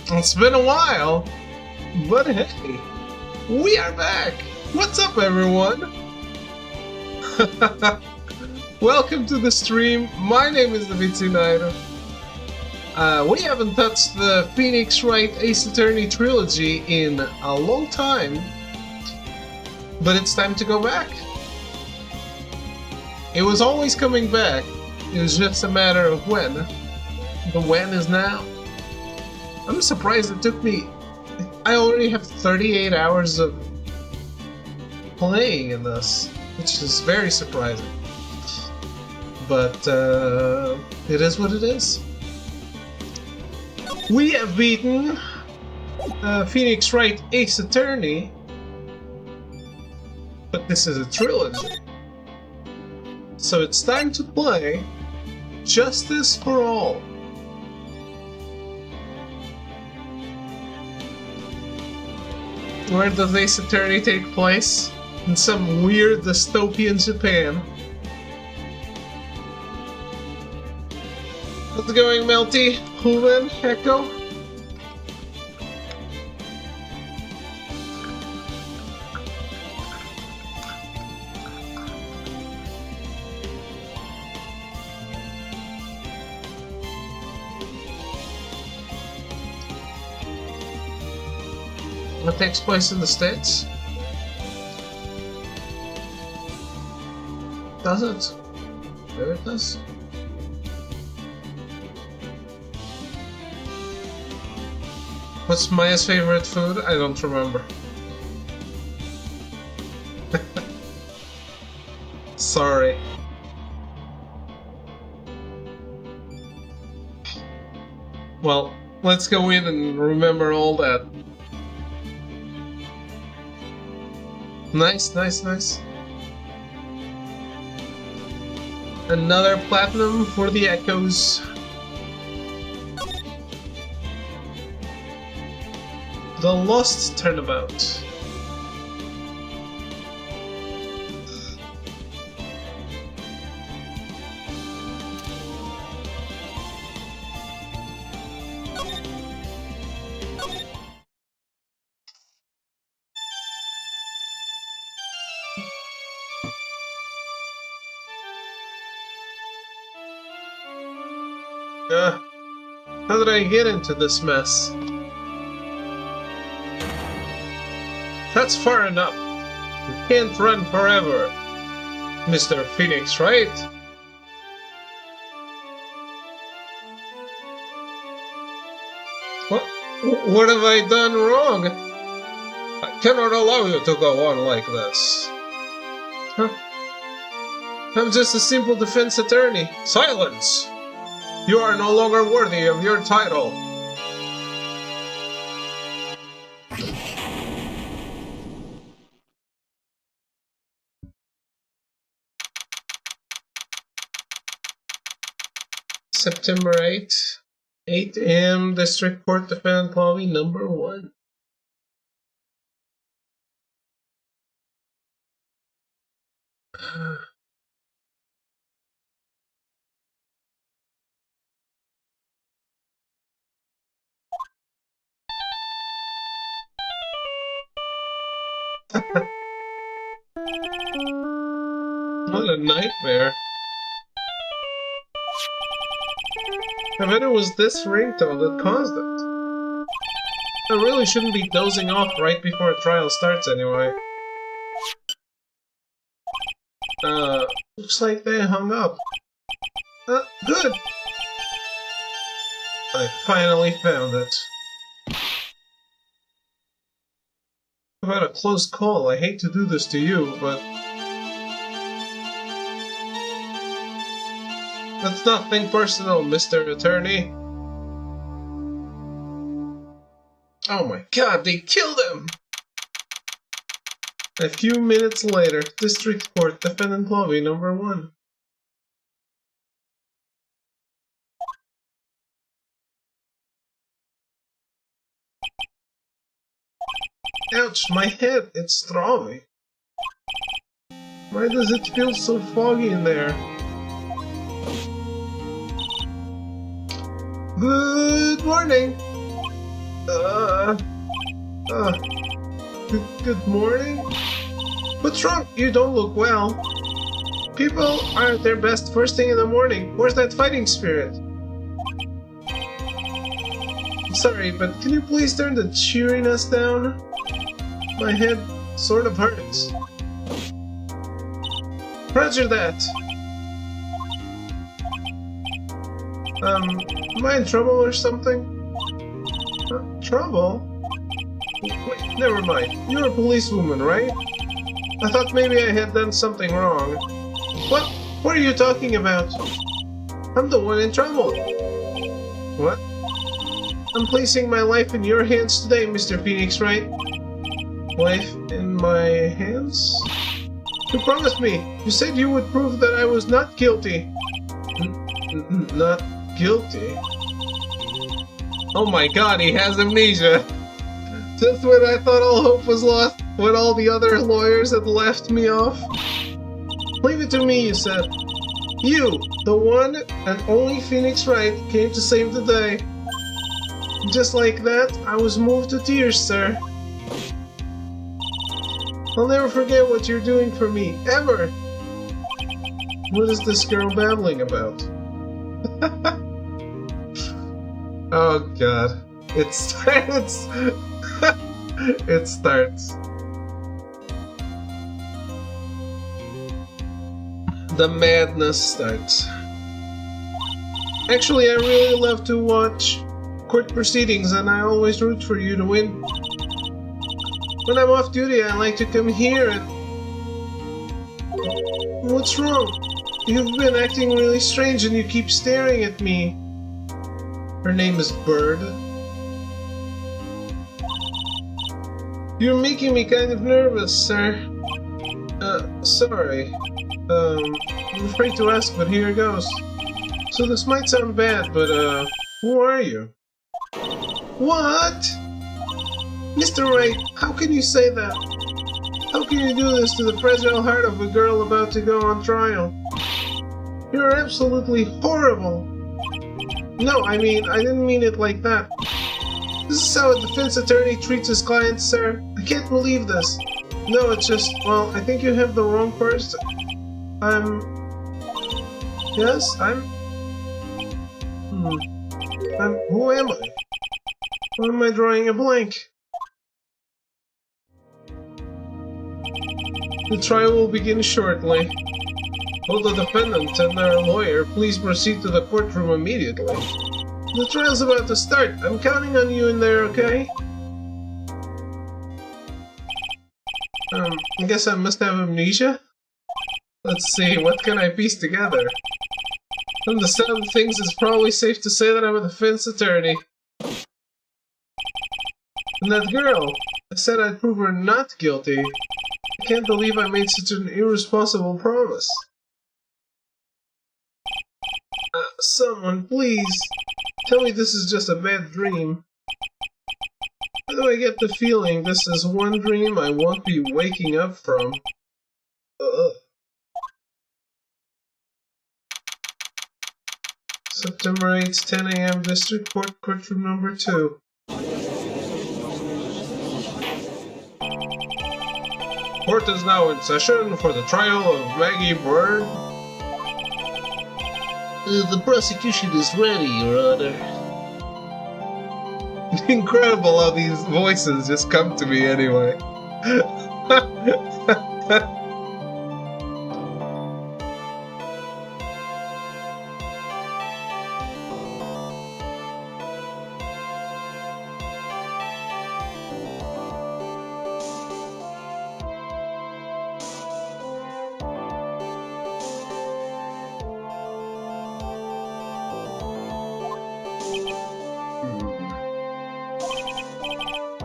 It's been a while, but hey, we are back! What's up, everyone? Welcome to the stream. My name is David Sinairo. We haven't touched the Phoenix Wright Ace Attorney trilogy in a long time, but it's time to go back. It was always coming back, it was just a matter of when. The when is now. I'm surprised it took me... I already have 38 hours of playing in this, which is very surprising. But it is what it is. We have beaten Phoenix Wright Ace Attorney, but this is a trilogy. So it's time to play Justice for All. Where does Ace Attorney take place? In some weird dystopian Japan. How's it going, Melty? Hooven? Echo? What takes place in the States? Does it? There it does. What's Maya's favorite food? I don't remember. Sorry. Well, let's go in and remember all that. Nice, nice, nice. Another platinum for the Echoes. The Lost Turnabout. How did I get into this mess? That's far enough. You can't run forever, Mr. Phoenix, right? What have I done wrong? I cannot allow you to go on like this. Huh? I'm just a simple defense attorney. Silence! You are no longer worthy of your title. September 8th, 8 a.m. District Court Defendant Lobby number 1. What a nightmare. I bet it was this ringtone that caused it. I really shouldn't be dozing off right before a trial starts anyway. Looks like they hung up. Good! I finally found it. About a close call. I hate to do this to you, but... That's nothing personal, Mr. Attorney. Oh my god, they killed him! A few minutes later, District Court, Defendant Lobby number 1. Ouch, my head, it's throbbing. Why does it feel so foggy in there? Good morning! Uh, good morning? What's wrong? You don't look well. People are at their best first thing in the morning. Where's that fighting spirit? I'm sorry, but can you please turn the cheeriness down? My head sort of hurts. Roger that. Am I in trouble or something? Trouble? Wait, never mind. You're a policewoman, right? I thought maybe I had done something wrong. What are you talking about? I'm the one in trouble. What? I'm placing my life in your hands today, Mr. Phoenix, Wright? Life in my hands? You promised me. You said you would prove that I was not guilty. Not guilty? Oh my god, he has amnesia! Just when I thought all hope was lost, when all the other lawyers had left me off. Leave it to me, you said. You, the one and only Phoenix Wright, came to save the day. Just like that, I was moved to tears, sir. I'll never forget what you're doing for me, ever! What is this girl babbling about? Oh god. It starts. It starts. The madness starts. Actually, I really love to watch court proceedings and I always root for you to win. When I'm off duty, I like to come here and... What's wrong? You've been acting really strange and you keep staring at me. Her name is Bird. You're making me kind of nervous, sir. Sorry. I'm afraid to ask, but here goes. So this might sound bad, but, who are you? What? Mr. Wright, how can you say that? How can you do this to the fragile heart of a girl about to go on trial? You're absolutely horrible. No, I mean, I didn't mean it like that. This is how a defense attorney treats his clients, sir. I can't believe this. No, it's just, well, I think you have the wrong person. Yes, who am I? Why am I drawing a blank? The trial will begin shortly. Will the defendant and their lawyer please proceed to the courtroom immediately? The trial's about to start. I'm counting on you in there, okay? I guess I must have amnesia? Let's see, what can I piece together? From the sound of things, it's probably safe to say that I'm a defense attorney. And that girl, I said I'd prove her not guilty. I can't believe I made such an irresponsible promise. Someone, please, tell me this is just a bad dream. Why do I get the feeling this is one dream I won't be waking up from? September 8th, 10 a.m. District Court, Courtroom number 2. Court is now in session for the trial of Maggie Bird. The prosecution is ready, Your Honor. Incredible how these voices just come to me anyway.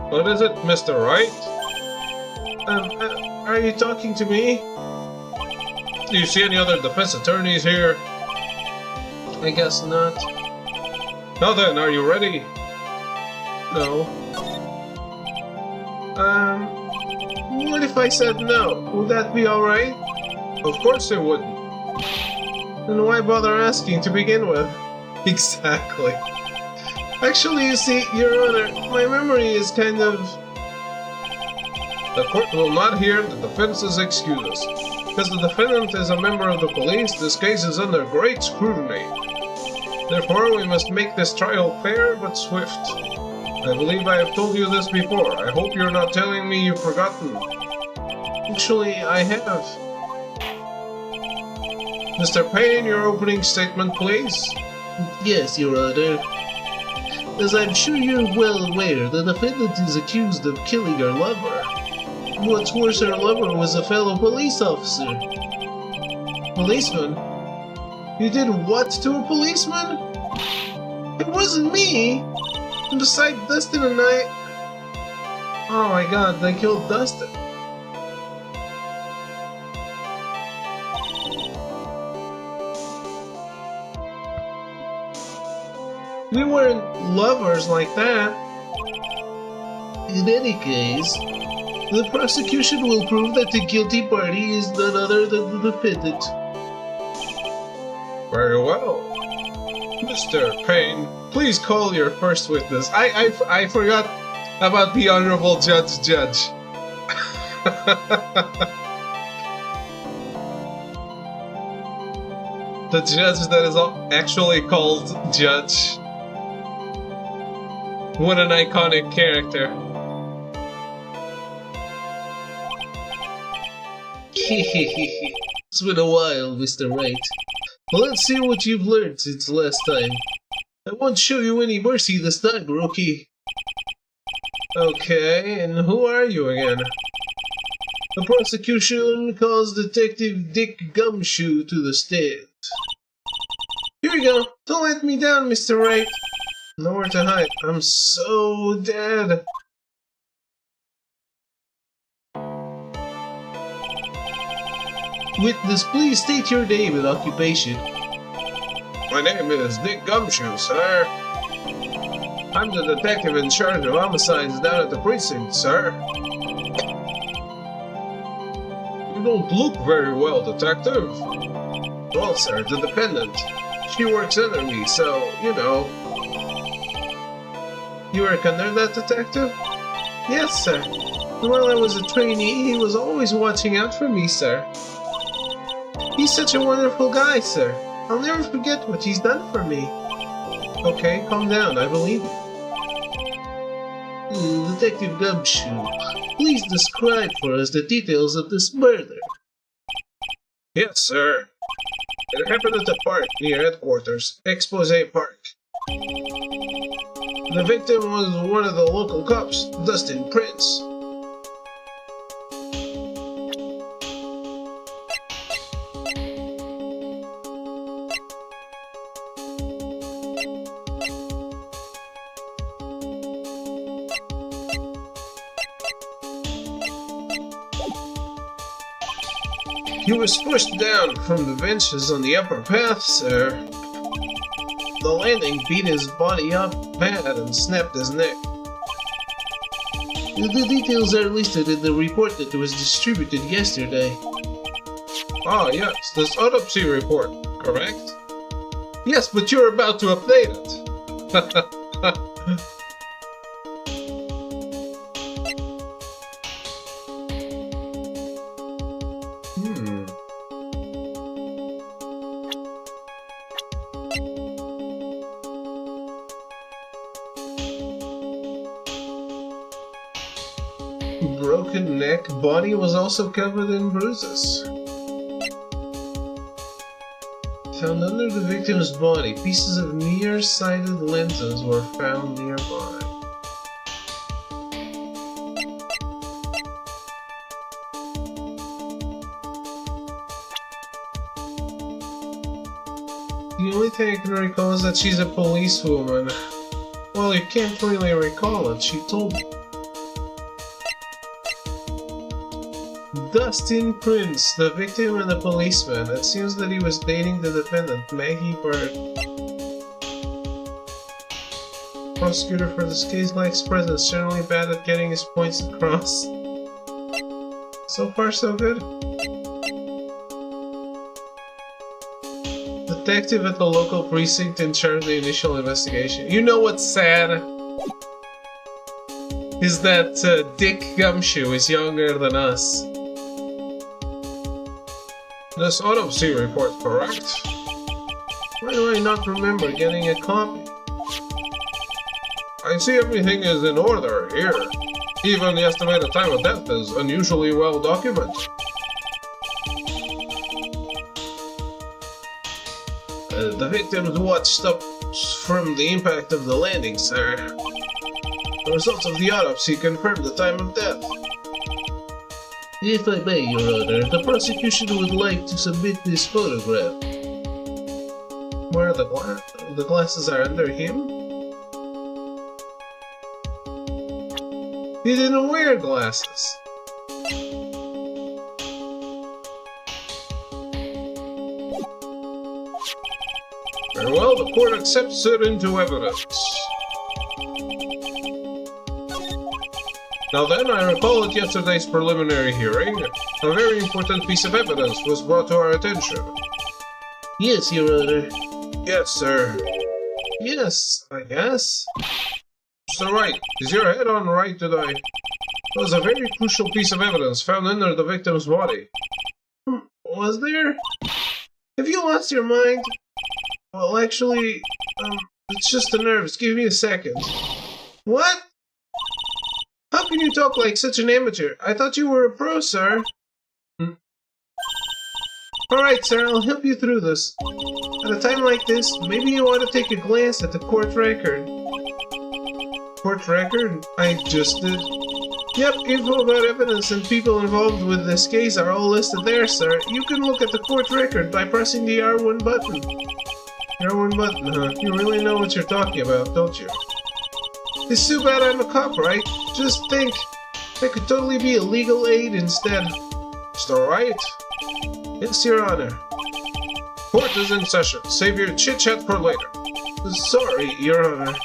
What is it, Mr. Wright? Are you talking to me? Do you see any other defense attorneys here? I guess not. Now then, are you ready? No. What if I said no? Would that be alright? Of course it wouldn't. Then why bother asking to begin with? Exactly. Actually, you see, Your Honor, my memory is kind of... The court will not hear the defense's excuses. Because the defendant is a member of the police, this case is under great scrutiny. Therefore, we must make this trial fair but swift. I believe I have told you this before. I hope you're not telling me you've forgotten. Actually, I have. Mr. Payne, your opening statement, please. Yes, Your Honor. As I'm sure you're well aware, the defendant is accused of killing her lover. What's worse, her lover was a fellow police officer. Policeman? You did what to a policeman? It wasn't me! And besides, Dustin and I... Oh my god, they killed Dustin. We weren't lovers like that. In any case, the prosecution will prove that the guilty party is none other than the defendant. Very well. Mr. Payne, please call your first witness. I forgot about the Honorable Judge. The judge that is actually called Judge. What an iconic character. It's been a while, Mr. Wright. Let's see what you've learned since last time. I won't show you any mercy this time, rookie. Okay, and who are you again? The prosecution calls Detective Dick Gumshoe to the stand. Here you go. Don't let me down, Mr. Wright. Nowhere to hide. I'm so dead. Witness, please state your name and occupation. My name is Dick Gumshoe, sir. I'm the detective in charge of homicides down at the precinct, sir. You don't look very well, detective. Well, sir, the defendant. She works under me, so, you know. You work under that detective? Yes, sir. While I was a trainee, he was always watching out for me, sir. He's such a wonderful guy, sir. I'll never forget what he's done for me. Okay, calm down, I believe you. Detective Gumshoe, please describe for us the details of this murder. Yes, sir. It happened at the park near headquarters, Expose Park. The victim was one of the local cops, Dustin Prince. He was pushed down from the benches on the upper path, sir. The landing beat his body up bad and snapped his neck. The details are listed in the report that was distributed yesterday. Ah, yes, this autopsy report, correct? Yes, but you're about to update it. Broken neck, body was also covered in bruises. Found under the victim's body, pieces of near-sighted lenses were found nearby. The only thing I can recall is that she's a policewoman. Well, you can't really recall it, she told me. Dustin Prince, the victim and the policeman. It seems that he was dating the defendant, Maggie Bird. Prosecutor for this case likes presence, generally bad at getting his points across. So far, so good. The detective at the local precinct in charge of the initial investigation. You know what's sad? Is that Dick Gumshoe is younger than us. This autopsy report, correct? Why do I not remember getting a copy? I see everything is in order here. Even the estimated time of death is unusually well documented. The victims watched up from the impact of the landing, sir. The results of the autopsy confirmed the time of death. If I may, Your Honor, the prosecution would like to submit this photograph. Where the glasses are under him? He didn't wear glasses. Very well, the court accepts it into evidence. Now then, I recall at yesterday's preliminary hearing, a very important piece of evidence was brought to our attention. Yes, Your Honor. Yes, sir. Yes, I guess. Mr. Wright, is your head on right today? It was a very crucial piece of evidence found under the victim's body. Was there? Have you lost your mind? Well, actually, it's just the nerves. Give me a second. What? How can you talk like such an amateur? I thought you were a pro, sir. Alright, sir, I'll help you through this. At a time like this, maybe you ought to take a glance at the court record. Court record? I just did. Yep, info about evidence and people involved with this case are all listed there, sir. You can look at the court record by pressing the R1 button. R1 button, huh? You really know what you're talking about, don't you? It's too bad I'm a cop, right? Just think. I could totally be a legal aid instead. Mr. Wright? Yes, Your Honor. Court is in session. Save your chit-chat for later. Sorry, Your Honor.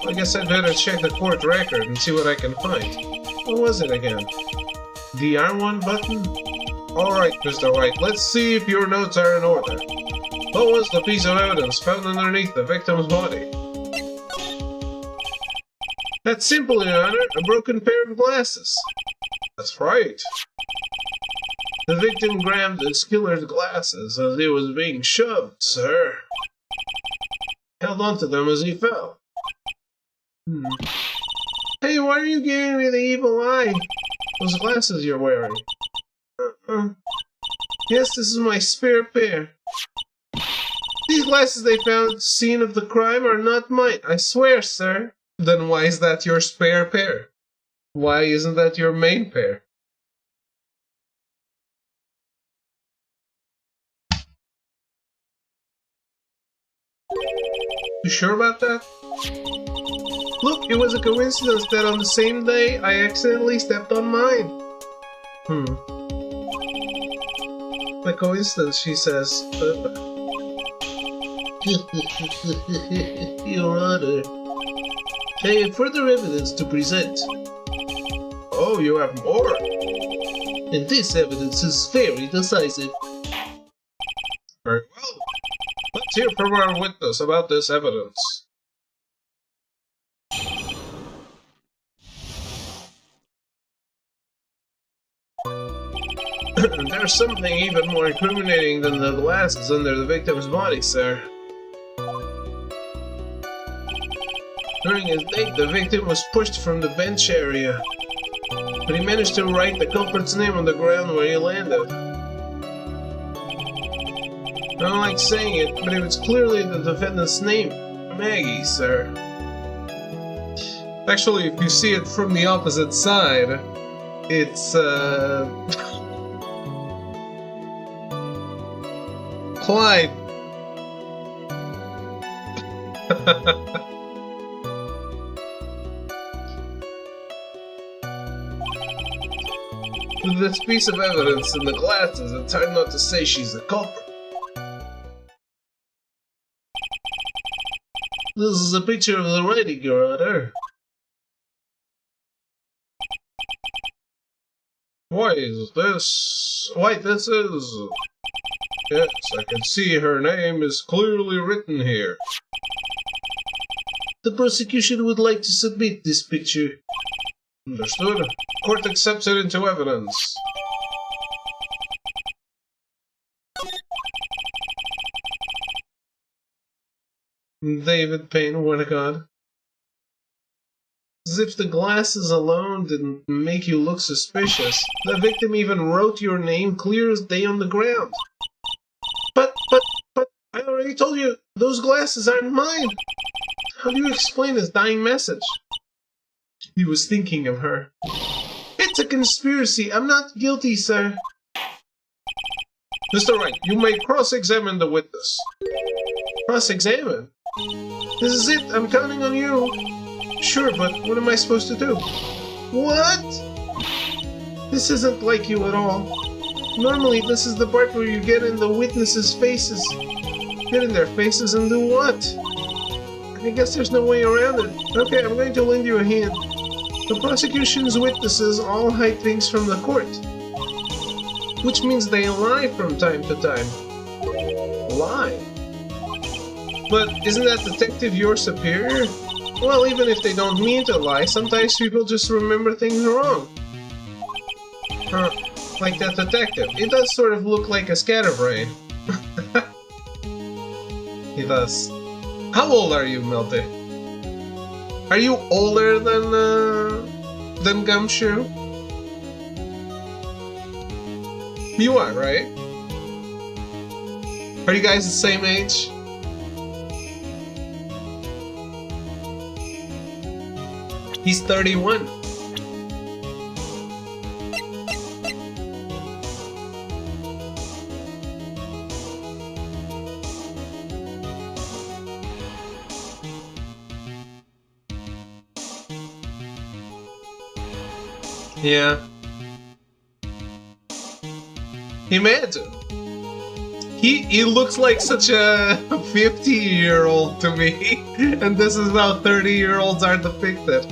I guess I'd better check the court record and see what I can find. What was it again? The R1 button? Alright, Mr. Wright, let's see if your notes are in order. What was the piece of evidence found underneath the victim's body? That's simple, Your Honor. A broken pair of glasses. That's right. The victim grabbed his killer's glasses as he was being shoved, sir. Held onto them as he fell. Hey, why are you giving me the evil eye? Those glasses you're wearing. Yes, this is my spare pair. These glasses they found at the scene of the crime are not mine, I swear, sir. Then why is that your spare pair? Why isn't that your main pair? You sure about that? Look, it was a coincidence that on the same day I accidentally stepped on mine. A coincidence, she says. Your Honor, I have further evidence to present. Oh, you have more? And this evidence is very decisive. Very well. Let's hear from our witness about this evidence. There's something even more incriminating than the glasses under the victim's body, sir. During his date, the victim was pushed from the bench area, but he managed to write the culprit's name on the ground where he landed. I don't like saying it, but it was clearly the defendant's name, Maggie, sir. Actually, if you see it from the opposite side, it's, Clyde. With this piece of evidence and the glasses, it's hard not to say she's the culprit. This is a picture of the writing, Your Honor. Why, this is... Yes, I can see her name is clearly written here. The prosecution would like to submit this picture. Understood. Court accepts it into evidence. David Payne, what a god. As if the glasses alone didn't make you look suspicious. The victim even wrote your name clear as day on the ground. But, I already told you, those glasses aren't mine. How do you explain his dying message? He was thinking of her. It's a conspiracy. I'm not guilty, sir. Mr. Wright, you may cross-examine the witness. Cross-examine? This is it. I'm counting on you. Sure, but what am I supposed to do? What? This isn't like you at all. Normally, this is the part where you get in the witnesses' faces. Get in their faces and do what? I guess there's no way around it. Okay, I'm going to lend you a hand. The prosecution's witnesses all hide things from the court. Which means they lie from time to time. Lie? But isn't that detective your superior? Well, even if they don't mean to lie, sometimes people just remember things wrong. Huh, like that detective. It does sort of look like a scatterbrain. He does. How old are you, Melty? Are you older than Gumshoe? You are, right? Are you guys the same age? He's 31. Yeah. Imagine. He looks like such a 50-year-old to me, and this is how 30-year-olds are depicted.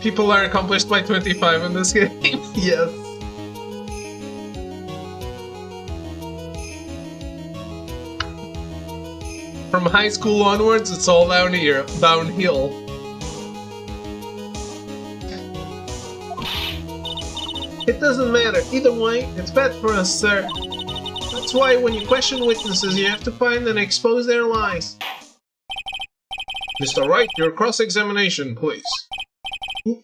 People are accomplished by 25 in this game. Yes. From high school onwards, it's all downhill. It doesn't matter. Either way, it's bad for us, sir. That's why when you question witnesses, you have to find and expose their lies. Mr. Wright, your cross-examination, please.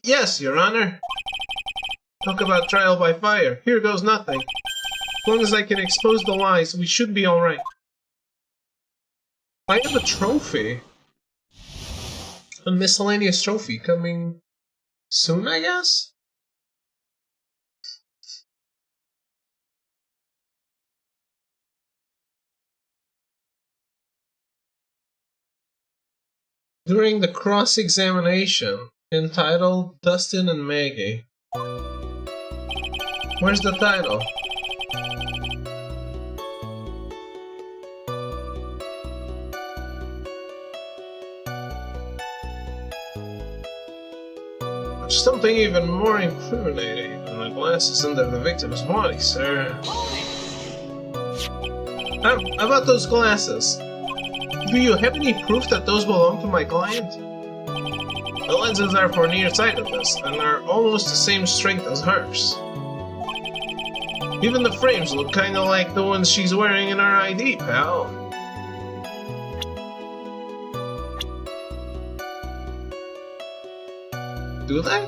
Yes, Your Honor. Talk about trial by fire. Here goes nothing. As long as I can expose the lies, we should be alright. I have a trophy. A miscellaneous trophy coming soon, I guess? During the cross-examination, entitled Dustin and Maggie. Where's the title? There's something even more incriminating than the glasses under the victim's body, sir. How about those glasses? Do you have any proof that those belong to my client? The lenses are for nearsightedness and are almost the same strength as hers. Even the frames look kinda like the ones she's wearing in her ID, pal. Do they?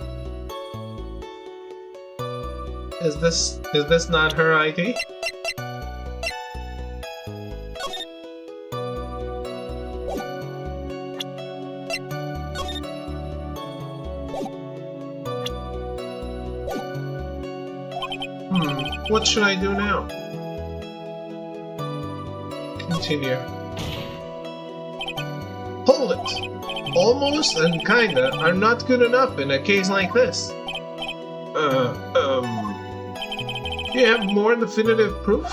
Is this not her ID? What should I do now? Continue. Hold it! Almost and kinda are not good enough in a case like this. Do you have more definitive proof?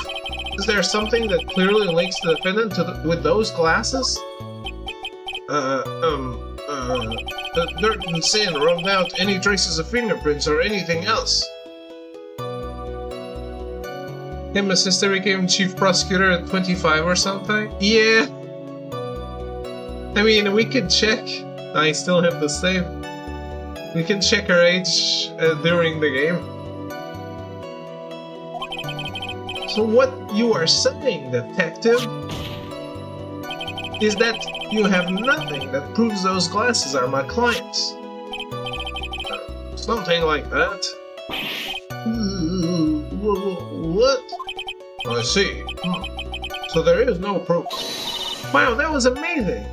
Is there something that clearly links the defendant with those glasses? The dirt and sand rubbed out any traces of fingerprints or anything else. Him, my sister became chief prosecutor at 25 or something? Yeah. I mean, we could check. I still have the save. We can check her age during the game. So what you are saying, detective, is that you have nothing that proves those glasses are my clients. Something like that. What? I see. So there is no proof. Wow, that was amazing.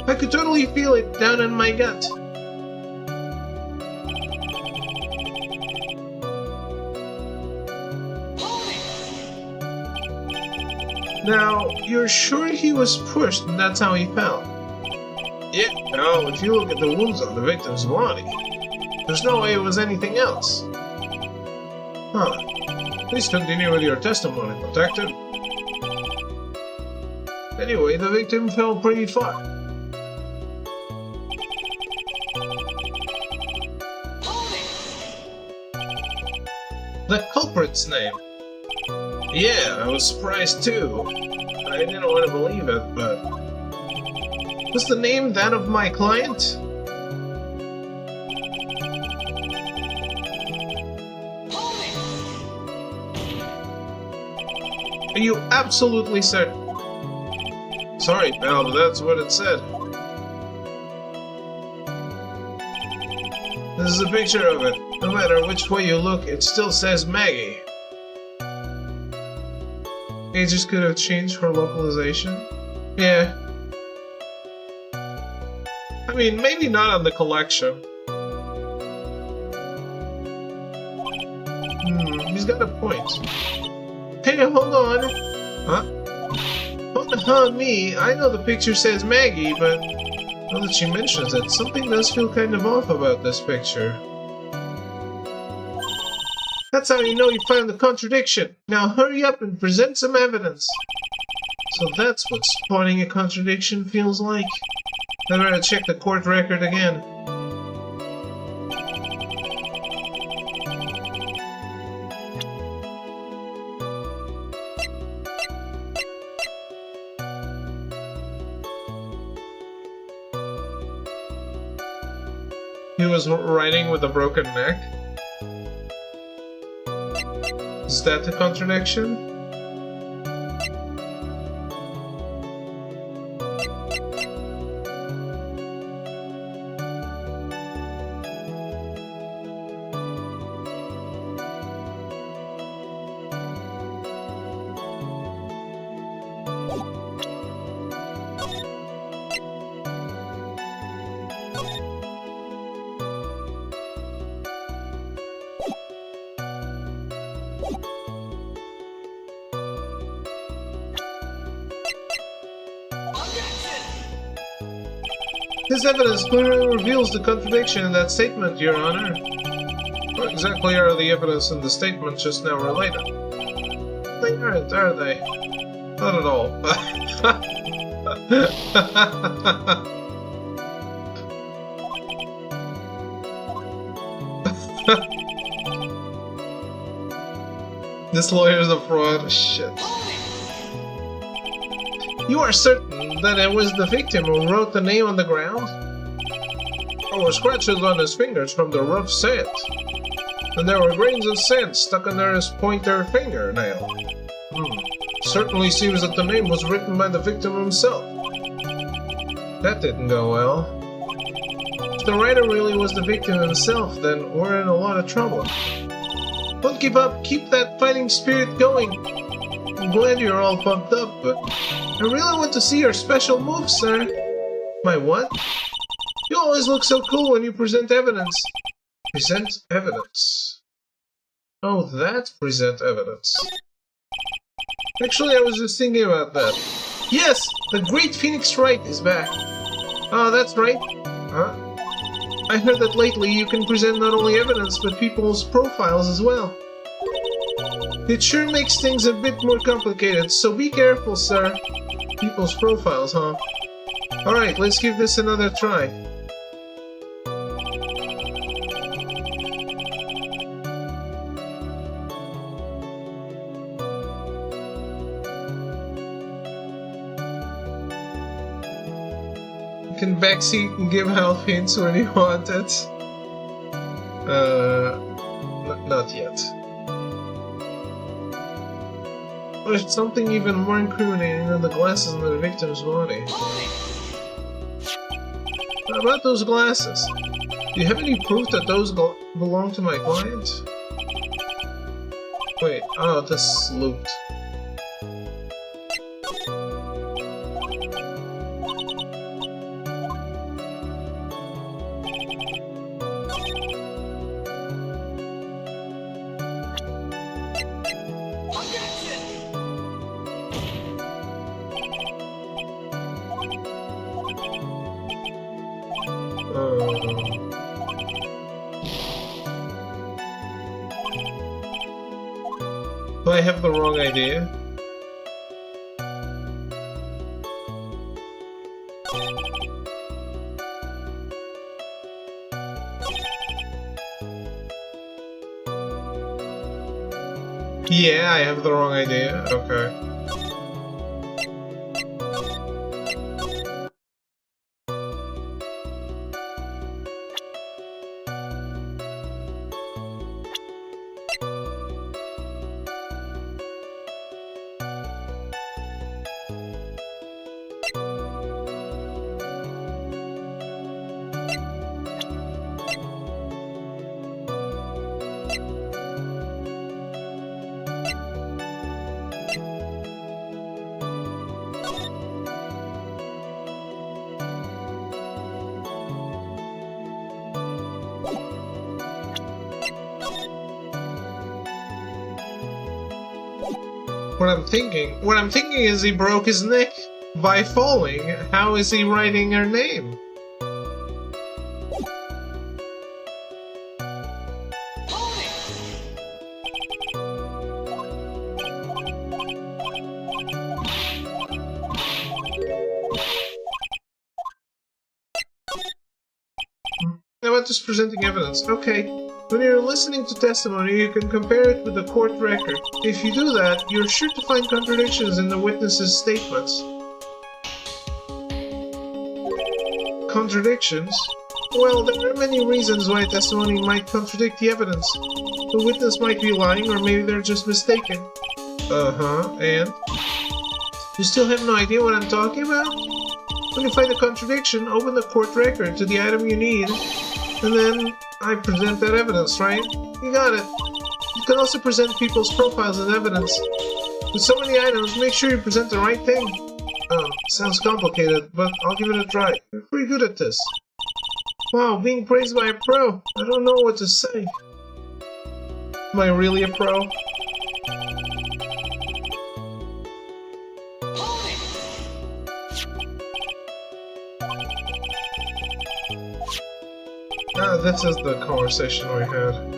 I could totally feel it down in my gut. Now, you're sure he was pushed and that's how he fell? Yeah, now if you look at the wounds on the victim's body, there's no way it was anything else. Huh. Please continue with your testimony, detective. Anyway, the victim fell pretty far. The culprit's name. Yeah, I was surprised too. I didn't want to believe it, but... Was the name that of my client? Are you absolutely certain? Sorry, pal, but that's what it said. This is a picture of it. No matter which way you look, it still says Maggie. They just could have changed her localization. Yeah. I mean, maybe not on the collection. He's got a point. Hey, hold on. Huh? Hold on, me. I know the picture says Maggie, but now that she mentions it, something does feel kind of off about this picture. That's how you know you found the contradiction. Now hurry up and present some evidence. So that's what spotting a contradiction feels like. I better check the court record again. He was riding with a broken neck? Is that the contradiction? This evidence clearly reveals the contradiction in that statement, Your Honor. What exactly are the evidence in the statement just now related? They aren't, are they? Not at all. This lawyer's a fraud. Shit. You are certain that it was the victim who wrote the name on the ground? There were scratches on his fingers from the rough sand. And there were grains of sand stuck under his pointer fingernail. Certainly seems that the name was written by the victim himself. That didn't go well. If the writer really was the victim himself, then we're in a lot of trouble. Don't give up, keep that fighting spirit going. I'm glad you're all pumped up, but I really want to see your special moves, sir. My what? You always look so cool when you present evidence. Present evidence. Oh, that's present evidence. Actually, I was just thinking about that. Yes! The great Phoenix Wright is back. Oh, that's right. Huh? I heard that lately you can present not only evidence, but people's profiles as well. It sure makes things a bit more complicated, so be careful, sir. People's profiles, huh? Alright, let's give this another try. Can backseat and give health hints when you want it? Not yet. There's something even more incriminating than the glasses on the victim's body. How about those glasses? Do you have any proof that those belong to my client? Wait, oh, this is looped. Do I have the wrong idea? Yeah, I have the wrong idea. Okay. What I'm thinking is he broke his neck by falling. How is he writing her name? How about just presenting evidence? Okay. When you're listening to testimony, you can compare it with the court record. If you do that, you're sure to find contradictions in the witness's statements. Contradictions? Well, there are many reasons why testimony might contradict the evidence. The witness might be lying, or maybe they're just mistaken. And? You still have no idea what I'm talking about? When you find a contradiction, open the court record to the item you need, and then I present that evidence, right? You got it. You can also present people's profiles as evidence. With so many items, make sure you present the right thing. Sounds complicated, but I'll give it a try. You're pretty good at this. Wow, being praised by a pro. I don't know what to say. Am I really a pro? This is the conversation we had.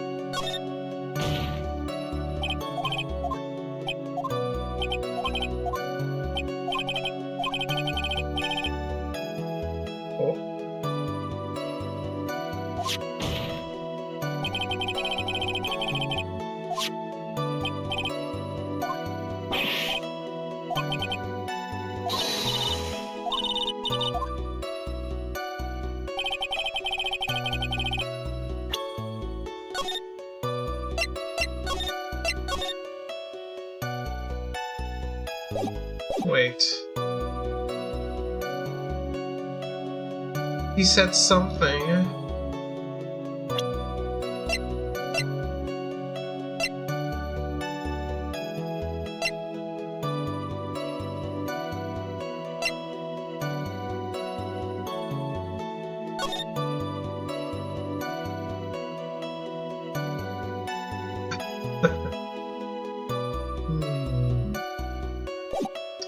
Wait. He said something.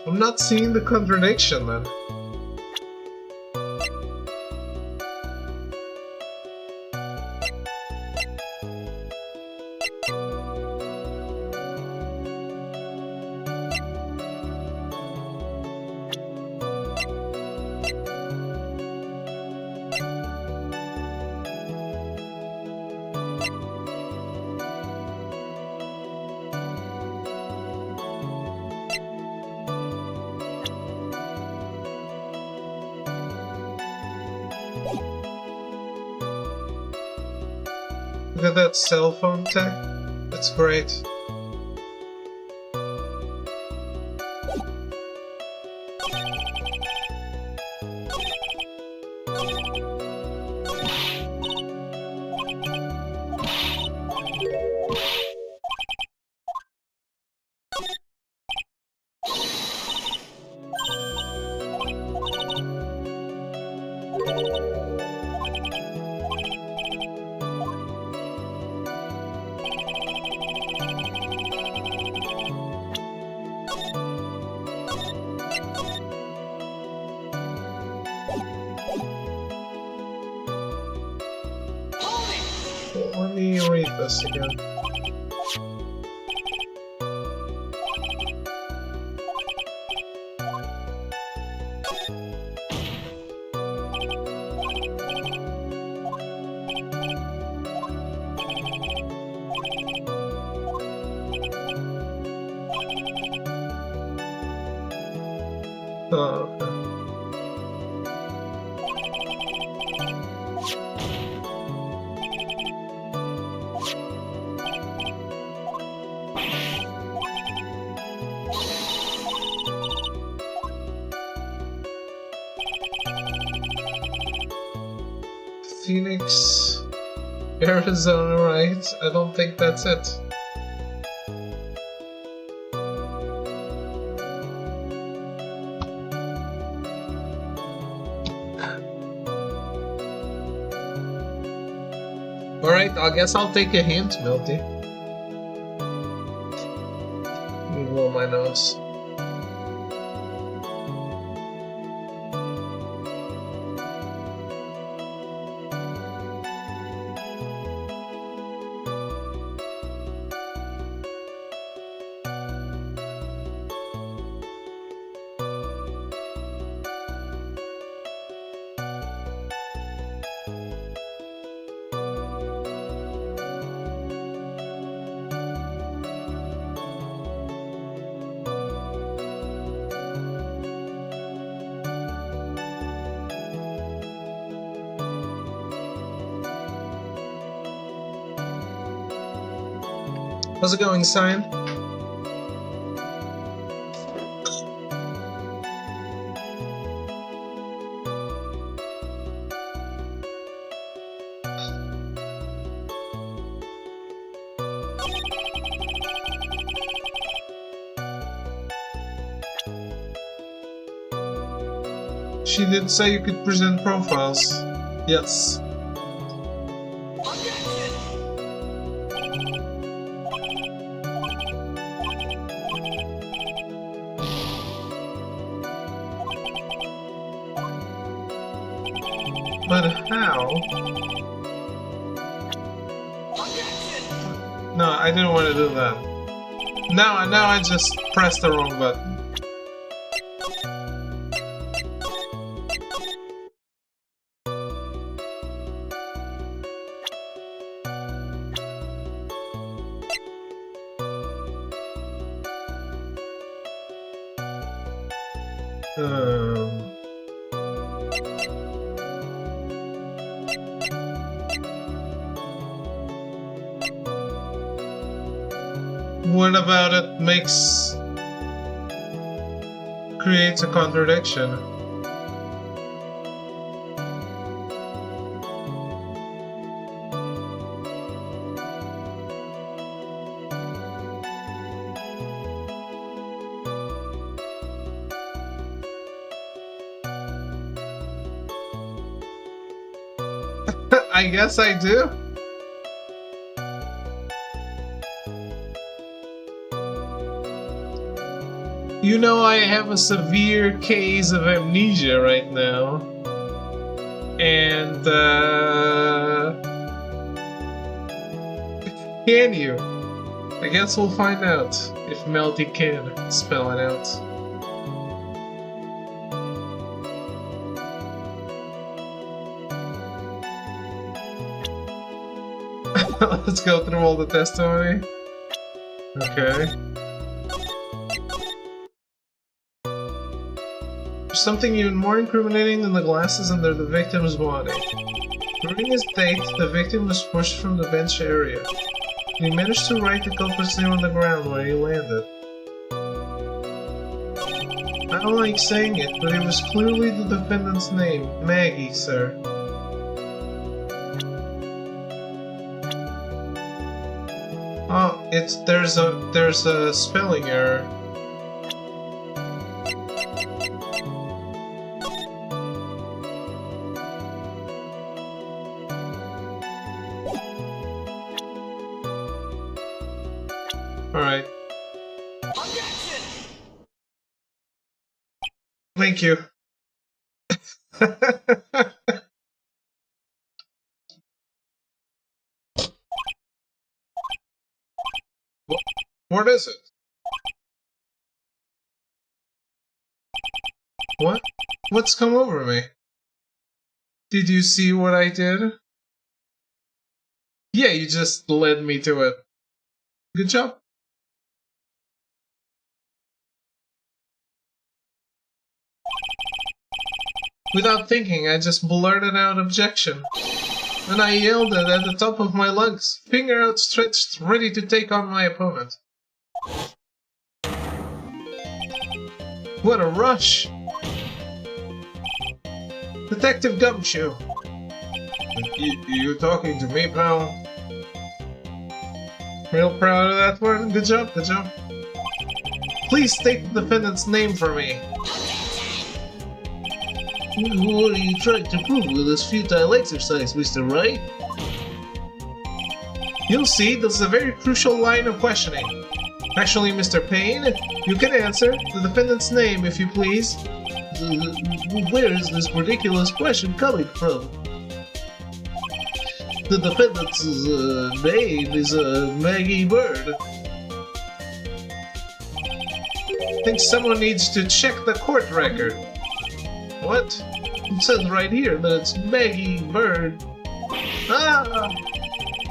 I'm not seeing the contradiction then. Look at that cell phone tech. It's great. Let me read this again. Oh, okay. Phoenix, Arizona, right? I don't think that's it. Alright, I guess I'll take a hint, Melty. Let me blow my nose. How's it going, Sign? She did say you could present profiles. Yes. But how? No, I didn't want to do that. Now I just pressed the wrong button. What about it creates a contradiction? I guess I do. You know, I have a severe case of amnesia right now. And, can you? I guess we'll find out if Melty can spell it out. Let's go through all the testimony. Okay. There's something even more incriminating than the glasses under the victim's body. During his date, the victim was pushed from the bench area. He managed to write the culprit's name on the ground where he landed. I don't like saying it, but it was clearly the defendant's name, Maggie, sir. Oh, there's a spelling error. Alright. Thank you. What is it? What? What's come over me? Did you see what I did? Yeah, you just led me to it. Good job. Without thinking, I just blurted out objection. And I yelled it at the top of my lungs, finger outstretched, ready to take on my opponent. What a rush! Detective Gumshoe. You talking to me, pal? Real proud of that one. Good job, good job. Please state the defendant's name for me. What are you trying to prove with this futile exercise, Mr. Wright? You'll see, this is a very crucial line of questioning. Actually, Mr. Payne, you can answer the defendant's name if you please. Where is this ridiculous question coming from? The defendant's name is Maggie Bird. I think someone needs to check the court record. What? It says right here that it's Maggie Bird. Ah!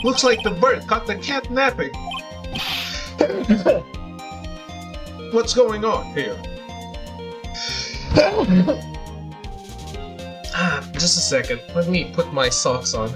Looks like the bird caught the cat napping. What's going on here? Just a second. Let me put my socks on.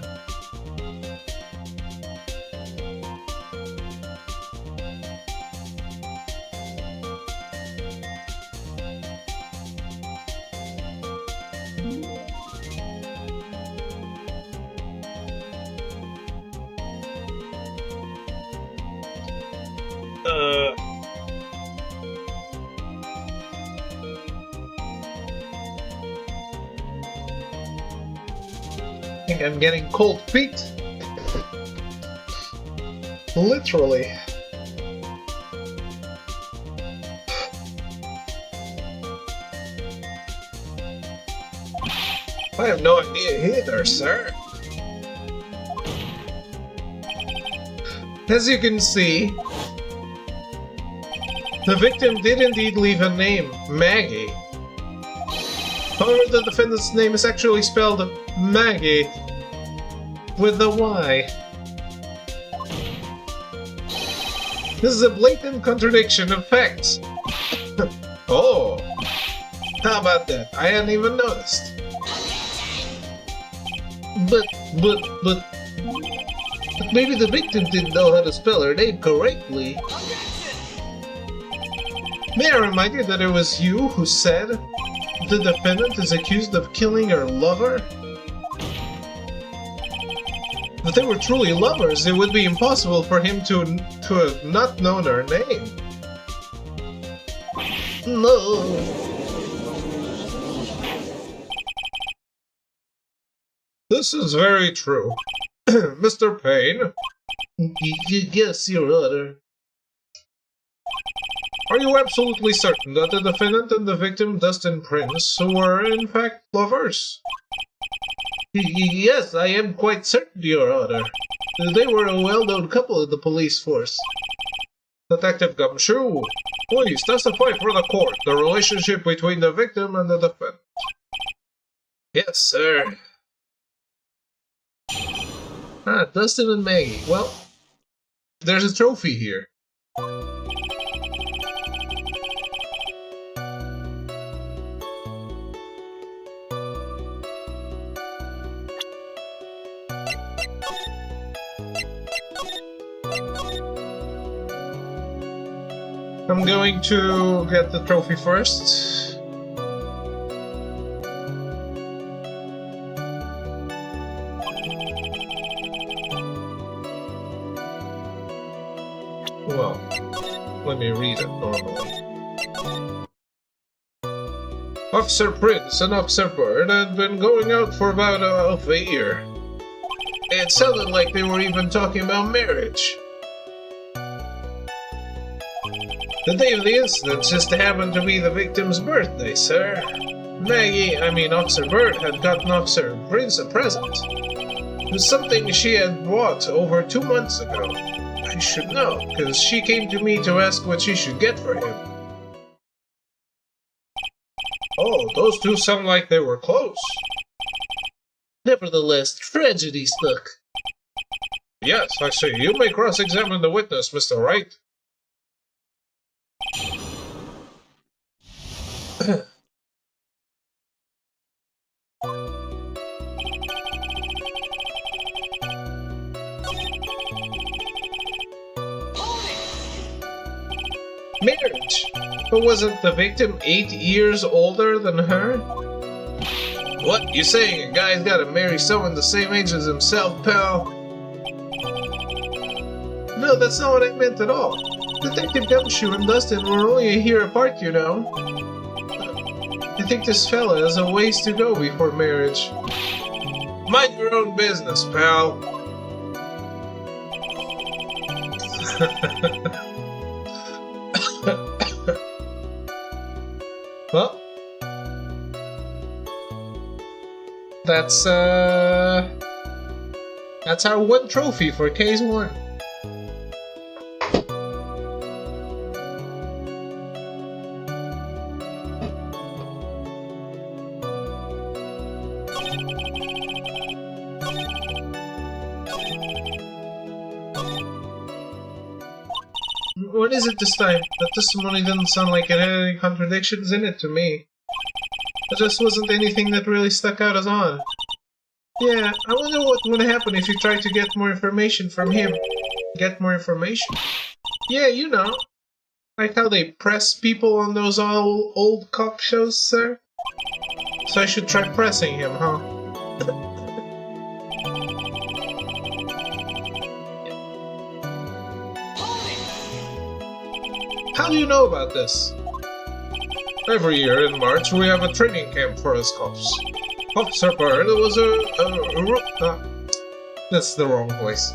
I think I'm getting cold feet. Literally. I have no idea either, sir. As you can see, the victim did indeed leave a name, Maggie. However, the defendant's name is actually spelled Maggie with a Y. This is a blatant contradiction of facts. Oh, How about that? I hadn't even noticed. But maybe the victim didn't know how to spell her name correctly. May I remind you that it was you who said the defendant is accused of killing her lover? If they were truly lovers, it would be impossible for him to have not known her name. No. this is very true. Mr. Payne, Yes, Your Honor. are you absolutely certain that the defendant and the victim, Dustin Prince, were in fact lovers? Yes, I am quite certain, Your Honor. They were a well-known couple in the police force. Detective Gumshoe, please testify for the court the relationship between the victim and the defendant. Yes, sir. Dustin and Maggie. Well, there's a trophy here. I'm going to get the trophy first. Well, let me read it normally. Officer Prince and Officer Bird had been going out for about a year. It sounded like they were even talking about marriage. The day of the incident just happened to be the victim's birthday, sir. Officer Bird had gotten Officer Prince a present. It was something she had bought over 2 months ago. I should know, because she came to me to ask what she should get for him. Oh, those two sound like they were close. Nevertheless, tragedy stuck. Yes, I see. You may cross-examine the witness, Mr. Wright. Marriage? But wasn't the victim 8 years older than her? What? You saying a guy's gotta marry someone the same age as himself, pal? No, that's not what I meant at all. Detective Gumshoe and Dustin were only a year apart, you know. I think this fella has a ways to go before marriage. Mind your own business, pal. Well, that's our one trophy for Case 1. What is it this time? That testimony didn't sound like it had any contradictions in it to me. There just wasn't anything that really stuck out as odd. Yeah, I wonder what would happen if you tried to get more information from him. Get more information? Yeah, you know. Like how they press people on those old cop shows, sir? So I should try pressing him, huh? How do you know about this? Every year in March we have a training camp for us cops. Officer Bird was that's the wrong voice.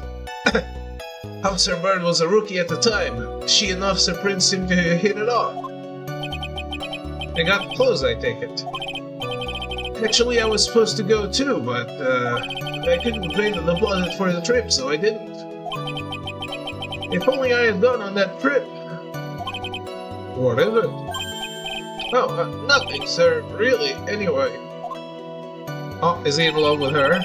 Officer Bird was a rookie at the time. She and Officer Prince seemed to hit it off. They got close, I take it. Actually, I was supposed to go too, but I couldn't pay the deposit for the trip, so I didn't. If only I had gone on that trip. What is it? Oh, nothing, sir. Really, anyway. Oh, is he in love with her?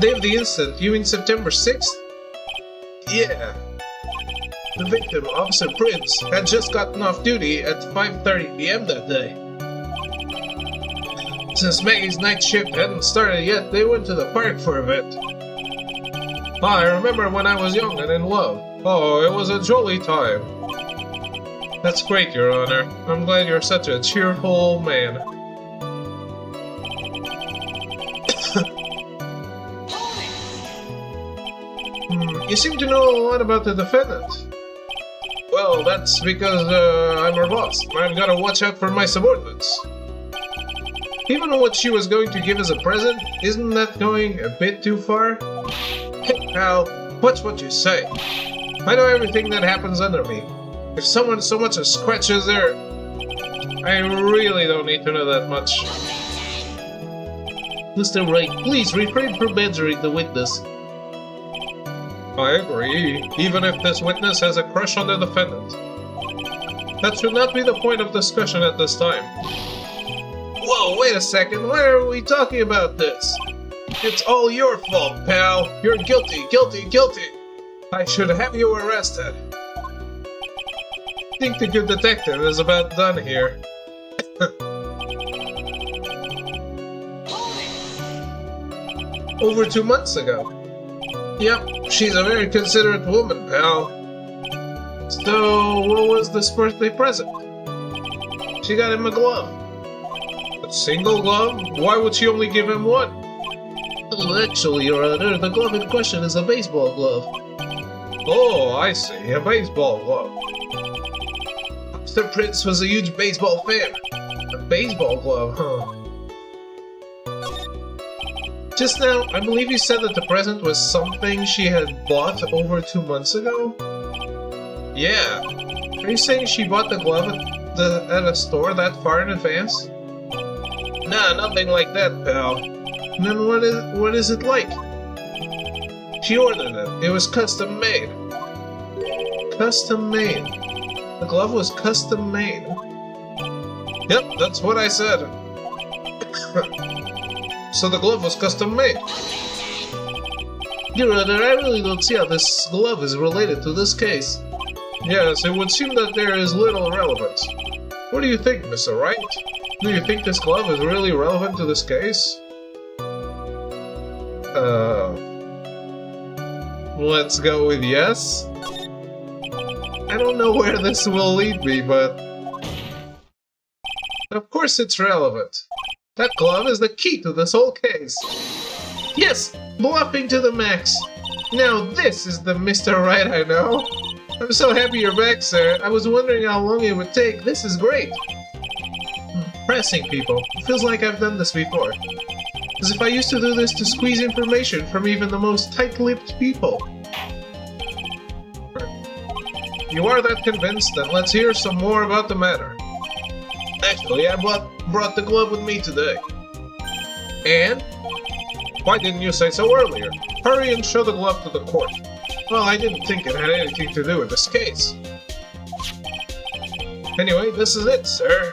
Day of the incident, you mean September 6th? Yeah. The victim, Officer Prince, had just gotten off duty at 5:30 p.m. that day. Since Maggie's night shift hadn't started yet, they went to the park for a bit. I remember when I was young and in love. Oh, it was a jolly time. That's great, Your Honor. I'm glad you're such a cheerful old man. You seem to know a lot about the defendant. Well, that's because I'm her boss. I've got to watch out for my subordinates. Even what she was going to give as a present, isn't that going a bit too far? Hey, pal, watch what you say. I know everything that happens under me. If someone so much as scratches their... I really don't need to know that much. Mr. Wright, please refrain from badgering the witness. I agree, even if this witness has a crush on the defendant. That should not be the point of discussion at this time. Whoa, wait a second, why are we talking about this? It's all your fault, pal. You're guilty, guilty, guilty. I should have you arrested. I think the good detective is about done here. Over 2 months ago. Yep, she's a very considerate woman, pal. So, what was this birthday present? She got him a glove. A single glove? Why would she only give him one? Oh, actually, Your Honor, the glove in question is a baseball glove. Oh, I see. A baseball glove. Mr. Prince was a huge baseball fan. A baseball glove, huh? Just now, I believe you said that the present was something she had bought over 2 months ago? Yeah. Are you saying she bought the glove at a store that far in advance? Nah, nothing like that, pal. Then what is it like? She ordered it. It was custom made. Custom made? The glove was custom made? Yep, that's what I said. So the glove was custom made. Your Honor, I really don't see how this glove is related to this case. Yes, it would seem that there is little relevance. What do you think, Mr. Wright? Do you think this glove is really relevant to this case? Let's go with yes. I don't know where this will lead me, but... Of course it's relevant. That glove is the key to this whole case. Yes! Bluffing to the max! Now this is the Mr. Wright I know! I'm so happy you're back, sir. I was wondering how long it would take. This is great. Pressing people. It feels like I've done this before. As if I used to do this to squeeze information from even the most tight-lipped people. You are that convinced? Then let's hear some more about the matter. Actually, I brought the glove with me today. And? Why didn't you say so earlier? Hurry and show the glove to the court. Well, I didn't think it had anything to do with this case. Anyway, this is it, sir.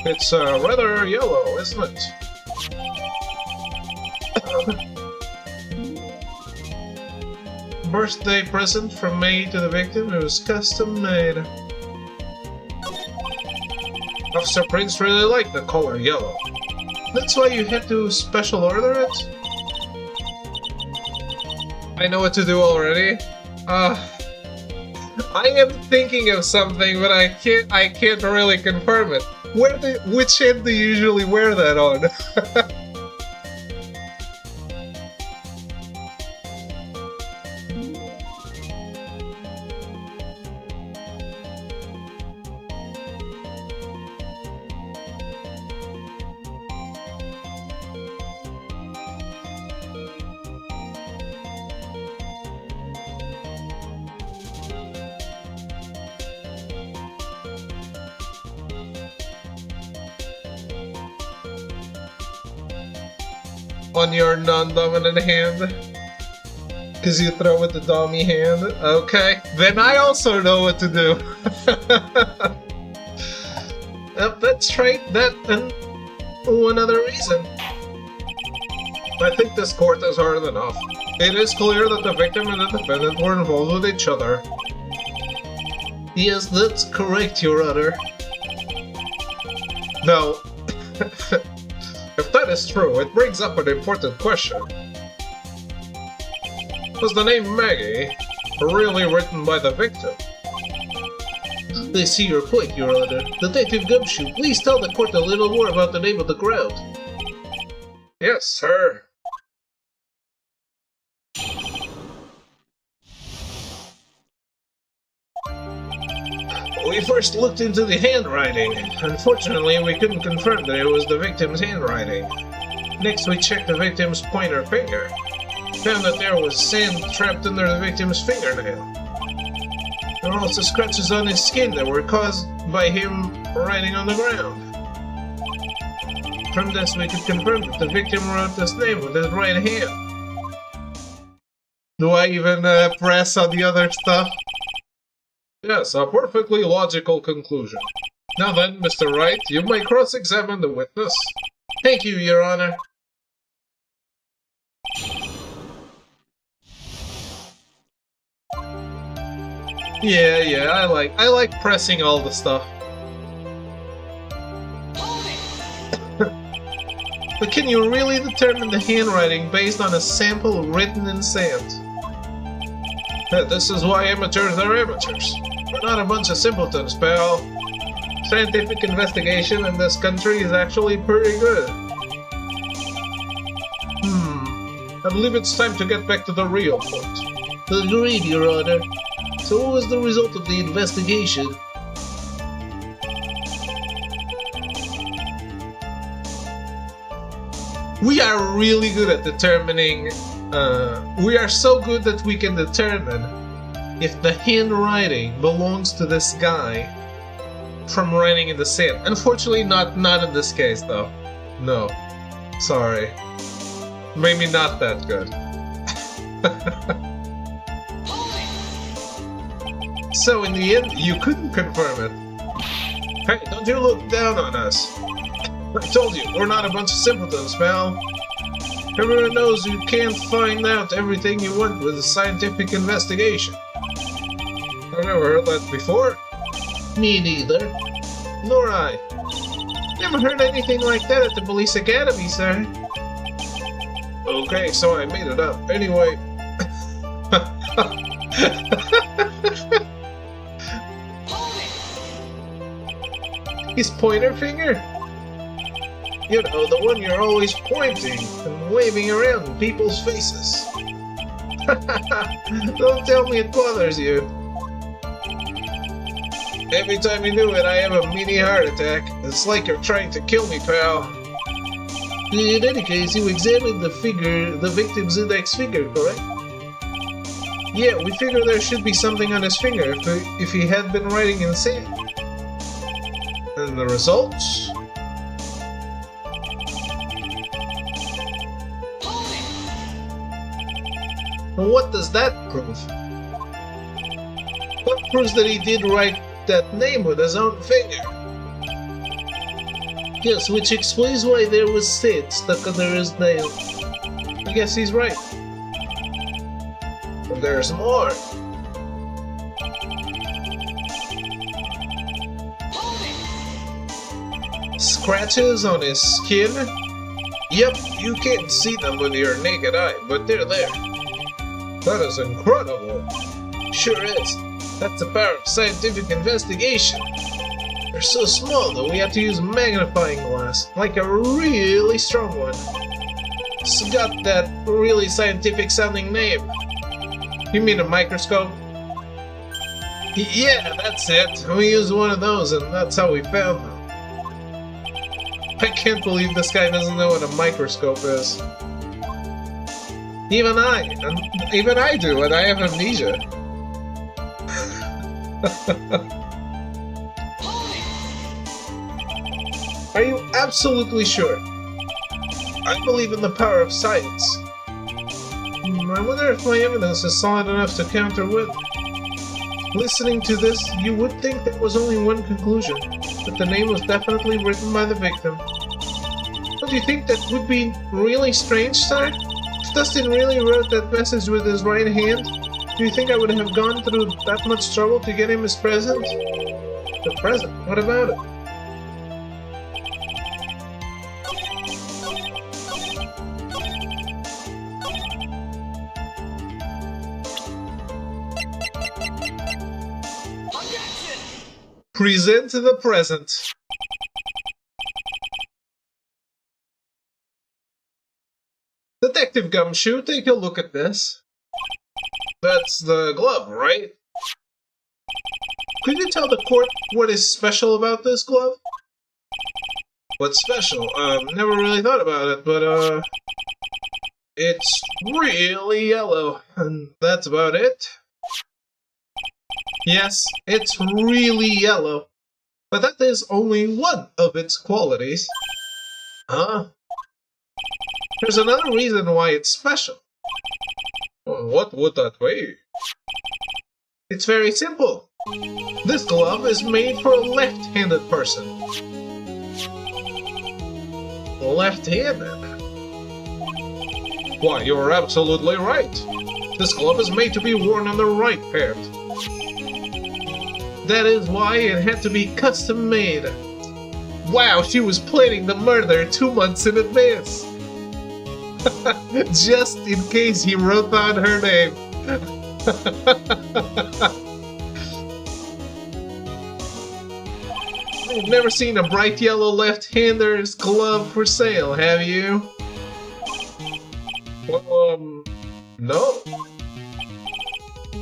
It's rather yellow, isn't it? Birthday present from me to the victim. It was custom made. Officer Prince really liked the color yellow. That's why you had to special order it? I know what to do already. I am thinking of something, but I can't really confirm it. Which hand do you usually wear that on? On your non-dominant hand? Because you throw with the dummy hand? Okay, then I also know what to do. That's right, that and one other reason. I think this court is hard enough. It is clear that the victim and the defendant were involved with each other. Yes, that's correct, Your Honor. Now, if that is true, it brings up an important question. Was the name Maggie really written by the victim? I see your point, Your Honor. Detective Gumshoe, please tell the court a little more about the name of the ground. Yes, sir. We first looked into the handwriting. Unfortunately, we couldn't confirm that it was the victim's handwriting. Next, we checked the victim's pointer finger. Found that there was sand trapped under the victim's fingernail. There were also scratches on his skin that were caused by him writing on the ground. From this, we could confirm that the victim wrote this name with his right hand. Do I even press on the other stuff? Yes, a perfectly logical conclusion. Now then, Mr. Wright, you may cross-examine the witness. Thank you, Your Honor. Yeah, I like pressing all the stuff. But can you really determine the handwriting based on a sample written in sand? This is why amateurs are amateurs. We're not a bunch of simpletons, pal. Scientific investigation in this country is actually pretty good. I believe it's time to get back to the real point. Agreed, Your Honor. So what was the result of the investigation? We are really good at determining... we are so good that we can determine if the handwriting belongs to this guy from writing in the sand. Unfortunately, not in this case, though. No. Sorry. Maybe not that good. So in the end, you couldn't confirm it. Hey, don't you look down on us. I told you, we're not a bunch of simpletons, pal. Everyone knows you can't find out everything you want with a scientific investigation. I've never heard that before. Me neither. Nor I. Never heard anything like that at the police academy, sir. Okay, so I made it up. Anyway... His pointer finger? You know, the one you're always pointing and waving around in people's faces. Don't tell me it bothers you. Every time you do it, I have a mini heart attack. It's like you're trying to kill me, pal. In any case, you examined the victim's index finger, correct? Yeah, we figured there should be something on his finger if he had been writing in sand. And the results? What does that prove? What proves that he did write that name with his own finger? Yes, which explains why there was sand stuck under his nail. I guess he's right. But there's more. Scratches on his skin? Yep, you can't see them with your naked eye, but they're there. That is incredible. Sure is. That's the power of scientific investigation. They're so small that we have to use magnifying glass, like a really strong one. It's got that really scientific sounding name. You mean a microscope? Yeah, that's it. We used one of those and that's how we found them. I can't believe this guy doesn't know what a microscope is. Even I do, and I have amnesia. Are you absolutely sure? I believe in the power of science. I wonder if my evidence is solid enough to counter with. Listening to this, you would think there was only one conclusion, that the name was definitely written by the victim. Don't you think that would be really strange, sir? If Dustin really wrote that message with his right hand, do you think I would have gone through that much trouble to get him his present? The present? What about it? Present the present. Detective Gumshoe, take a look at this. That's the glove, right? Could you tell the court what is special about this glove? What's special? Never really thought about it, but it's really yellow, and that's about it. Yes, it's really yellow, but that is only one of its qualities. Huh? There's another reason why it's special. What would that be? It's very simple. This glove is made for a left-handed person. Left-handed? Why, you're absolutely right. This glove is made to be worn on the right hand. That is why it had to be custom made. Wow, she was planning the murder 2 months in advance. Just in case he wrote down her name. You've never seen a bright yellow left-hander's glove for sale, have you? Well, no.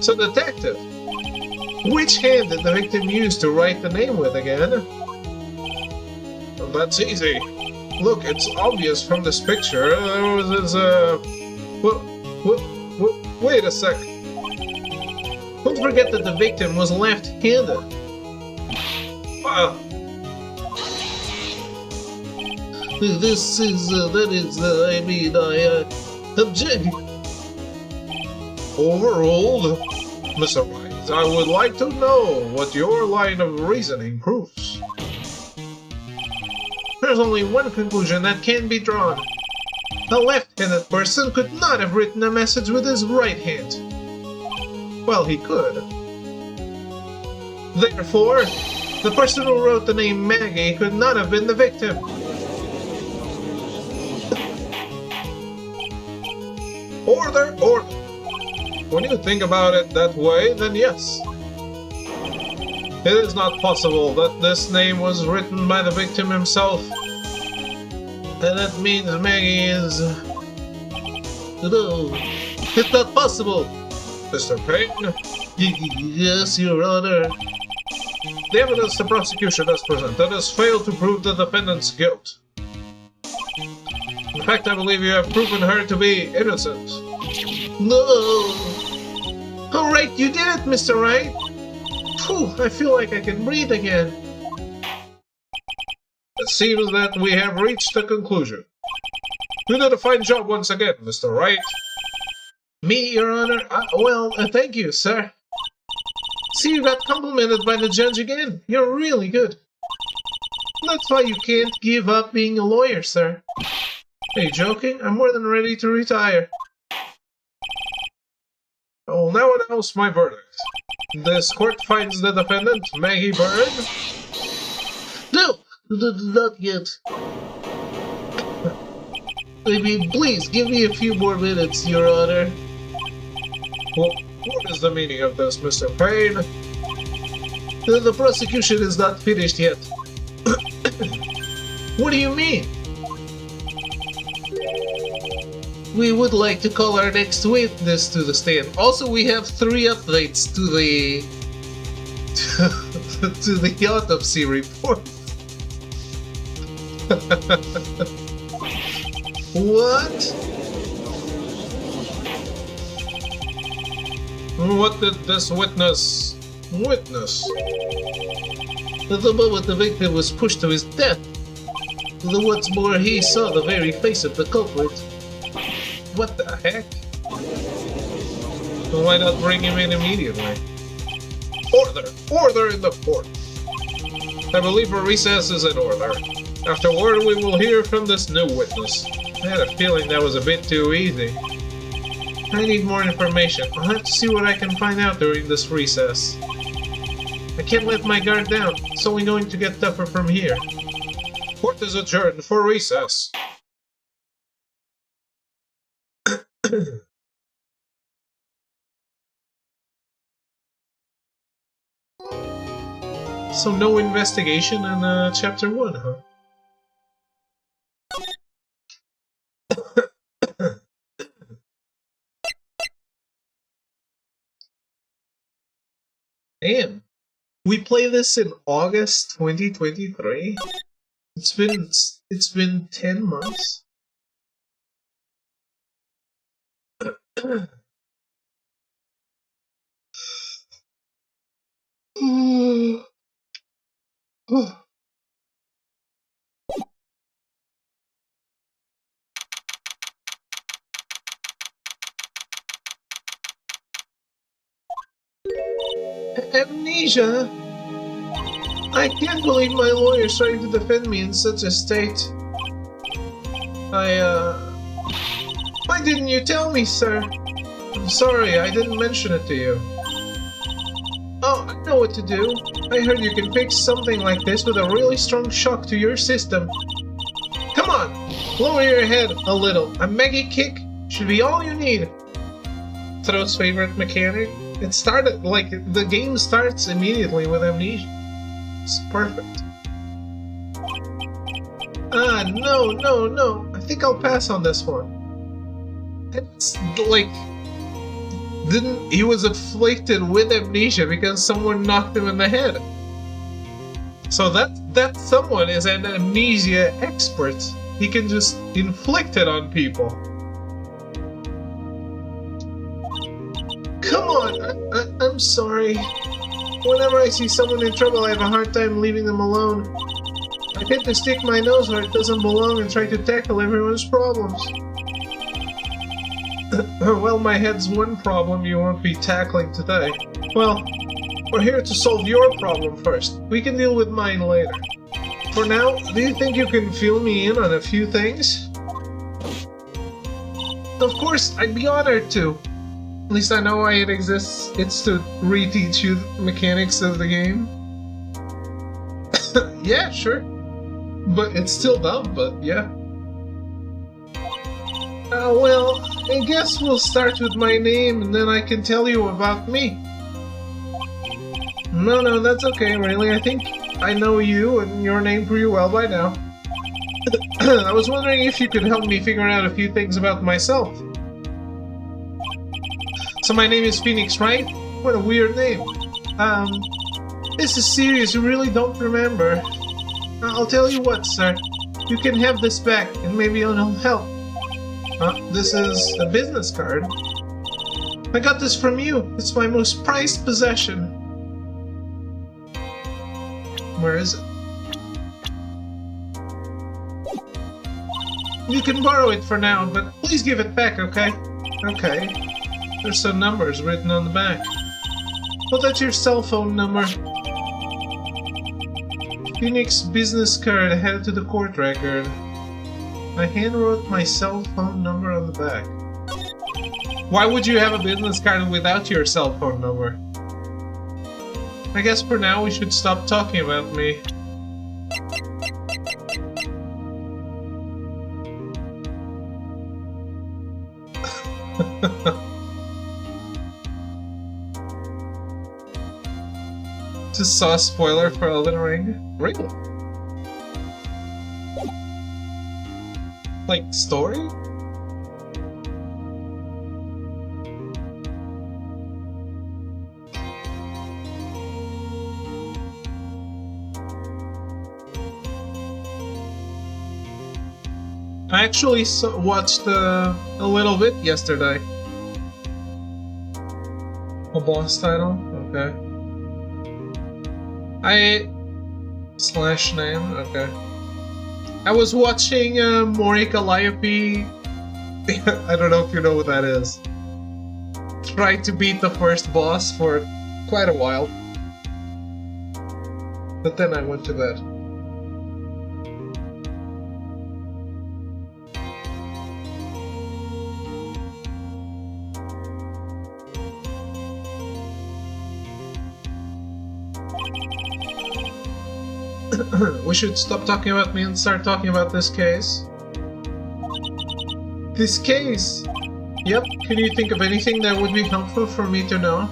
So, detective, which hand did the victim use to write the name with again? Well, that's easy. Look, it's obvious from this picture. There was this, wait a sec. Don't forget that the victim was left-handed. Wow. This is, I object. Overruled. Mr. Wright, I would like to know what your line of reasoning proves. There's only one conclusion that can be drawn. A left-handed person could not have written a message with his right hand. Well, he could. Therefore, the person who wrote the name Maggie could not have been the victim. Order, order. When you think about it that way, then yes. It is not possible that this name was written by the victim himself. And that means Maggie is... No, it's not possible. Mr. Payne? Yes, Your Honor. The evidence the prosecution has presented has failed to prove the defendant's guilt. In fact, I believe you have proven her to be innocent. No! Alright, you did it, Mr. Wright! Phew, I feel like I can breathe again. It seems that we have reached a conclusion. You did a fine job once again, Mr. Wright. Me, Your Honor? Thank you, sir. See, you got complimented by the judge again. You're really good. That's why you can't give up being a lawyer, sir. Are you joking? I'm more than ready to retire. I will now announce my verdict. This court finds the defendant, Maggie Byrne. No! Not yet. Please, give me a few more minutes, Your Honor. Well, what is the meaning of this, Mr. Payne? The prosecution is not finished yet. What do you mean? We would like to call our next witness to the stand. Also, we have 3 updates to the to the autopsy report. What? What did this witness witness? At the moment the victim was pushed to his death. What's more, he saw the very face of the culprit. What the heck? Why not bring him in immediately? Order! Order in the court! I believe a recess is in order. Afterward, we will hear from this new witness. I had a feeling that was a bit too easy. I need more information. I'll have to see what I can find out during this recess. I can't let my guard down. It's only going to get tougher from here. Court is adjourned for recess. So no investigation in chapter 1, huh? Damn. We play this in August 2023? It's been 10 months. Amnesia? I can't believe my lawyer's trying to defend me in such a state. Why didn't you tell me, sir? I'm sorry, I didn't mention it to you. Oh, I know what to do. I heard you can fix something like this with a really strong shock to your system. Come on! Lower your head a little. A mega kick should be all you need. Tro's favorite mechanic? It started, like, the game starts immediately with amnesia. It's perfect. Ah, no. I think I'll pass on this one. It's, like... He was afflicted with amnesia because someone knocked him in the head. So that someone is an amnesia expert. He can just inflict it on people. Come on, I'm sorry. Whenever I see someone in trouble, I have a hard time leaving them alone. I tend to stick my nose where it doesn't belong and try to tackle everyone's problems. Well, my head's one problem you won't be tackling today. Well, we're here to solve your problem first. We can deal with mine later. For now, do you think you can fill me in on a few things? Of course, I'd be honored to. At least I know why it exists. It's to reteach you the mechanics of the game. Yeah, sure. But it's still dumb, but yeah. Well, I guess we'll start with my name and then I can tell you about me. No, that's okay, really. I think I know you and your name pretty well by now. I was wondering if you could help me figure out a few things about myself. So my name is Phoenix, right? What a weird name. This is serious, you really don't remember. I'll tell you what, sir. You can have this back and maybe it'll help. This is a business card. I got this from you. It's my most prized possession. Where is it? You can borrow it for now, but please give it back, okay? Okay. There's some numbers written on the back. Well, that's your cell phone number. Phoenix business card headed to the court record. I handwrote my cell phone number on the back. Why would you have a business card without your cell phone number? I guess for now we should stop talking about me. Just saw a spoiler for Elden Ring. Really? Like, story? I actually watched a little bit yesterday. A boss title? Okay. Slash name? Okay. I was watching Mori Calliope. I don't know if you know what that is. Tried to beat the first boss for quite a while. But then I went to bed. We should stop talking about me and start talking about this case. This case? Yep, can you think of anything that would be helpful for me to know?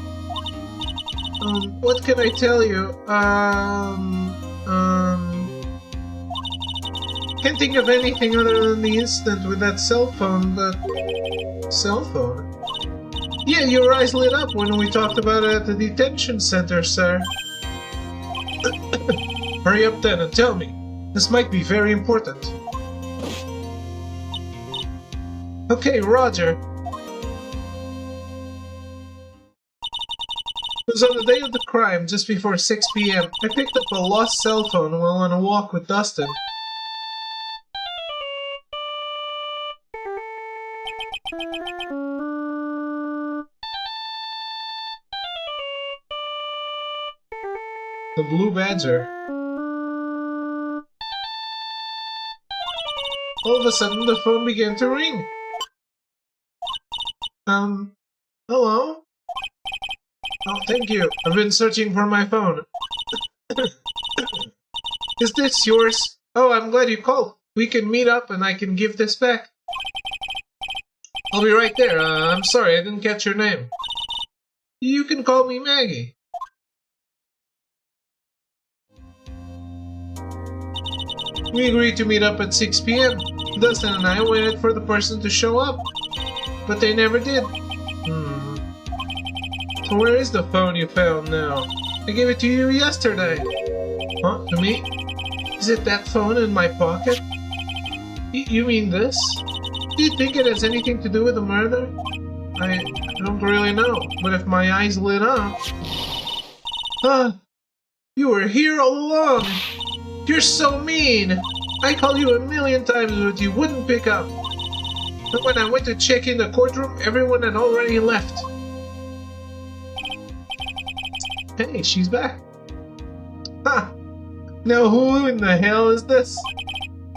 What can I tell you? Can't think of anything other than the incident with that cell phone, but... Cell phone? Yeah, your eyes lit up when we talked about it at the detention center, sir. Hurry up then and tell me. This might be very important. Okay, Roger. It was on the day of the crime, just before 6 p.m. I picked up a lost cell phone while on a walk with Dustin. The Blue Badger. All of a sudden, the phone began to ring. Hello? Oh, thank you. I've been searching for my phone. Is this yours? Oh, I'm glad you called. We can meet up and I can give this back. I'll be right there. I'm sorry, I didn't catch your name. You can call me Maggie. We agreed to meet up at 6 p.m. Dustin and I waited for the person to show up, but they never did. So where is the phone you found now? I gave it to you yesterday. Huh? To me? Is it that phone in my pocket? You mean this? Do you think it has anything to do with the murder? I don't really know, but if my eyes lit up... You were here all along! You're so mean! I called you a million times but you wouldn't pick up. But when I went to check in the courtroom, everyone had already left. Hey, she's back. Ha! Now who in the hell is this?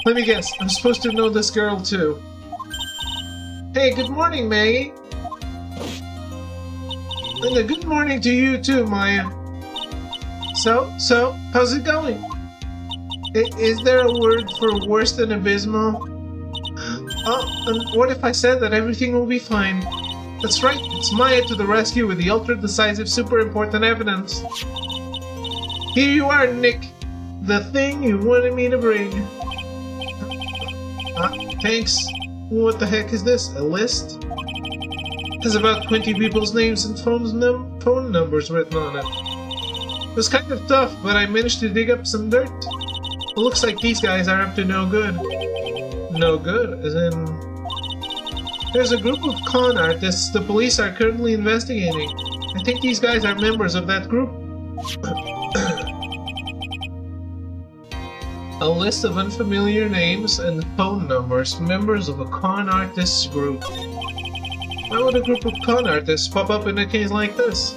Let me guess, I'm supposed to know this girl too. Hey, good morning, Maggie. And a good morning to you too, Maya. So, how's it going? Is there a word for worse than abysmal? Oh, and what if I said that everything will be fine? That's right, it's Maya to the rescue with the ultra-decisive super important evidence. Here you are, Nick. The thing you wanted me to bring. Thanks. What the heck is this? A list? Has about 20 people's names and phone numbers written on it. It was kind of tough, but I managed to dig up some dirt. It looks like these guys are up to no good. No good? As in... There's a group of con artists the police are currently investigating. I think these guys are members of that group. A list of unfamiliar names and phone numbers, members of a con artists group. Why would a group of con artists pop up in a case like this?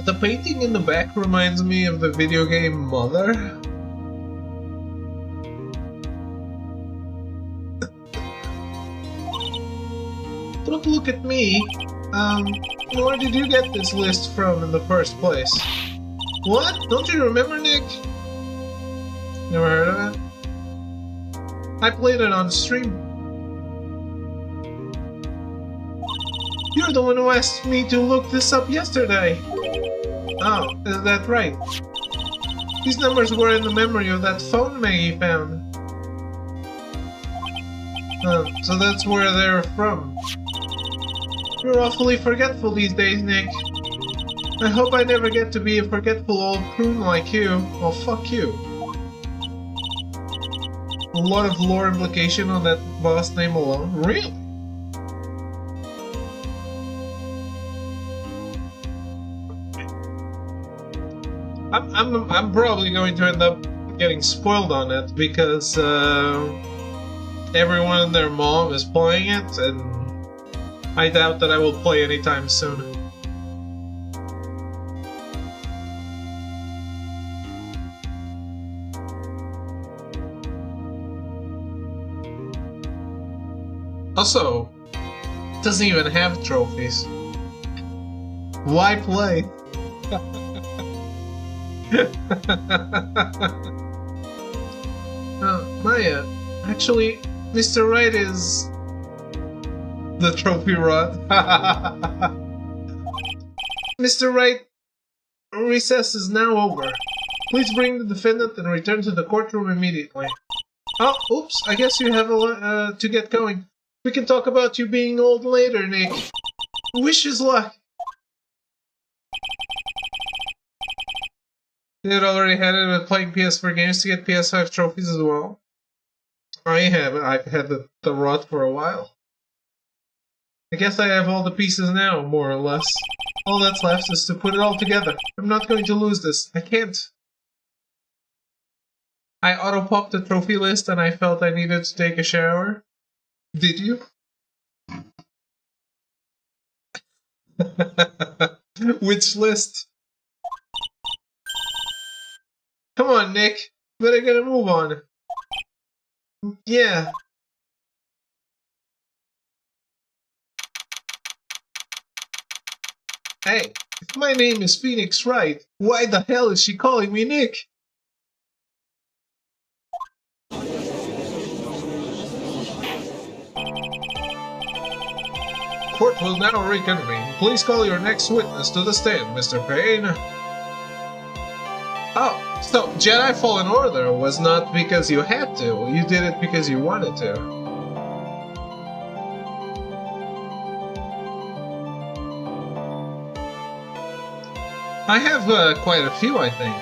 The painting in the back reminds me of the video game Mother. Don't look at me. Where did you get this list from in the first place? What? Don't you remember, Nick? Never heard of it? I played it on stream. You're the one who asked me to look this up yesterday. Oh, is that right? These numbers were in the memory of that phone Maggie found. So that's where they're from. You're awfully forgetful these days, Nick. I hope I never get to be a forgetful old prune like you. Well, fuck you. A lot of lore implication on that boss name alone. Really? I'm probably going to end up getting spoiled on it because everyone and their mom is playing it, and I doubt that I will play anytime soon. Also, it doesn't even have trophies. Why play? Maya, actually, Mr. Wright is the trophy rod. Mr. Wright, recess is now over. Please bring the defendant and return to the courtroom immediately. Oh, oops, I guess you have to get going. We can talk about you being old later, Nick. Wish us luck. Did already had it with playing PS4 games to get PS5 trophies as well? I haven't. I've had the rod for a while. I guess I have all the pieces now, more or less. All that's left is to put it all together. I'm not going to lose this. I can't. I auto-popped the trophy list and I felt I needed to take a shower. Did you? Which list? Come on, Nick. Better get a move on. Yeah. Hey, if my name is Phoenix Wright, why the hell is she calling me Nick? Court will now reconvene. Please call your next witness to the stand, Mr. Payne. Oh, so Jedi Fallen Order was not because you had to. You did it because you wanted to. I have quite a few, I think.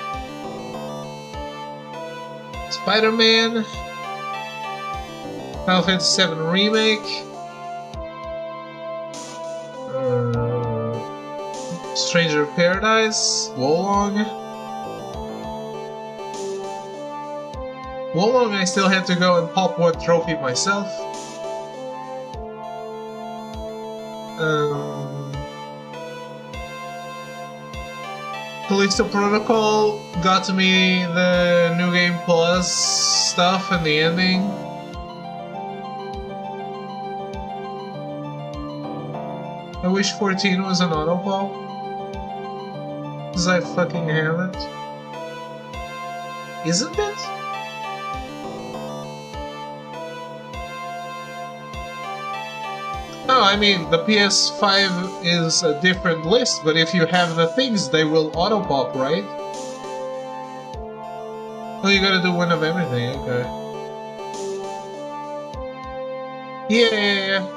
Spider-Man, Final Fantasy VII Remake, Stranger of Paradise, Wolong. Wolong I still had to go and pop one trophy myself. Callisto Protocol got to me the New Game Plus stuff and the ending. I wish 14 was an autopop. Cause I fucking have it. Isn't it? No, I mean, the PS5 is a different list, but if you have the things, they will auto-pop, right? Oh, you gotta do one of everything, okay. Yeah.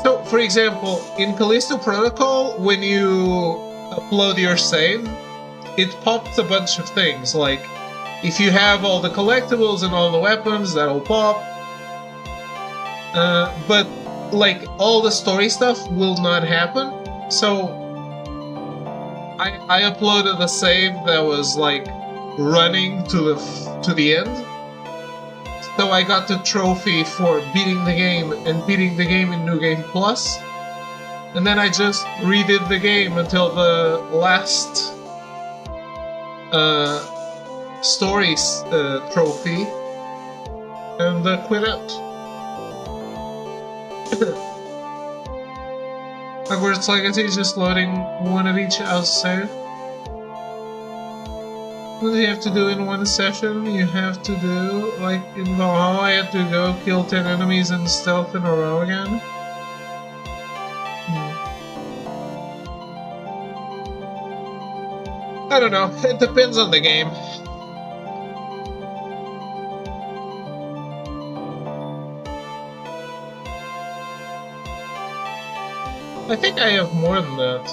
So, for example, in Callisto Protocol, when you upload your save, it pops a bunch of things, like, if you have all the collectibles and all the weapons, that'll pop. But like all the story stuff will not happen. So I uploaded a save that was like running to the end. So I got the trophy for beating the game and beating the game in New Game Plus. And then I just redid the game until the last story trophy and quit out. Hogwarts Legacy is just loading one of each save. What do you have to do in one session? You have to do, like in Valhalla, I had to go kill 10 enemies and stealth in a row again. I don't know, it depends on the game. I think I have more than that.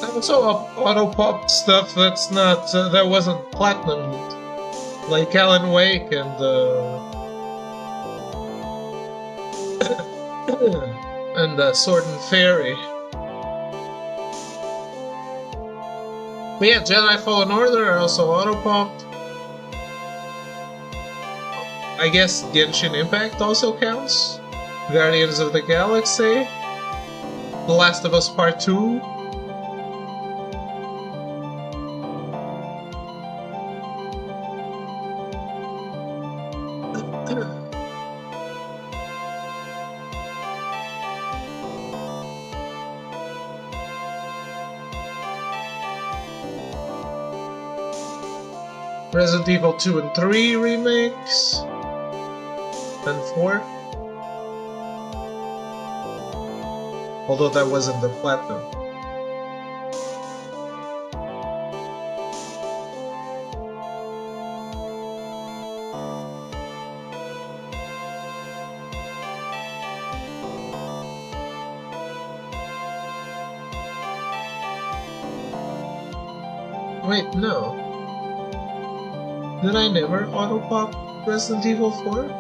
I also auto-popped stuff that's not, that wasn't platinum, like Alan Wake and and Sword and Fairy. But yeah, Jedi Fallen Order are also auto-popped. I guess Genshin Impact also counts. Guardians of the Galaxy. The Last of Us Part 2. Resident Evil 2 and 3 remakes. And 4. Although that wasn't the platinum. Wait, no. Did I never auto-pop Resident Evil 4?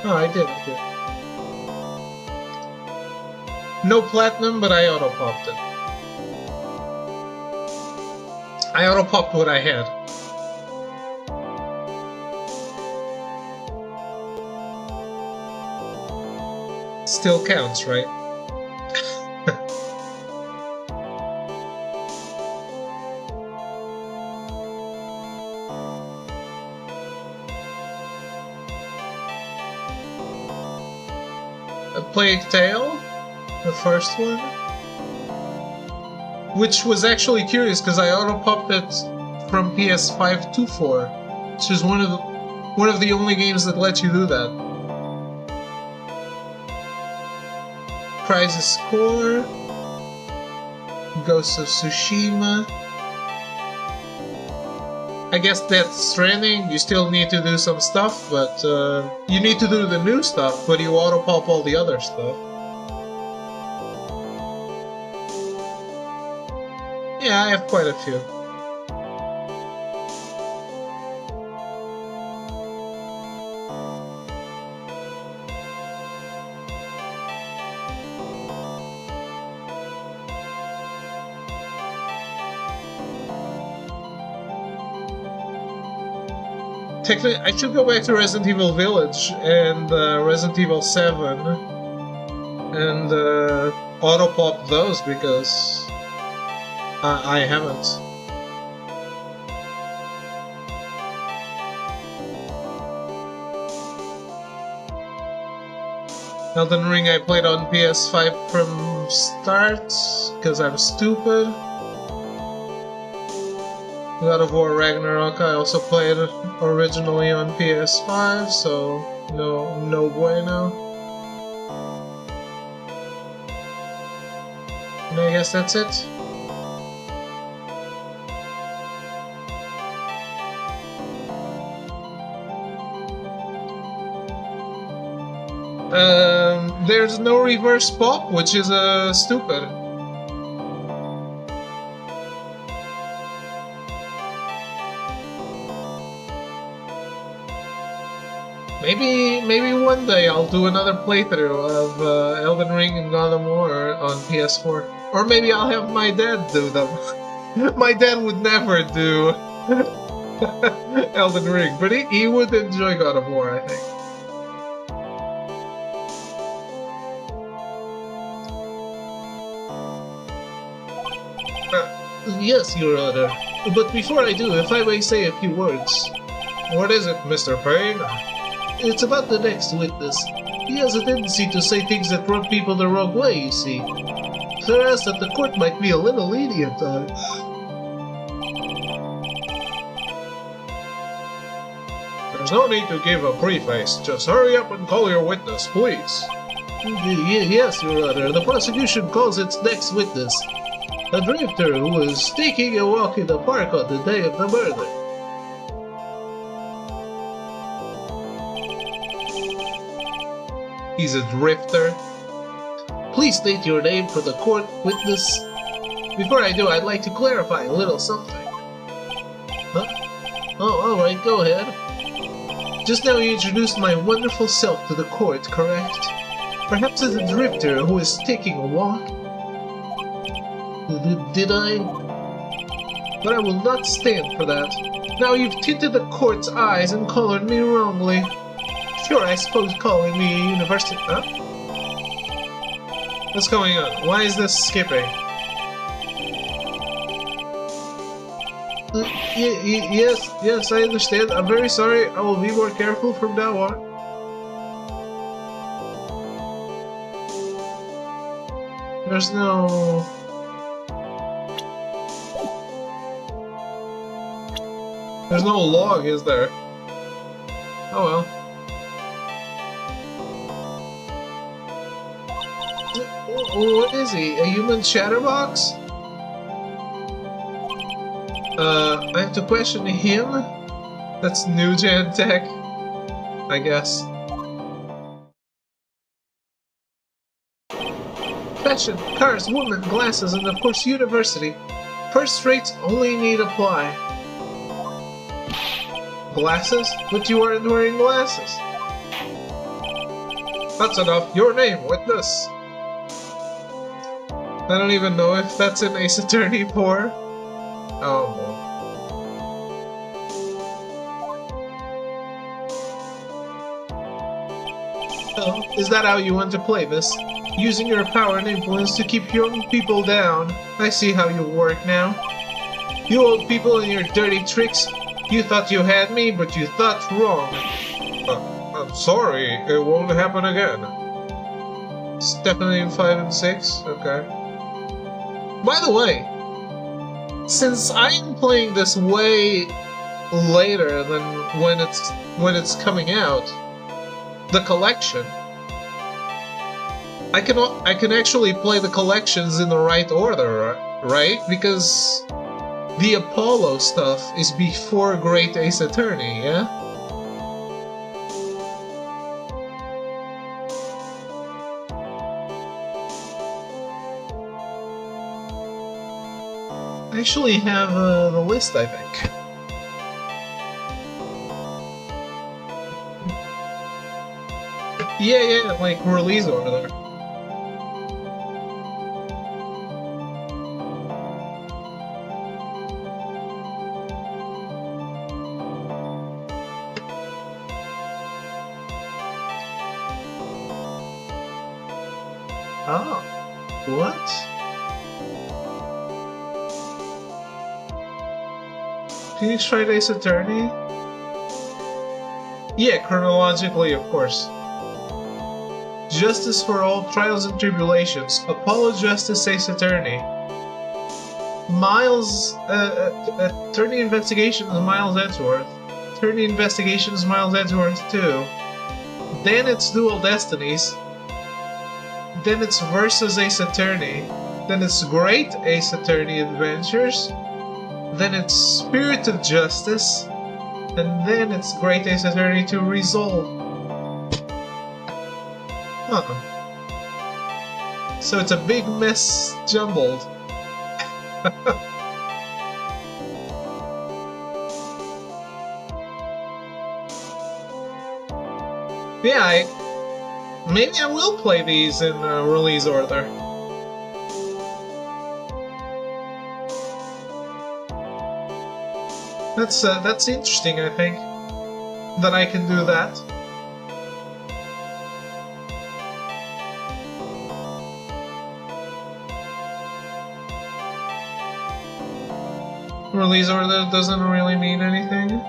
Oh, I did. No platinum, but I auto-popped it. I auto-popped what I had. Still counts, right? A Plague Tale, the first one, which was actually curious because I auto-popped it from PS5 to 4, which is one of the only games that let you do that. Crisis Core, Ghost of Tsushima. I guess Death Stranding, you still need to do some stuff, but you need to do the new stuff, but you auto-pop all the other stuff. Yeah, I have quite a few. Technically, I should go back to Resident Evil Village and Resident Evil 7 and auto-pop those because I haven't. Elden Ring I played on PS5 from start because I'm stupid. God of War Ragnarok I also played originally on PS5, so no bueno. And I guess that's it. There's no reverse pop, which is stupid. Maybe one day I'll do another playthrough of Elden Ring and God of War on PS4. Or maybe I'll have my dad do them. My dad would never do Elden Ring, but he would enjoy God of War, I think. Yes, Your Honor. But before I do, if I may say a few words. What is it, Mr. Payne? It's about the next witness. He has a tendency to say things that rub people the wrong way, you see. So I asked that the court might be a little lenient on it. There's no need to give a preface. Just hurry up and call your witness, please. Yes, Your Honor. The prosecution calls its next witness a drifter who was taking a walk in the park on the day of the murder. He's a drifter. Please state your name for the court witness. Before I do, I'd like to clarify a little something. Huh? Oh, alright, go ahead. Just now you introduced my wonderful self to the court, correct? Perhaps as a drifter who is taking a walk? Did I? But I will not stand for that. Now you've tinted the court's eyes and colored me wrongly. Sure, I suppose calling me a university... Huh? What's going on? Why is this skipping? Yes, I understand. I'm very sorry. I will be more careful from now on. There's no... There's no log, is there? Oh well. What is he? A human chatterbox? I have to question him? That's new gen tech, I guess. Fashion, cars, women, glasses, and of course university. First rates only need apply. Glasses? But you aren't wearing glasses. That's enough. Your name, witness. I don't even know if that's in Ace Attorney 4. Oh, boy. Oh, is that how you want to play this? Using your power and influence to keep young people down. I see how you work now. You old people and your dirty tricks. You thought you had me, but you thought wrong. I'm sorry, it won't happen again. Stephanie 5 and 6? Okay. By the way, since I'm playing this way later than when it's coming out, the collection, I can actually play the collections in the right order, right? Because the Apollo stuff is before Great Ace Attorney, yeah? I actually have the list, I think. Yeah, like release order. Oh, what? Phoenix Wright Ace Attorney? Yeah, chronologically, of course. Justice for All Trials and Tribulations. Apollo Justice Ace Attorney. Miles... Attorney Investigations Miles Edgeworth. Attorney Investigations Miles Edgeworth 2. Then it's Dual Destinies. Then it's Versus Ace Attorney. Then it's Great Ace Attorney Adventures. Then it's Spirit of Justice. And then it's Great Ace Attorney to Resolve. Huh. So it's a big mess jumbled. Yeah, maybe I will play these in release order. That's interesting, I think, that I can do that. Release order doesn't really mean anything.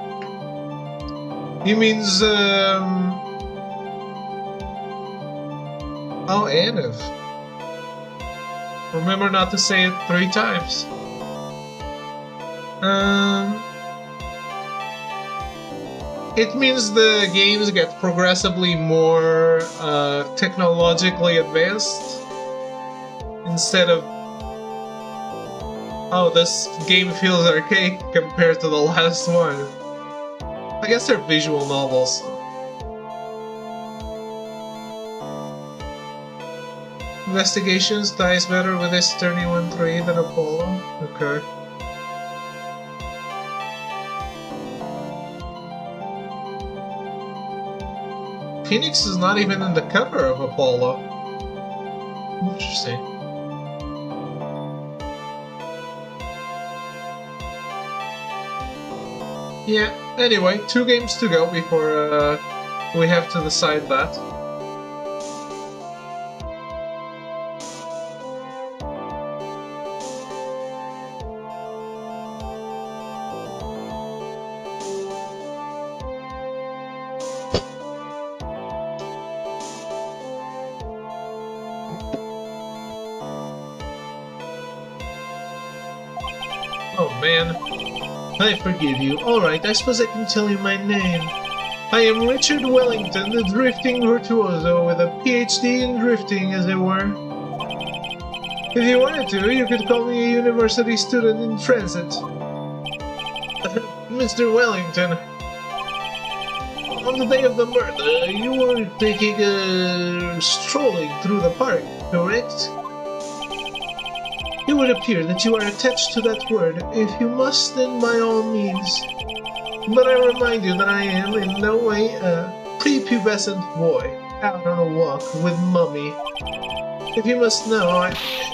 He means, oh, Aniv. Remember not to say it 3 times. It means the games get progressively more technologically advanced instead of, oh, this game feels archaic compared to the last one. I guess they're visual novels. Investigations ties better with Ace Attorney 1-3 than Apollo. Okay. Phoenix is not even in the cover of Apollo. Interesting. Yeah, anyway, 2 games to go before we have to decide that. Oh man. I forgive you. Alright, I suppose I can tell you my name. I am Richard Wellington, the drifting virtuoso with a PhD in drifting, as it were. If you wanted to, you could call me a university student in transit. Mr. Wellington, on the day of the murder, you were strolling through the park, correct? It would appear that you are attached to that word. If you must, then by all means. But I remind you that I am in no way a prepubescent boy out on a walk with Mummy. If you must know,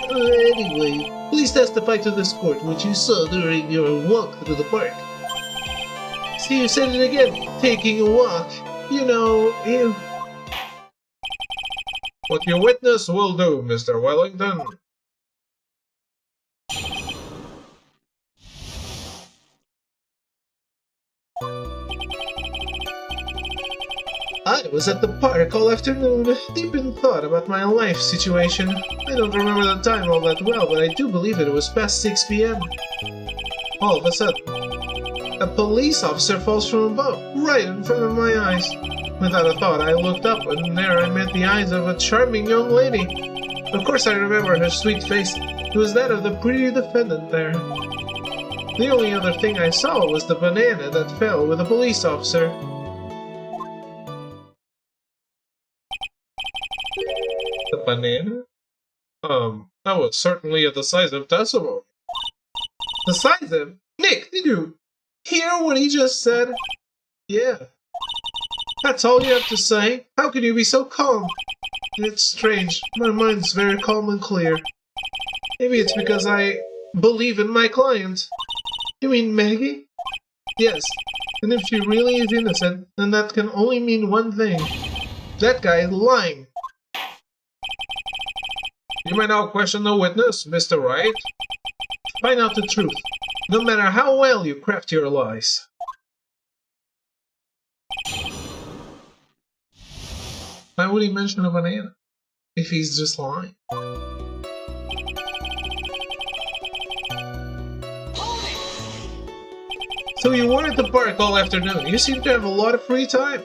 anyway, please testify to this court what you saw during your walk through the park. See, you said it again, taking a walk. You know, What you witness will do, Mr. Wellington. I was at the park all afternoon, deep in thought about my life situation. I don't remember the time all that well, but I do believe it was past 6 p.m. All of a sudden, a police officer falls from above, right in front of my eyes. Without a thought, I looked up, and there I met the eyes of a charming young lady. Of course, I remember her sweet face. It was that of the pretty defendant there. The only other thing I saw was the banana that fell with the police officer. The banana? That was certainly the size of testimony. The size of? Nick, did you hear what he just said? Yeah. That's all you have to say? How can you be so calm? It's strange. My mind's very calm and clear. Maybe it's because I believe in my client. You mean Maggie? Yes. And if she really is innocent, then that can only mean one thing. That guy is lying. You may now question the witness, Mr. Wright. Find out the truth, no matter how well you craft your lies. Why would he mention a banana if he's just lying? So you were at the park all afternoon. You seem to have a lot of free time.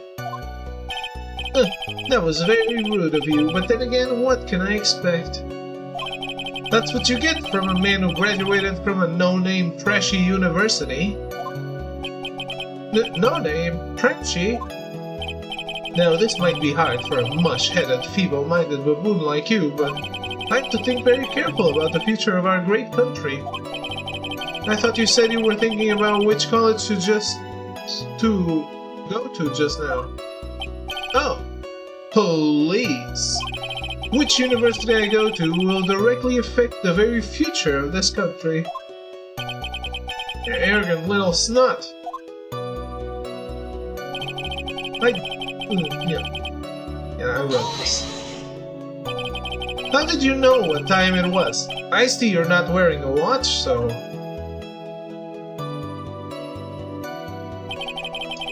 That was very rude of you, but then again, what can I expect? That's what you get from a man who graduated from a no-name trashy university. No-name? Trashy? Now, this might be hard for a mush-headed, feeble-minded baboon like you, but I have to think very careful about the future of our great country. I thought you said you were thinking about which college to go to just now. Oh, police. Which university I go to will directly affect the very future of this country. You arrogant little snot. Yeah, I wrote this. How did you know what time it was? I see you're not wearing a watch, so...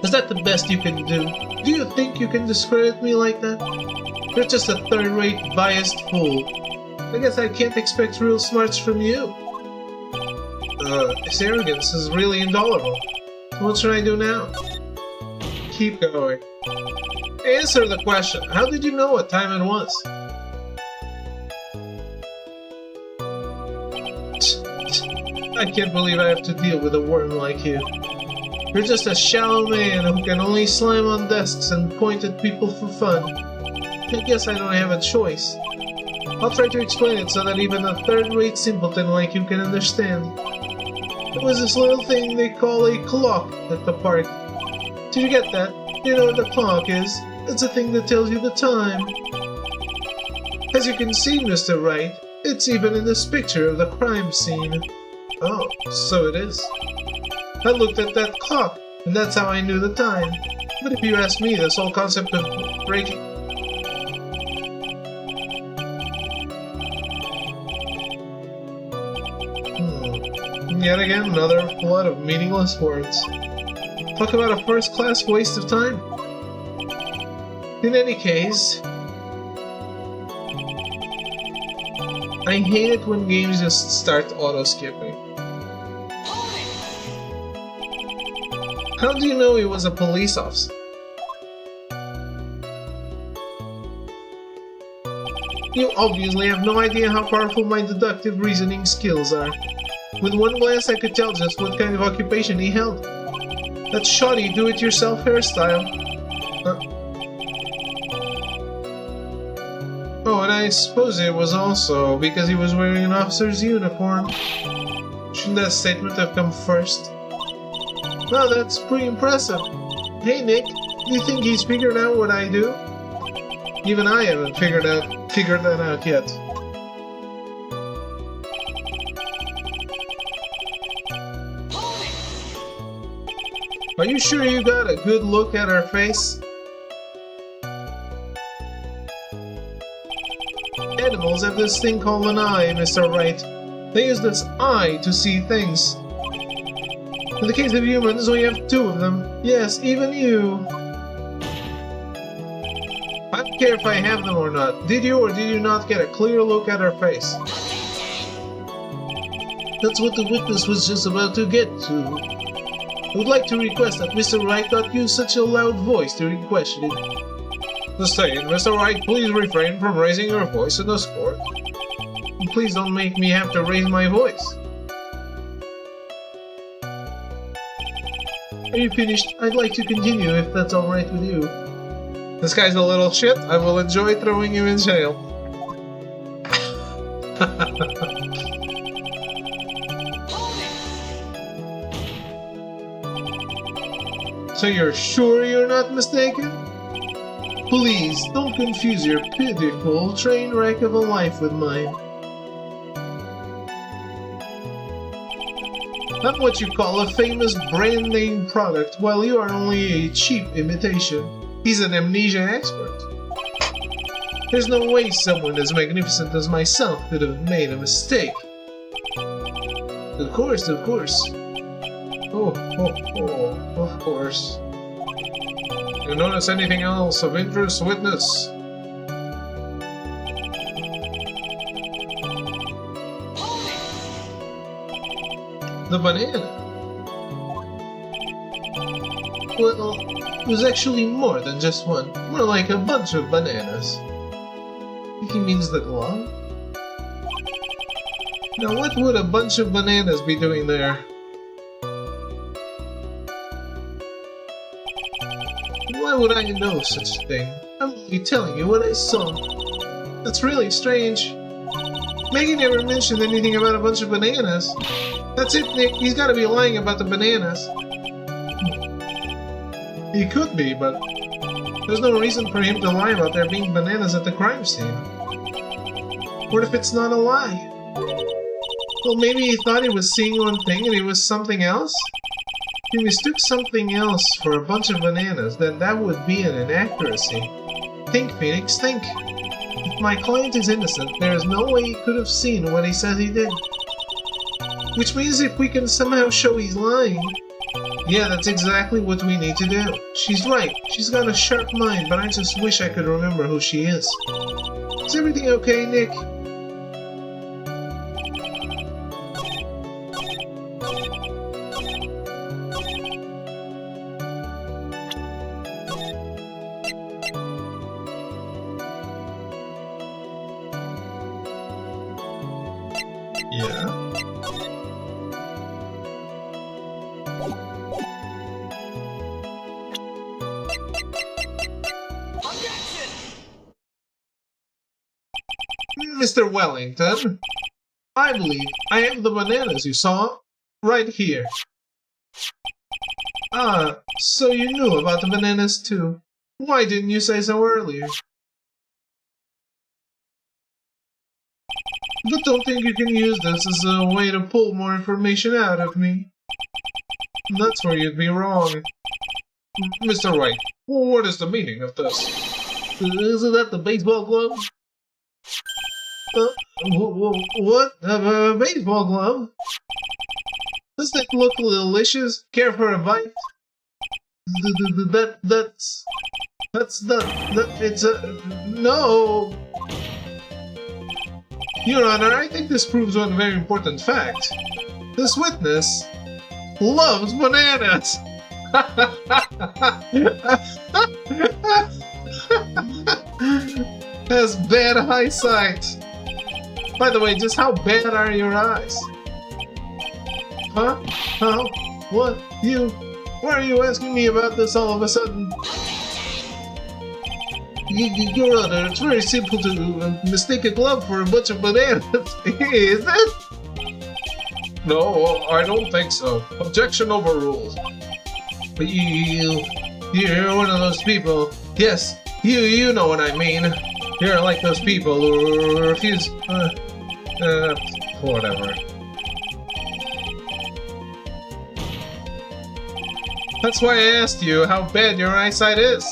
Is that the best you can do? Do you think you can discredit me like that? You're just a third-rate, biased fool. I guess I can't expect real smarts from you. This arrogance is really intolerable. What should I do now? Keep going. Answer the question. How did you know what time it was? I can't believe I have to deal with a worm like you. You're just a shallow man who can only slam on desks and point at people for fun. I guess I don't have a choice. I'll try to explain it so that even a third-rate simpleton like you can understand. It was this little thing they call a clock at the park. Did you get that? You know what the clock is? It's a thing that tells you the time. As you can see, Mr. Wright, it's even in this picture of the crime scene. Oh, so it is. I looked at that clock, and that's how I knew the time. But if you ask me, this whole concept of breaking... Yet again, another flood of meaningless words. Talk about a first-class waste of time. In any case, I hate it when games just start auto-skipping. How do you know he was a police officer? You obviously have no idea how powerful my deductive reasoning skills are. With one glance I could tell just what kind of occupation he held. That shoddy do-it-yourself hairstyle. Oh, and I suppose it was also because he was wearing an officer's uniform. Shouldn't that statement have come first? Wow, that's pretty impressive. Hey Nick, do you think he's figured out what I do? Even I haven't figured that out yet. Are you sure you got a good look at her face? Animals have this thing called an eye, Mr. Wright. They use this eye to see things. In the case of humans, we have two of them. Yes, even you. I don't care if I have them or not. Did you or did you not get a clear look at her face? That's what the witness was just about to get to. I would like to request that Mr. Wright not use such a loud voice during questioning. Sustained. Mr. Wright, please refrain from raising your voice in this court. Please don't make me have to raise my voice. Are you finished? I'd like to continue if that's alright with you. This guy's a little shit. I will enjoy throwing him in jail. So you're sure you're not mistaken? Please, don't confuse your pitiful train wreck of a life with mine. I'm what you call a famous brand name product, while you are only a cheap imitation. He's an amnesia expert. There's no way someone as magnificent as myself could have made a mistake. Of course, of course. Oh, of course. You notice anything else of interest, witness? The banana. Well, it was actually more than just one. More like a bunch of bananas. I think he means the glove? Now what would a bunch of bananas be doing there? Why would I know such a thing? I'm only telling you what I saw. That's really strange. Maggie never mentioned anything about a bunch of bananas. That's it, Nick. He's gotta be lying about the bananas. He could be, but there's no reason for him to lie about there being bananas at the crime scene. What if it's not a lie? Well, maybe he thought he was seeing one thing and it was something else? If he mistook something else for a bunch of bananas, then that would be an inaccuracy. Think, Phoenix, think. If my client is innocent, there is no way he could have seen what he says he did. Which means if we can somehow show he's lying... Yeah, that's exactly what we need to do. She's right. She's got a sharp mind, but I just wish I could remember who she is. Is everything okay, Nick? Yeah? Mr. Wellington, I believe I have the bananas you saw right here. Ah, so you knew about the bananas too. Why didn't you say so earlier? But don't think you can use this as a way to pull more information out of me. That's where you'd be wrong. Mr. Wright, what is the meaning of this? Isn't that the baseball glove? What? A baseball glove? Does that look delicious? Care for a bite? It's a... No! Your Honor, I think this proves one very important fact. This witness loves bananas! Has bad eyesight. By the way, just how bad are your eyes? Huh? How? What? You? Why are you asking me about this all of a sudden? Your Honor, it's very simple to mistake a glove for a bunch of bananas. Is it? No, I don't think so. Objection overruled. But you're one of those people. Yes, you know what I mean. You're like those people who refuse... whatever. That's why I asked you how bad your eyesight is.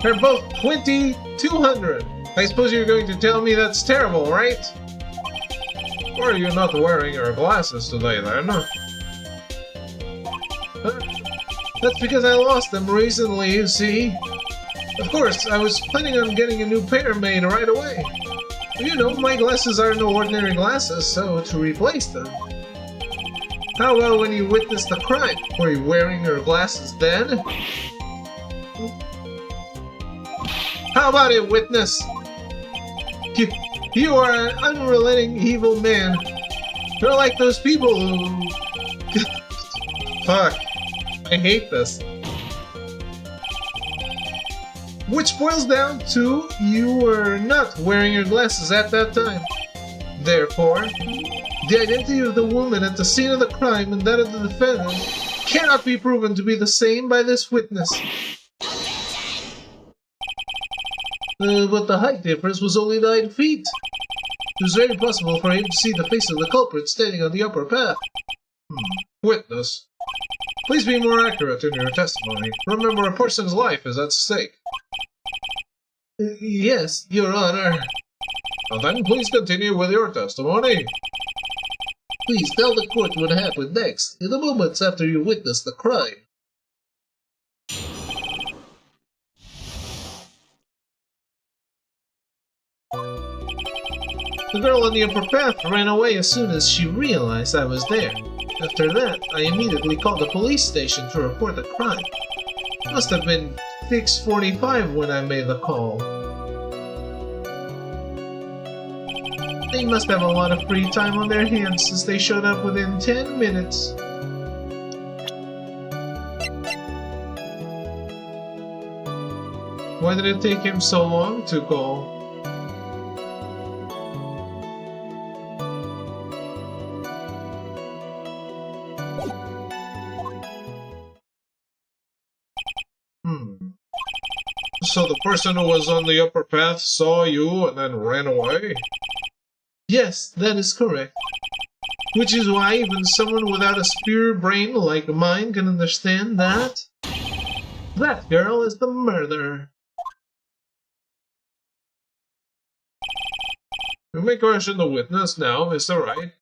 They're both 20/200. I suppose you're going to tell me that's terrible, right? Or are you not wearing your glasses today, then? Huh? That's because I lost them recently, you see. Of course, I was planning on getting a new pair made right away. You know, my glasses are no ordinary glasses, so to replace them. How about when you witnessed the crime? Were you wearing your glasses then? How about it, witness? You are an unrelenting evil man. You're like those people who... Fuck. I hate this. Which boils down to you were not wearing your glasses at that time. Therefore, the identity of the woman at the scene of the crime and that of the defendant cannot be proven to be the same by this witness. But the height difference was only 9 feet. It was very possible for him to see the face of the culprit standing on the upper path. Witness, please be more accurate in your testimony. Remember, a person's life is at stake. Yes, Your Honor. Well, then please continue with your testimony. Please tell the court what happened next, in the moments after you witnessed the crime. The girl on the upper path ran away as soon as she realized I was there. After that, I immediately called the police station to report the crime. It must have been 6:45 when I made the call. They must have a lot of free time on their hands since they showed up within 10 minutes. Why did it take him so long to call? So the person who was on the upper path saw you and then ran away? Yes, that is correct. Which is why even someone without a pure brain like mine can understand that that girl is the murderer. You may question the witness now, Mr. Wright.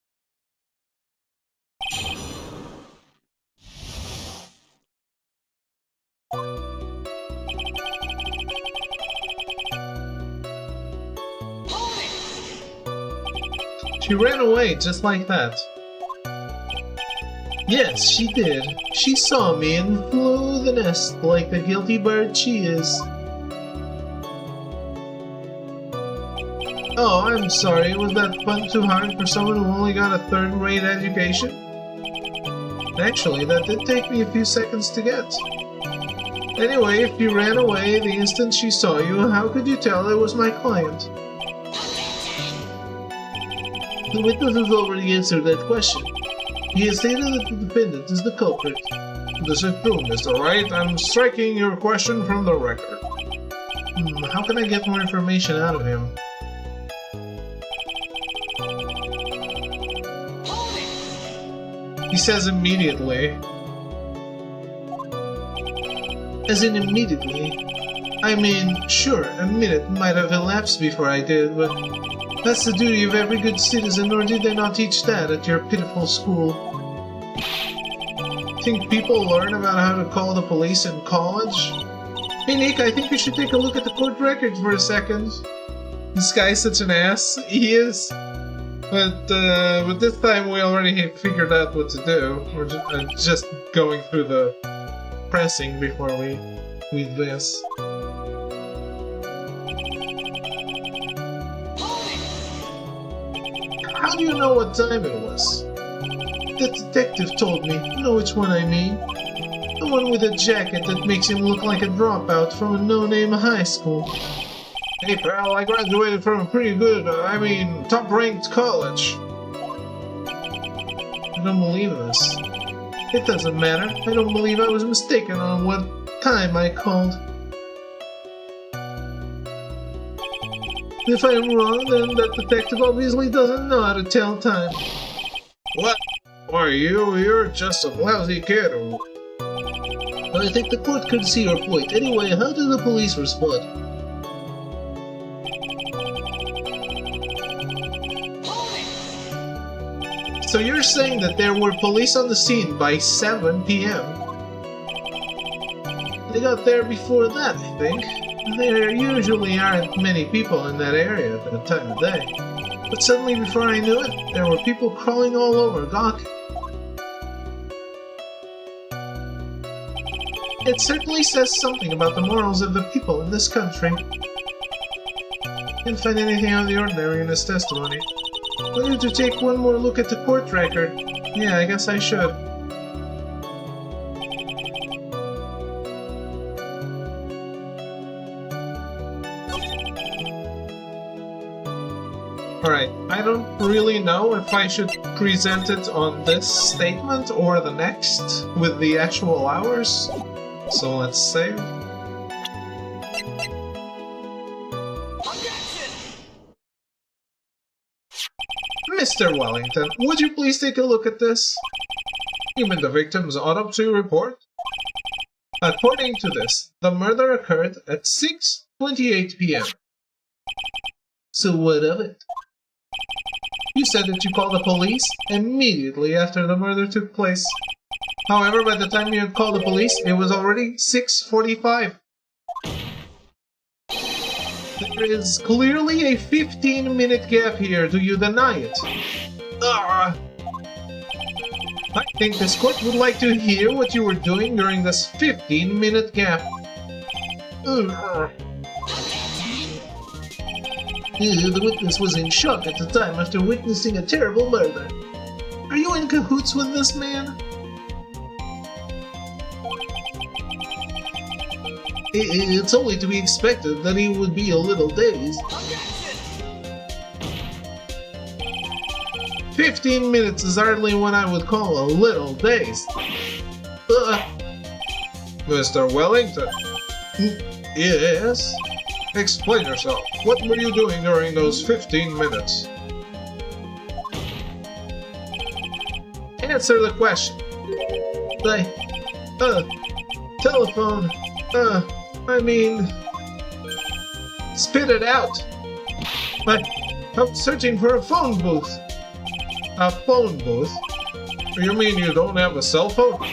She ran away just like that. Yes, she did. She saw me and flew the nest like the guilty bird she is. Oh, I'm sorry. Was that fun too hard for someone who only got a third-rate education? Actually, that did take me a few seconds to get. Anyway, if you ran away the instant she saw you, how could you tell it was my client? The witness has already answered that question. He has stated that the defendant is the culprit. This is true, Mr. Wright. I'm striking your question from the record. How can I get more information out of him? He says immediately. As in immediately. I mean, sure, a minute might have elapsed before I did, but that's the duty of every good citizen, or did they not teach that at your pitiful school? Think people learn about how to call the police in college? Hey Nick, I think we should take a look at the court records for a second. This guy's such an ass. He is. But this time we already figured out what to do. We're just going through the pressing before we read this. How do you know what time it was? The detective told me. You know which one I mean? The one with a jacket that makes him look like a dropout from a no-name high school. Hey pal, I graduated from a pretty good, top-ranked college. I don't believe this. It doesn't matter. I don't believe I was mistaken on what time I called. If I am wrong, then that detective obviously doesn't know how to tell time. What? Why, you're just a lousy kid. I think the court could see your point. Anyway, how did the police respond? So you're saying that there were police on the scene by 7 p.m.? They got there before that, I think. There usually aren't many people in that area at that time of day. But suddenly, before I knew it, there were people crawling all over Gawk. It certainly says something about the morals of the people in this country. Didn't find anything out of the ordinary in his testimony. I need to take one more look at the court record. Yeah, I guess I should. Alright, I don't really know if I should present it on this statement or the next with the actual hours. So let's save. Mr. Wellington, would you please take a look at this? You mean the victim's autopsy report? According to this, the murder occurred at 6:28 p.m. So what of it? You said that you called the police immediately after the murder took place. However, by the time you had called the police, it was already 6:45. There is clearly a 15-minute gap here. Do you deny it? I think this court would like to hear what you were doing during this 15-minute gap. The witness was in shock at the time after witnessing a terrible murder. Are you in cahoots with this man? It's only to be expected that he would be a little dazed. 15 minutes is hardly what I would call a little dazed. Mr. Wellington? Yes? Explain yourself. What were you doing during those 15 minutes? Answer the question. Telephone. Spit it out. I'm searching for a phone booth. A phone booth? You mean you don't have a cell phone?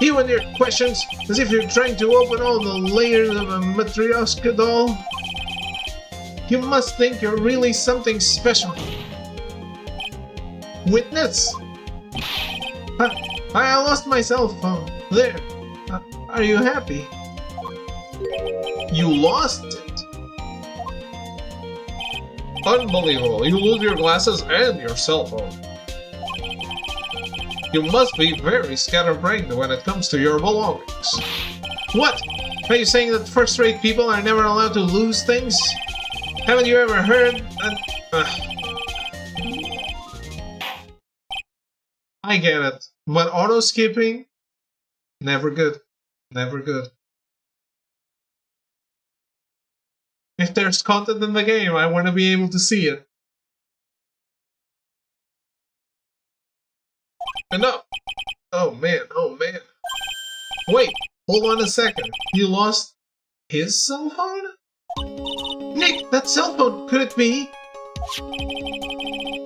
You and your questions, as if you're trying to open all the layers of a Matryoshka doll. You must think you're really something special. Witness? I lost my cell phone. There. Are you happy? You lost it? Unbelievable. You lose your glasses and your cell phone. You must be very scatterbrained when it comes to your belongings. What? Are you saying that first-rate people are never allowed to lose things? Haven't you ever heard I get it. But auto-skipping? Never good. Never good. If there's content in the game, I want to be able to see it. Enough! Oh man, oh man. Wait, hold on a second. You lost his cell phone? Nick, that cell phone, could it be?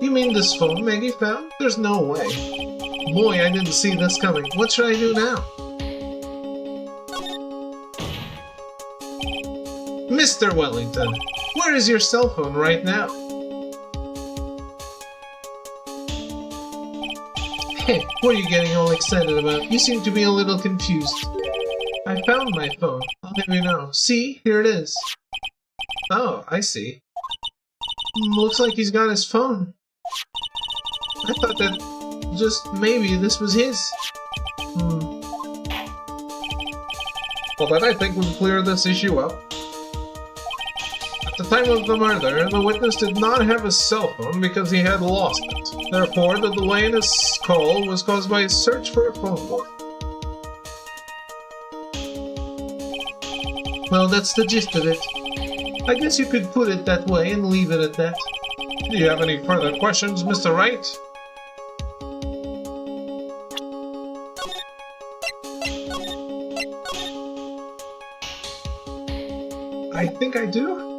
You mean this phone Maggie found? There's no way. Boy, I didn't see this coming. What should I do now? Mr. Wellington, where is your cell phone right now? Hey, what are you getting all excited about? You seem to be a little confused. I found my phone. I'll have you know. See? Here it is. Oh, I see. Looks like he's got his phone. I thought that just maybe this was his. Well, then I think we've cleared this issue up. At the time of the murder, the witness did not have a cell phone because he had lost it. Therefore, the delay in his call was caused by his search for a phone booth. Well, that's the gist of it. I guess you could put it that way and leave it at that. Do you have any further questions, Mr. Wright? I think I do.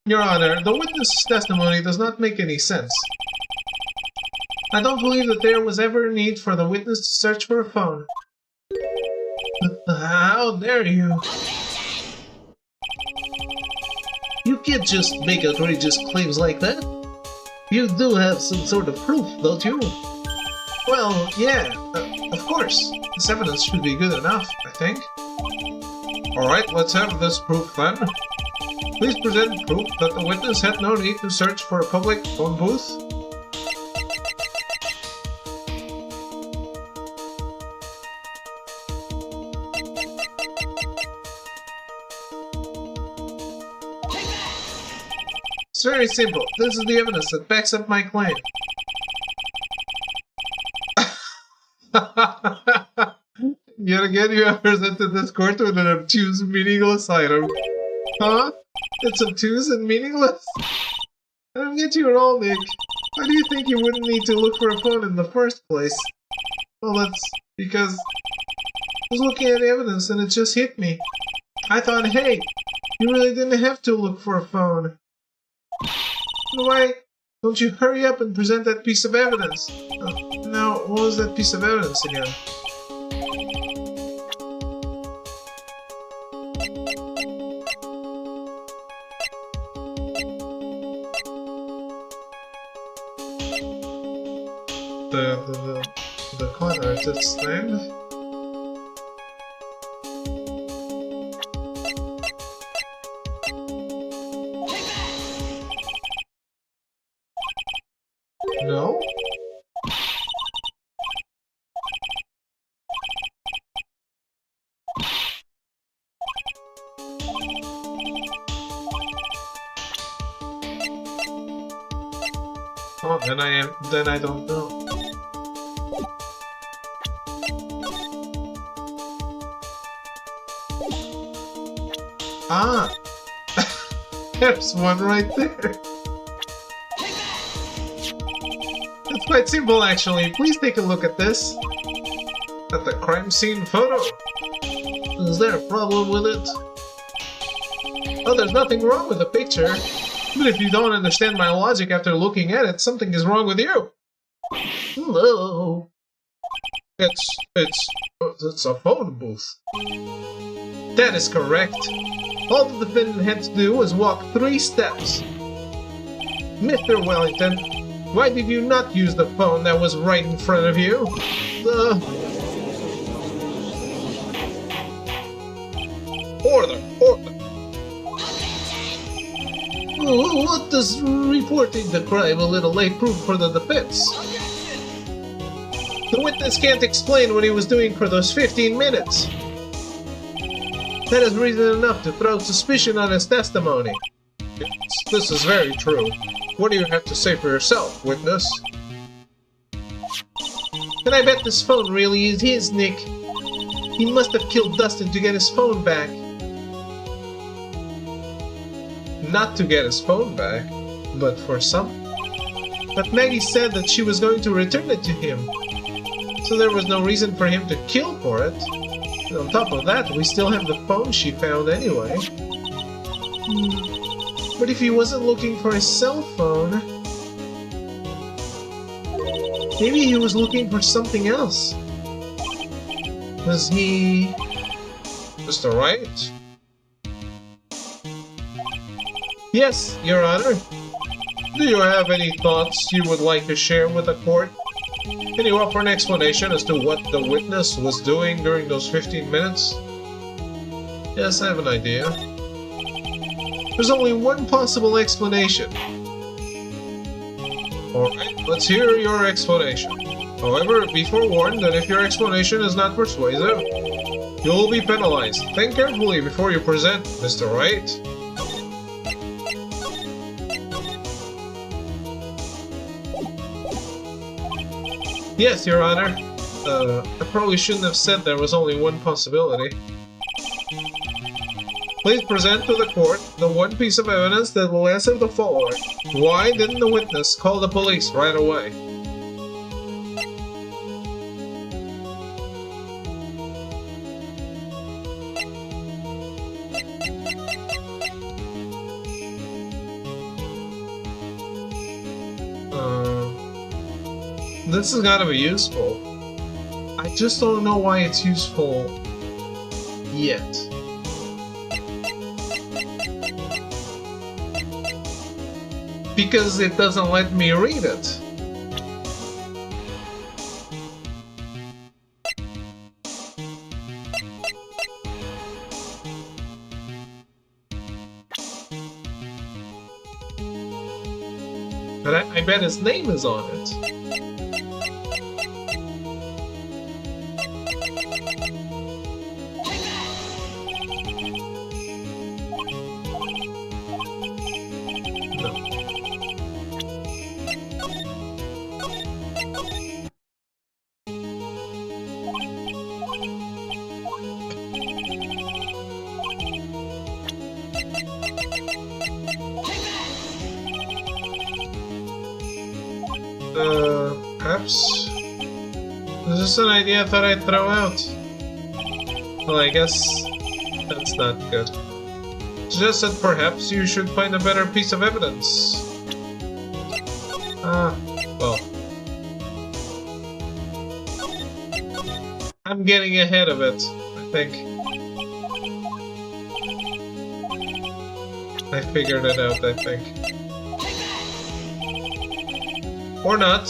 Your Honor, the witness's testimony does not make any sense. I don't believe that there was ever a need for the witness to search for a phone. How dare you? You can't just make outrageous claims like that. You do have some sort of proof, don't you? Well, yeah, of course. This evidence should be good enough, I think. Alright, let's have this proof then. Please present proof that the witness had no need to search for a public phone booth. It's very simple. This is the evidence that backs up my claim. Yet again, you have presented this court with an obtuse, meaningless item. Huh? It's obtuse and meaningless? I don't get you at all, Nick. Why do you think you wouldn't need to look for a phone in the first place? Well, that's because I was looking at the evidence and it just hit me. I thought, hey, you really didn't have to look for a phone. Why don't you hurry up and present that piece of evidence? Now, what was that piece of evidence again? The con artist's name? No? Oh, then I don't know. Ah! There's one right there. It's quite simple, actually. Please take a look at this. At the crime scene photo. Is there a problem with it? Oh, there's nothing wrong with the picture. But if you don't understand my logic after looking at it, something is wrong with you. Hello. It's a phone booth. That is correct. All the defendant had to do was walk 3 steps. Mr. Wellington, why did you not use the phone that was right in front of you? Order! What does reporting the crime a little late prove for the defense? The witness can't explain what he was doing for those 15 minutes. That is reason enough to throw suspicion on his testimony. This is very true. What do you have to say for yourself, witness? And I bet this phone really is his, Nick. He must have killed Dustin to get his phone back. Not to get his phone back, but for some. But Maggie said that she was going to return it to him. So there was no reason for him to kill for it. And on top of that, we still have the phone she found anyway. But if he wasn't looking for his cell phone... maybe he was looking for something else. Was he... Mr. Wright? Yes, Your Honor. Do you have any thoughts you would like to share with the court? Can you offer an explanation as to what the witness was doing during those 15 minutes? Yes, I have an idea. There's only one possible explanation. Alright, let's hear your explanation. However, be forewarned that if your explanation is not persuasive, you will be penalized. Think carefully before you present, Mr. Wright. Yes, Your Honor. I probably shouldn't have said there was only one possibility. Please present to the court the one piece of evidence that will answer the following. Why didn't the witness call the police right away? This is gotta be useful. I just don't know why it's useful yet. Because it doesn't let me read it. But I bet his name is on it. Perhaps? This is an idea I thought I'd throw out. Well, I guess that's not good. Just that perhaps you should find a better piece of evidence. Well. I'm getting ahead of it, I think. I figured it out, I think. Or not.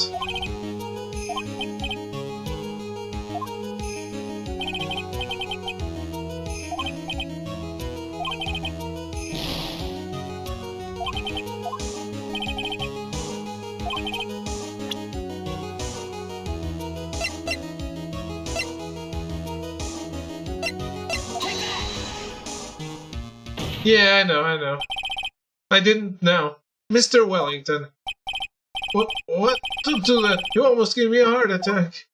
Yeah, I know. I didn't know. Mr. Wellington. What? Don't do that. You almost gave me a heart attack.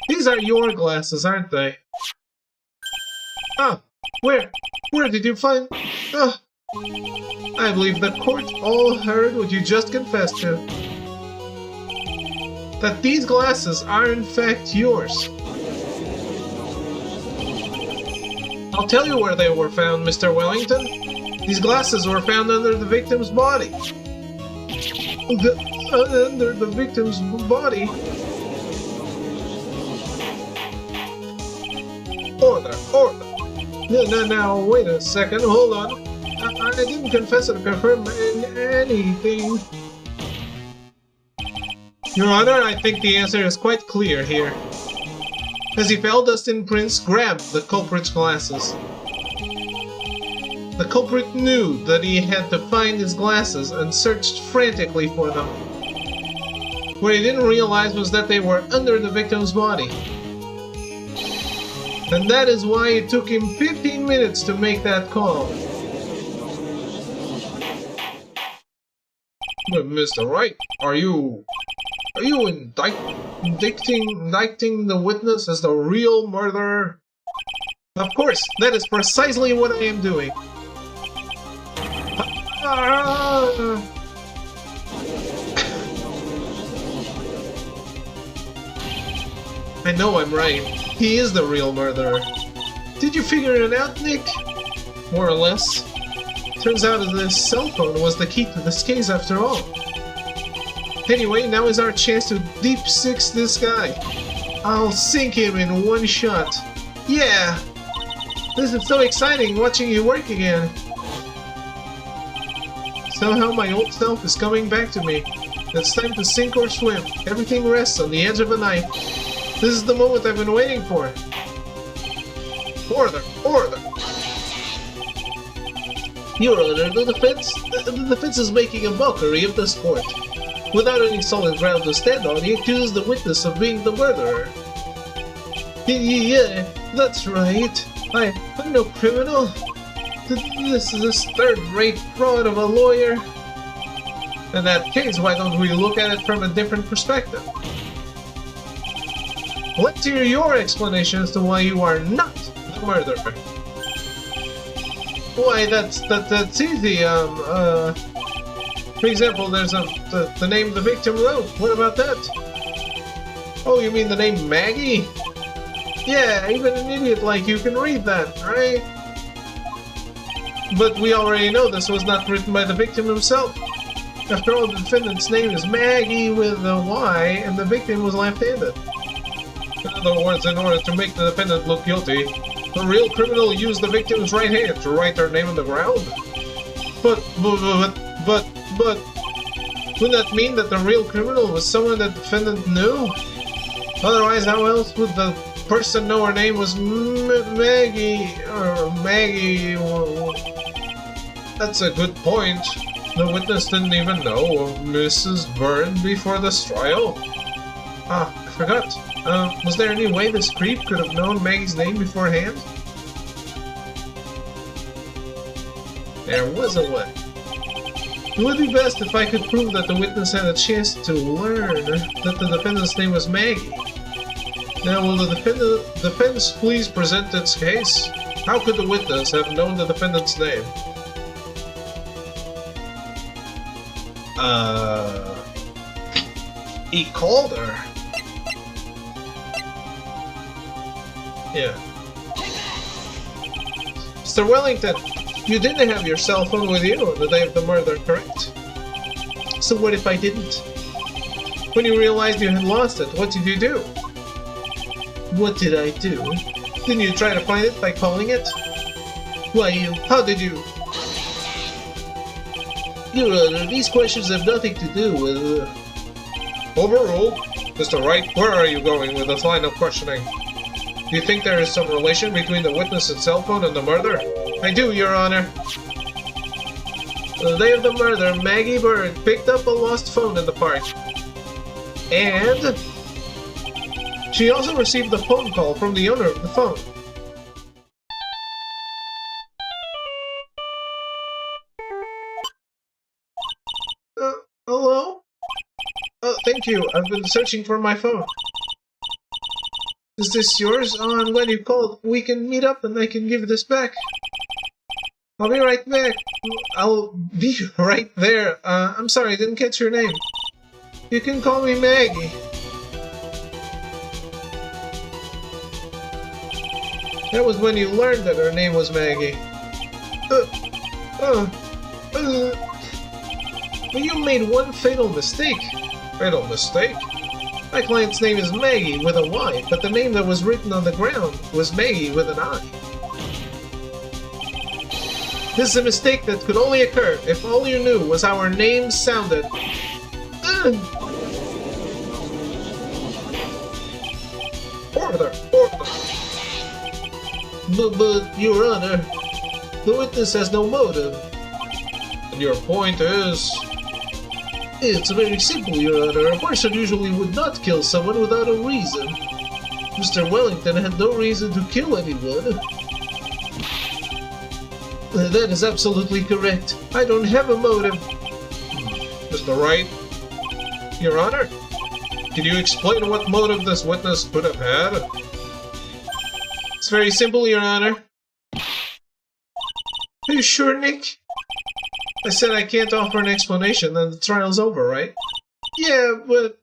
These are your glasses, aren't they? Ah, where did you find... Ah, I believe the court all heard what you just confessed to. That these glasses are in fact yours. I'll tell you where they were found, Mr. Wellington. These glasses were found under the victim's body. Under the victim's body? Order. Now, wait a second, hold on. I didn't confess or confirm anything. Your Honor, I think the answer is quite clear here. As he fell, Dustin Prince grabbed the culprit's glasses. The culprit knew that he had to find his glasses and searched frantically for them. What he didn't realize was that they were under the victim's body. And that is why it took him 15 minutes to make that call. But Mr. Wright, are you indicting the witness as the real murderer? Of course, that is precisely what I am doing. I know I'm right. He is the real murderer. Did you figure it out, Nick? More or less. Turns out that this cell phone was the key to this case after all. Anyway, now is our chance to deep six this guy. I'll sink him in one shot. Yeah! This is so exciting watching you work again. Somehow my old self is coming back to me. It's time to sink or swim. Everything rests on the edge of a knife. This is the moment I've been waiting for. Order! Your Honor, the defense is making a mockery of the sport. Without any solid ground to stand on, he accused the witness of being the murderer. Yeah, that's right. I'm no criminal. This is this third-rate fraud of a lawyer. In that case, why don't we look at it from a different perspective? Let's hear your explanation as to why you are not the murderer. Why, that's easy. For example, there's the name the victim wrote. What about that? Oh, you mean the name Maggie? Yeah, even an idiot like you can read that, right? But we already know this was not written by the victim himself. After all, the defendant's name is Maggie with a Y, and the victim was left-handed. In other words, in order to make the defendant look guilty, the real criminal used the victim's right hand to write their name on the ground. But, wouldn't that mean that the real criminal was someone the defendant knew? Otherwise, how else would the person know her name was Maggie, or Maggie? That's a good point. The witness didn't even know of Mrs. Byrne before this trial. Ah, I forgot. Was there any way this creep could have known Maggie's name beforehand? There was a way. It would be best if I could prove that the witness had a chance to learn that the defendant's name was Maggie. Now, will the defense please present its case? How could the witness have known the defendant's name? He called her. Yeah. Mr. Wellington, you didn't have your cell phone with you on the day of the murder, correct? So what if I didn't? When you realized you had lost it, what did you do? What did I do? Didn't you try to find it by calling it? Why, how did you? Your Honor, these questions have nothing to do with... Overruled. Mr. Wright, where are you going with this line of questioning? Do you think there is some relation between the witness's cell phone and the murder? I do, Your Honor. On the day of the murder, Maggie Byrne picked up a lost phone in the park. And... she also received a phone call from the owner of the phone. Hello? Thank you. I've been searching for my phone. Is this yours? Oh, I'm glad you called. We can meet up and I can give this back. I'll be right back. I'll be right there. I'm sorry, I didn't catch your name. You can call me Maggie. That was when you learned that her name was Maggie. Well, you made one fatal mistake. Fatal mistake? My client's name is Maggie with a Y, but the name that was written on the ground was Maggie with an I. This is a mistake that could only occur if all you knew was how our names sounded. Order! But, Your Honor, the witness has no motive. And your point is... It's very simple, Your Honor. A person usually would not kill someone without a reason. Mr. Wellington had no reason to kill anyone. That is absolutely correct. I don't have a motive. Mr. Wright? Your Honor? Can you explain what motive this witness could have had? It's very simple, Your Honor. Are you sure, Nick? I said I can't offer an explanation, then the trial's over, right? Yeah, but...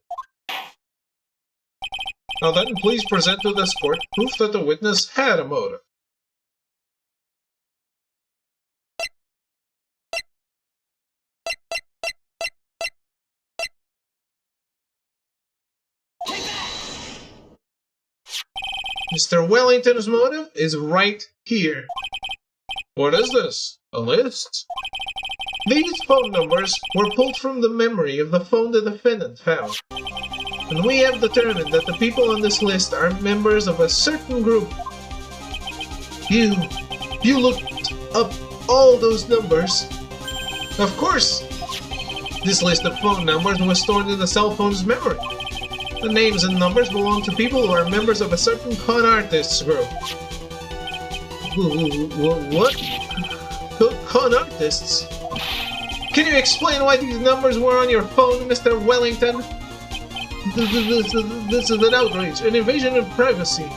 Now then, please present to this court proof that the witness had a motive. Mr. Wellington's motive is right here. What is this? A list? These phone numbers were pulled from the memory of the phone the defendant found. And we have determined that the people on this list are members of a certain group. You looked up all those numbers. Of course! This list of phone numbers was stored in the cell phone's memory. The names and numbers belong to people who are members of a certain con artists group. What? Con artists? Can you explain why these numbers were on your phone, Mr. Wellington? This is an outrage, an invasion of privacy.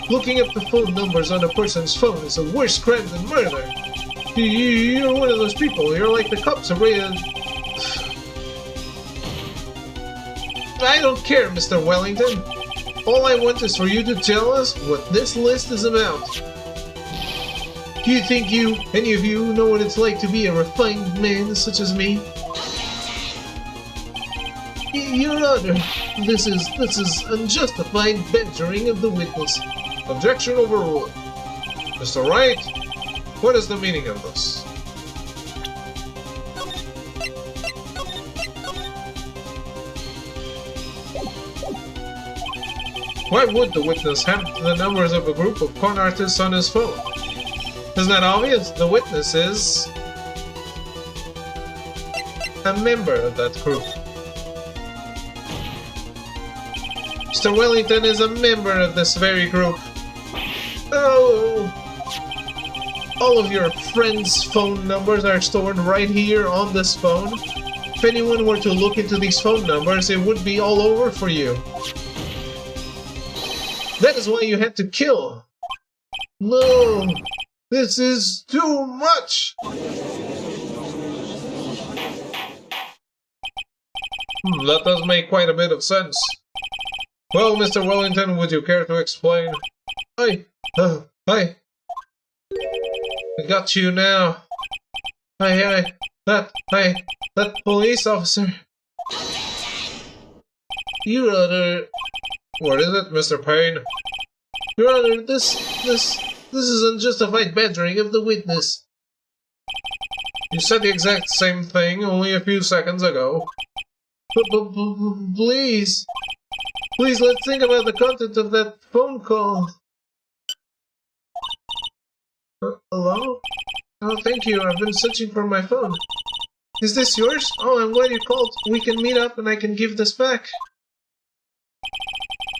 Looking up the phone numbers on a person's phone is a worse crime than murder. You're one of those people. You're like the cops arrayed. I don't care, Mr. Wellington. All I want is for you to tell us what this list is about. Do you think any of you, know what it's like to be a refined man such as me? Your Honor, this is unjustified badgering of the witness. Objection overruled. Mr. Wright, what is the meaning of this? Why would the witness have the numbers of a group of con artists on his phone? Isn't that obvious? The witness is a member of that group. Mr. Wellington is a member of this very group. Oh! All of your friends' phone numbers are stored right here on this phone. If anyone were to look into these phone numbers, it would be all over for you. That is why you had to kill. No! This is too much! That does make quite a bit of sense. Well, Mr. Wellington, would you care to explain? Hi. Hi. I got you now. Hi. That police officer. Your Honor. What is it, Mr. Payne? Your Honor, this is unjustified badgering of the witness. You said the exact same thing only a few seconds ago. Please. Please, let's think about the content of that phone call. Hello? Oh, thank you. I've been searching for my phone. Is this yours? Oh, I'm glad you called. We can meet up and I can give this back.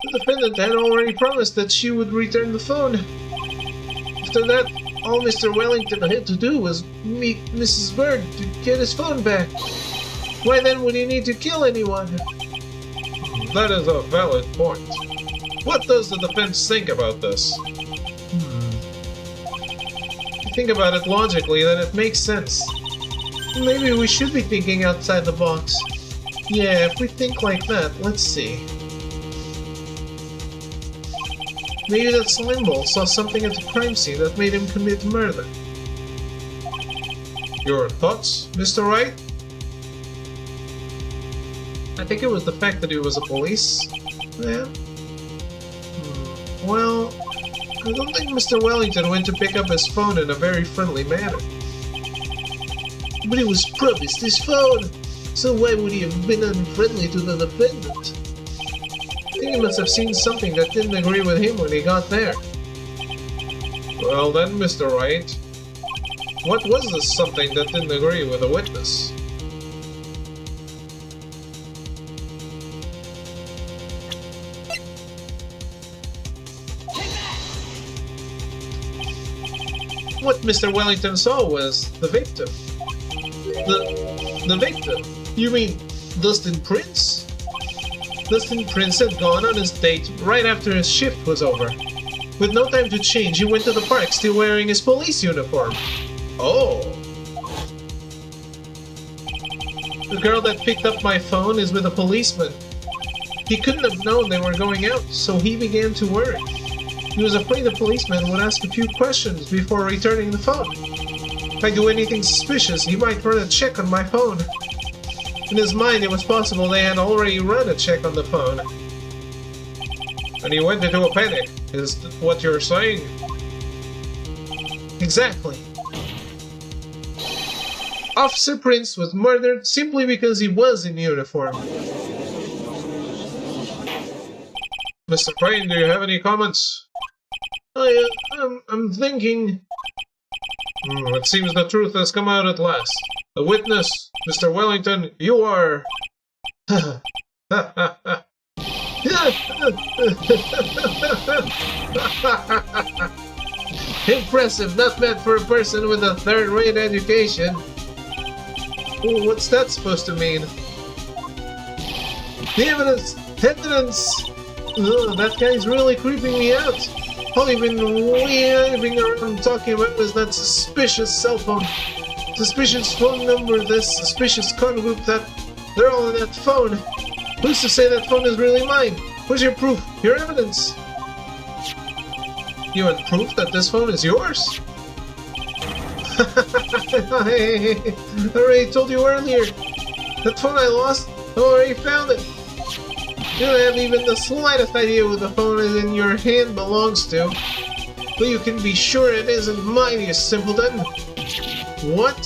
The defendant had already promised that she would return the phone. After that, all Mr. Wellington had to do was meet Mrs. Bird to get his phone back. Why then would he need to kill anyone? That is a valid point. What does the defense think about this? Think about it logically, then it makes sense. Maybe we should be thinking outside the box. Yeah, if we think like that, let's see. Maybe that slime ball saw something at the crime scene that made him commit murder. Your thoughts, Mr. Wright? I think it was the fact that he was a police man. Well, I don't think Mr. Wellington went to pick up his phone in a very friendly manner. But he was promised his phone, so why would he have been unfriendly to the defendant? I think he must have seen something that didn't agree with him when he got there. Well then, Mr. Wright, what was this something that didn't agree with the witness? What Mr. Wellington saw was the victim. The victim? You mean Dustin Prince? Dustin Prince had gone on his date right after his shift was over. With no time to change, he went to the park still wearing his police uniform. Oh. The girl that picked up my phone is with a policeman. He couldn't have known they were going out, so he began to worry. He was afraid the policeman would ask a few questions before returning the phone. If I do anything suspicious, he might run a check on my phone. In his mind, it was possible they had already run a check on the phone. And he went into a panic, is what you're saying? Exactly. Officer Prince was murdered simply because he was in uniform. Mr. Payne, do you have any comments? I'm thinking... It seems the truth has come out at last. The witness, Mr. Wellington, you are... Impressive, not bad for a person with a third-rate education. What's that supposed to mean? The evidence! Evidence! Ugh, that guy's really creeping me out. All you've been waving around talking about was that suspicious cell phone. Suspicious phone number, this suspicious con group, that they're all on that phone. Who's to say that phone is really mine? Where's your proof? Your evidence? You have proof that this phone is yours? I already told you earlier. That phone I lost, already found it. You don't have even the slightest idea who the phone is in your hand belongs to. But you can be sure it isn't mine, you simpleton. What?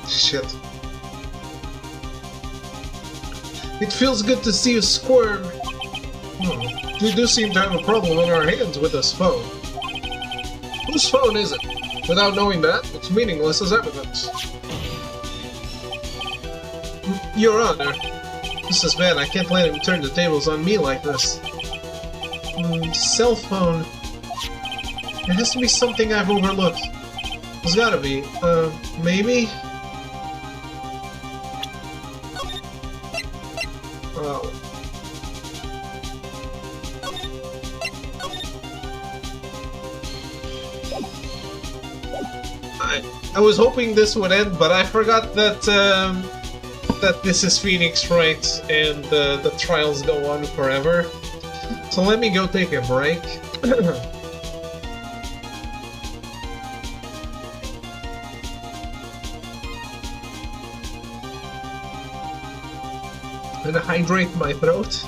Shit. It feels good to see you squirm. We do seem to have a problem on our hands with this phone. Whose phone is it? Without knowing that, it's meaningless as evidence. Your Honor, this is bad. I can't let him turn the tables on me like this. Cell phone. It has to be something I've overlooked. There's gotta be. Maybe? Well... I was hoping this would end, but I forgot that that this is Phoenix Wright and the trials go on forever. So let me go take a break. And hydrate my throat.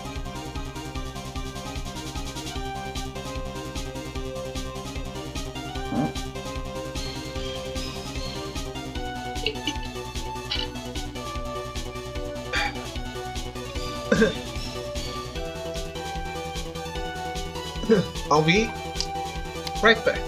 I'll be right back.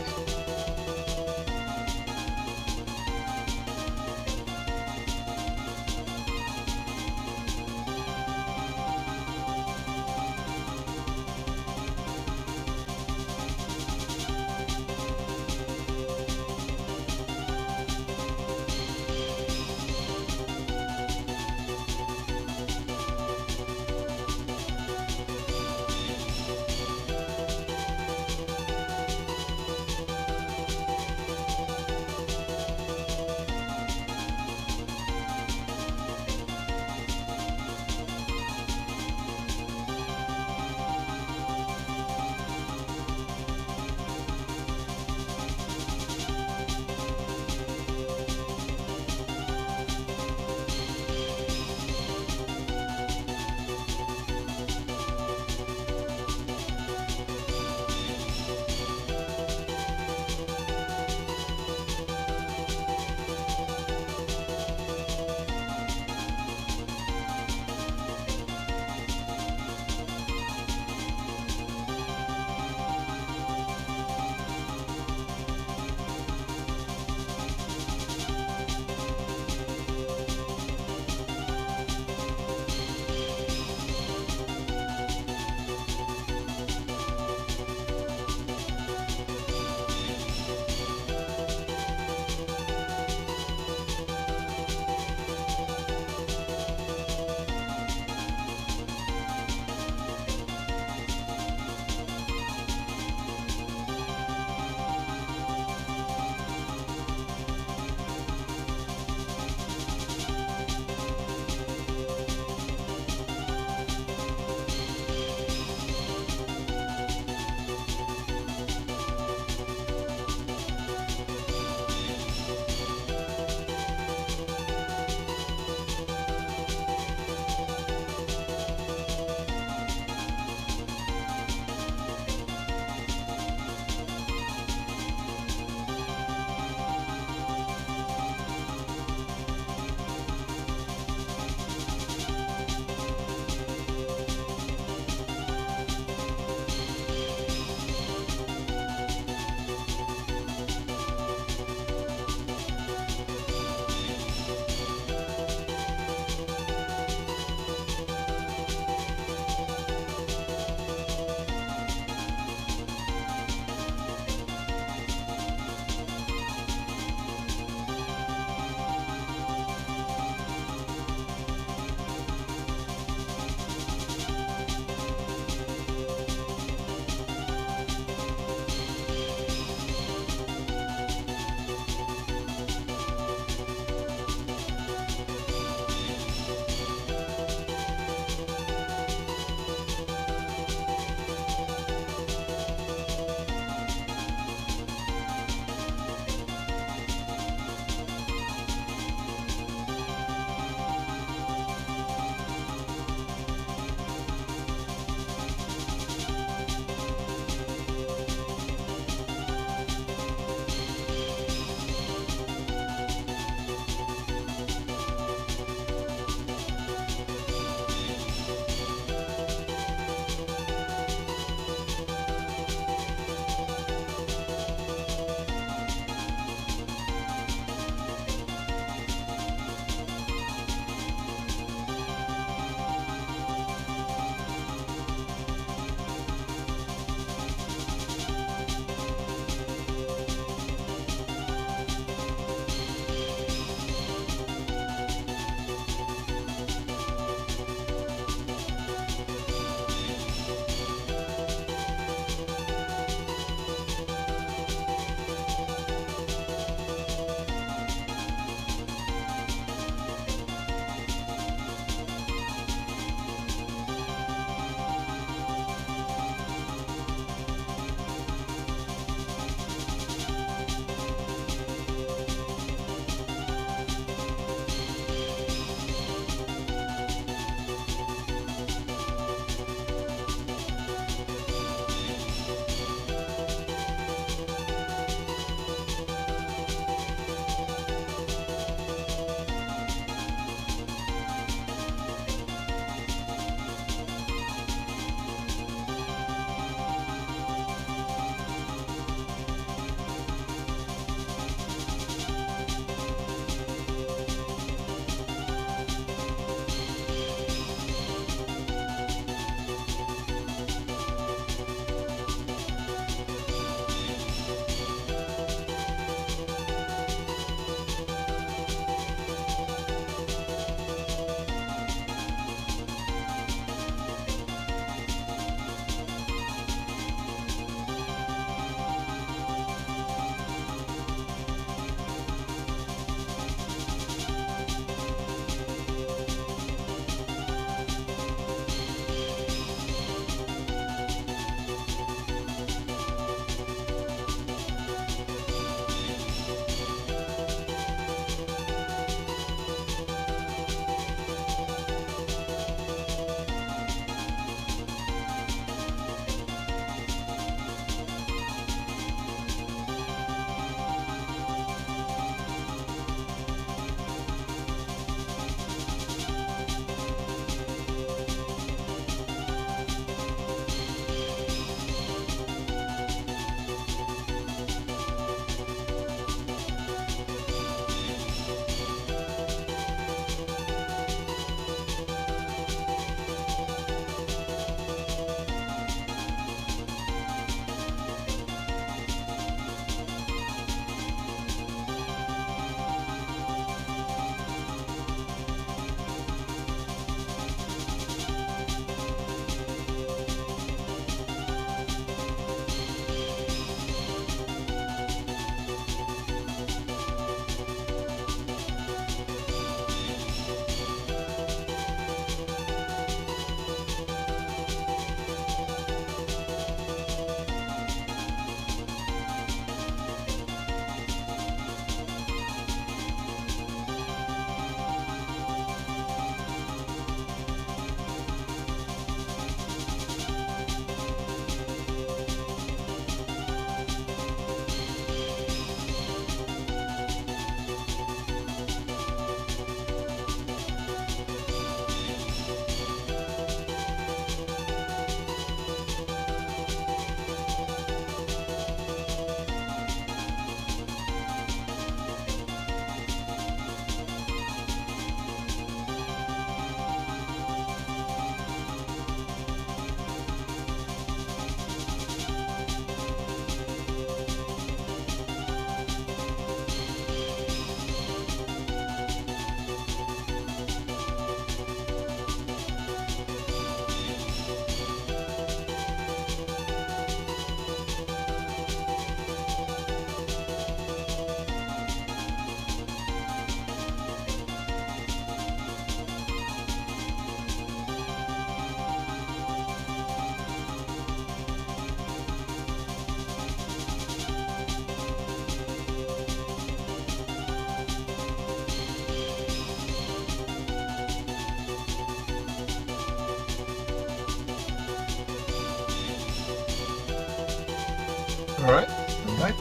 Alright, alright.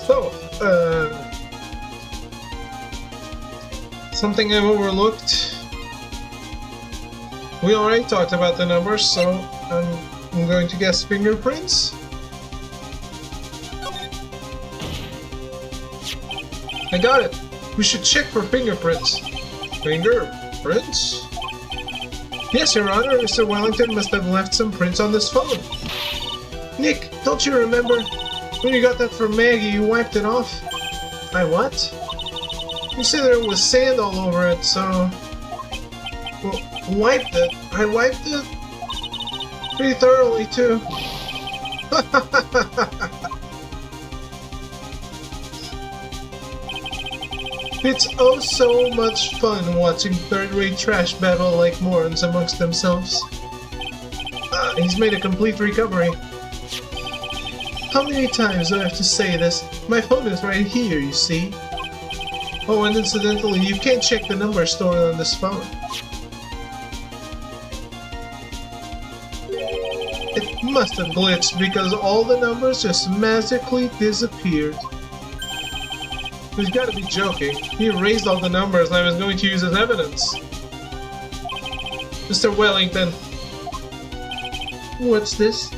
So, something I've overlooked. We already talked about the numbers, so I'm going to guess fingerprints. I got it! We should check for fingerprints. Fingerprints? Yes, Your Honor, Mr. Wellington must have left some prints on this phone. Nick, don't you remember? When you got that from Maggie, you wiped it off. I what? You said there was sand all over it, so... Well, wiped it. I wiped it? Pretty thoroughly, too. It's oh so much fun watching third-rate trash battle like morons amongst themselves. He's made a complete recovery. How many times do I have to say this? My phone is right here, you see. Oh, and incidentally, you can't check the number stored on this phone. It must have glitched because all the numbers just magically disappeared. He's gotta be joking. He erased all the numbers and I was going to use as evidence. Mr. Wellington. What's this?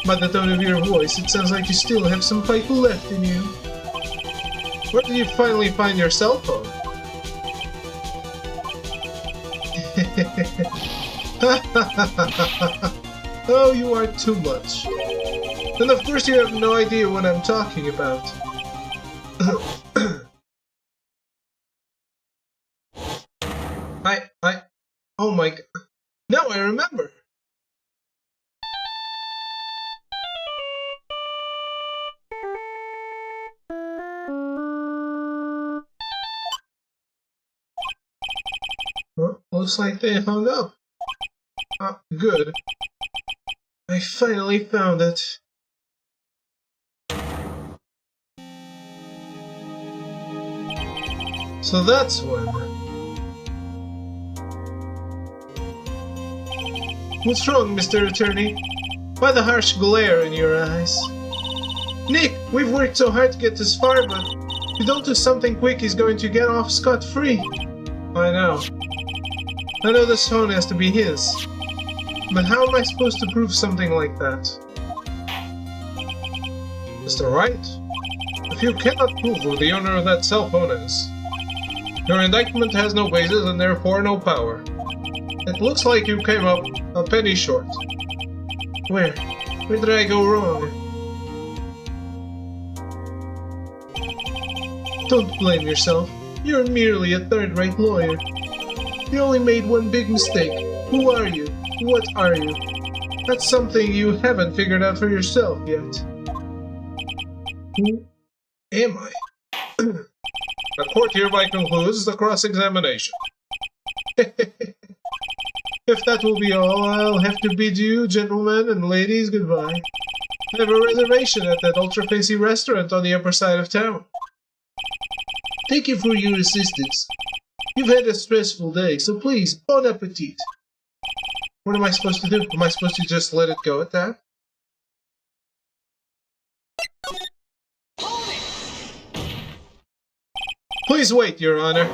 By the tone of your voice, it sounds like you still have some fight left in you. Where did you finally find your cell phone? Oh, you are too much. And of course you have no idea what I'm talking about. Oh my god. Now I remember. Well, looks like they hung up. Good. I finally found it. So that's when. What's wrong, Mr. Attorney? Why the harsh glare in your eyes? Nick, we've worked so hard to get this far, but if you don't do something quick, he's going to get off scot-free. I know. I know this phone has to be his. But how am I supposed to prove something like that? Mr. Wright, if you cannot prove who the owner of that cell phone is, your indictment has no basis and therefore no power. It looks like you came up a penny short. Where did I go wrong? Don't blame yourself. You're merely a third-rate lawyer. You only made one big mistake. Who are you? What are you? That's something you haven't figured out for yourself yet. Who am I? The court hereby concludes the cross-examination. If that will be all, I'll have to bid you, gentlemen and ladies, goodbye. I have a reservation at that ultra-fancy restaurant on the upper side of town. Thank you for your assistance. You've had a stressful day, so please, bon appetit. What am I supposed to do? Am I supposed to just let it go at that? Please wait, Your Honor.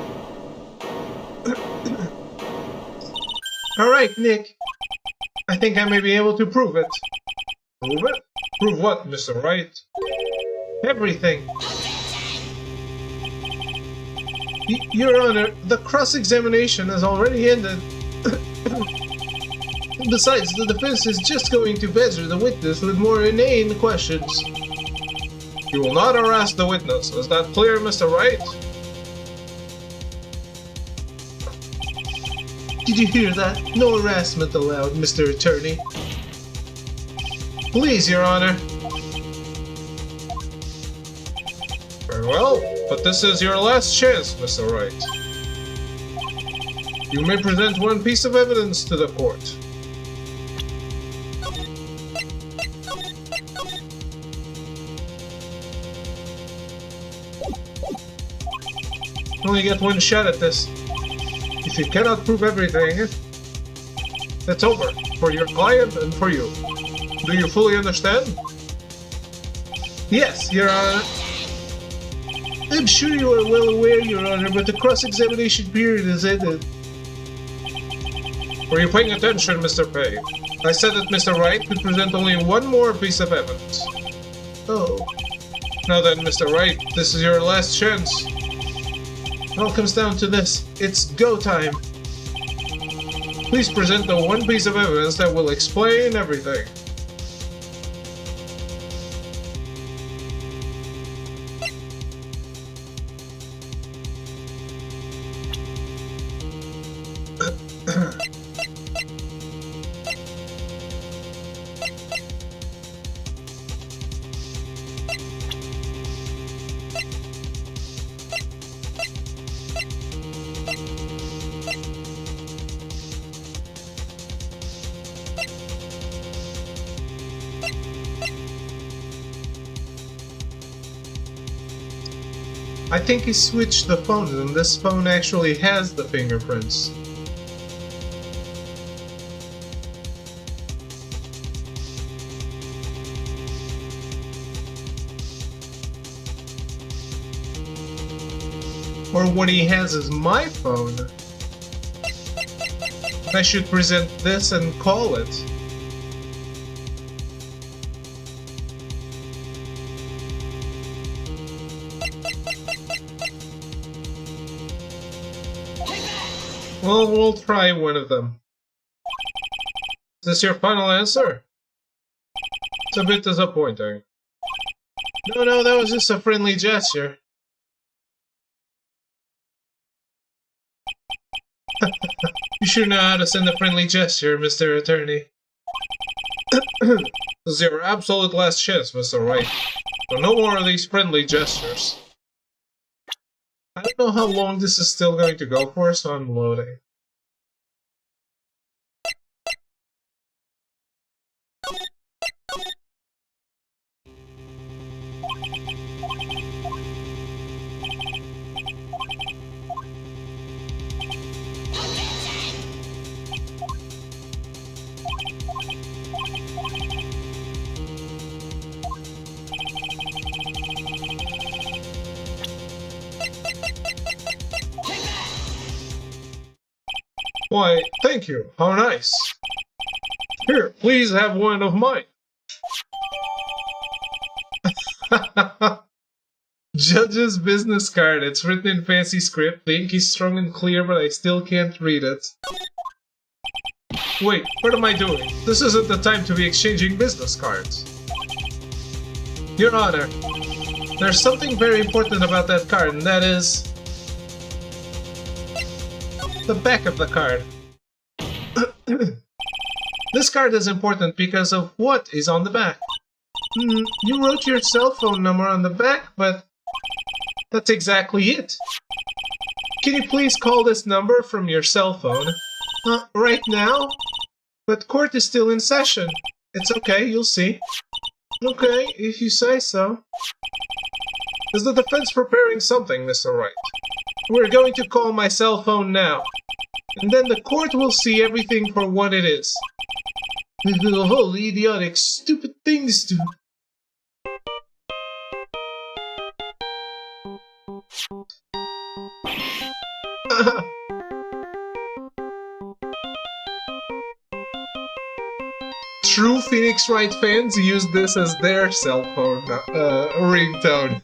Alright, Nick. I think I may be able to prove it. Prove it? Prove what, Mr. Wright? Everything. Your Honor, the cross-examination has already ended. Besides, the defense is just going to badger the witness with more inane questions. You will not harass the witness. Is that clear, Mr. Wright? Did you hear that? No harassment allowed, Mr. Attorney. Please, Your Honor. Very well, but this is your last chance, Mr. Wright. You may present one piece of evidence to the court. You only get one shot at this. If you cannot prove everything, it's over for your client and for you. Do you fully understand? Yes, Your Honor. I'm sure you are well aware, Your Honor, but the cross-examination period is ended. Were you paying attention, Mr. Pei? I said that Mr. Wright could present only one more piece of evidence. Oh. Now then, Mr. Wright, this is your last chance. It all comes down to this. It's go time. Please present the one piece of evidence that will explain everything. I think he switched the phone, and this phone actually has the fingerprints. Or what he has is my phone. I should present this and call it. Well, we'll try one of them. Is this your final answer? It's a bit disappointing. No, that was just a friendly gesture. You sure know how to send a friendly gesture, Mr. Attorney. This is your absolute last chance, Mr. Wright. So no more of these friendly gestures. I don't know how long this is still going to go for, so I'm loading. Why, thank you. How nice. Here, please have one of mine. Judge's business card. It's written in fancy script. The ink is strong and clear, but I still can't read it. Wait, what am I doing? This isn't the time to be exchanging business cards. Your Honor, there's something very important about that card, and that is the back of the card. This card is important because of what is on the back. You wrote your cell phone number on the back, but that's exactly it. Can you please call this number from your cell phone? Right now? But court is still in session. It's okay, you'll see. Okay, if you say so. Is the defense preparing something, Mr. Wright? We're going to call my cell phone now. And then the court will see everything for what it is. Whole idiotic, stupid things to... True Phoenix Wright fans use this as their cell phone ringtone.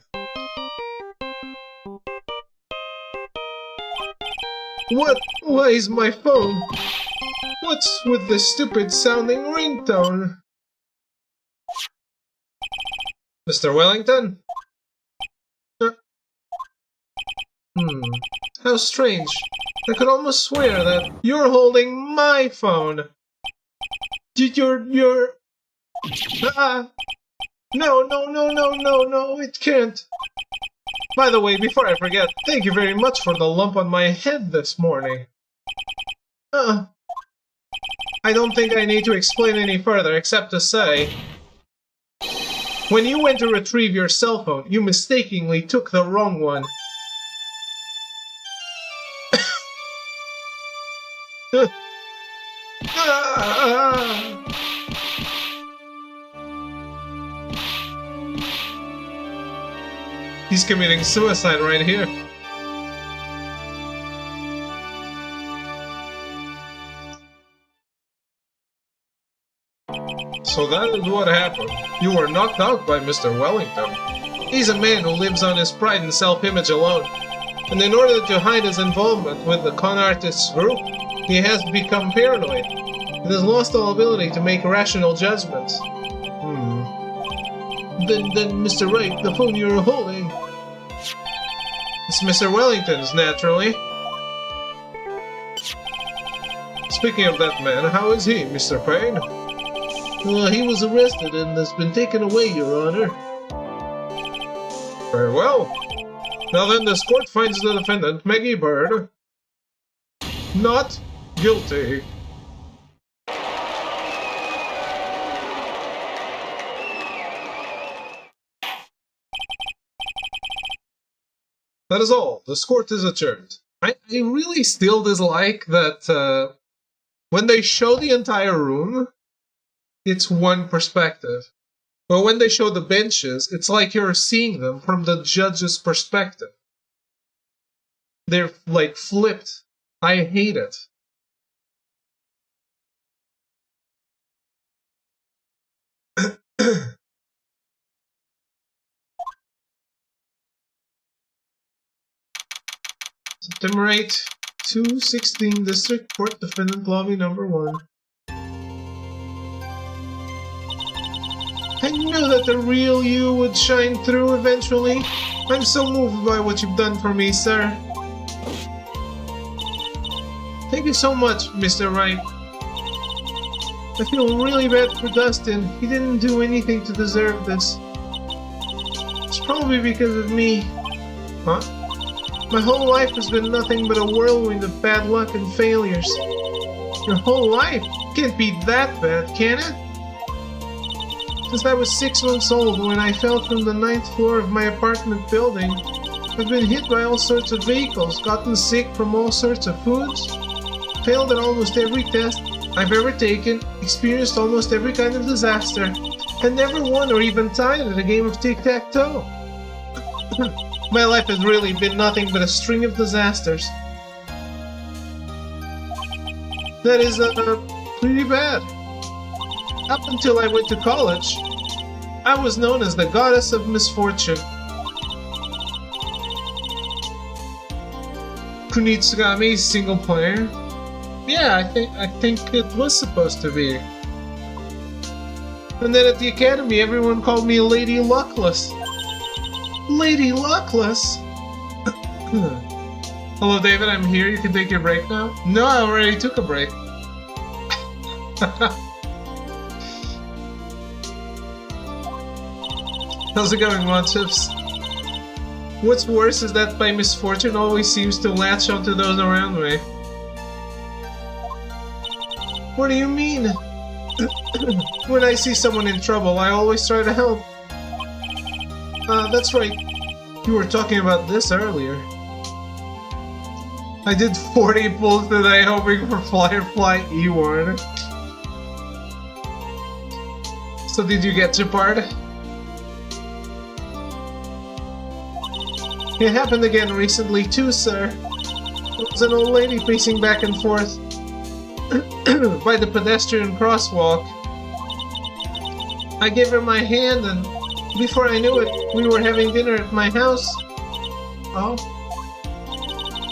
What? Why is my phone? What's with the stupid sounding ringtone? Mr. Wellington? How strange. I could almost swear that you're holding my phone. You're... No, it can't. By the way, before I forget, thank you very much for the lump on my head this morning. I don't think I need to explain any further except to say... When you went to retrieve your cell phone, you mistakenly took the wrong one. He's committing suicide right here. So that is what happened. You were knocked out by Mr. Wellington. He's a man who lives on his pride and self-image alone. And in order to hide his involvement with the con artists group, he has become paranoid and has lost all ability to make rational judgments. Then Mr. Wright, the phone you're holding... It's Mr. Wellington's, naturally. Speaking of that man, how is he, Mr. Payne? He was arrested and has been taken away, Your Honor. Very well. Now then, this court finds the defendant, Maggie Bird, not guilty. That is all. This court is adjourned. I really still dislike that when they show the entire room, it's one perspective. But when they show the benches, it's like you're seeing them from the judge's perspective. They're like flipped. I hate it. September 8, 216 District Court Defendant Lobby Number 1. I knew that the real you would shine through eventually. I'm so moved by what you've done for me, sir. Thank you so much, Mr. Wright. I feel really bad for Dustin. He didn't do anything to deserve this. It's probably because of me. Huh? My whole life has been nothing but a whirlwind of bad luck and failures. Your whole life? Can't be that bad, can it? Since I was 6 months old when I fell from the 9th floor of my apartment building, I've been hit by all sorts of vehicles, gotten sick from all sorts of foods, failed at almost every test I've ever taken, experienced almost every kind of disaster, and never won or even tied at a game of tic-tac-toe. My life has really been nothing but a string of disasters. That is, pretty bad. Up until I went to college, I was known as the Goddess of Misfortune. Kunitsugami single player? Yeah, I think it was supposed to be. And then at the academy, everyone called me Lady Luckless. Lady Luckless? Hello, David. I'm here. You can take your break now. No, I already took a break. How's it going, Monchips? What's worse is that my misfortune always seems to latch onto those around me. What do you mean? When I see someone in trouble, I always try to help. That's right. You were talking about this earlier. I did 40 pulls today hoping for Firefly E1. So did you get your part? It happened again recently too, sir. There was an old lady pacing back and forth by the pedestrian crosswalk. I gave her my hand and before I knew it, we were having dinner at my house. Oh?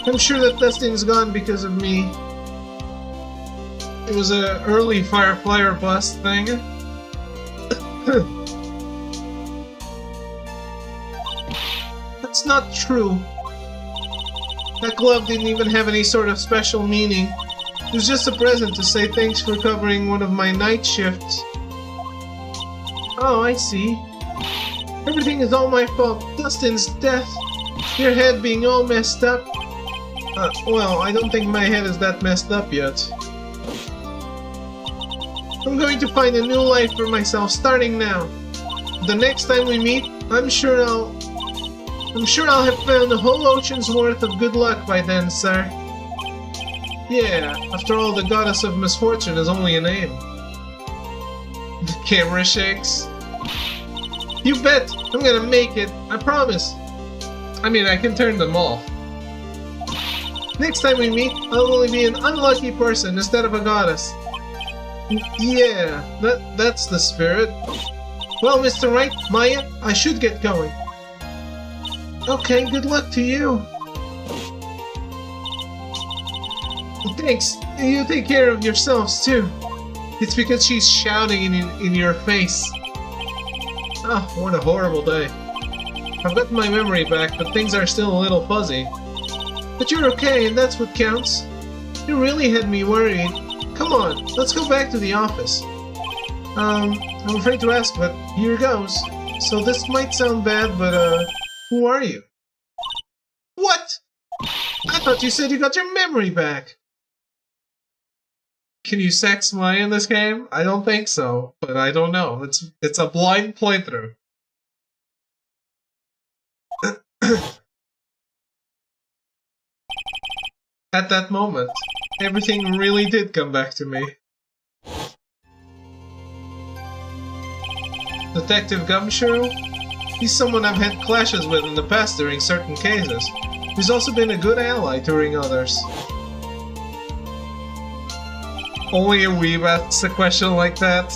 I'm sure that Dustin's gone because of me. It was an early Firefly or bust thing. That's not true. That glove didn't even have any sort of special meaning. It was just a present to say thanks for covering one of my night shifts. Oh, I see. Everything is all my fault. Dustin's death. Your head being all messed up. Well, I don't think my head is that messed up yet. I'm going to find a new life for myself starting now. The next time we meet, I'm sure I'll have found a whole ocean's worth of good luck by then, sir. Yeah, after all, the Goddess of Misfortune is only a name. The camera shakes. You bet! I'm gonna make it, I promise! I mean, I can turn them off. Next time we meet, I'll only be an unlucky person instead of a goddess. Yeah, that's the spirit. Well, Mr. Wright, Maya, I should get going. Okay, good luck to you. Thanks. You take care of yourselves, too. It's because she's shouting in your face. Oh, what a horrible day. I've got my memory back, but things are still a little fuzzy. But you're okay, and that's what counts. You really had me worried. Come on, let's go back to the office. I'm afraid to ask, but here goes. So this might sound bad, but, who are you? What? I thought you said you got your memory back. Can you sex Maya in this game? I don't think so, but I don't know. It's a blind playthrough. At that moment, everything really did come back to me. Detective Gumshoe? He's someone I've had clashes with in the past during certain cases. He's also been a good ally during others. Only a weeb asks a question like that.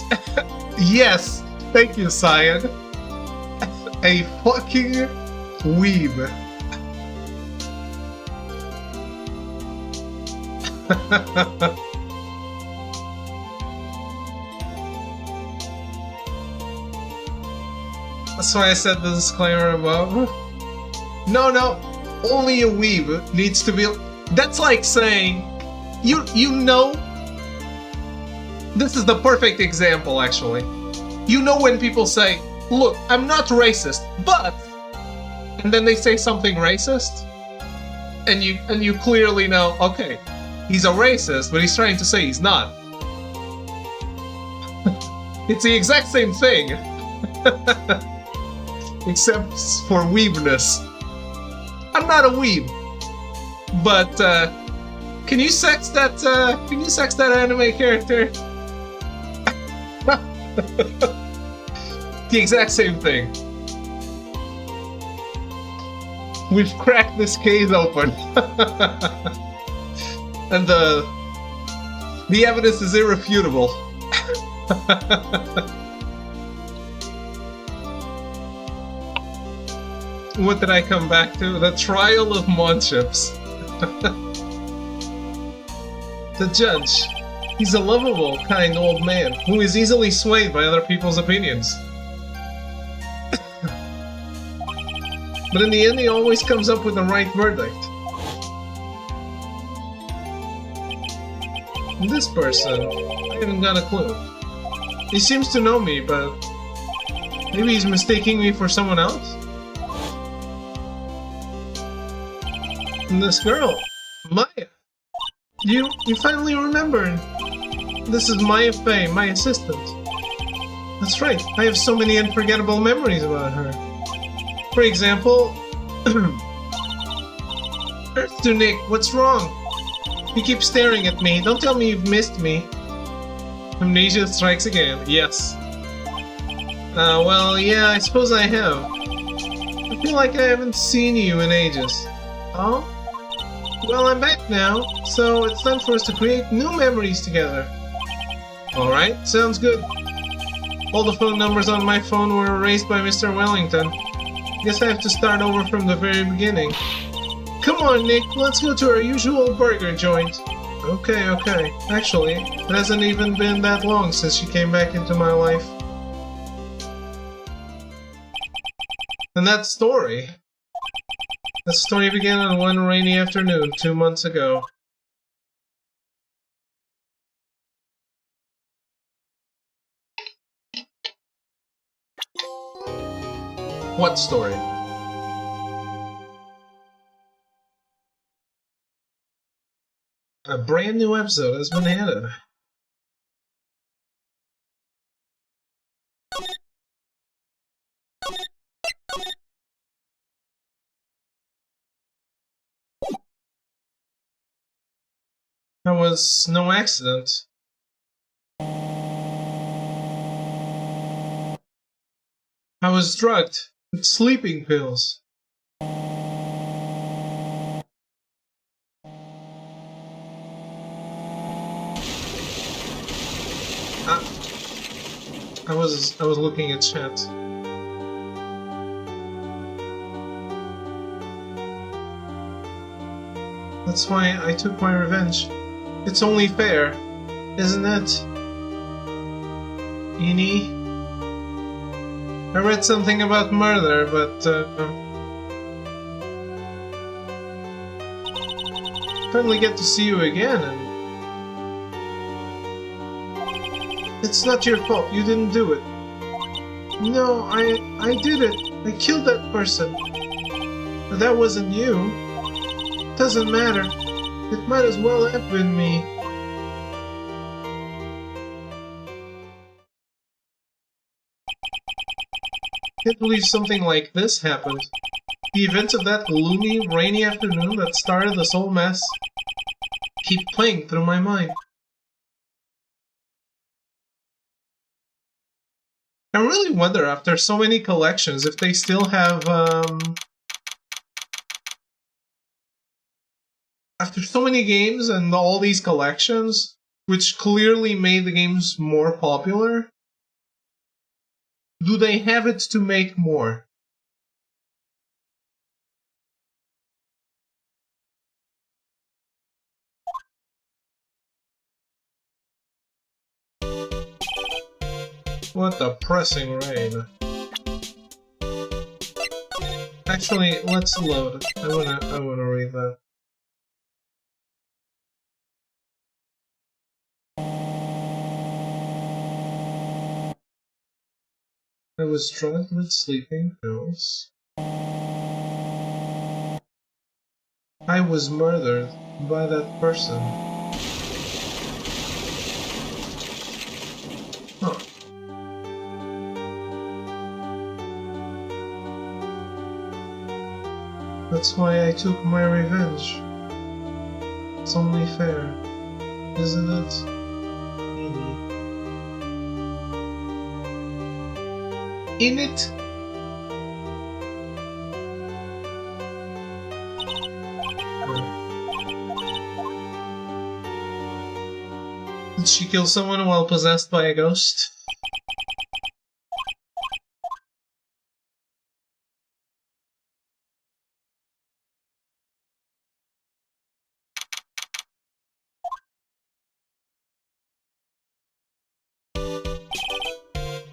Yes! Thank you, Cyan. A fucking weeb. That's why I said the disclaimer above. No, only a weeb needs to be... That's like saying, you know... This is the perfect example, actually. You know when people say, look, I'm not racist, but... And then they say something racist, and you clearly know, okay, he's a racist, but he's trying to say he's not. It's the exact same thing. Except for weebness. I'm not a weeb. But, can you sex that anime character? The exact same thing. We've cracked this case open. And the evidence is irrefutable. What did I come back to? The trial of Monships. The judge. He's a lovable, kind old man who is easily swayed by other people's opinions. But in the end, he always comes up with the right verdict. And this person, I haven't got a clue. He seems to know me, but maybe he's mistaking me for someone else? And this girl, Maya. You finally remembered. This is Maya Fey, my assistant. That's right, I have so many unforgettable memories about her. For example, Earth to Nick, what's wrong? You keep staring at me, don't tell me you've missed me. Amnesia strikes again, yes. Well, yeah, I suppose I have. I feel like I haven't seen you in ages. Oh? Well, I'm back now, so it's time for us to create new memories together. Alright, sounds good. All the phone numbers on my phone were erased by Mr. Wellington. Guess I have to start over from the very beginning. Come on, Nick, let's go to our usual burger joint. Okay. Actually, it hasn't even been that long since she came back into my life. And that story began on one rainy afternoon 2 months ago. What story? A brand new episode has been added. There was no accident. I was drugged with sleeping pills. I was looking at chat. That's why I took my revenge. It's only fair, isn't it? Ini? I read something about murder, but finally get to see you again, and it's not your fault. You didn't do it. No, I did it. I killed that person. But that wasn't you. Doesn't matter. It might as well have been me. Can't believe something like this happened. The events of that gloomy, rainy afternoon that started this whole mess keep playing through my mind. I really wonder, after so many collections, if they still have, after so many games and all these collections, which clearly made the games more popular, do they have it to make more? What a pressing rain. Actually, let's load. I wanna read that. I was drugged with sleeping pills. I was murdered by that person. Huh. That's why I took my revenge. It's only fair, isn't it? In it? Did she kill someone while possessed by a ghost?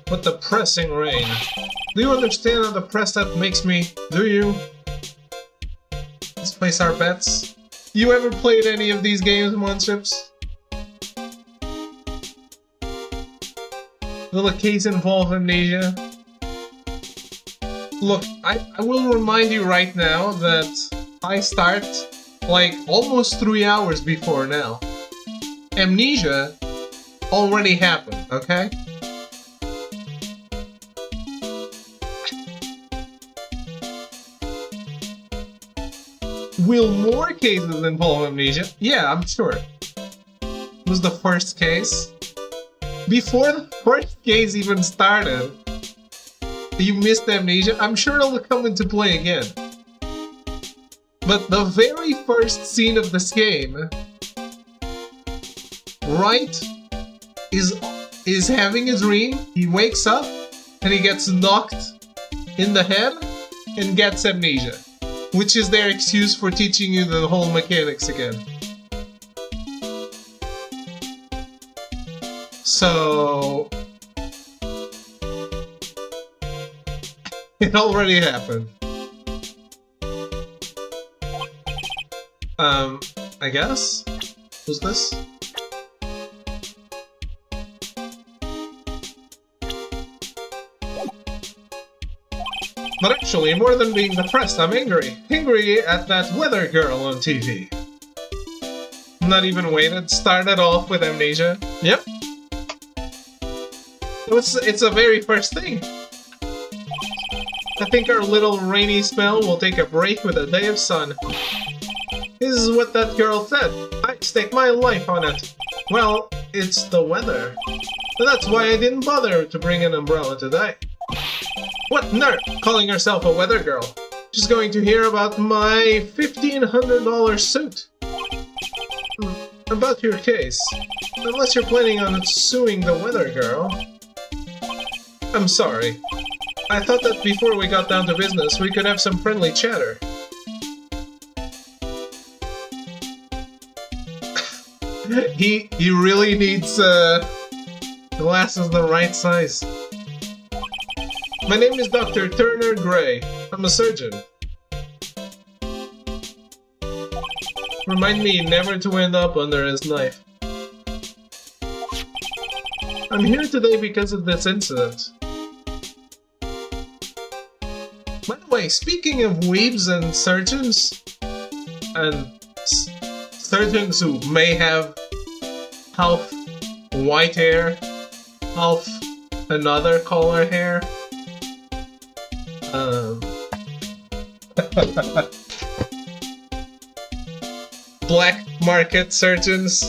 What the pressing rain. Do you understand how the press that makes me? Do you? Let's place our bets. You ever played any of these games, Monships? Will the case involve amnesia? Look, I will remind you right now that I start like almost 3 hours before now. Amnesia already happened, okay? Will more cases involve amnesia? Yeah, I'm sure. Was the first case? Before the first case even started, you missed amnesia? I'm sure it'll come into play again. But the very first scene of this game, Wright is having a dream, he wakes up, and he gets knocked in the head and gets amnesia. Which is their excuse for teaching you the whole mechanics again. So... it already happened. I guess? Who's this? But actually, more than being depressed, I'm angry. Angry at that weather girl on TV. Not even waited, started off with amnesia. Yep. It's a very first thing. I think our little rainy spell will take a break with a day of sun. This is what that girl said. I'd stake my life on it. Well, it's the weather. But that's why I didn't bother to bring an umbrella today. What nerd calling herself a weather girl? She's going to hear about my $1,500 suit. About your case. Unless you're planning on suing the weather girl. I'm sorry. I thought that before we got down to business, we could have some friendly chatter. He really needs glasses the right size. My name is Dr. Turner Gray. I'm a surgeon. Remind me never to end up under his knife. I'm here today because of this incident. By the way, speaking of weebs and surgeons, and surgeons who may have half white hair, half another color hair, black market surgeons.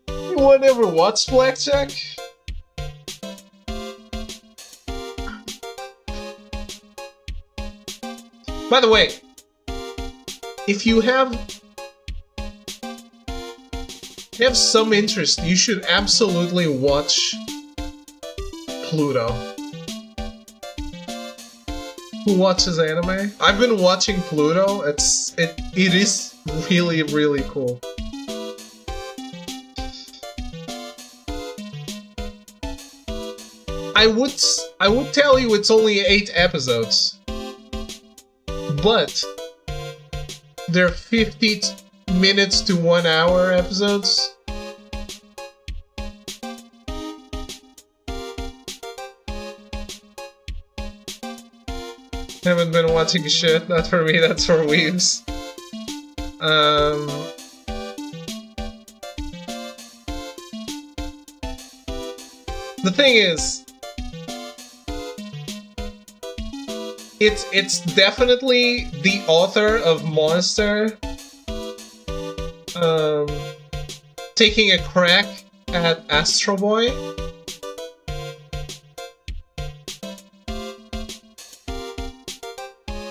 Anyone ever watched Blackjack? By the way, if you have some interest, you should absolutely watch Pluto. Who watches anime? I've been watching Pluto. It is really, really cool. I would tell you it's only 8 episodes, but they're 50 minutes to 1 hour episodes. Haven't been watching shit, not for me, that's for weebs. The thing is, it's definitely the author of Monster taking a crack at Astro Boy.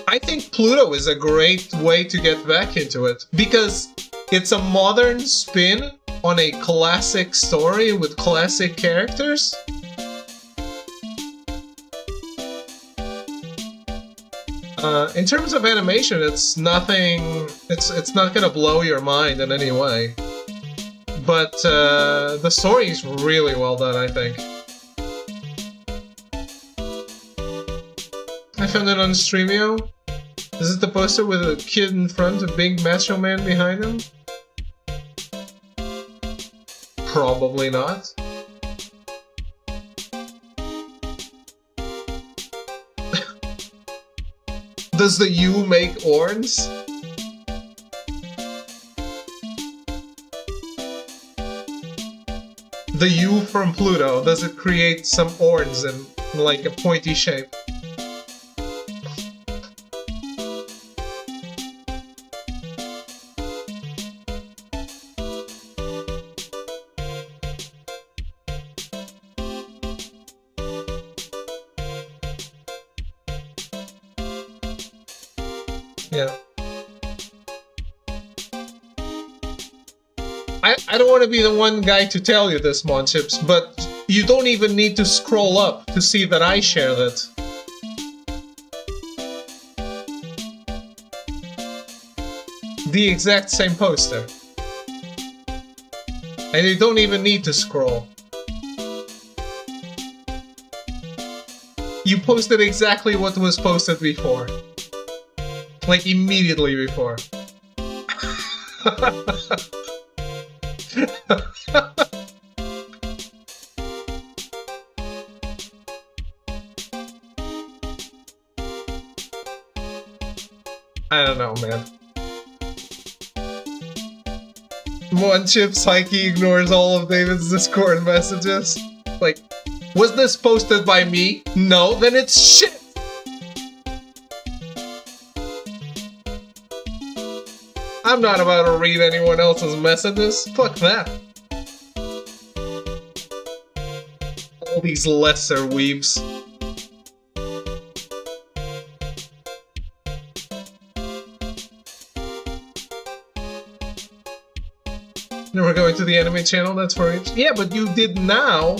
I think Pluto is a great way to get back into it, because it's a modern spin on a classic story with classic characters. In terms of animation, it's nothing. It's not gonna blow your mind in any way, but the story is really well done, I think. I found it on Streamio. Is it the poster with a kid in front, a big macho man behind him? Probably not. Does the U make horns? The U from Pluto, does it create some horns in like a pointy shape? Yeah. I don't want to be the one guy to tell you this, Monchips, but you don't even need to scroll up to see that I shared it. The exact same poster. And you don't even need to scroll. You posted exactly what was posted before. Like, immediately before. I don't know, man. One chip Psyche ignores all of David's Discord messages. Like, was this posted by me? No, then it's shit! I'm not about to read anyone else's messages. Fuck that. All these lesser weebs. Never going to the anime channel, that's for it. Yeah, but you did now.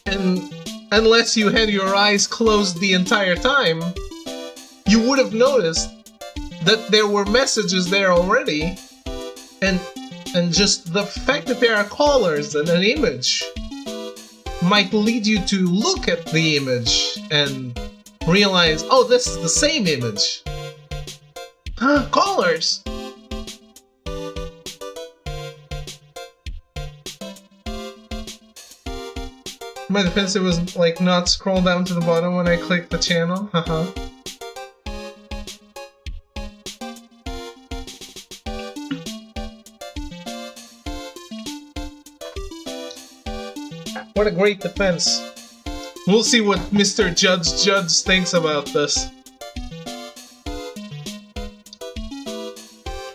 And unless you had your eyes closed the entire time, you would have noticed that there were messages there already. And just the fact that there are colors and an image might lead you to look at the image and realize, oh, this is the same image. Huh, colors! My defense, it was like not scroll down to the bottom when I clicked the channel, haha. What a great defense. We'll see what Mr. Judge thinks about this.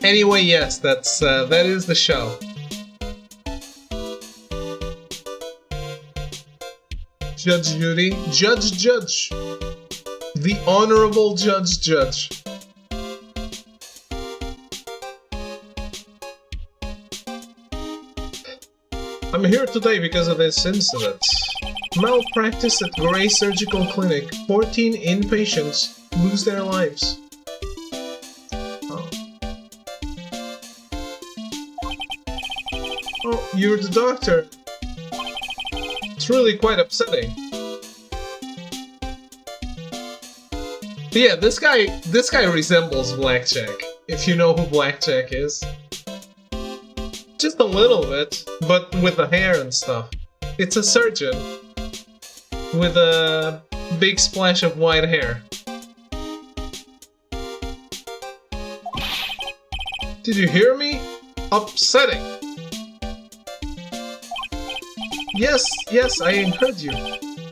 Anyway, yes, that is the show. Judge Judy. Judge. The Honorable Judge. I'm here today because of this incident. Malpractice at Gray Surgical Clinic. 14 inpatients lose their lives. Oh, you're the doctor. It's really quite upsetting. But yeah, this guy resembles Blackjack, if you know who Blackjack is. Just a little bit, but with the hair and stuff. It's a surgeon with a big splash of white hair. Did you hear me? Upsetting. Yes, I heard you.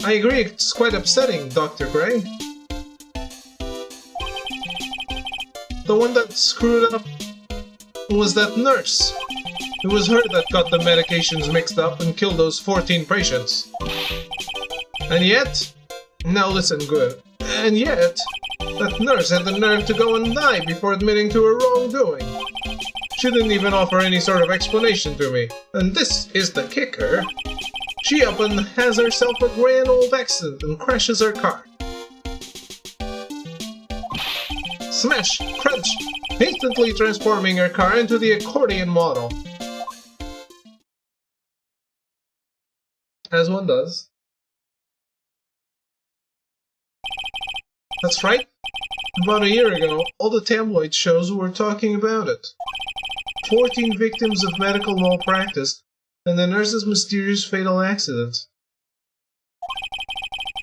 I agree, it's quite upsetting, Dr. Gray. The one that screwed up was that nurse. It was her that got the medications mixed up and killed those 14 patients. And yet... Now listen good. And yet, that nurse had the nerve to go and die before admitting to her wrongdoing. She didn't even offer any sort of explanation to me. And this is the kicker. She up and has herself a grand old accident and crashes her car. Smash! Crunch! Instantly transforming her car into the accordion model. As one does. That's right. About a year ago, all the tabloid shows were talking about it. 14 victims of medical malpractice, and the nurse's mysterious fatal accident.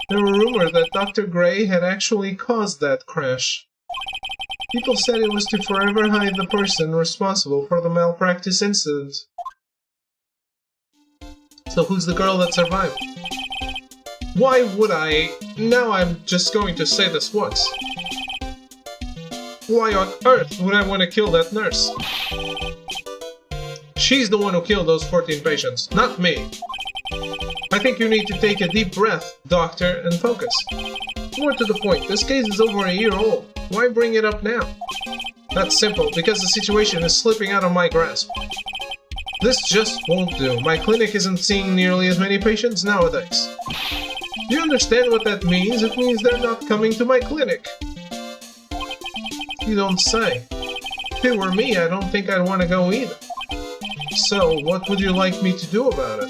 There were rumors that Dr. Gray had actually caused that crash. People said it was to forever hide the person responsible for the malpractice incident. So who's the girl that survived? Why would I? Now I'm just going to say this once. Why on earth would I want to kill that nurse? She's the one who killed those 14 patients, not me. I think you need to take a deep breath, doctor, and focus. More to the point, this case is over a year old. Why bring it up now? That's simple, because the situation is slipping out of my grasp. This just won't do. My clinic isn't seeing nearly as many patients nowadays. Do you understand what that means? It means they're not coming to my clinic. You don't say. If it were me, I don't think I'd want to go either. So, what would you like me to do about it?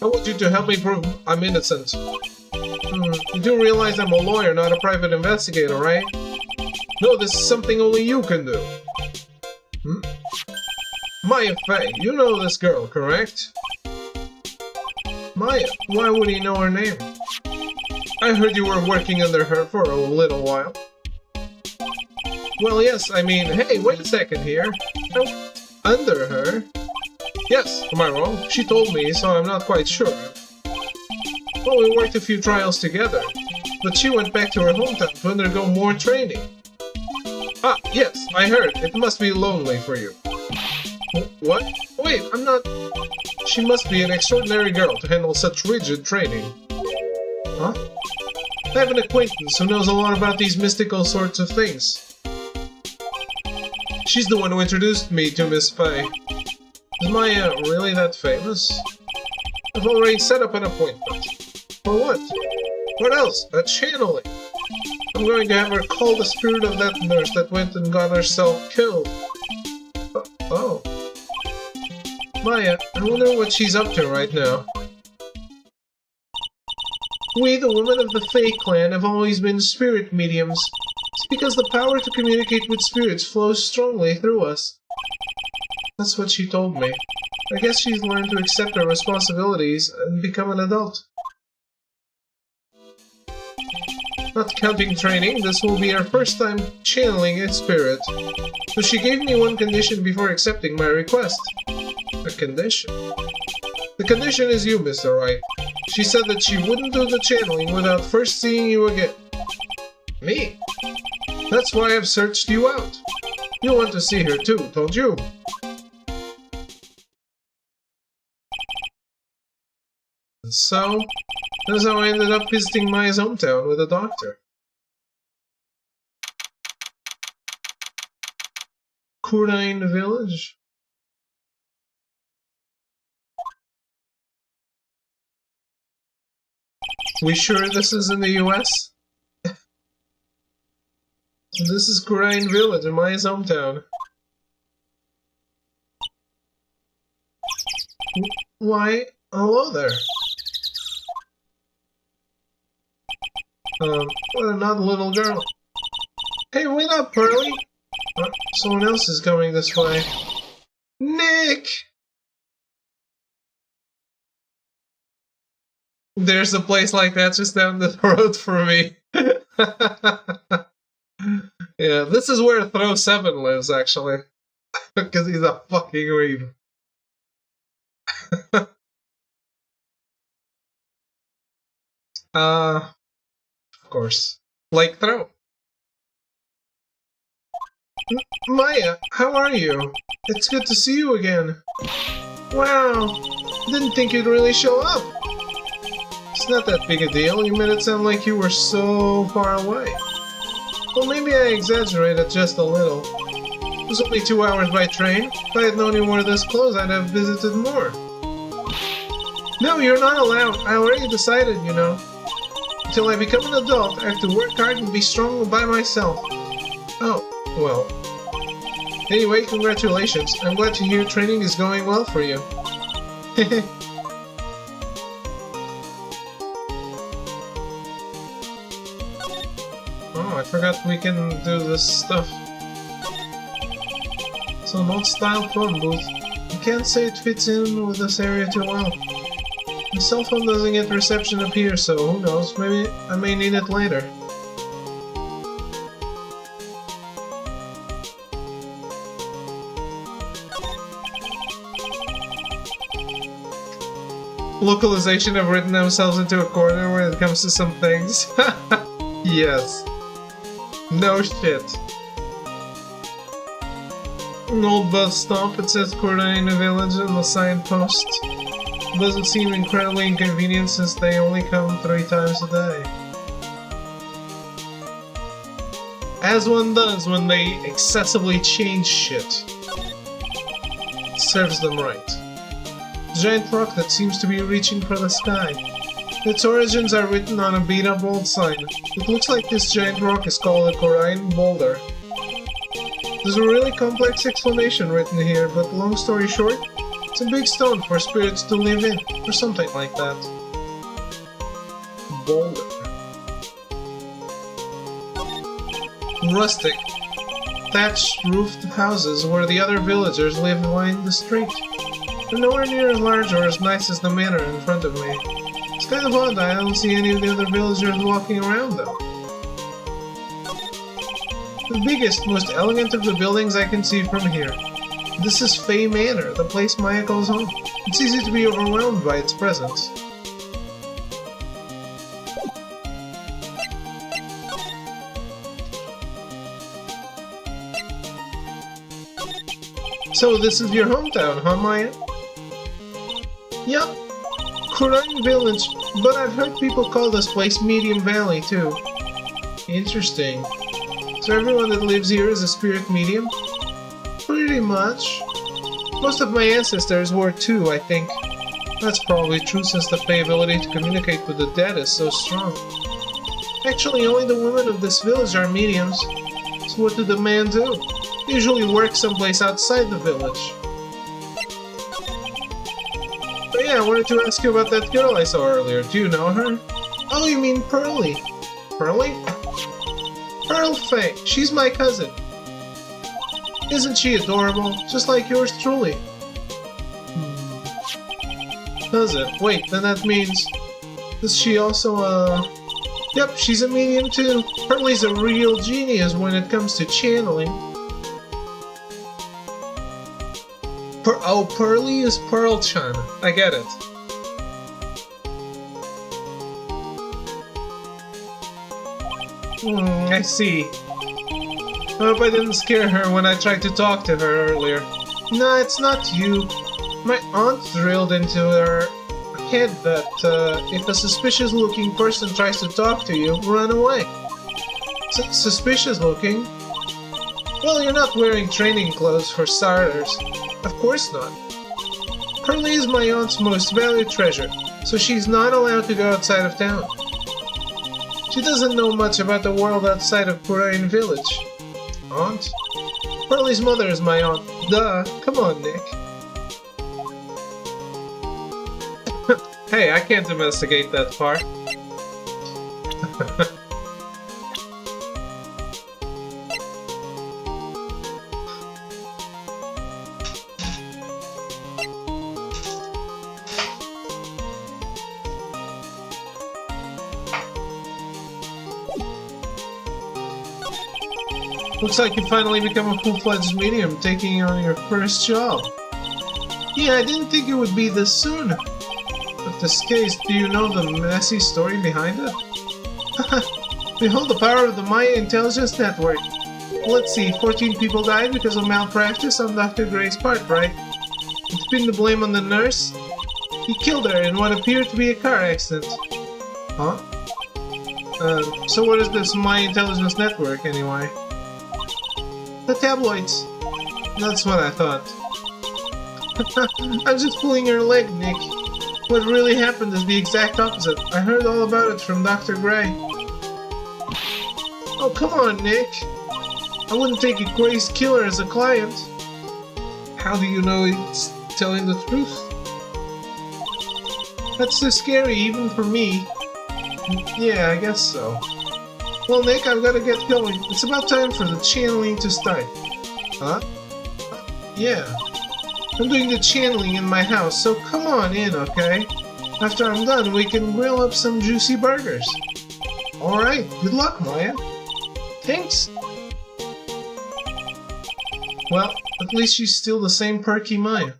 I want you to help me prove I'm innocent. You do realize I'm a lawyer, not a private investigator, right? No, this is something only you can do. Maya Fey, you know this girl, correct? Maya, why would he know her name? I heard you were working under her for a little while. Well, yes, I mean, hey, wait a second here. Under her? Yes, am I wrong? She told me, so I'm not quite sure. Well, we worked a few trials together, but she went back to her hometown to undergo more training. Ah, yes, I heard. It must be lonely for you. What? Wait, I'm not... She must be an extraordinary girl to handle such rigid training. Huh? I have an acquaintance who knows a lot about these mystical sorts of things. She's the one who introduced me to Miss Fay. Is Maya really that famous? I've already set up an appointment. For what? What else? A channeling. I'm going to have her call the spirit of that nurse that went and got herself killed. Oh. Maya, I wonder what she's up to right now. We, the women of the Fae clan, have always been spirit mediums. It's because the power to communicate with spirits flows strongly through us. That's what she told me. I guess she's learned to accept her responsibilities and become an adult. Not counting training, this will be her first time channeling a spirit. So she gave me one condition before accepting my request. A condition? The condition is you, Mr. Wright. She said that she wouldn't do the channeling without first seeing you again. Me? That's why I've searched you out. You want to see her too, don't you? And so, that's how I ended up visiting Maya's hometown with a doctor. Kurine Village? We sure this is in the US? This is Kurine Village in Maya's hometown. Why, hello there. What an odd little girl. Hey, wait up, Pearly! Someone else is coming this way. Nick! There's a place like that just down the road for me. Yeah, this is where Throw 7 lives, actually. Because he's a fucking weeb. Of course. Like Throw. Maya, how are you? It's good to see you again. Wow, didn't think you'd really show up. It's not that big a deal. You made it sound like you were so far away. Well, maybe I exaggerated just a little. It was only 2 hours by train. If I had known you were this close, I'd have visited more. No, you're not allowed. I already decided, you know. Until I become an adult, I have to work hard and be strong by myself. Oh, well. Anyway, congratulations. I'm glad to hear training is going well for you. Oh, I forgot we can do this stuff. It's an old-style phone booth. I can't say it fits in with this area too well. My cell phone doesn't get reception up here, so who knows, maybe I may need it later. Localization have written themselves into a corner when it comes to some things. Yes. No shit. An old bus stop, it says Kurine Village on the signpost. It doesn't seem incredibly inconvenient since they only come 3 times a day. As one does when they excessively change shit. It serves them right. A giant rock that seems to be reaching for the sky. Its origins are written on a beat-up old sign. It looks like this giant rock is called a Kurine Boulder. There's a really complex explanation written here, but long story short, it's a big stone for spirits to live in, or something like that. Boulder. Rustic. Thatched roofed houses where the other villagers live line the street. They're nowhere near as large or as nice as the manor in front of me. It's kind of odd I don't see any of the other villagers walking around though. The biggest, most elegant of the buildings I can see from here. This is Fae Manor, the place Maya calls home. It's easy to be overwhelmed by its presence. So this is your hometown, huh, Maya? Yup, Kurine Village, but I've heard people call this place Medium Valley, too. Interesting. So everyone that lives here is a spirit medium? Pretty much. Most of my ancestors were too, I think. That's probably true since the Fae ability to communicate with the dead is so strong. Actually, only the women of this village are mediums. So what did the man do? He usually works someplace outside the village. But yeah, I wanted to ask you about that girl I saw earlier. Do you know her? Oh, you mean Pearly. Pearly? Pearl Fae. She's my cousin. Isn't she adorable? Just like yours truly. Does it? Wait, then that means... Is she also Yep, she's a medium too. Pearly's a real genius when it comes to channeling. Pearly is Pearl-chan. I get it. I see. I hope I didn't scare her when I tried to talk to her earlier. Nah, it's not you. My aunt drilled into her head that if a suspicious-looking person tries to talk to you, run away. Suspicious-looking? Well, you're not wearing training clothes for starters. Of course not. Pearly is my aunt's most valued treasure, so she's not allowed to go outside of town. She doesn't know much about the world outside of Purain Village. Aunt? Pearly's mother is my aunt. Duh. Come on, Nick. Hey, I can't investigate that far. Looks like you finally become a full-fledged medium, taking on your first job. Yeah, I didn't think it would be this soon. But this case, do you know the messy story behind it? Behold the power of the Maya Intelligence Network. Let's see, 14 people died because of malpractice on Dr. Gray's part, right? And to pin the blame on the nurse, he killed her in what appeared to be a car accident. Huh? So what is this Maya Intelligence Network, anyway? The tabloids. That's what I thought. I'm just pulling your leg, Nick. What really happened is the exact opposite. I heard all about it from Dr. Gray. Oh, come on, Nick. I wouldn't take a crazed killer as a client. How do you know he's telling the truth? That's too scary, even for me. Yeah, I guess so. Well, Nick, I've got to get going. It's about time for the channeling to start. Huh? Yeah. I'm doing the channeling in my house, so come on in, okay? After I'm done, we can grill up some juicy burgers. Alright, good luck, Maya. Thanks. Well, at least she's still the same perky Maya.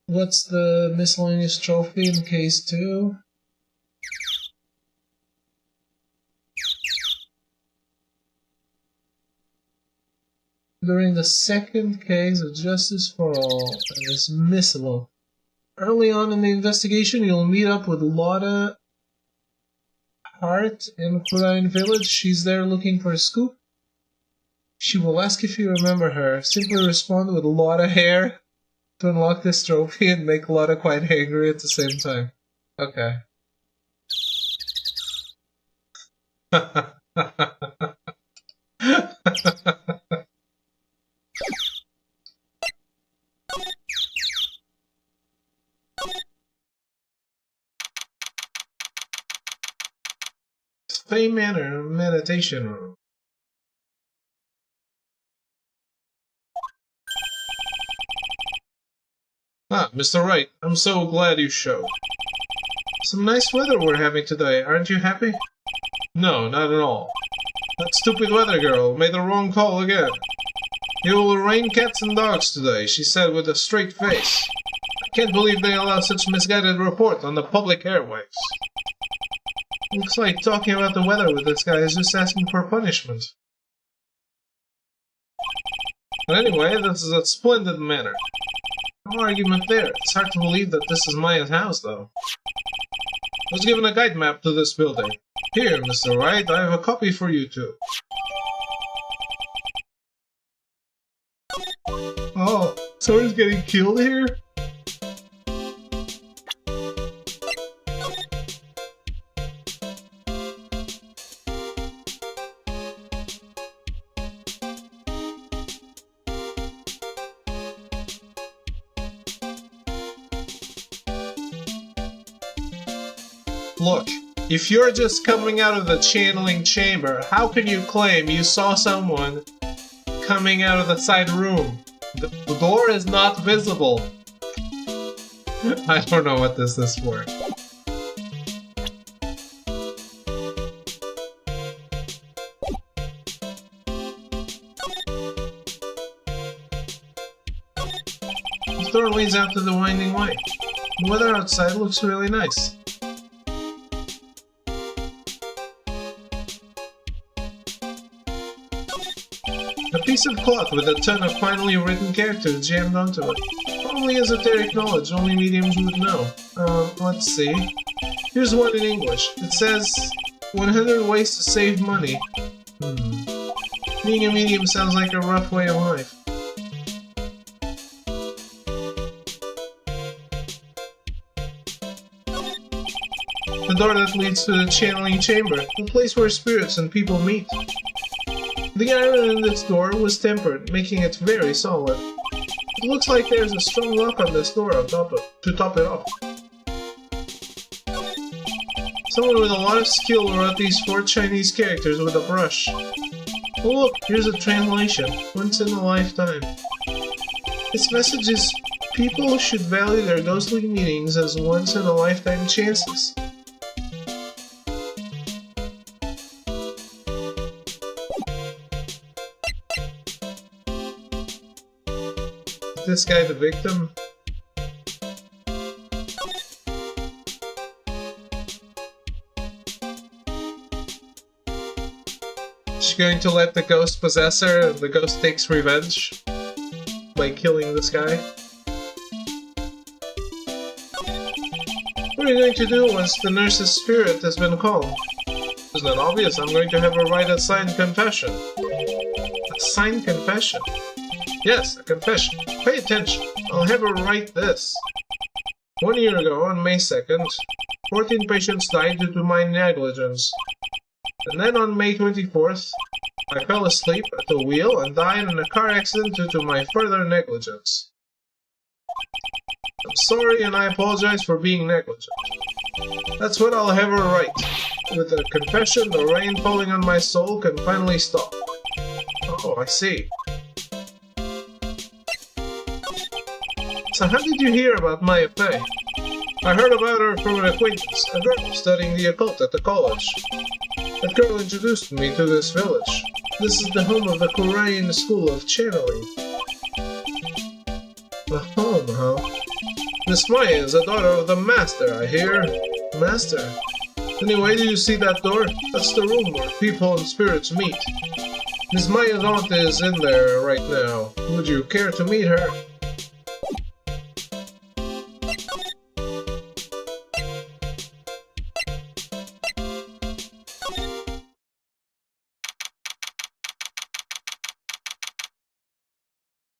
What's the miscellaneous trophy in case 2? During the second case of Justice for All, and is missable. Early on in the investigation, you'll meet up with Lotta Hart in Purain Village. She's there looking for a scoop. She will ask if you remember her. Simply respond with Lotta hair to unlock this trophy and make Lotta quite angry at the same time. Okay. Fay Manor Meditation Room. Ah, Mr. Wright, I'm so glad you showed. Some nice weather we're having today, aren't you happy? No, not at all. That stupid weather girl made the wrong call again. It will rain cats and dogs today, she said with a straight face. I can't believe they allow such misguided report on the public airwaves. Looks like talking about the weather with this guy is just asking for punishment. But anyway, this is a splendid manner. No argument there. It's hard to believe that this is Maya's house, though. I was given a guide map to this building. Here, Mr. Wright, I have a copy for you too. Oh, someone's getting killed here? Look, if you're just coming out of the channeling chamber, how can you claim you saw someone coming out of the side room? The door is not visible. I don't know what this is for. This door leads out to the winding way. The weather outside looks really nice. A piece of cloth with a ton of finely written characters jammed onto it. Probably esoteric knowledge only mediums would know. Let's see. Here's one in English. It says 100 ways to save money. Being a medium sounds like a rough way of life. The door that leads to the channeling chamber, the place where spirits and people meet. The iron in this door was tempered, making it very solid. It looks like there's a strong lock on this door to top it off. Someone with a lot of skill wrote these 4 Chinese characters with a brush. Oh look, here's a translation. Once in a lifetime. Its message is, people should value their ghostly meetings as once in a lifetime chances. This guy the victim? She's going to let the ghost possess her and the ghost takes revenge by killing this guy? What are you going to do once the nurse's spirit has been called? Isn't that obvious? I'm going to have her write a signed confession. A signed confession? Yes, a confession. Pay attention. I'll have her write this. 1 year ago, on May 2nd, 14 patients died due to my negligence. And then on May 24th, I fell asleep at the wheel and died in a car accident due to my further negligence. I'm sorry and I apologize for being negligent. That's what I'll have her write. With a confession, the rain falling on my soul can finally stop. Oh, I see. So how did you hear about Maya Fey? I heard about her from an acquaintance, a girl studying the occult at the college. That girl introduced me to this village. This is the home of the Korean School of Channeling. The home, huh? Miss Maya is a daughter of the Master, I hear. Master? Anyway, do you see that door? That's the room where people and spirits meet. Miss Maya's aunt is in there right now. Would you care to meet her?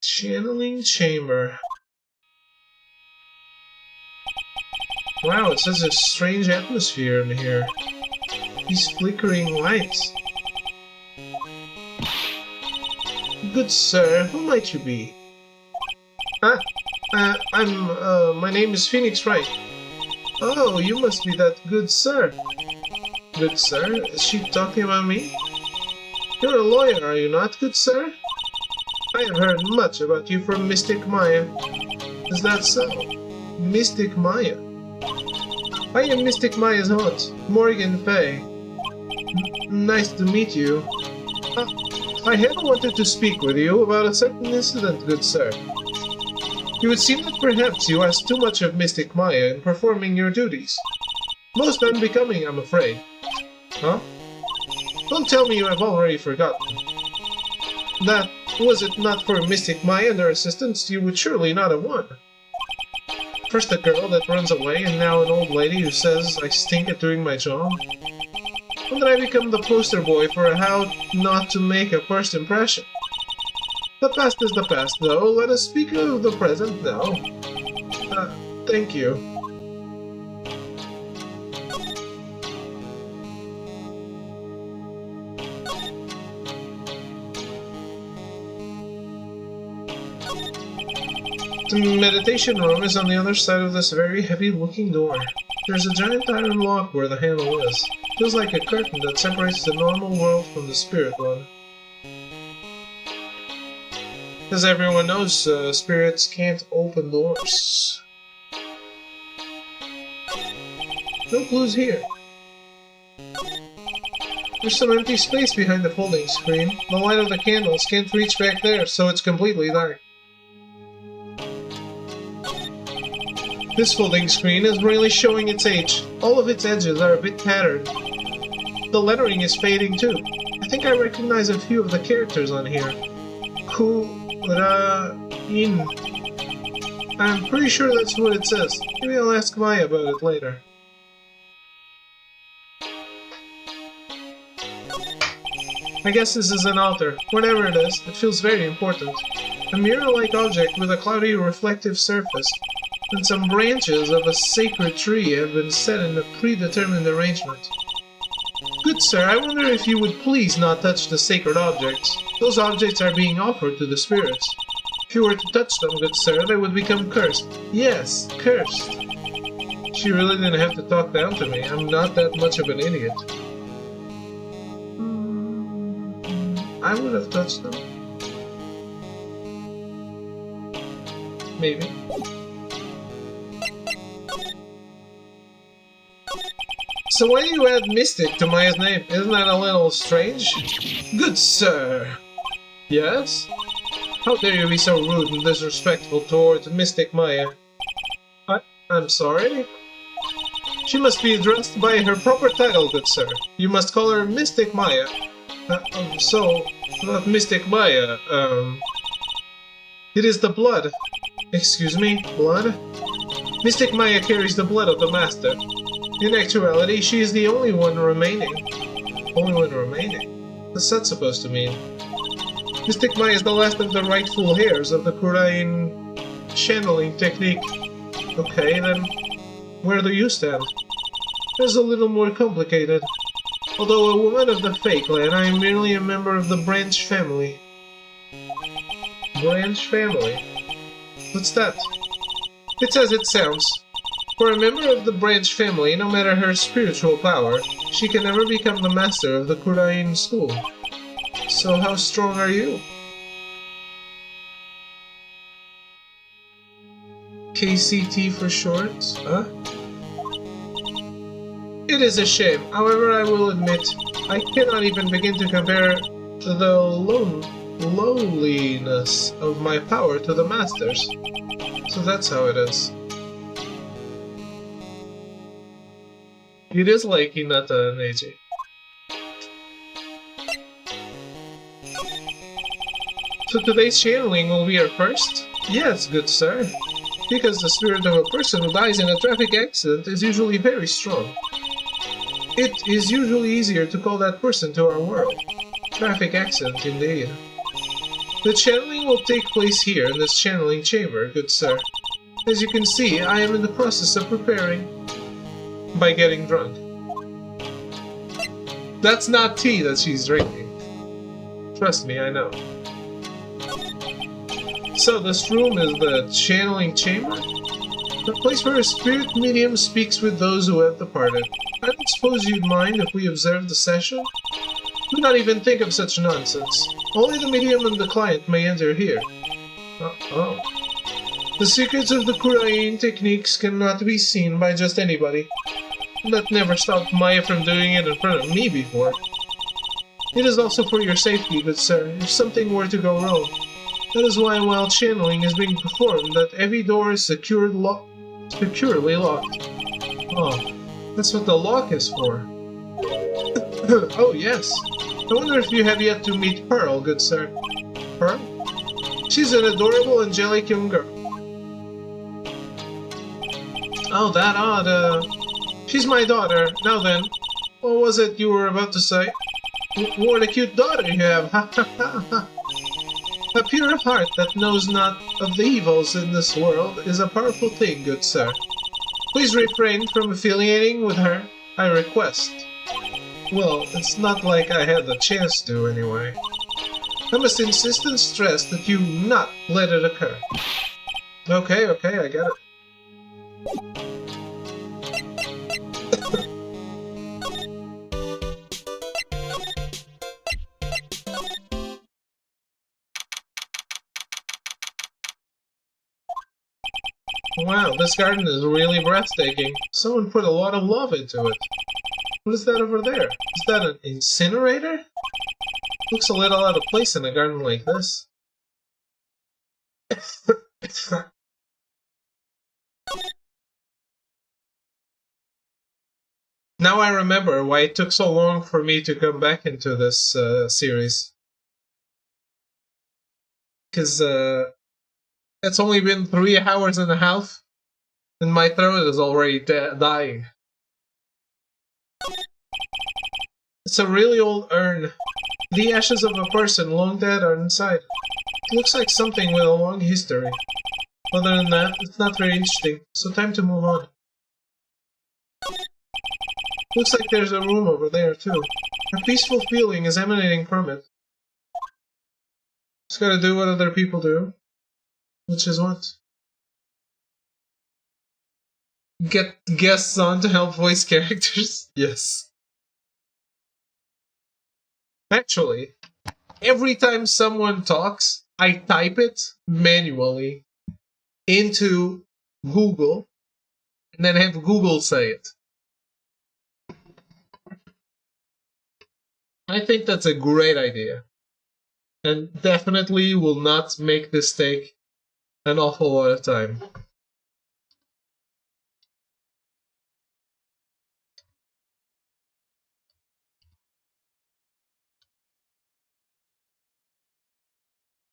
Channeling chamber. Wow, it's such a strange atmosphere in here. These flickering lights. Good sir, who might you be? My name is Phoenix Wright. Oh, you must be that good sir. Good sir? Is she talking about me? You're a lawyer, are you not, good sir? I have heard much about you from Mystic Maya. Is that so? Mystic Maya? I am Mystic Maya's aunt, Morgan Fay. Nice to meet you. I had wanted to speak with you about a certain incident, good sir. It would seem that perhaps you asked too much of Mystic Maya in performing your duties. Most unbecoming, I'm afraid. Huh? Don't tell me you have already forgotten. That Was it not for Mystic Maya and her assistants, you would surely not have won. First a girl that runs away, and now an old lady who says I stink at doing my job. When did I become the poster boy for how not to make a first impression? The past is the past, though. Let us speak of the present now. Thank you. The meditation room is on the other side of this very heavy-looking door. There's a giant iron lock where the handle is. Feels like a curtain that separates the normal world from the spirit one. As everyone knows, spirits can't open doors. No clues here. There's some empty space behind the folding screen. The light of the candles can't reach back there, so it's completely dark. This folding screen is really showing its age. All of its edges are a bit tattered. The lettering is fading too. I think I recognize a few of the characters on here. Ku-ra-in. I'm pretty sure that's what it says. Maybe I'll ask Maya about it later. I guess this is an altar. Whatever it is, it feels very important. A mirror-like object with a cloudy reflective surface, and some branches of a sacred tree have been set in a predetermined arrangement. Good sir, I wonder if you would please not touch the sacred objects. Those objects are being offered to the spirits. If you were to touch them, good sir, they would become cursed. Yes, cursed. She really didn't have to talk down to me. I'm not that much of an idiot. I would have touched them. Maybe. So why do you add Mystic to Maya's name? Isn't that a little strange? Good sir! Yes? How dare you be so rude and disrespectful towards Mystic Maya? I'm sorry? She must be addressed by her proper title, good sir. You must call her Mystic Maya. Not Mystic Maya, It is the blood. Excuse me, blood? Mystic Maya carries the blood of the Master. In actuality, she is the only one remaining. Only one remaining? What's that supposed to mean? Mystic Maya is the last of the rightful heirs of the Kurain channeling technique. Okay, then where do you stand? It's a little more complicated. Although a woman of the fake land, I am merely a member of the Branch family. Branch family? What's that? It's as it sounds. For a member of the Branch family, no matter her spiritual power, she can never become the master of the Kurain school. So how strong are you? KCT for short, huh? It is a shame. However, I will admit, I cannot even begin to compare the lowliness of my power to the Master's. So that's how it is. It is like Hinata and Eiji. So today's channeling will be our first? Yes, good sir. Because the spirit of a person who dies in a traffic accident is usually very strong. It is usually easier to call that person to our world. Traffic accident, indeed. The channeling will take place here in this channeling chamber, good sir. As you can see, I am in the process of preparing by getting drunk. That's not tea that she's drinking. Trust me, I know. So this room is the channeling chamber? The place where a spirit medium speaks with those who have departed. I don't suppose you'd mind if we observed the session? Do not even think of such nonsense. Only the medium and the client may enter here. Oh. The secrets of the Kurain techniques cannot be seen by just anybody. That never stopped Maya from doing it in front of me before. It is also for your safety, good sir, if something were to go wrong. That is why while channeling is being performed, that every door is securely locked. Oh, that's what the lock is for. Oh yes. I wonder if you have yet to meet Pearl, good sir. Pearl? She's an adorable angelic young girl. Oh, that odd. She's my daughter. Now then, what was it you were about to say? What a cute daughter you have. Ha ha ha ha. A pure heart that knows not of the evils in this world is a powerful thing, good sir. Please refrain from affiliating with her, I request. Well, it's not like I had the chance to, anyway. I must insist and stress that you not let it occur. Okay, I get it. Wow, this garden is really breathtaking. Someone put a lot of love into it. What is that over there? Is that an incinerator? Looks a little out of place in a garden like this. Now I remember why it took so long for me to come back into this series. Because it's only been 3 hours and a half, and my throat is already dying. It's a really old urn. The ashes of a person long dead are inside. It looks like something with a long history. Other than that, it's not very interesting, so time to move on. Looks like there's a room over there, too. A peaceful feeling is emanating from it. Just gotta do what other people do. Which is what? Get guests on to help voice characters? Yes. Actually, every time someone talks, I type it manually into Google and then have Google say it. I think that's a great idea. And definitely will not make this take an awful lot of time.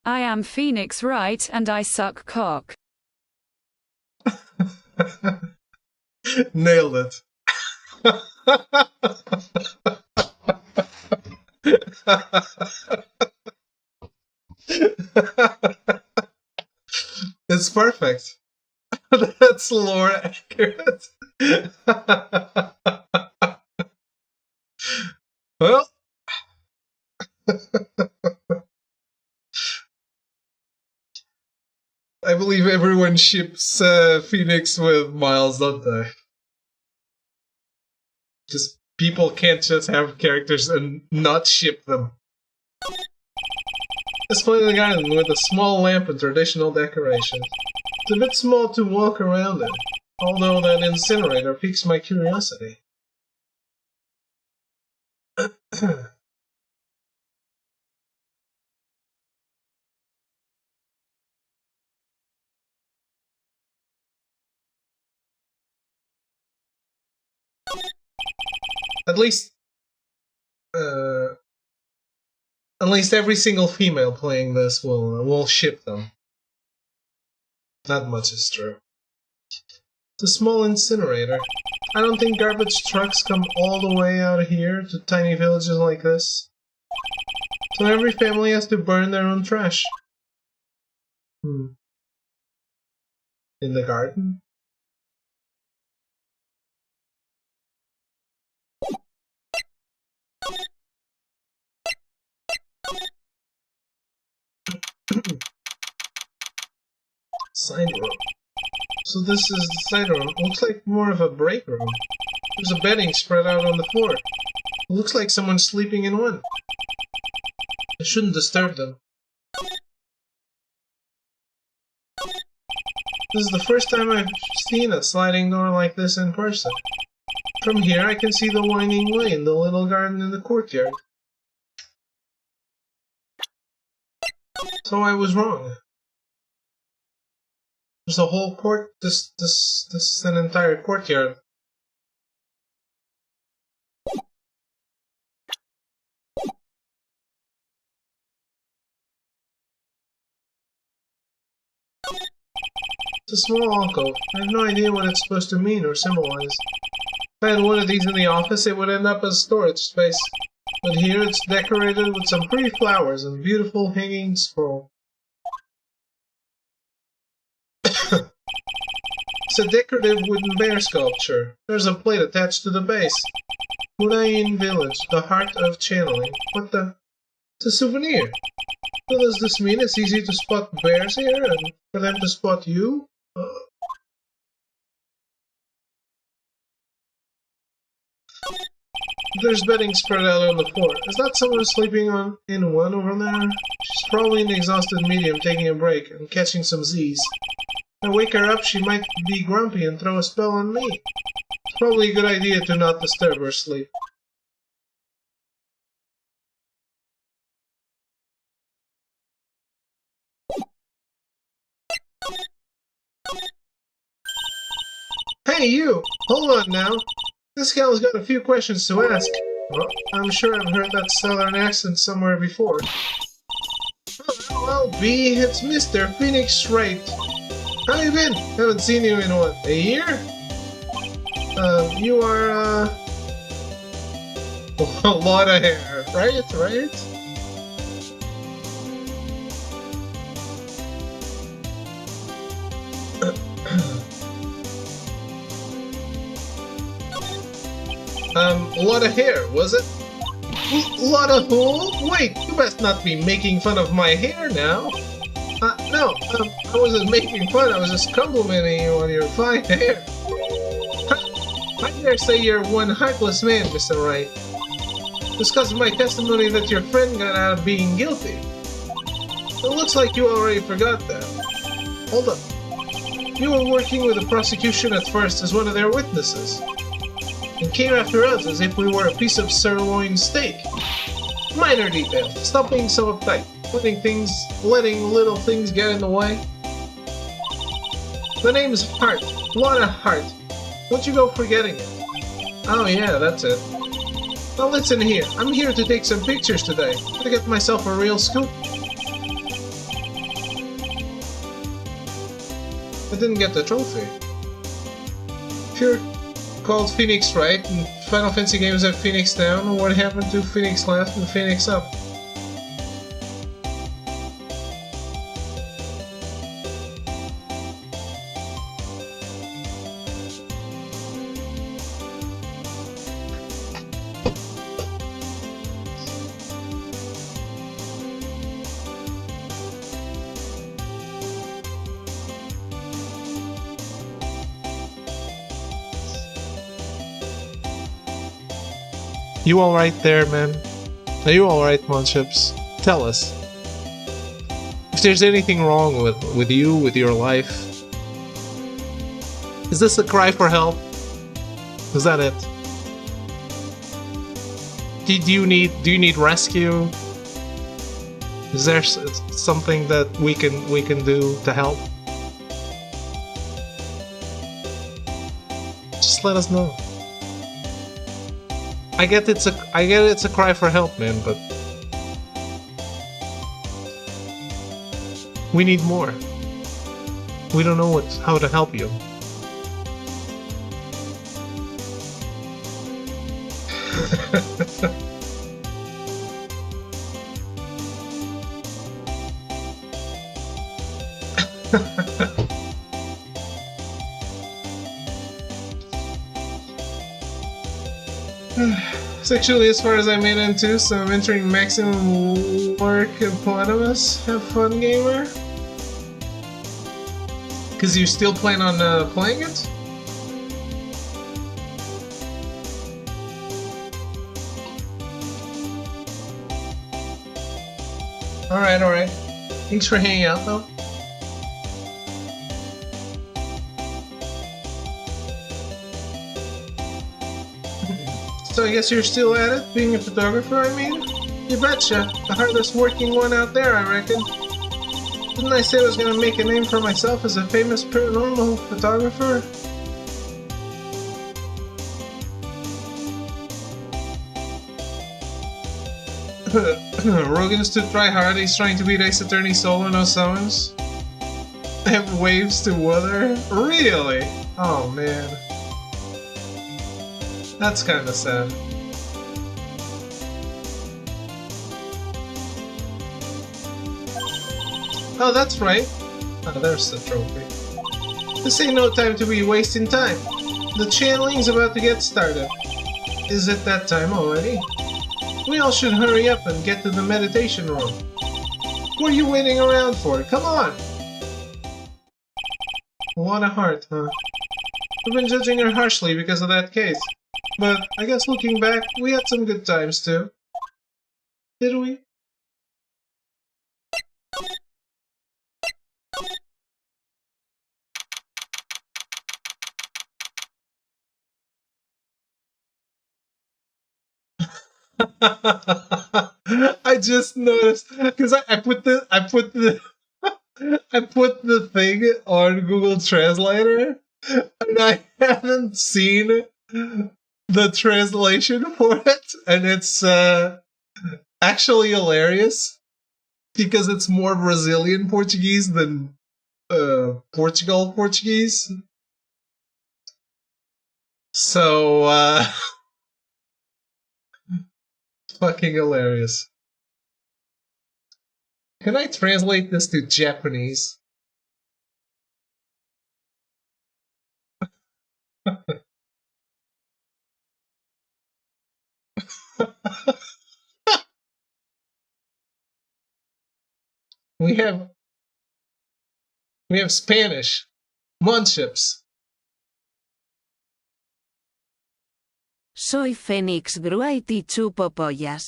I am Phoenix Wright and I suck cock. Nailed it. It's perfect. That's lore accurate. Well, I believe everyone ships Phoenix with Miles, don't they? Just people can't just have characters and not ship them. Display the garden with a small lamp and traditional decoration. It's a bit small to walk around in, although that incinerator piques my curiosity. At least every single female playing this will ship them. That much is true. It's a small incinerator. I don't think garbage trucks come all the way out here to tiny villages like this. So every family has to burn their own trash. In the garden? Side room. So this is the side room. Looks like more of a break room. There's a bedding spread out on the floor. It looks like someone's sleeping in one. I shouldn't disturb them. This is the first time I've seen a sliding door like this in person. From here I can see the winding way in the little garden in the courtyard. So I was wrong. There's a whole court. This is an entire courtyard. It's a small alcove. I have no idea what it's supposed to mean or symbolize. If I had one of these in the office, it would end up as storage space. But here it's decorated with some pretty flowers and beautiful hanging scroll. It's a decorative wooden bear sculpture. There's a plate attached to the base. Munayin Village, the heart of channeling. What the? It's a souvenir. So does this mean it's easy to spot bears here and for them to spot you? There's bedding spread out on the floor. Is that someone sleeping in one over there? She's probably an exhausted medium taking a break and catching some Z's. If I wake her up, she might be grumpy and throw a spell on me. It's probably a good idea to not disturb her sleep. Hey, you! Hold on now. This gal's got a few questions to ask. Well, I'm sure I've heard that southern accent somewhere before. Oh, well, B, it's Mr. Phoenix Wright. How you been? Haven't seen you in what, a year? You are, a lot of hair, right? A lot of hair, was it? A lot of who? Wait, you best not be making fun of my hair now. No, I wasn't making fun, I was just complimenting you on your fine hair. I dare say you're one heartless man, Mr. Wright. Discuss my testimony that your friend got out of being guilty. It looks like you already forgot that. Hold up. You were working with the prosecution at first as one of their witnesses, and came after us as if we were a piece of sirloin steak. Minor detail. Stop being so uptight. Letting little things get in the way. The name's Hart. What a heart. Don't you go forgetting it. Oh yeah, that's it. Now listen here. I'm here to take some pictures today. To get myself a real scoop. I didn't get the trophy. Sure. Called Phoenix Wright, and Final Fantasy games have Phoenix down. What happened to Phoenix left and Phoenix up? You alright there, man? Are you alright, Monships? Tell us. If there's anything wrong with you, with your life. Is this a cry for help? Is that it? Do you need rescue? Is there something that we can do to help? Just let us know. I get it's a cry for help, man, but we need more. We don't know how to help you. Sexually, as far as I made into, so I'm entering maximum work hippopotamus. Have fun, gamer. Cause you still plan on playing it? Alright. Thanks for hanging out, though. So I guess you're still at it, being a photographer, I mean? You betcha. The hardest working one out there, I reckon. Didn't I say I was gonna make a name for myself as a famous paranormal photographer? Rogan's to try hard, he's trying to beat Ace Attorney solo, no summons. have waves to water? Really? Oh man. That's kinda sad. Oh, that's right. Oh, there's the trophy. This ain't no time to be wasting time. The channeling's about to get started. Is it that time already? We all should hurry up and get to the meditation room. What are you waiting around for? Come on! What a heart, huh? I've been judging her harshly because of that case. But I guess looking back, we had some good times too. Did we? I just noticed because I put the I put the thing on Google Translator and I haven't seen the translation for it, and it's actually hilarious because it's more Brazilian Portuguese than Portugal Portuguese. So fucking hilarious. Can I translate this to Japanese? we have Spanish. Munships. Soy Fénix Wright y chupo pollas.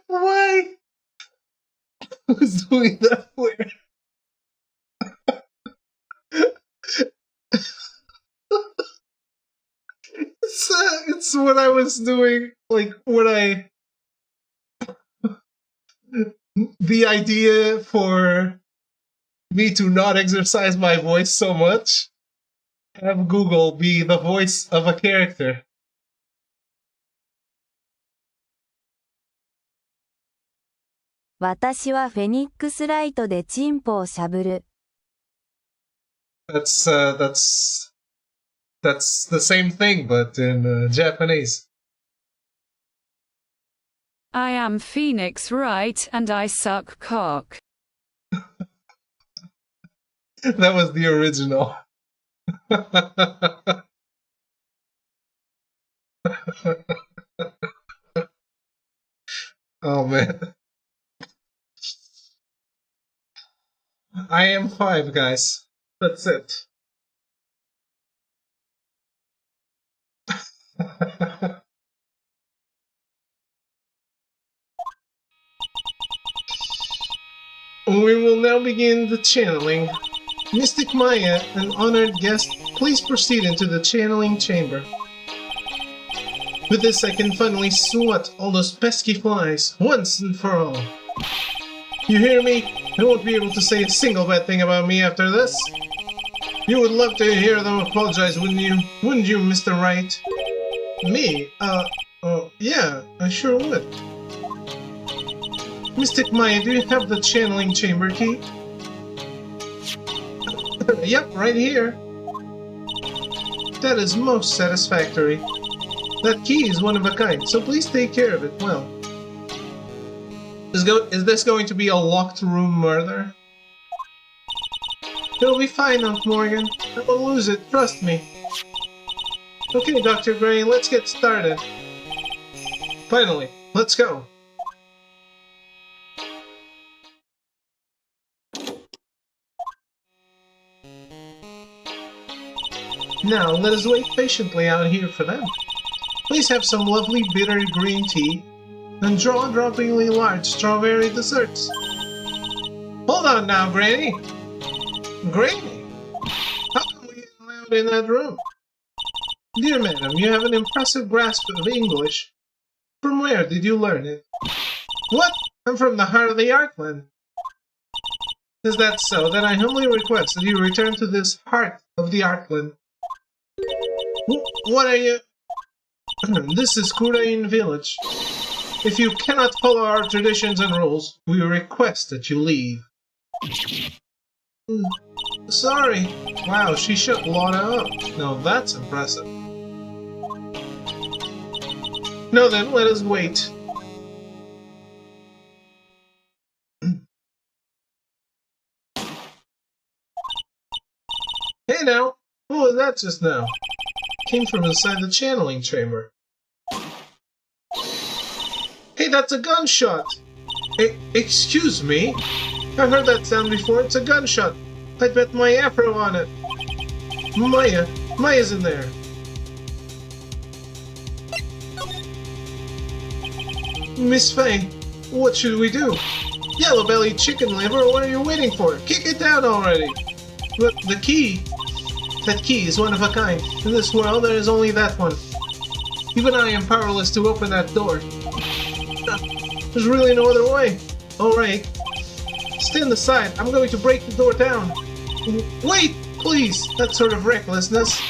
Why? Who's doing that where? It's what I was doing, like when I the idea for me to not exercise my voice so much, have Google be the voice of a character. 私はフェニックスライトでチンポをしゃぶる。That's the same thing, but in Japanese. I am Phoenix Wright and I suck cock. That was the original. Oh man. I am 5, guys. That's it. We will now begin the channeling. Mystic Maya, an honored guest, please proceed into the channeling chamber. With this, I can finally swat all those pesky flies, once and for all. You hear me? You won't be able to say a single bad thing about me after this. You would love to hear them apologize, wouldn't you? Wouldn't you, Mr. Wright? Me? Yeah, I sure would. Mystic Maya, do you have the channeling chamber key? Yep, right here. That is most satisfactory. That key is one of a kind, so please take care of it well. Is this going to be a locked room murder? It'll be fine, Aunt Morgan. I won't lose it, trust me. Okay, Dr. Gray, let's get started. Finally, let's go. Now, let us wait patiently out here for them. Please have some lovely bitter green tea and jaw-droppingly large strawberry desserts. Hold on now, Granny. Granny? How come we get allowed in that room? Dear madam, you have an impressive grasp of English. From where did you learn it? What? I'm from the heart of the Artland. Is that so? Then I humbly request that you return to this heart of the Artland. What are you? This is Kurain Village. If you cannot follow our traditions and rules, we request that you leave. Sorry. Wow, she shut Lana up. Now that's impressive. Now then, let us wait. Hey now! What was that just now? Came from inside the channeling chamber. Hey, that's a gunshot! Excuse me? I've heard that sound before. It's a gunshot. I'd bet my afro on it. Maya's in there. Miss Faye, what should we do? Yellow-bellied chicken liver, what are you waiting for? Kick it down already! But the key... That key is one of a kind. In this world, there is only that one. Even I am powerless to open that door. There's really no other way. Alright. Stand aside. I'm going to break the door down. Wait! Please! That sort of recklessness.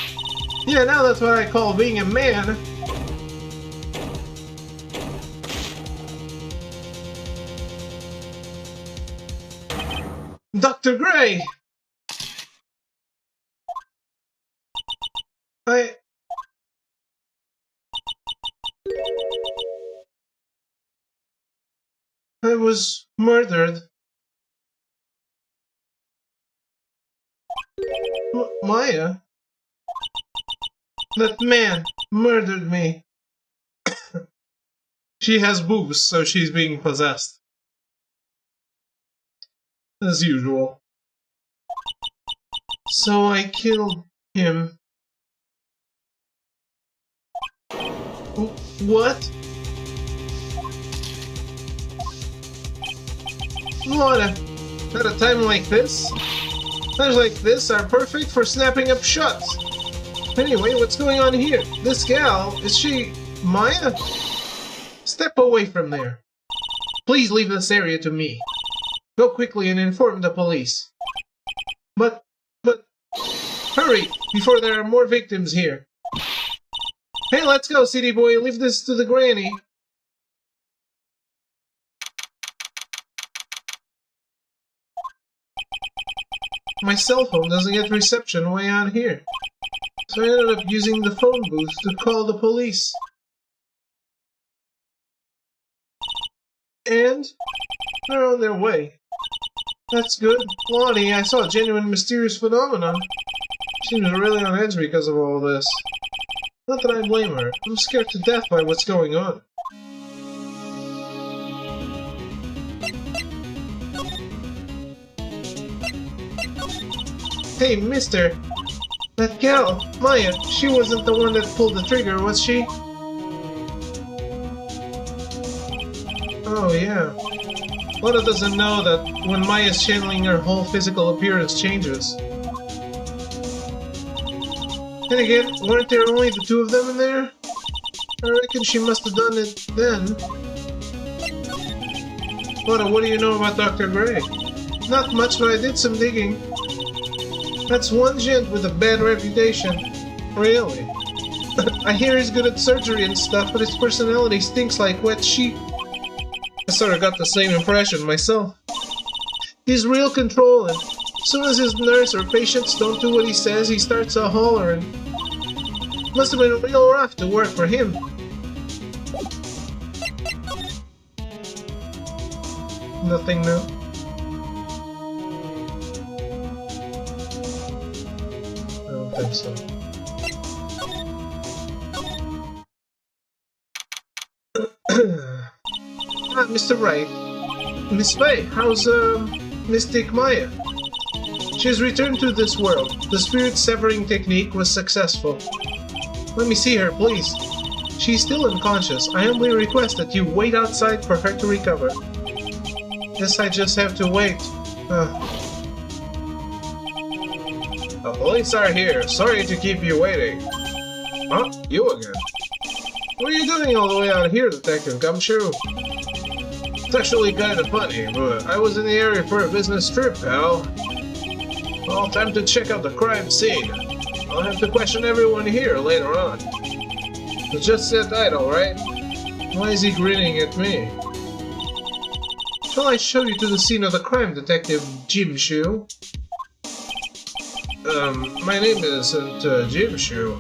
Yeah, now that's what I call being a man. Dr. Gray! I was murdered. Maya? That man murdered me. She has boobs, so she's being possessed. As usual. So I killed him. What? Lana, at a time like this? Times like this are perfect for snapping up shots. Anyway, what's going on here? This gal, is she Maya? Step away from there. Please leave this area to me. Go quickly and inform the police. But, hurry, before there are more victims here. Hey, let's go, city boy, leave this to the granny. My cell phone doesn't get reception way out here. So I ended up using the phone booth to call the police. And they're on their way. That's good. Lonnie, I saw a genuine mysterious phenomenon. Seems really on edge because of all this. Not that I blame her. I'm scared to death by what's going on. Hey, mister! That gal, Maya, she wasn't the one that pulled the trigger, was she? Oh, yeah. Lana doesn't know that when Maya's channeling, her whole physical appearance changes. And again, weren't there only the two of them in there? I reckon she must have done it then. Lana, what do you know about Dr. Gray? Not much, but I did some digging. That's one gent with a bad reputation. Really? I hear he's good at surgery and stuff, but his personality stinks like wet sheep. I sort of got the same impression myself. He's real controlling. As soon as his nurse or patients don't do what he says, he starts a hollering. Must have been real rough to work for him. Nothing new. I don't think so. Mr. Wright. Miss Faye, how's, Mystic Maya? She's returned to this world. The spirit severing technique was successful. Let me see her, please. She's still unconscious. I humbly request that you wait outside for her to recover. Guess I just have to wait. The police are here. Sorry to keep you waiting. Huh? You again? What are you doing all the way out here, Detective Gumshoe? It's actually kind of funny, but I was in the area for a business trip, pal. Well, time to check out the crime scene. I'll have to question everyone here later on. You just said that, alright? Why is he grinning at me? Shall I show you to the scene of the crime, Detective Jim Shoe? My name isn't Jim Shoe.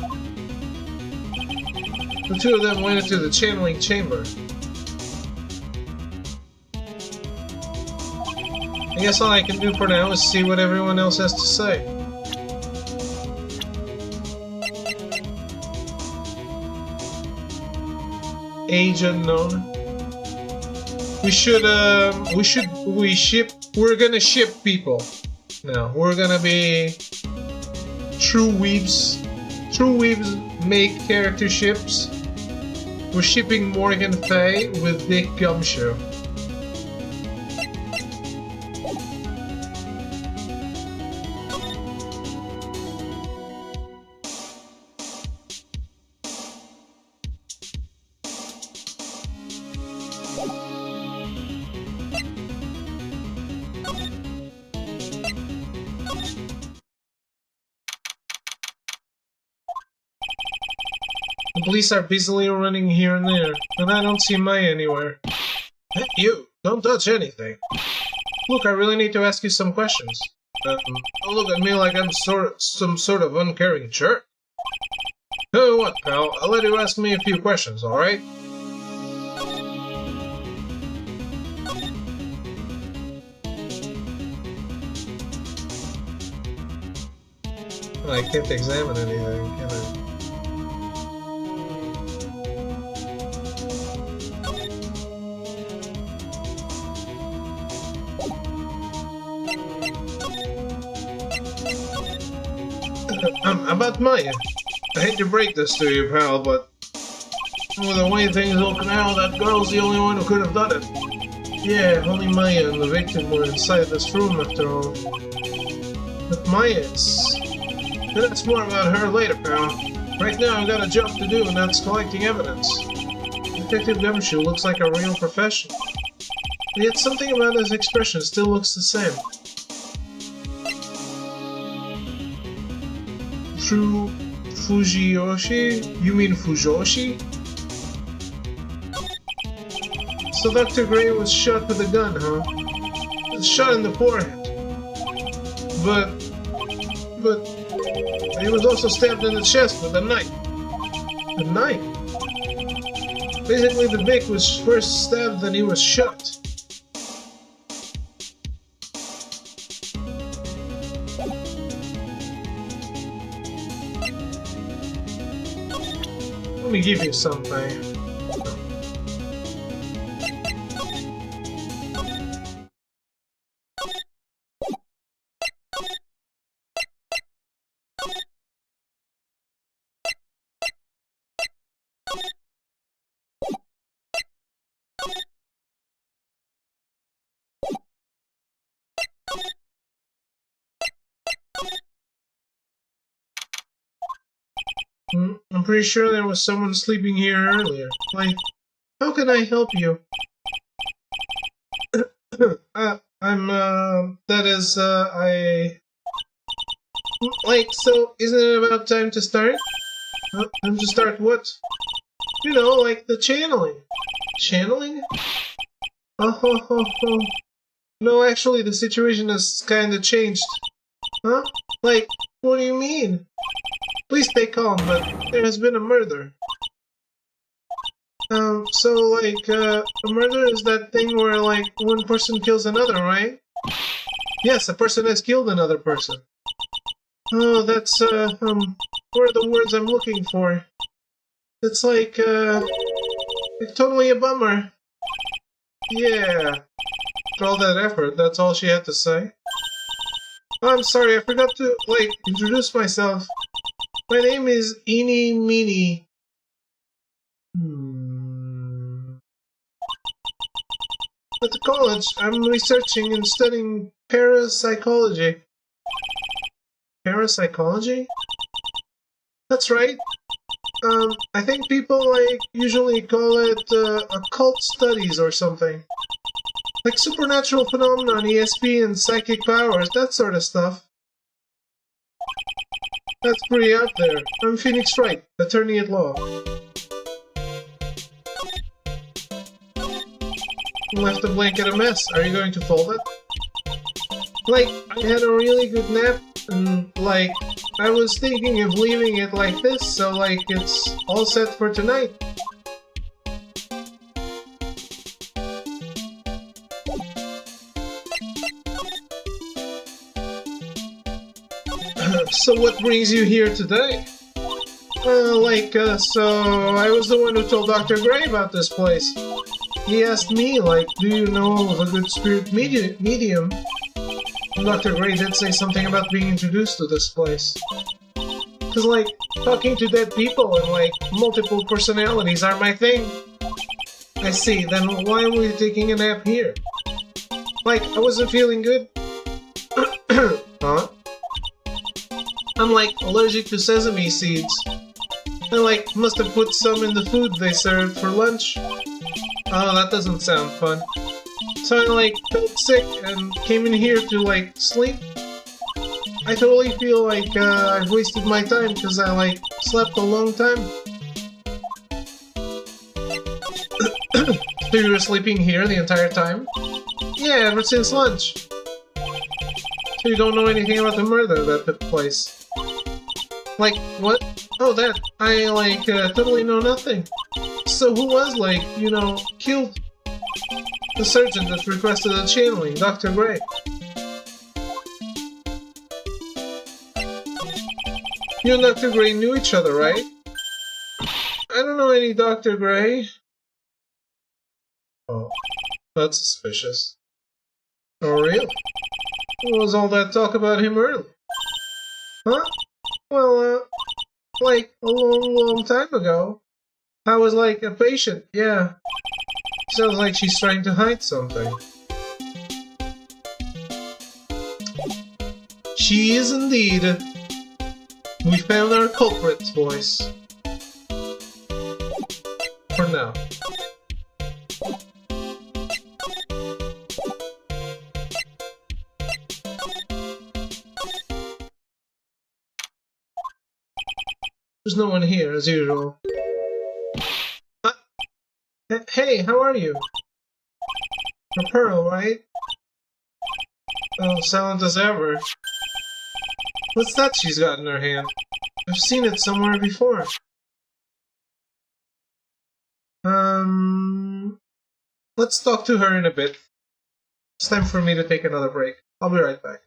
The two of them went into the channeling chamber. I guess all I can do for now is see what everyone else has to say. Age unknown. We're gonna ship people. No, we're gonna be true weebs. True weebs make character ships. We're shipping Morgan Fay with Dick Gumshoe. The police are busily running here and there, and I don't see Maya anywhere. Hey, you! Don't touch anything! Look, I really need to ask you some questions. Don't look at me like I'm some sort of uncaring jerk. Tell you what, pal, I'll let you ask me a few questions, alright? I can't examine anything, can I? About Maya. I hate to break this to you, pal, but with the way things look now, that girl's the only one who could have done it. Yeah, only Maya and the victim were inside this room after all. But Maya's... That's more about her later, pal. Right now, I've got a job to do, and that's collecting evidence. Detective Gumshoe looks like a real professional. But yet something about his expression still looks the same. True Fujiyoshi? You mean Fujoshi? So Dr. Gray was shot with a gun, huh? Shot in the forehead. But he was also stabbed in the chest with a knife. A knife? Basically, the Vic was first stabbed, then he was shot. Let me give you something. I'm pretty sure there was someone sleeping here earlier. Like, how can I help you? Like, so, isn't it about time to start? Time to start what? You know, like the channeling. Channeling? Oh, ho, ho, ho. No, actually, the situation has kinda changed. Huh? Like, what do you mean? Please stay calm, but there has been a murder. So, like, a murder is that thing where, like, one person kills another, right? Yes, a person has killed another person. Oh, that's, what are the words I'm looking for? It's like totally a bummer. Yeah. For all that effort, that's all she had to say. Oh, I'm sorry, I forgot to, like, introduce myself. My name is Eeny Meeny. At the college, I'm researching and studying parapsychology. Parapsychology? That's right. I think people, like, usually call it, occult studies or something. Like supernatural phenomenon, ESP, and psychic powers, that sort of stuff. That's pretty out there. I'm Phoenix Wright, attorney at law. You left the blanket a mess. Are you going to fold it? Like, I had a really good nap, and, like, I was thinking of leaving it like this, so, like, it's all set for tonight. So what brings you here today? So I was the one who told Dr. Gray about this place. He asked me, like, do you know of a good spirit medium? And Dr. Gray did say something about being introduced to this place. Cause, like, talking to dead people and, like, multiple personalities are my thing. I see, then why were you taking a nap here? Like, I wasn't feeling good. Huh? I'm, like, allergic to sesame seeds. I, like, must have put some in the food they served for lunch. Oh, that doesn't sound fun. So I, like, felt sick and came in here to, like, sleep. I totally feel like, I've wasted my time because I, like, slept a long time. So you were sleeping here the entire time? Yeah, ever since lunch. So you don't know anything about the murder that took place? Like, what? Oh, that. I, like, totally know nothing. So who was, like, you know, killed? The surgeon that requested a channeling, Dr. Gray. You and Dr. Gray knew each other, right? I don't know any Dr. Gray. Oh, that's suspicious. Oh, really? What was all that talk about him earlier? Huh? Well, like, a long, long time ago. I was, like, a patient, yeah. Sounds like she's trying to hide something. She is indeed. We found our culprit, boys. For now. There's no one here, as usual. Hey, how are you? A pearl, right? Oh, silent as ever. What's that she's got in her hand? I've seen it somewhere before. Let's talk to her in a bit. It's time for me to take another break. I'll be right back.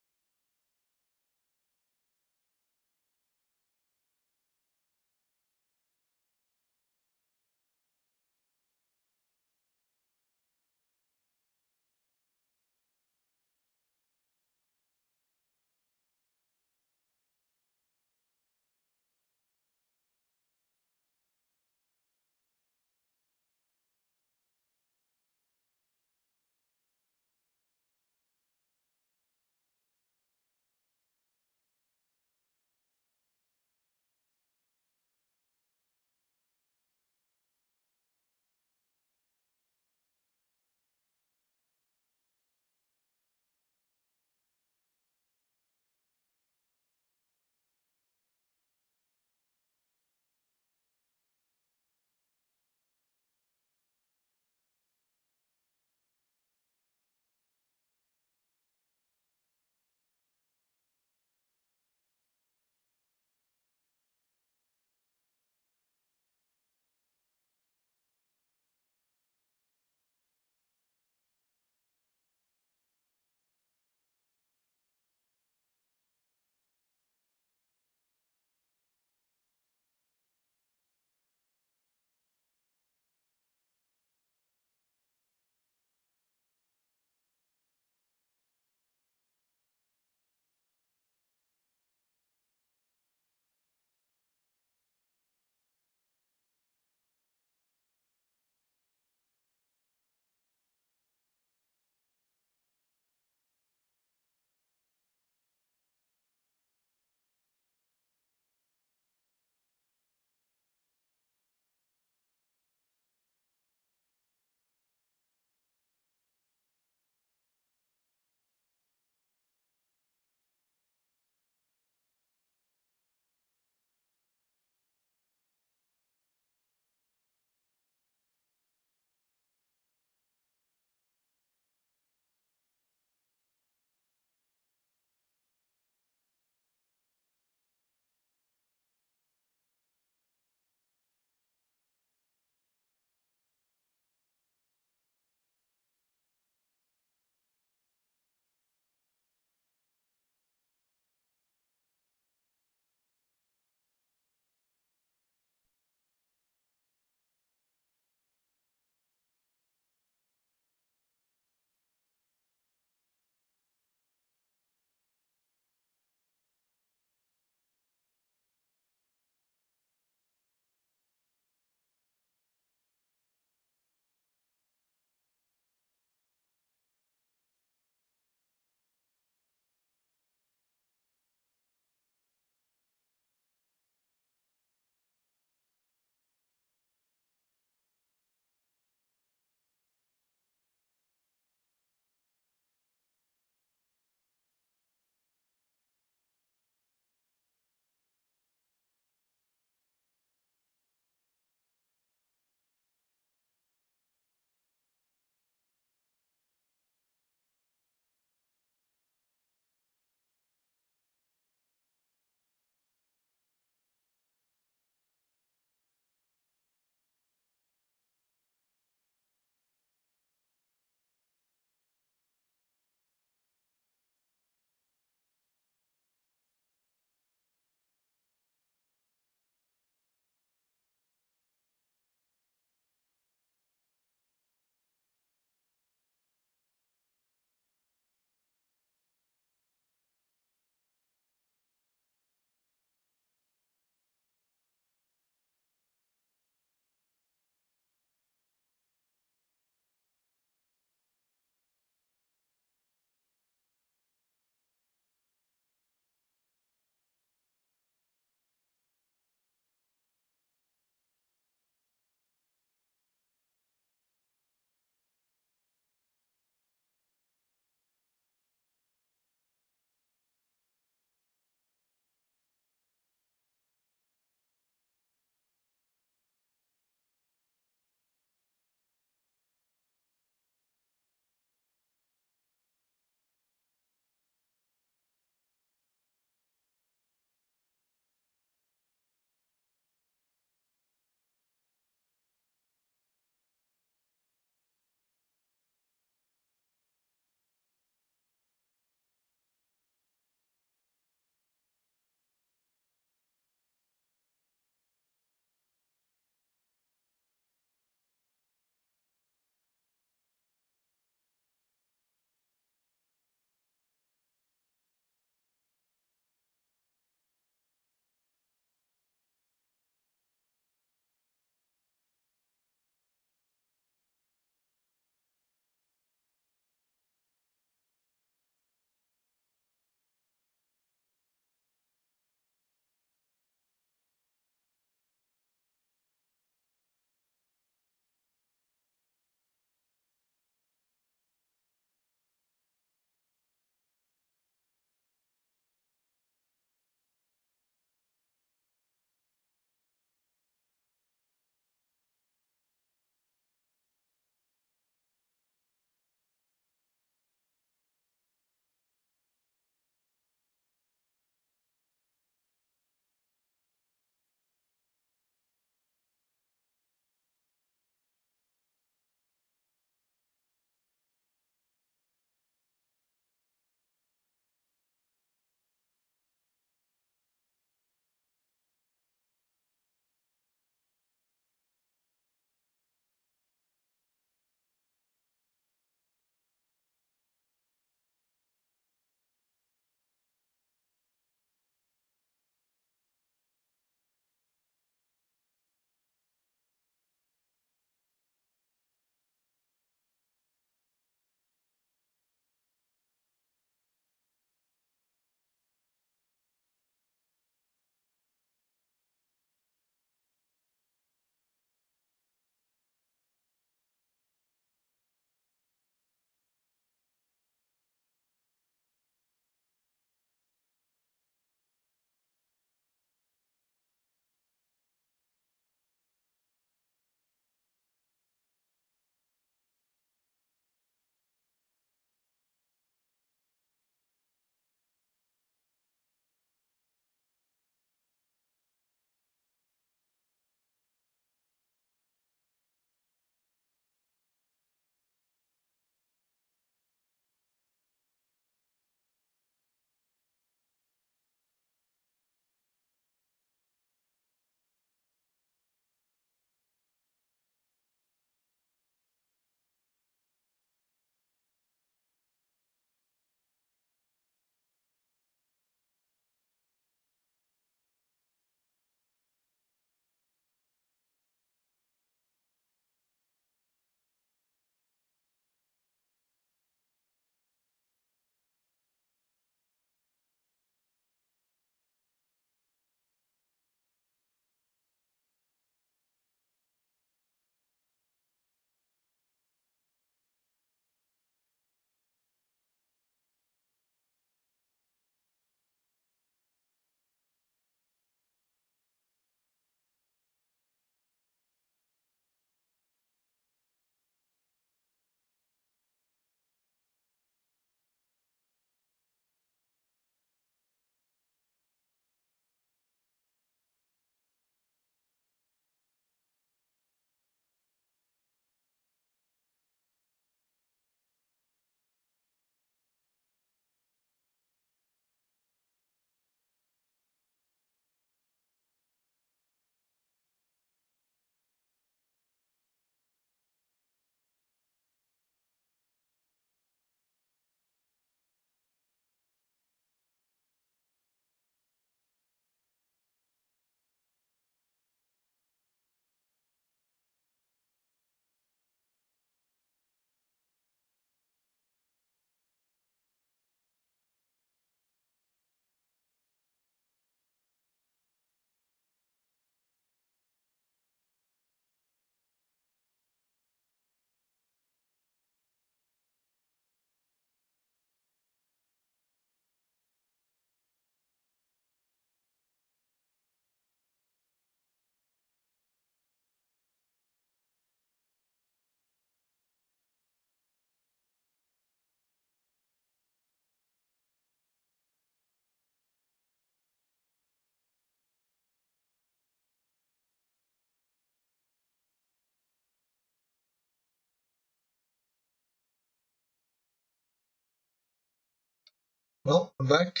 Well, I'm back.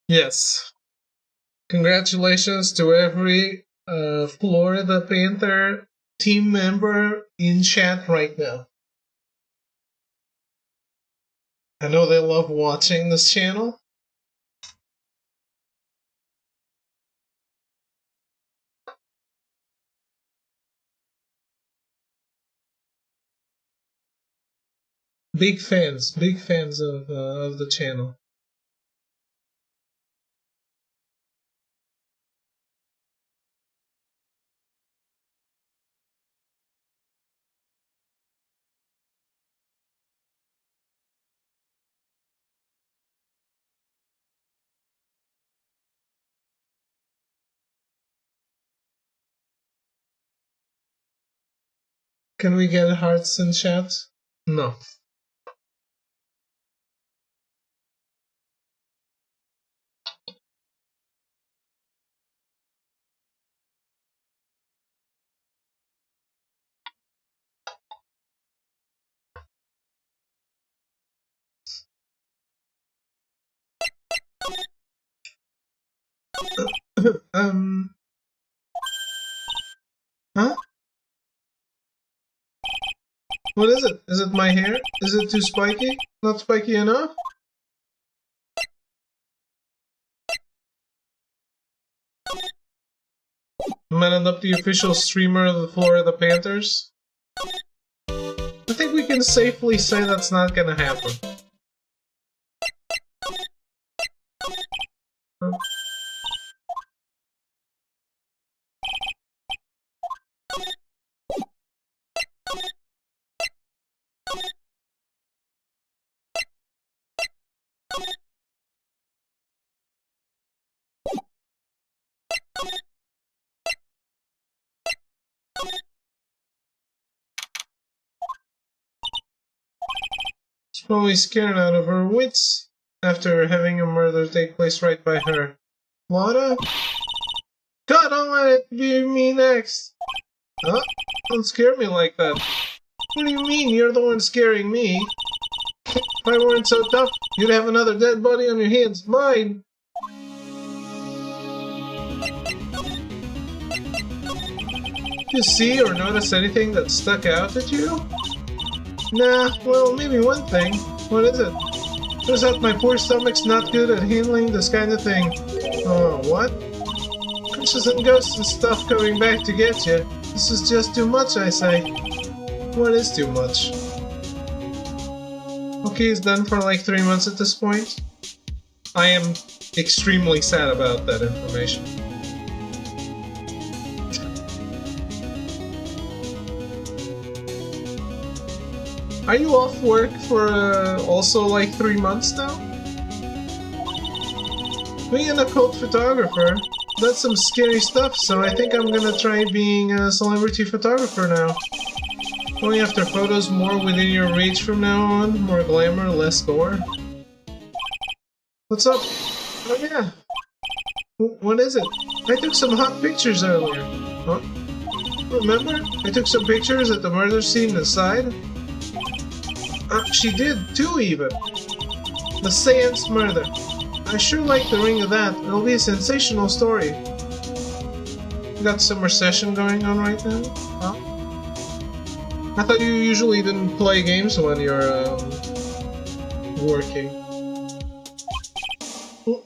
Yes. Congratulations to every Florida Panther team member in chat right now. I know they love watching this channel. Big fans of the channel. Can we get hearts in chat? No. Huh? What is it? Is it my hair? Is it too spiky? Not spiky enough? Am I not the official streamer of the Florida Panthers? I think we can safely say that's not gonna happen. She's probably scared out of her wits after having a murder take place right by her. Florida? God, don't let it be me next! Huh? Don't scare me like that. What do you mean? You're the one scaring me. If I weren't so tough, you'd have another dead body on your hands. Mine! Did you see or notice anything that stuck out at you? Nah, well, maybe one thing. What is it? Turns out my poor stomach's not good at handling this kind of thing. Oh, what? Witches and ghosts and stuff coming back to get you. This is just too much, I say. What is too much? Okay, he's done for like 3 months at this point. I am extremely sad about that information. Are you off work for also like 3 months now? Being an occult photographer, that's some scary stuff, so I think I'm gonna try being a celebrity photographer now. Going after photos more within your reach from now on, more glamour, less gore. What's up? Oh yeah. What is it? I took some hot pictures earlier. Huh? Remember? I took some pictures at the murder scene inside. She did, too, even. The Seance murder. I sure like the ring of that. It'll be a sensational story. You got some recession going on right now? Huh? I thought you usually didn't play games when you're, working.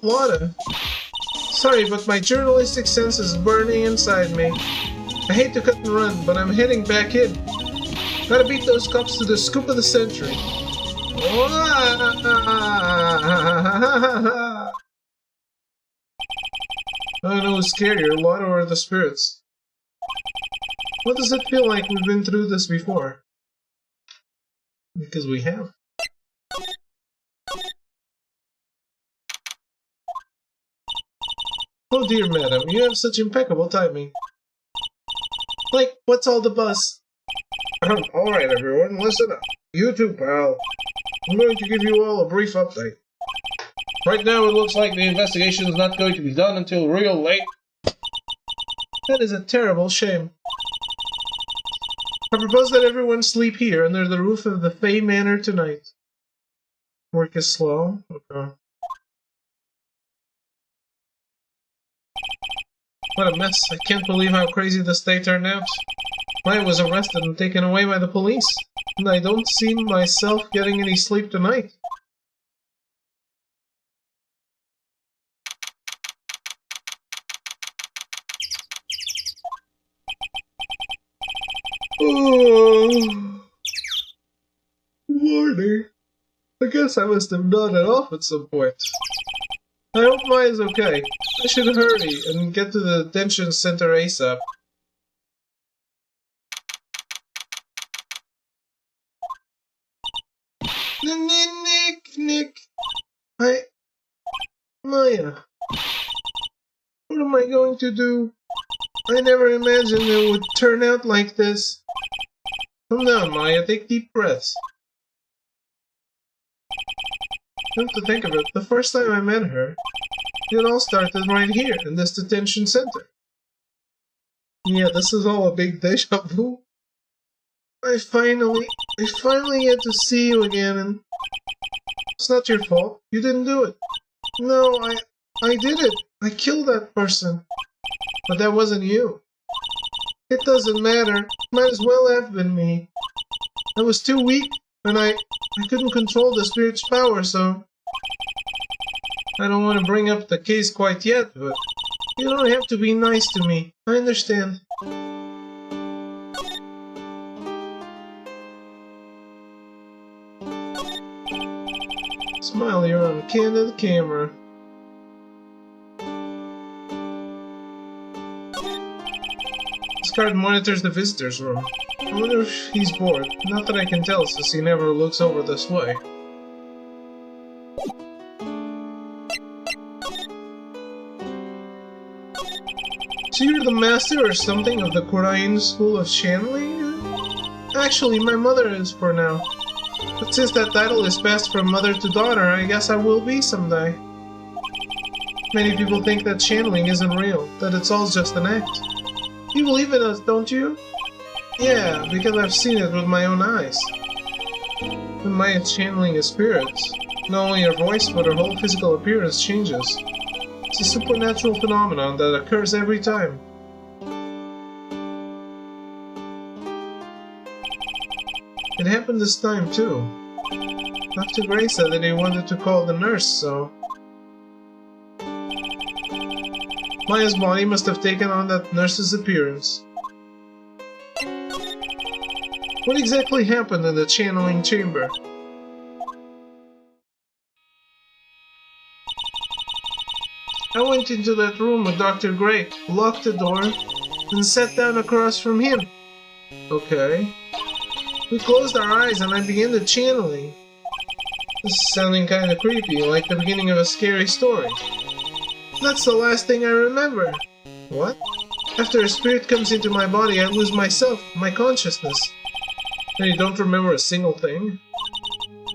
Water? Sorry, but my journalistic sense is burning inside me. I hate to cut and run, but I'm heading back in. Gotta beat those cops to the scoop of the century. I don't know who's scarier, Lotto or the spirits. What does it feel like we've been through this before? Because we have. Oh dear, madam, you have such impeccable timing. Like, what's all the buzz? Alright everyone, listen up. You too, pal. I'm going to give you all a brief update. Right now it looks like the investigation is not going to be done until real late. That is a terrible shame. I propose that everyone sleep here under the roof of the Fey Manor tonight. Work is slow? Okay. What a mess. I can't believe how crazy this day turned out. I was arrested and taken away by the police, and I don't see myself getting any sleep tonight. Oh, morning. I guess I must have nodded off at some point. I hope Maya's okay. I should hurry and get to the detention center ASAP. Nick. Maya. What am I going to do? I never imagined it would turn out like this. Calm down, Maya. Take deep breaths. Come to think of it, the first time I met her, it all started right here, in this detention center. Yeah, this is all a big deja vu. I finally get to see you again, and it's not your fault. You didn't do it. No, I did it. I killed that person. But that wasn't you. It doesn't matter. Might as well have been me. I was too weak, and I couldn't control the spirit's power, so... I don't want to bring up the case quite yet, but... You don't have to be nice to me. I understand. Smile, you're on candid camera. This card monitors the visitor's room. I wonder if he's bored. Not that I can tell, since he never looks over this way. So you're the master or something of the Korean school of channeling? Actually, my mother is for now. But since that title is passed from mother to daughter, I guess I will be someday. Many people think that channeling isn't real, that it's all just an act. You believe in us, don't you? Yeah, because I've seen it with my own eyes. When Maya's channeling a spirit, not only her voice but her whole physical appearance changes. It's a supernatural phenomenon that occurs every time. It happened this time too. Dr. Gray said that he wanted to call the nurse, so... Maya's body must have taken on that nurse's appearance. What exactly happened in the channeling chamber? I went into that room with Dr. Gray, locked the door, and sat down across from him. Okay. We closed our eyes and I began the channeling. This is sounding kinda creepy, like the beginning of a scary story. That's the last thing I remember. What? After a spirit comes into my body, I lose myself, my consciousness. And you don't remember a single thing?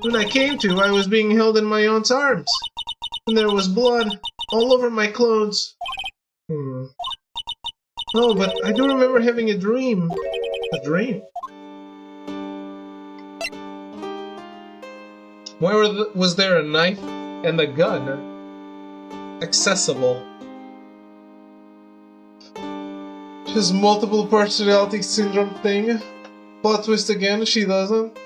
When I came to, I was being held in my aunt's arms. And there was blood all over my clothes. Oh, but I do remember having a dream. A dream? Why was there a knife and a gun accessible? His multiple personality syndrome thing. Plot twist again, she doesn't.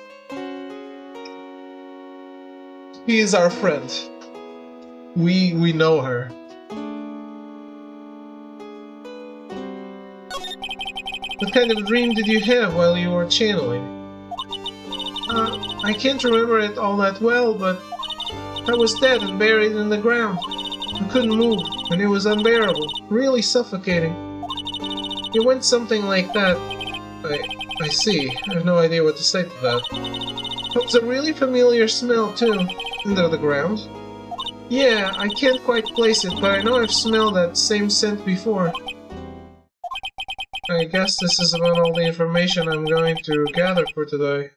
He is our friend. We know her. What kind of dream did you have while you were channeling? I can't remember it all that well, but I was dead and buried in the ground. I couldn't move, and it was unbearable, really suffocating. It went something like that. I see. I have no idea what to say to that. It was a really familiar smell, too, under the ground. Yeah, I can't quite place it, but I know I've smelled that same scent before. I guess this is about all the information I'm going to gather for today.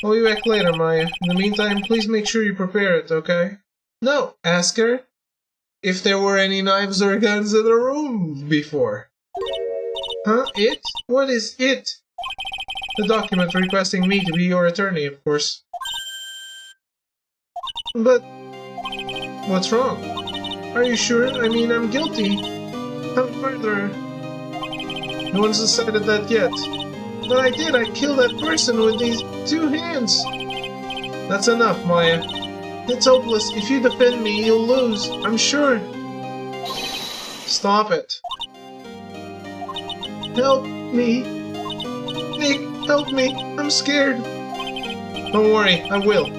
I'll be back later, Maya. In the meantime, please make sure you prepare it, okay? No, ask her if there were any knives or guns in the room before. Huh? It? What is it? The document requesting me to be your attorney, of course. But what's wrong? Are you sure? I mean, I'm guilty. I'm a murderer. No one's decided that yet. But I did. I killed that person with these 2 hands. That's enough, Maya. It's hopeless. If you defend me, you'll lose. I'm sure. Stop it. Help me. Nick, help me. I'm scared. Don't worry, I will.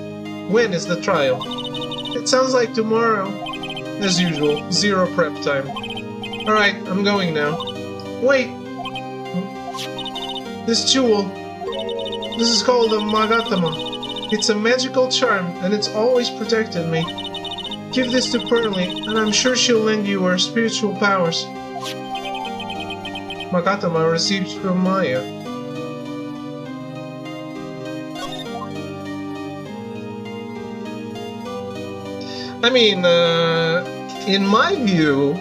When is the trial? It sounds like tomorrow. As usual, 0 prep time. Alright, I'm going now. Wait! This jewel. This is called a Magatama. It's a magical charm, and it's always protected me. Give this to Pearly, and I'm sure she'll lend you her spiritual powers. Magatama received from Maya. I mean, in my view,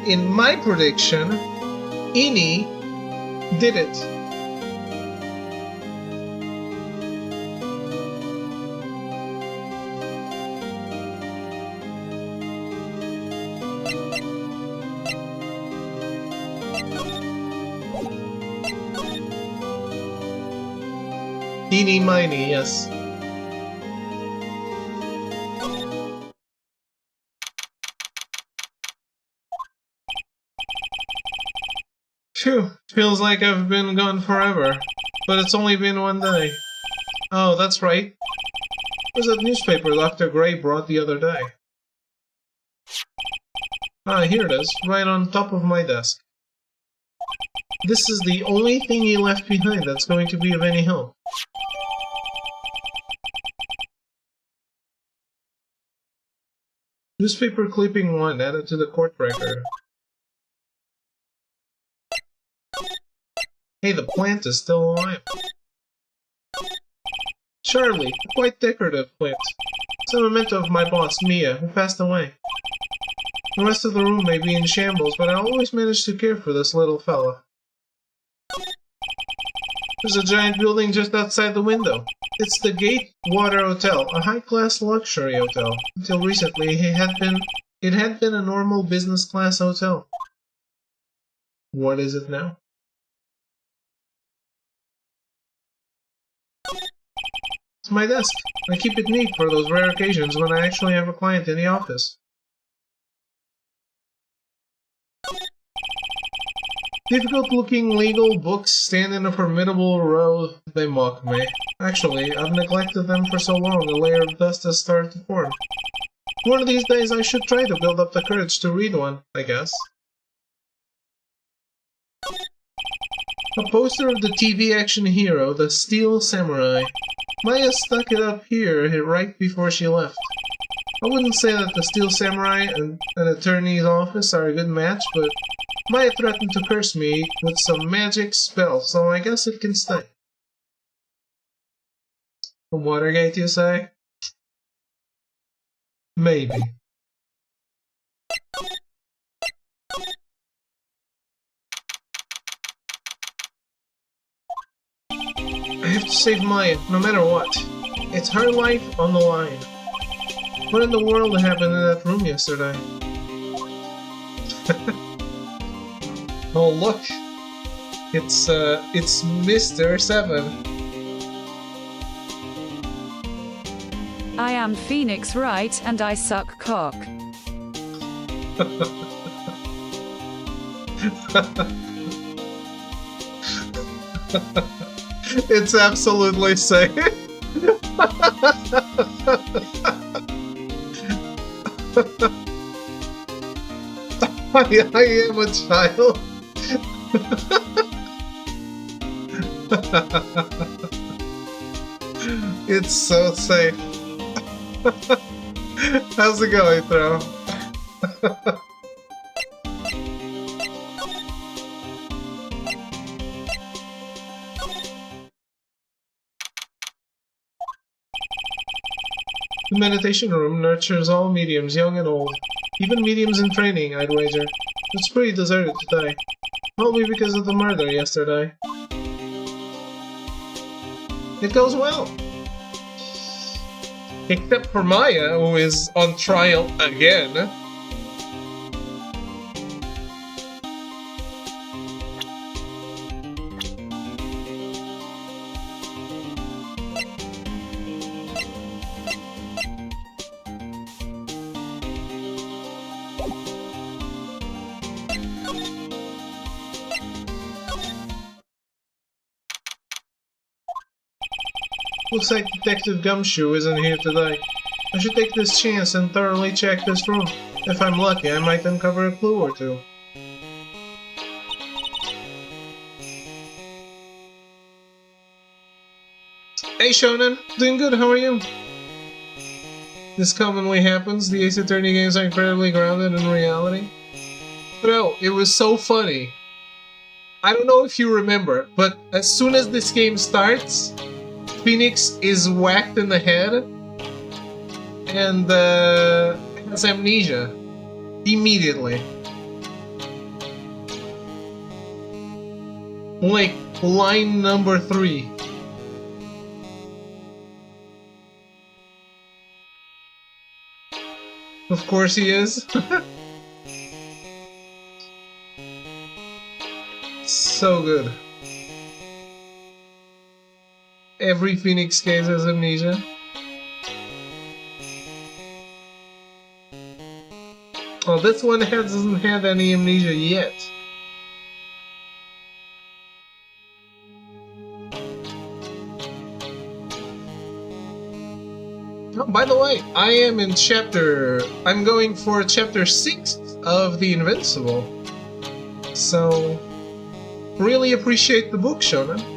in my prediction, Ini did it. Eeny miny, yes. Phew, feels like I've been gone forever. But it's only been 1 day. Oh, that's right. Where's that newspaper Dr. Gray brought the other day? Ah, here it is, right on top of my desk. This is the only thing he left behind that's going to be of any help. Newspaper clipping 1 added to the court record. Hey, the plant is still alive. Charlie, a quite decorative plant. It's a memento of my boss, Mia, who passed away. The rest of the room may be in shambles, but I always manage to care for this little fella. There's a giant building just outside the window. It's the Gatewater Hotel, a high-class luxury hotel. Until recently, it had been a normal business-class hotel. What is it now? It's my desk. I keep it neat for those rare occasions when I actually have a client in the office. Difficult-looking legal books stand in a formidable row. They mock me. Actually, I've neglected them for so long, a layer of dust has started to form. One of these days I should try to build up the courage to read one, I guess. A poster of the TV action hero, the Steel Samurai. Maya stuck it up here right before she left. I wouldn't say that the Steel Samurai and an attorney's office are a good match, but Maya threatened to curse me with some magic spell, so I guess it can stay. From Watergate, you say? Maybe. I have to save Maya, no matter what. It's her life on the line. What in the world happened in that room yesterday? Oh look! It's Mr. 7. I am Phoenix Wright and I suck cock. It's absolutely safe. I am a child. It's so safe. How's it going, Throw? The meditation room nurtures all mediums, young and old. Even mediums in training, I'd wager. It's pretty deserted today. Probably because of the murder yesterday. It goes well. Except for Maya, who is on trial again. Looks like Detective Gumshoe isn't here today. I should take this chance and thoroughly check this room. If I'm lucky, I might uncover a clue or two. Hey Shonen, doing good, how are you? This commonly happens, the Ace Attorney games are incredibly grounded in reality. But no, it was so funny. I don't know if you remember, but as soon as this game starts, Phoenix is whacked in the head and has amnesia immediately. Like line number 3. Of course he is. So good. Every Phoenix case has amnesia. Oh, this one hasn't had any amnesia yet. Oh, by the way, I'm going for chapter 6 of The Invincible. So, really appreciate the book, Shonen.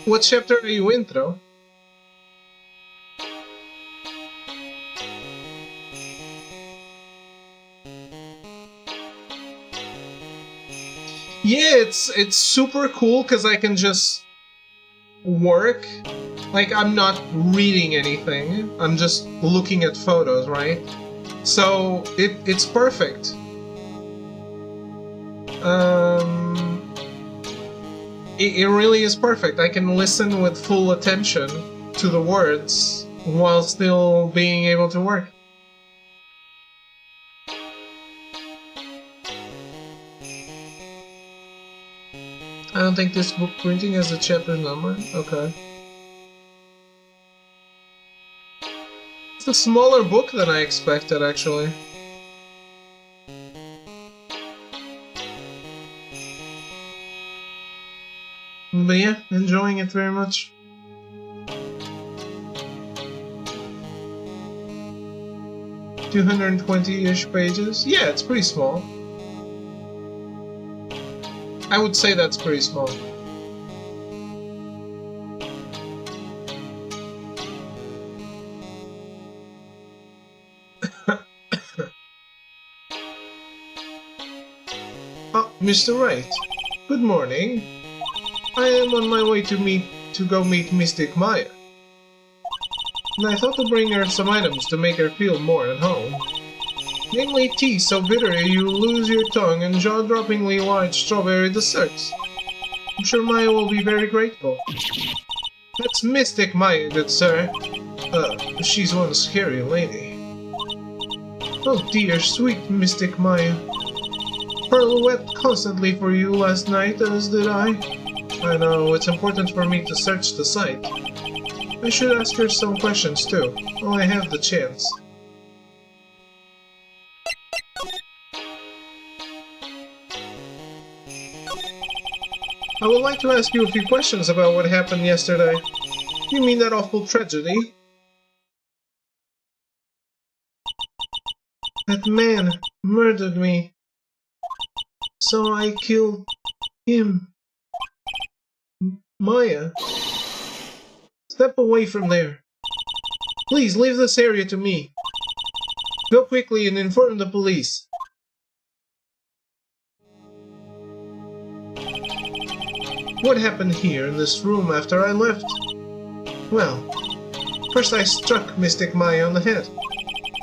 What chapter are you in, Tro? Yeah, it's super cool because I can just work. Like, I'm not reading anything. I'm just looking at photos, right? So, it's perfect. It really is perfect. I can listen with full attention to the words while still being able to work. I don't think this book printing has a chapter number. Okay. It's a smaller book than I expected, actually. But yeah, enjoying it very much. $220-ish pages. Yeah, it's pretty small. I would say that's pretty small. Oh, Mr. Wright. Good morning. I am on my way to go meet Mystic Maya. And I thought to bring her some items to make her feel more at home. Namely tea so bitter you lose your tongue and jaw-droppingly large strawberry desserts. I'm sure Maya will be very grateful. That's Mystic Maya, good sir. She's one scary lady. Oh dear, sweet Mystic Maya. Pearl wept constantly for you last night, as did I. I know, it's important for me to search the site. I should ask her some questions too, while I have the chance. I would like to ask you a few questions about what happened yesterday. You mean that awful tragedy? That man murdered me. So I killed him. Maya. Step away from there. Please leave this area to me. Go quickly and inform the police. What happened here in this room after I left? Well, first I struck Mystic Maya on the head.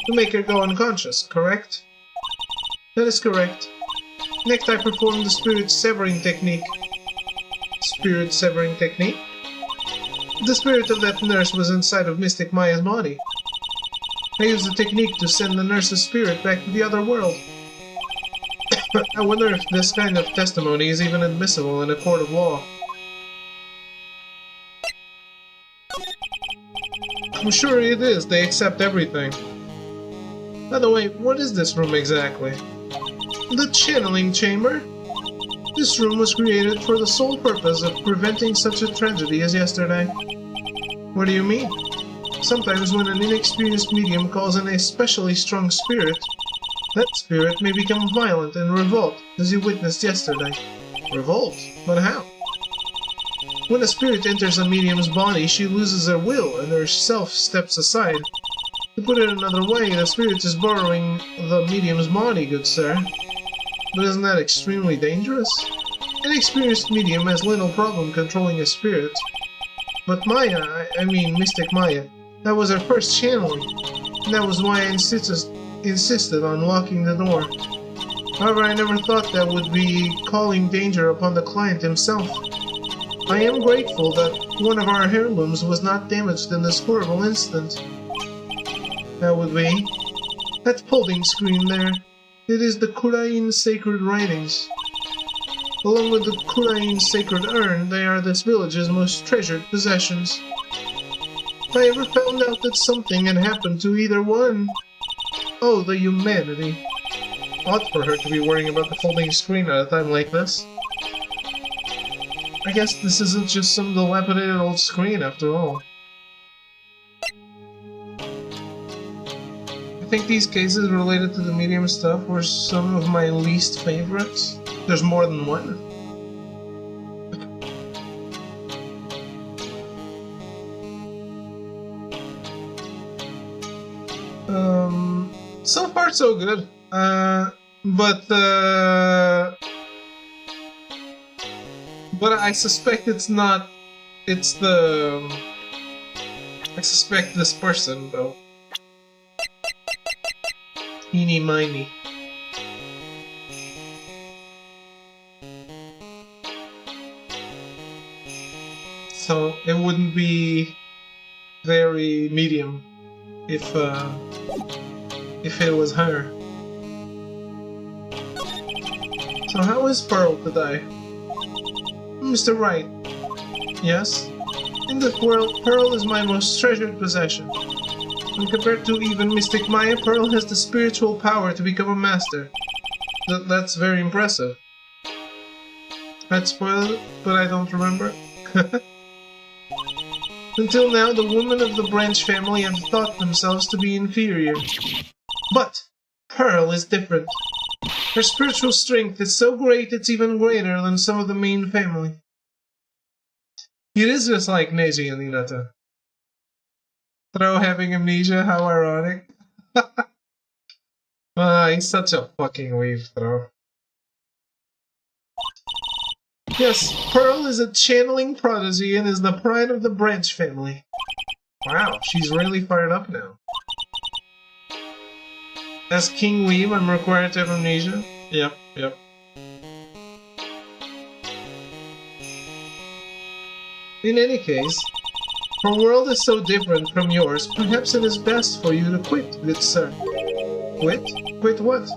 to make her go unconscious, correct? That is correct. Next, I performed the spirit severing technique. Spirit severing technique? The spirit of that nurse was inside of Mystic Maya's body. I used the technique to send the nurse's spirit back to the other world. I wonder if this kind of testimony is even admissible in a court of law. I'm sure it is. They accept everything. By the way, what is this room exactly? The channeling chamber? This room was created for the sole purpose of preventing such a tragedy as yesterday. What do you mean? Sometimes when an inexperienced medium calls in a especially strong spirit, that spirit may become violent and revolt, as you witnessed yesterday. Revolt? But how? When a spirit enters a medium's body, she loses her will and her self steps aside. To put it another way, the spirit is borrowing the medium's body, good sir. But isn't that extremely dangerous? An experienced medium has little problem controlling a spirit. But Maya, I mean Mystic Maya, that was her first channeling. And that was why I insisted on locking the door. However, I never thought that would be calling danger upon the client himself. I am grateful that one of our heirlooms was not damaged in this horrible incident. That would be that folding screen there. It is the Kurain sacred writings. Along with the Kurain sacred urn, they are this village's most treasured possessions. If I ever found out that something had happened to either one... Oh, the humanity. Odd for her to be worrying about the folding screen at a time like this. I guess this isn't just some dilapidated old screen after all. I think these cases related to the medium stuff were some of my least favorites. There's more than one. So far so good. But I suspect it's not. It's the. I suspect this person though. Eeny miny. So it wouldn't be very medium if it was her. So how is Pearl today? Mr. Wright. Yes? In this world, Pearl is my most treasured possession. When compared to even Mystic Maya, Pearl has the spiritual power to become a master. That's very impressive. I'd spoil it, but I don't remember. Until now, the women of the Branch family have thought themselves to be inferior. But Pearl is different. Her spiritual strength is so great it's even greater than some of the main family. It is just like Neji and Hinata. Throw having amnesia, how ironic. He's such a fucking weave, Throw. Yes, Pearl is a channeling prodigy and is the pride of the Branch family. Wow, she's really fired up now. As King Weeb, I'm required to have amnesia? Yep. In any case, her world is so different from yours, perhaps it is best for you to quit, good sir. Quit? Quit what?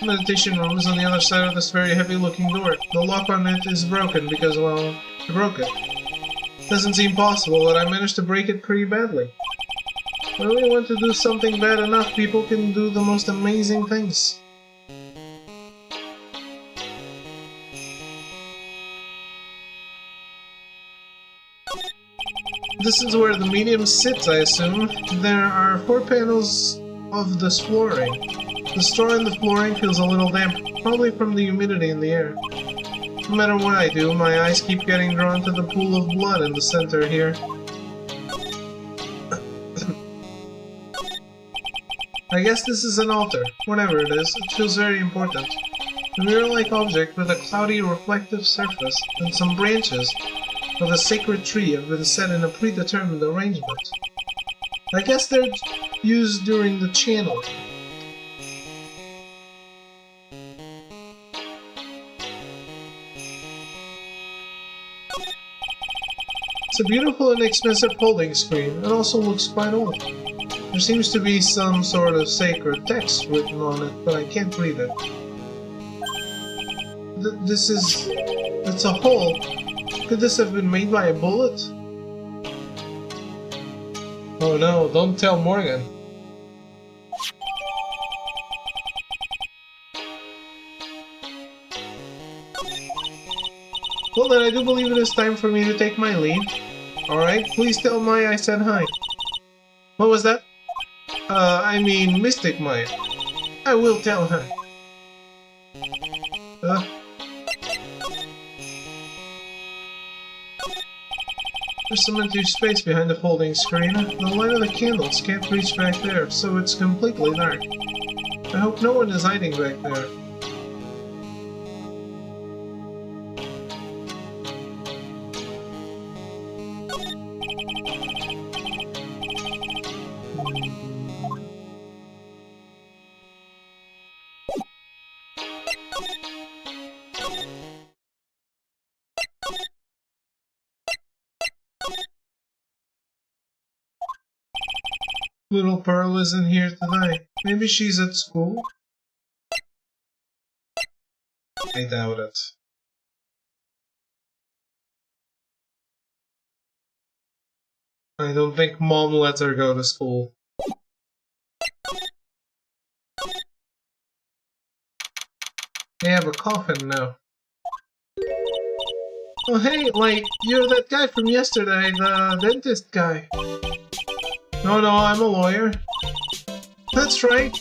The meditation room is on the other side of this very heavy-looking door. The lock on it is broken because, well, I broke it. Doesn't seem possible that I managed to break it pretty badly. When we want to do something bad enough, people can do the most amazing things. This is where the medium sits, I assume. There are 4 panels of this flooring. The straw in the flooring feels a little damp, probably from the humidity in the air. No matter what I do, my eyes keep getting drawn to the pool of blood in the center here. I guess this is an altar. Whatever it is, it feels very important. A mirror-like object with a cloudy reflective surface and some branches of a sacred tree have been set in a predetermined arrangement. I guess they're used during the channel. It's a beautiful and expensive holding screen. It also looks quite old. There seems to be some sort of sacred text written on it, but I can't read it. It's a hole. Could this have been made by a bullet? Oh no, don't tell Morgan. Well then, I do believe it is time for me to take my leave. Alright, please tell Maya I said hi. What was that? I mean Mystic Maya. I will tell her. There's some empty space behind the folding screen. The light of the candles can't reach back there, so it's completely dark. I hope no one is hiding back there. Little Pearl isn't here today. Maybe she's at school? I doubt it. I don't think Mom lets her go to school. They have a coffin now. Oh hey, like, you're that guy from yesterday, the dentist guy. No, I'm a lawyer. That's right,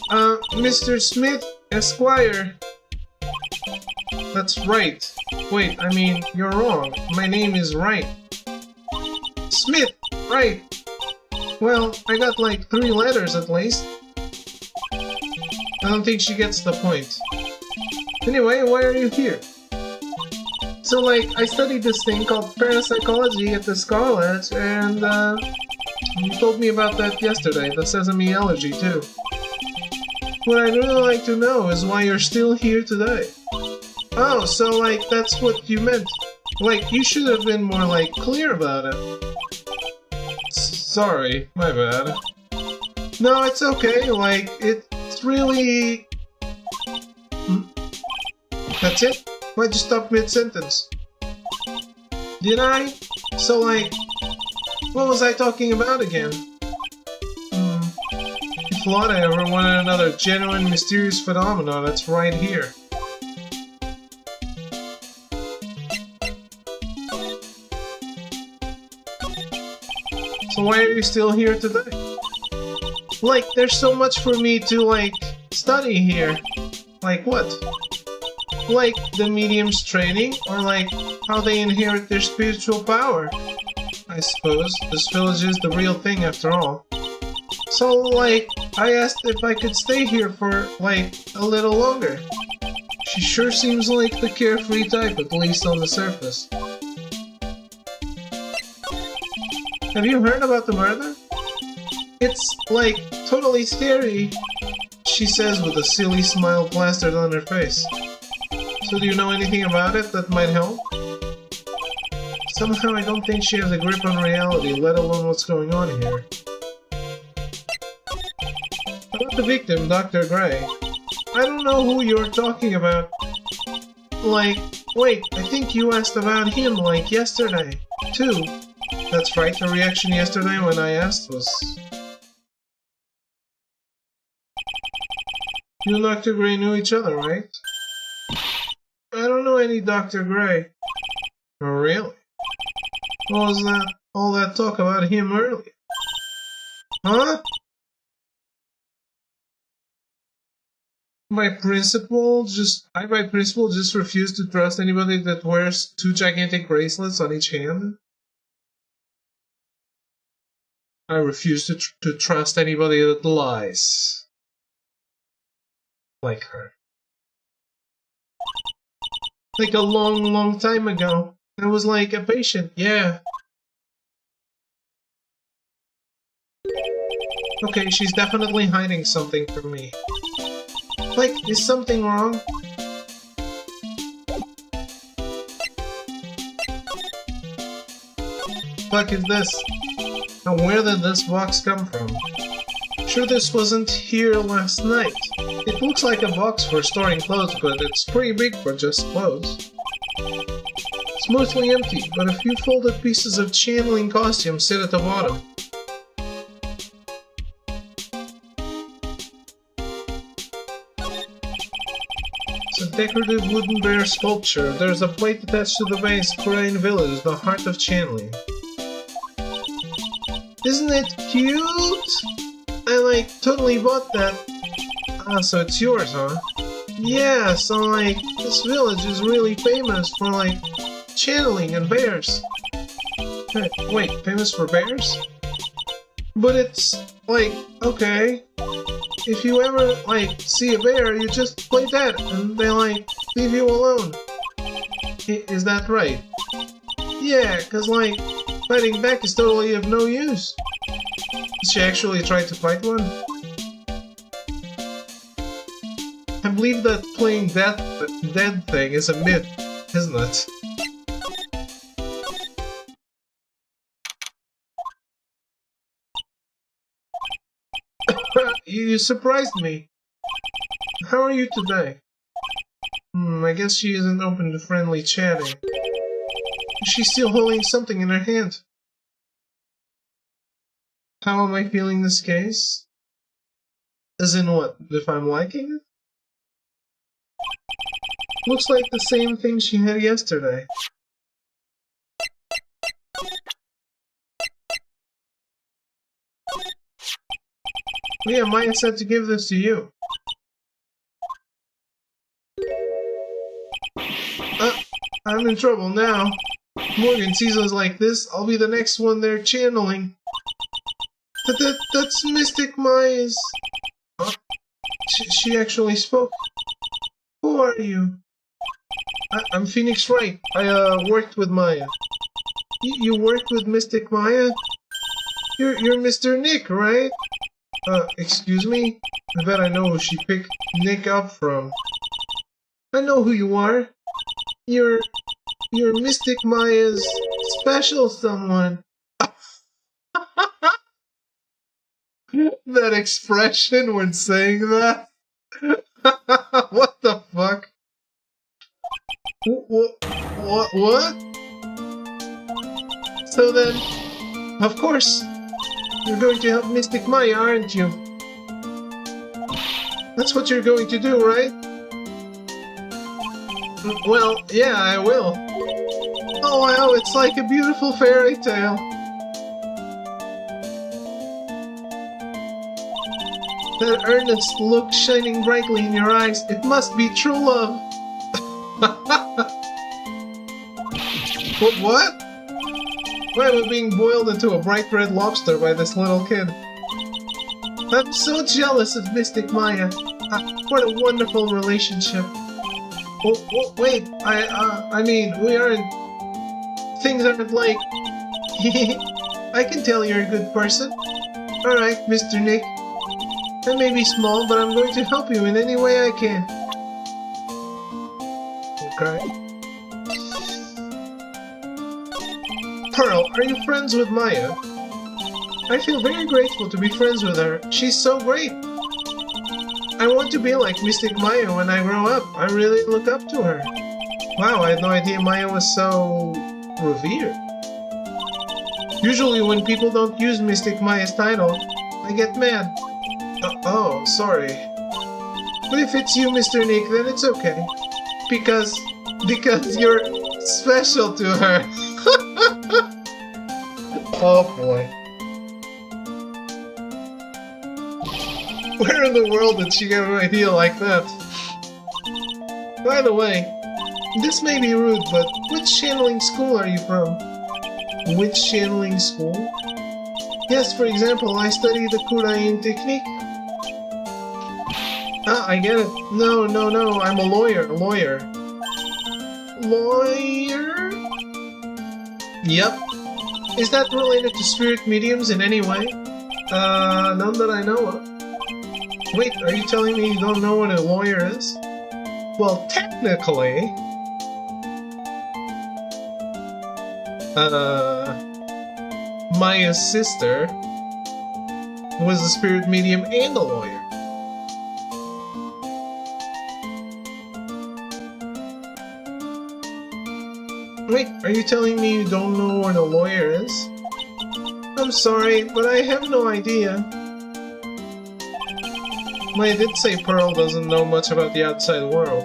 Mr. Smith, Esquire. That's right. Wait, I mean, you're wrong. My name is Wright. Smith, Wright. Well, I got like 3 letters at least. I don't think she gets the point. Anyway, why are you here? So like, I studied this thing called parapsychology at this college, and you told me about that yesterday, the sesame allergy too. What I'd really like to know is why you're still here today. Oh, so like, that's what you meant. Like, you should have been more like, clear about it. Sorry, my bad. No, it's okay, like, it's really... That's it? Why'd you stop mid-sentence? Did I? So like, what was I talking about again? If Lotta ever wanted another genuine mysterious phenomenon, that's right here. So why are you still here today? Like, there's so much for me to, like, study here. Like what? Like the medium's training, or like how they inherit their spiritual power. I suppose this village is the real thing after all. So like, I asked if I could stay here for like a little longer. She sure seems like the carefree type, at least on the surface. Have you heard about the murder? It's like totally scary, she says with a silly smile plastered on her face. So do you know anything about it that might help? Somehow I don't think she has a grip on reality, let alone what's going on here. About the victim, Dr. Gray. I don't know who you're talking about. Like, wait, I think you asked about him, like, yesterday, too. That's right, her reaction yesterday when I asked was... You and Dr. Gray knew each other, right? I don't know any Dr. Gray. Oh, really? What was that? All that talk about him earlier? Huh? My principal just refused to trust anybody that wears 2 gigantic bracelets on each hand. I refuse to trust anybody that lies. like her. Like a long, long time ago. I was like a patient, yeah. Okay, she's definitely hiding something from me. Like, is something wrong? Fuck is this? And where did this box come from? Sure this wasn't here last night. It looks like a box for storing clothes, but it's pretty big for just clothes. It's mostly empty, but a few folded pieces of channeling costumes sit at the bottom. It's a decorative wooden bear sculpture. There's a plate attached to the base, Korean Village, the heart of channeling. Isn't it cute? I like totally bought that. Ah, so it's yours, huh? Yeah, so like, this village is really famous for like, channeling and bears. Hey, wait, famous for bears? But it's, like, okay. If you ever, like, see a bear, you just play that, and they, like, leave you alone. Is that right? Yeah, cause, like, fighting back is totally of no use. Did she actually try to fight one? I believe that playing that dead thing is a myth, isn't it? You surprised me. How are you today? I guess she isn't open to friendly chatting. She's still holding something in her hand. How am I feeling this case? As in what? If I'm liking it? Looks like the same thing she had yesterday. Yeah, Maya said to give this to you. I'm in trouble now. Morgan sees us like this, I'll be the next one they're channeling. That's Mystic Maya's... Huh? She actually spoke. Who are you? I'm Phoenix Wright. I worked with Maya. You worked with Mystic Maya? You're Mr. Nick, right? Excuse me? I bet I know who she picked Nick up from. I know who you are. You're Mystic Maya's special someone. That expression when saying that? What the fuck? What? So then, of course, you're going to help Mystic Maya, aren't you? That's what you're going to do, right? Well, yeah, I will. Oh wow, it's like a beautiful fairy tale. That earnest look shining brightly in your eyes, it must be true love. What? Why am I being boiled into a bright red lobster by this little kid? I'm so jealous of Mystic Maya. What a wonderful relationship. Wait, I mean, we aren't... Things aren't like... I can tell you're a good person. Alright, Mr. Nick. I may be small, but I'm going to help you in any way I can. Okay. Pearl, are you friends with Maya? I feel very grateful to be friends with her. She's so great. I want to be like Mystic Maya when I grow up. I really look up to her. Wow, I had no idea Maya was so... revered. Usually when people don't use Mystic Maya's title, I get mad. Oh, sorry. But if it's you, Mr. Nick, then it's okay. Because you're special to her. Oh boy. Where in the world did she get an idea like that? By the way, this may be rude, but which channeling school are you from? Which channeling school? Yes, for example, I study the Kurain technique. Ah, I get it. No, no, no, I'm a lawyer, a lawyer. Lawyer? Yep. Is that related to spirit mediums in any way? None that I know of. Wait, are you telling me you don't know what a lawyer is? Well, technically... Maya's sister was a spirit medium and a lawyer. Wait, are you telling me you don't know what a lawyer is? I'm sorry, but I have no idea. Maya did say Pearl doesn't know much about the outside world.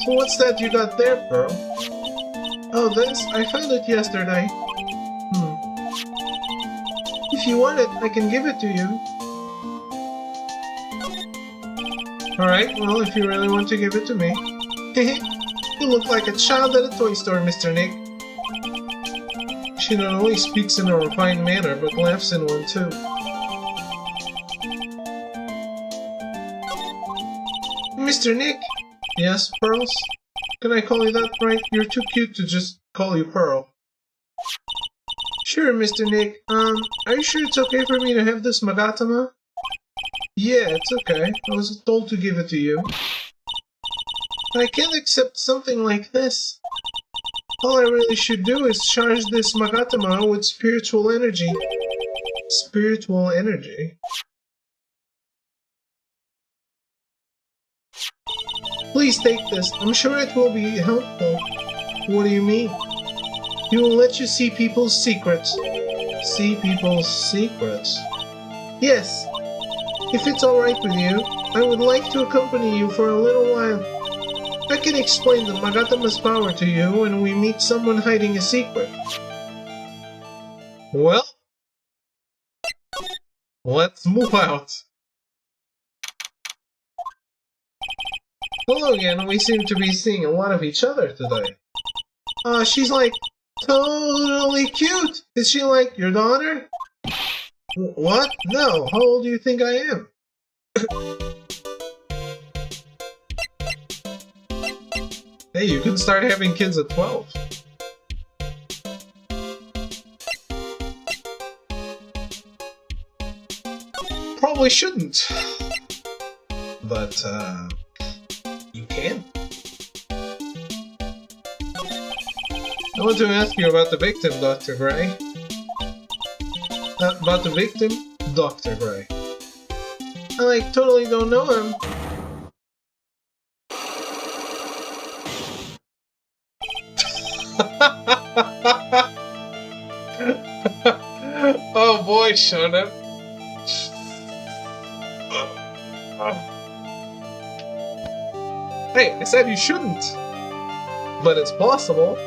So what's that you got there, Pearl? Oh, this? I found it yesterday. If you want it, I can give it to you. Alright, well, if you really want to give it to me. You look like a child at a toy store, Mr. Nick. She not only speaks in a refined manner, but laughs in one too. Mr. Nick? Yes, Pearls? Can I call you that, right? You're too cute to just call you Pearl. Sure, Mr. Nick. Are you sure it's okay for me to have this Magatama? Yeah, it's okay. I was told to give it to you. I can't accept something like this. All I really should do is charge this Magatama with spiritual energy. Spiritual energy? Please take this. I'm sure it will be helpful. What do you mean? It will let you see people's secrets. See people's secrets? Yes. If it's alright with you, I would like to accompany you for a little while. I can explain the Magatama's power to you when we meet someone hiding a secret. Well, let's move out. Hello again, we seem to be seeing a lot of each other today. She's like, totally cute! Is she like your daughter? What? No, how old do you think I am? Hey, you can start having kids at 12. Probably shouldn't. But, you can. I want to ask you about the victim, Dr. Gray. About the victim, Dr. Gray. I, totally don't know him. Oh boy, Shonen. Hey, I said you shouldn't. But it's possible.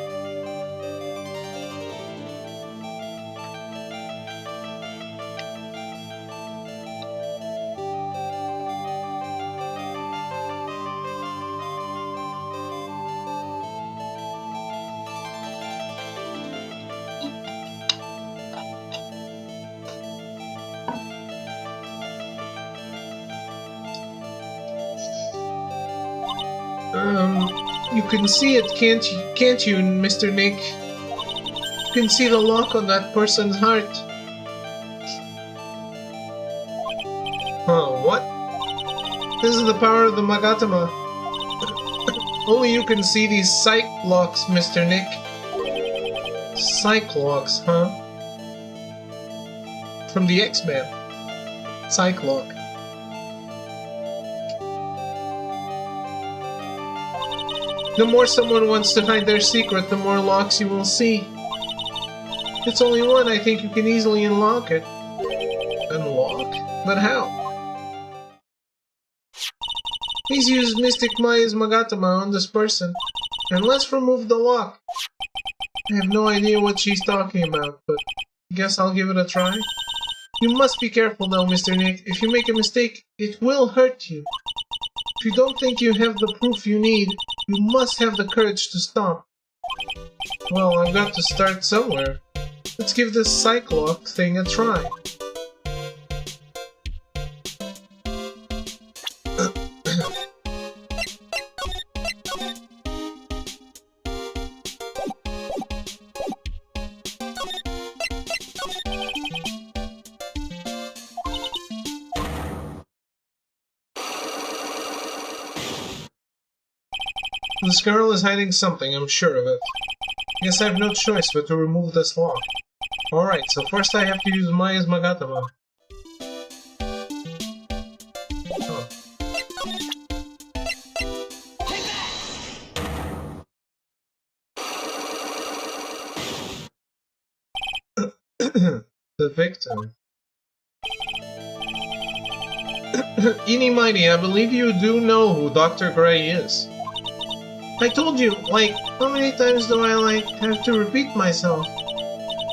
You can see it, can't you, Mr. Nick? You can see the lock on that person's heart. Huh, what? This is the power of the Magatama. Only you can see these psych locks, Mr. Nick. Psych locks, huh? From the X-Men. Psych lock. The more someone wants to hide their secret, the more locks you will see. It's only one, I think you can easily unlock it. Unlock? But how? Please use Mystic Maya's Magatama on this person, and let's remove the lock. I have no idea what she's talking about, but I guess I'll give it a try. You must be careful though, Mr. Nick. If you make a mistake, it will hurt you. If you don't think you have the proof you need, you must have the courage to stop. Well, I've got to start somewhere. Let's give this Cyclock thing a try. This girl is hiding something, I'm sure of it. Guess I have no choice but to remove this lock. Alright, so first I have to use Maya's Magatama. Oh. The victim. Eeny Mighty, I believe you do know who Dr. Gray is. I told you, like, how many times do I, like, have to repeat myself?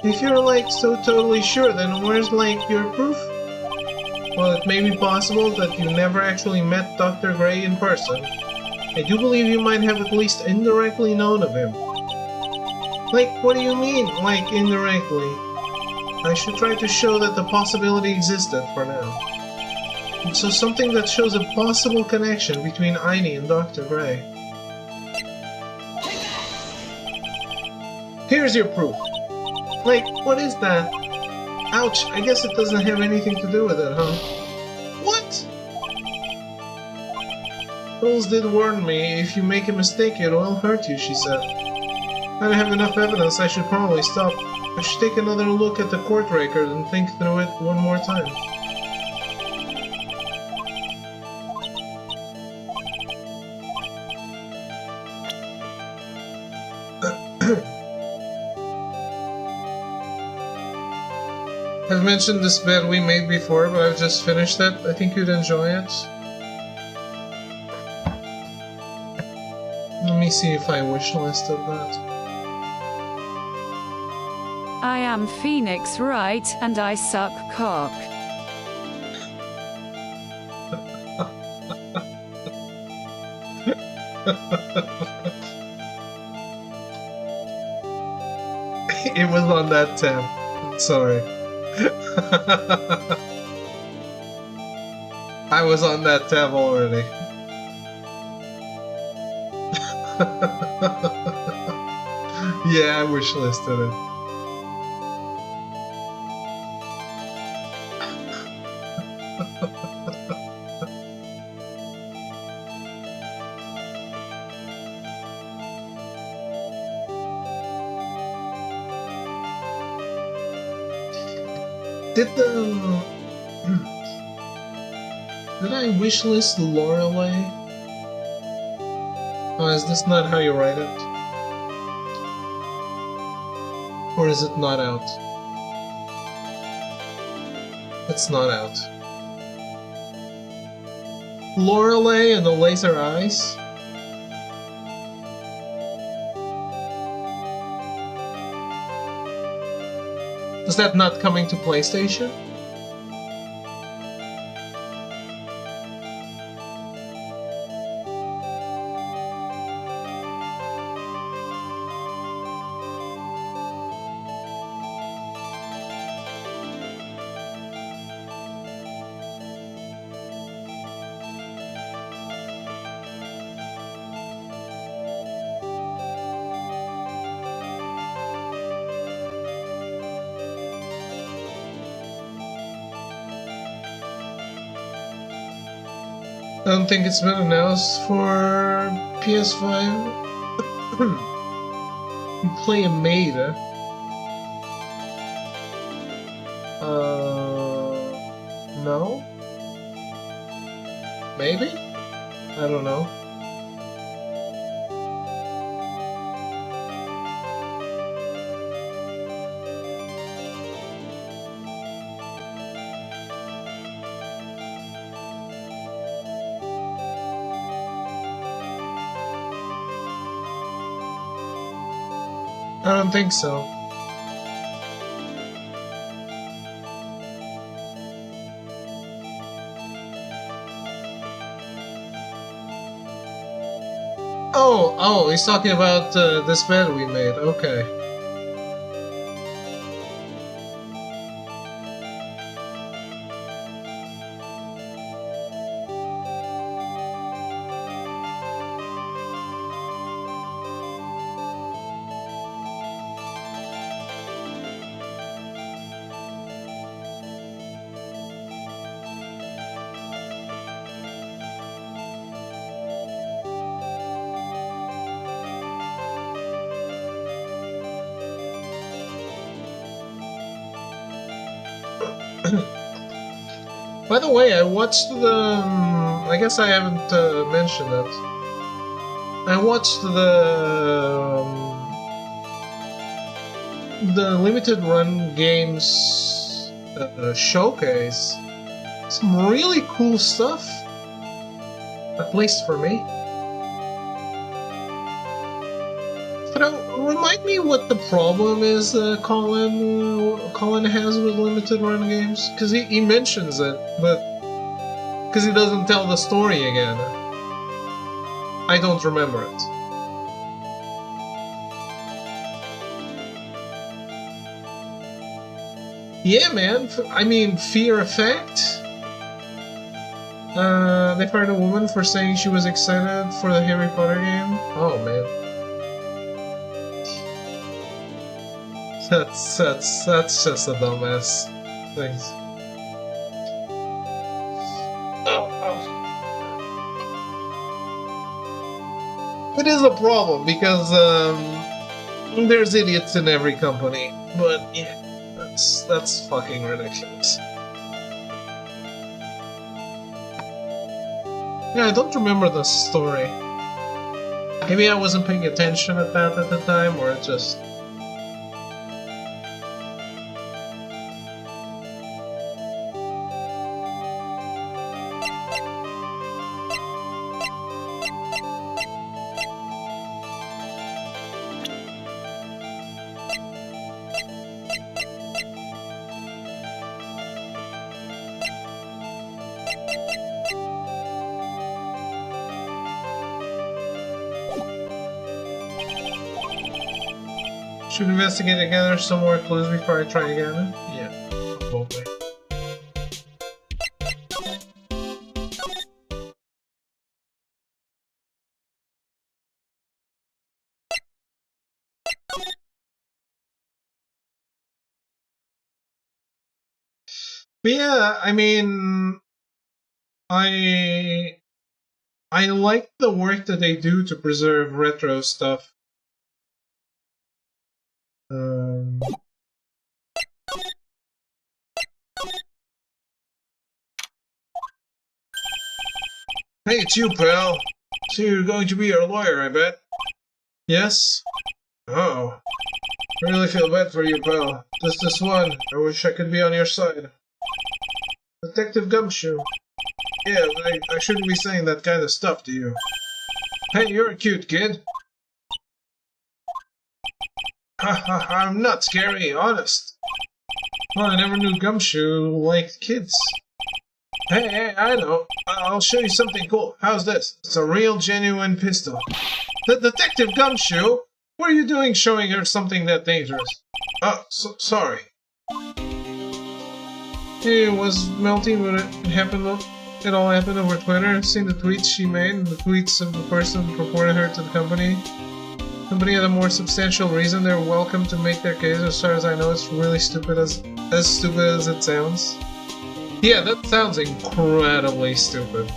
If you're, like, so totally sure, then where's, like, your proof? Well, it may be possible that you never actually met Dr. Gray in person. I do believe you might have at least indirectly known of him. Like, what do you mean, like, indirectly? I should try to show that the possibility existed for now. So something that shows a possible connection between Aini and Dr. Gray. Here's your proof. Like, what is that? Ouch, I guess it doesn't have anything to do with it, huh? What? Rules did warn me, if you make a mistake it will hurt you, she said. I don't have enough evidence, I should probably stop. I should take another look at the court record and think through it one more time. I've mentioned this bed we made before, but I've just finished it. I think you'd enjoy it. Let me see if I wishlisted that. I am Phoenix Wright, and I suck cock. It was on that tab. Sorry. I was on that tab already. Yeah, I wishlisted it. Did I wishlist Lorelei? Oh, is this not how you write it? Or is it not out? It's not out. Lorelei and the laser eyes? Is that not coming to PlayStation? I don't think it's been announced for PS5. You play a maid, huh? No? Maybe? I don't know. I don't think so. Oh, he's talking about this bed we made. Okay. By the way, I watched the. I guess I haven't mentioned it. I watched the limited run games showcase. Some really cool stuff. At least for me. But remind me what the problem is Colin has with limited run games? Because he mentions it, but because he doesn't tell the story again. I don't remember it. Yeah, man. I mean, Fear Effect. They fired a woman for saying she was excited for the Harry Potter game. Oh man. That's just a dumbass thing. It is a problem because there's idiots in every company, but yeah, that's fucking ridiculous. Yeah, I don't remember the story. Maybe I wasn't paying attention at the time, or it just. Should we investigate together some more clues before I try again? Yeah, probably. But yeah, I mean, I like the work that they do to preserve retro stuff. Hey, it's you, pal. So you're going to be our lawyer, I bet. Yes? Oh. I really feel bad for you, pal. Just this one. I wish I could be on your side. Detective Gumshoe. Yeah, I shouldn't be saying that kind of stuff to you. Hey, you're a cute kid. Ha ha ha, I'm not scary, honest. Well, I never knew Gumshoe liked kids. Hey, I know. I'll show you something cool. How's this? It's a real, genuine pistol. The Detective Gumshoe? What are you doing showing her something that dangerous? Oh, sorry. It was melting, but it all happened over Twitter. I've seen the tweets she made, and the tweets of the person who reported her to the company. The company had a more substantial reason. They're welcome to make their case. As far as I know, it's really stupid as stupid as it sounds. Yeah, that sounds incredibly stupid.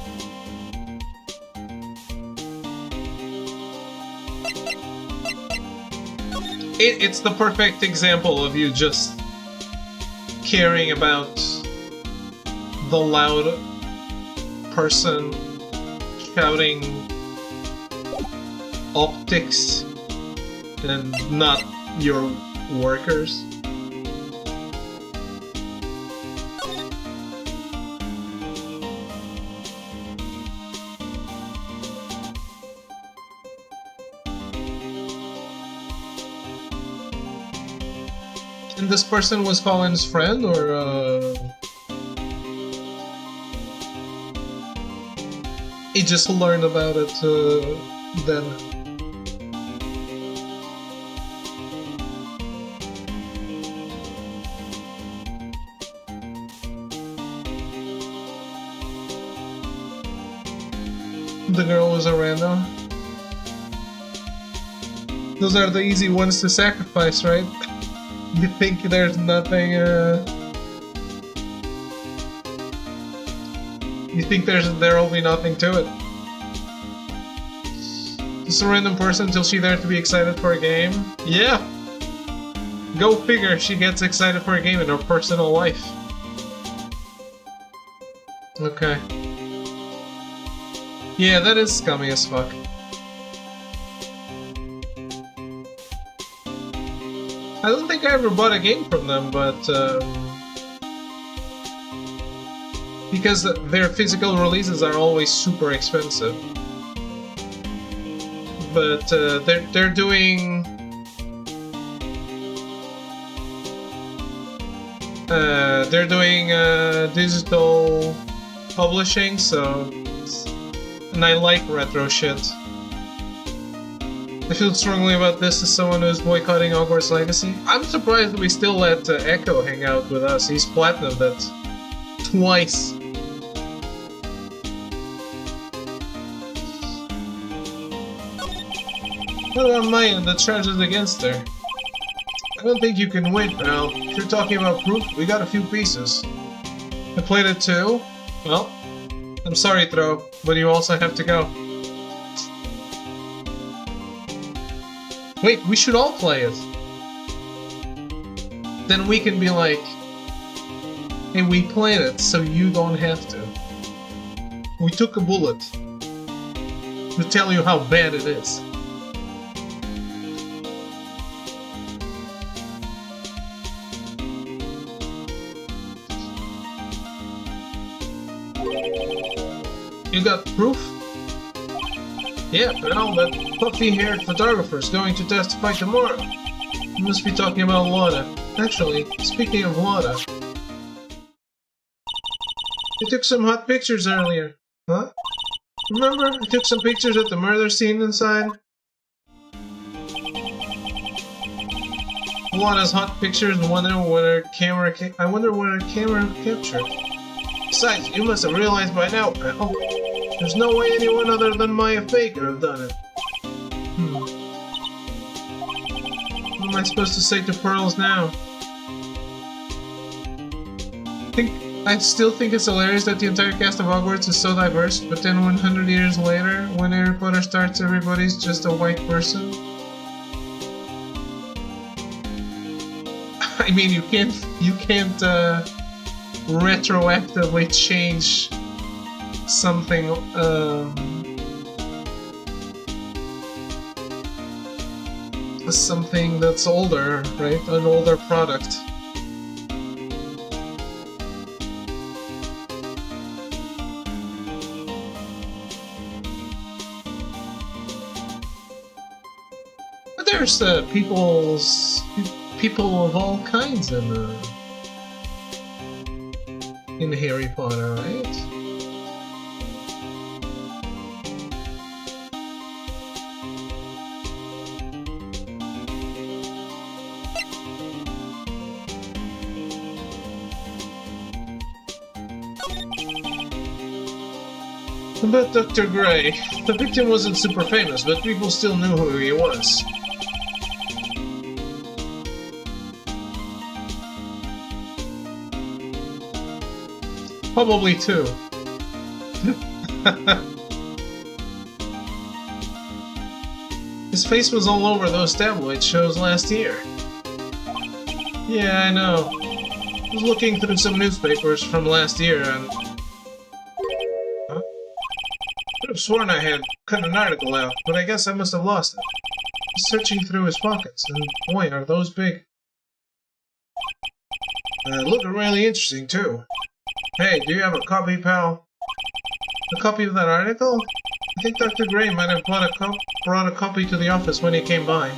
It's the perfect example of you just caring about the loud person shouting optics and not your workers. And this person was Colin's friend, or he just learned about it then? The girl was a random. Those are the easy ones to sacrifice, right? You think there's nothing, you think there'll be nothing to it. Just a random person until she's there to be excited for a game? Yeah! Go figure, she gets excited for a game in her personal life. Okay. Yeah, that is scummy as fuck. I don't think I ever bought a game from them, but because their physical releases are always super expensive. But they're doing digital publishing, so and I like retro shit. I feel strongly about this as someone who's boycotting Hogwarts Legacy. I'm surprised we still let Echo hang out with us. He's platinumed it twice. What about Maya, the charges against her? I don't think you can win, pal. If you're talking about proof, we got a few pieces. I played it too. Well, I'm sorry, Thro, but you also have to go. Wait, we should all play it. Then we can be like, hey, we played it, so you don't have to. We took a bullet to tell you how bad it is. You got proof? Yeah, pal, that puffy-haired photographer's going to testify tomorrow. You must be talking about Lana. Actually, speaking of Lana... I took some hot pictures earlier. Huh? Remember? I took some pictures at the murder scene inside? Lana's hot pictures and wonder what her camera captured. Besides, you must have realized by now, pal. There's no way anyone other than Maya Fey could have done it. What am I supposed to say to Pearls now? I still think it's hilarious that the entire cast of Hogwarts is so diverse, but then 100 years later, when Harry Potter starts, everybody's just a white person. I mean, you can't retroactively change something something that's older, right? An older product. But there's people of all kinds in Harry Potter, right? About Dr. Gray. The victim wasn't super famous, but people still knew who he was. Probably two. His face was all over those tabloid shows last year. Yeah, I know. I was looking through some newspapers from last year and... Huh? I could have sworn I had cut an article out, but I guess I must have lost it. I was searching through his pockets, and boy, are those big. Looking really interesting, too. Hey, do you have a copy, pal? A copy of that article? I think Dr. Gray might have brought a copy to the office when he came by.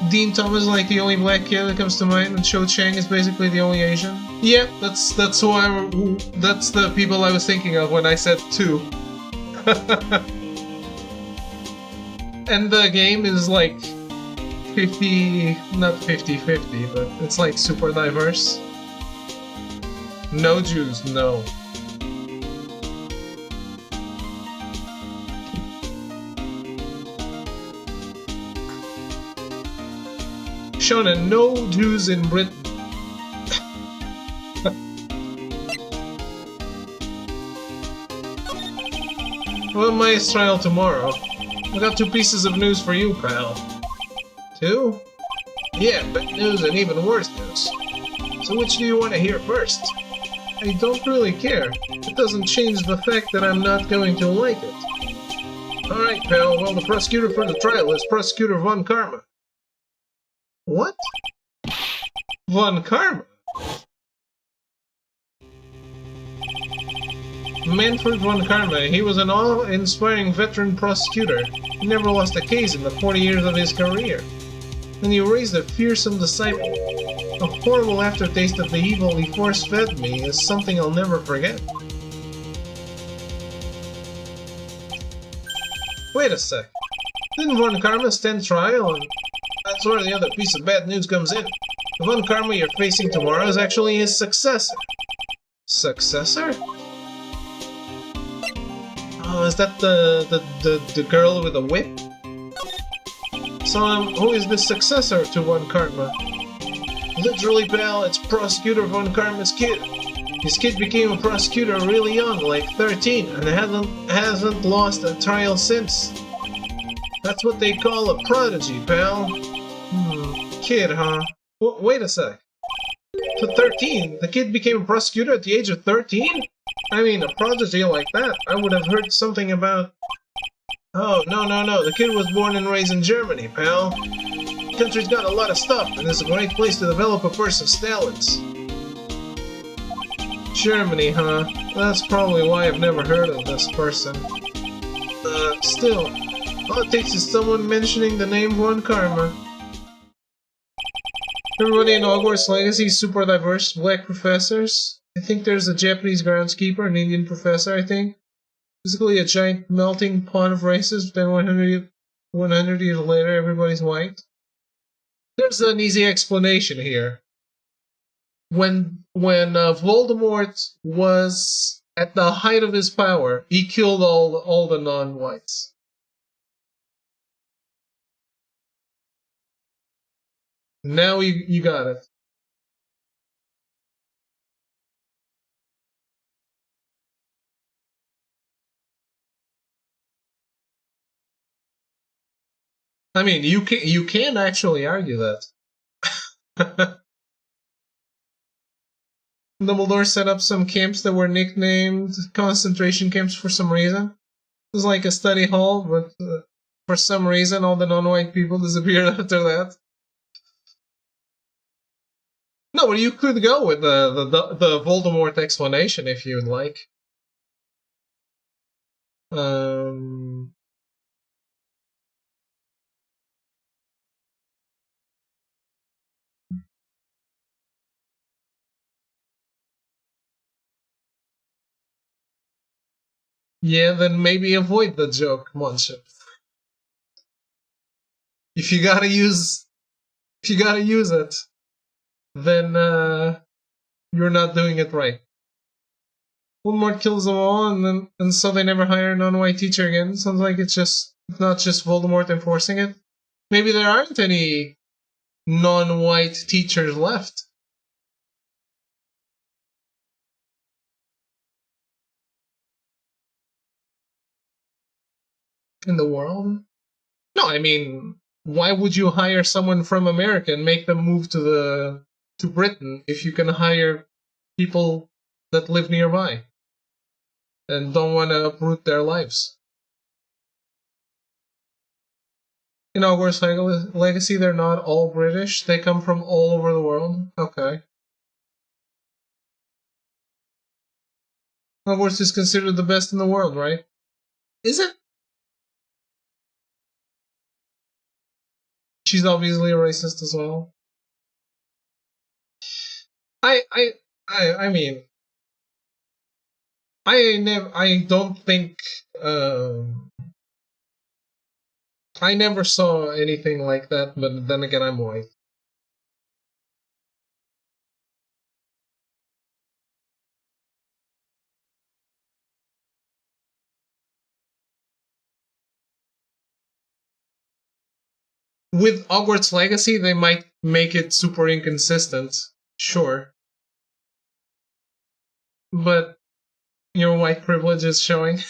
Dean Thomas is like the only black kid that comes to mind, and Cho Chang is basically the only Asian. Yeah, that's the people I was thinking of when I said two. And the game is like 50, not 50-50, but it's like super diverse. No Jews, no. Shonen, no Jews in Britain. Well, my trial tomorrow. I got two pieces of news for you, pal. Two? Yeah, bad news and even worse news. So which do you want to hear first? I don't really care. It doesn't change the fact that I'm not going to like it. Alright, pal. Well, the prosecutor for the trial is Prosecutor Von Karma. What? Von Karma? Manfred Von Karma, he was an awe-inspiring veteran prosecutor. He never lost a case in the 40 years of his career. And he raised a fearsome disciple. A horrible aftertaste of the evil he force-fed me is something I'll never forget. Wait a sec. Didn't Von Karma stand trial? And that's where the other piece of bad news comes in. The Von Karma you're facing tomorrow is actually his successor. Successor? Oh, is that the girl with the whip? So, who is the successor to Von Karma? Literally, pal, it's Prosecutor Von Karma's kid. His kid became a prosecutor really young, like 13, and hasn't lost a trial since. That's what they call a prodigy, pal. Kid, huh? Wait a sec. To 13? The kid became a prosecutor at the age of 13? I mean, a prodigy like that, I would have heard something about... Oh, no, the kid was born and raised in Germany, pal. The country's got a lot of stuff, and it's a great place to develop a person's talents. Germany, huh? That's probably why I've never heard of this person. Still, all it takes is someone mentioning the name Von Karma. Everybody in Hogwarts Legacy is super diverse black professors. I think there's a Japanese groundskeeper, an Indian professor, I think. Basically a giant melting pot of races, then 100 years later everybody's white. There's an easy explanation here. When Voldemort was at the height of his power, he killed all the non-whites. Now you got it. I mean, you can actually argue that. Dumbledore set up some camps that were nicknamed concentration camps for some reason. It was like a study hall, but for some reason all the non-white people disappeared after that. No, but you could go with the Voldemort explanation if you'd like. Yeah, then maybe avoid the joke, Monsieur. If you gotta use it, then you're not doing it right. Voldemort kills them all, and so they never hire a non-white teacher again. Sounds like it's not just Voldemort enforcing it. Maybe there aren't any non-white teachers left. In the world? No, I mean, why would you hire someone from America and make them move to Britain if you can hire people that live nearby and don't want to uproot their lives? In Hogwarts Legacy, they're not all British. They come from all over the world. Okay. Hogwarts is considered the best in the world, right? Is it? She's obviously a racist as well. I mean, I don't think, I never saw anything like that, but then again, I'm white. With Hogwarts Legacy, they might make it super inconsistent, sure. But your white privilege is showing.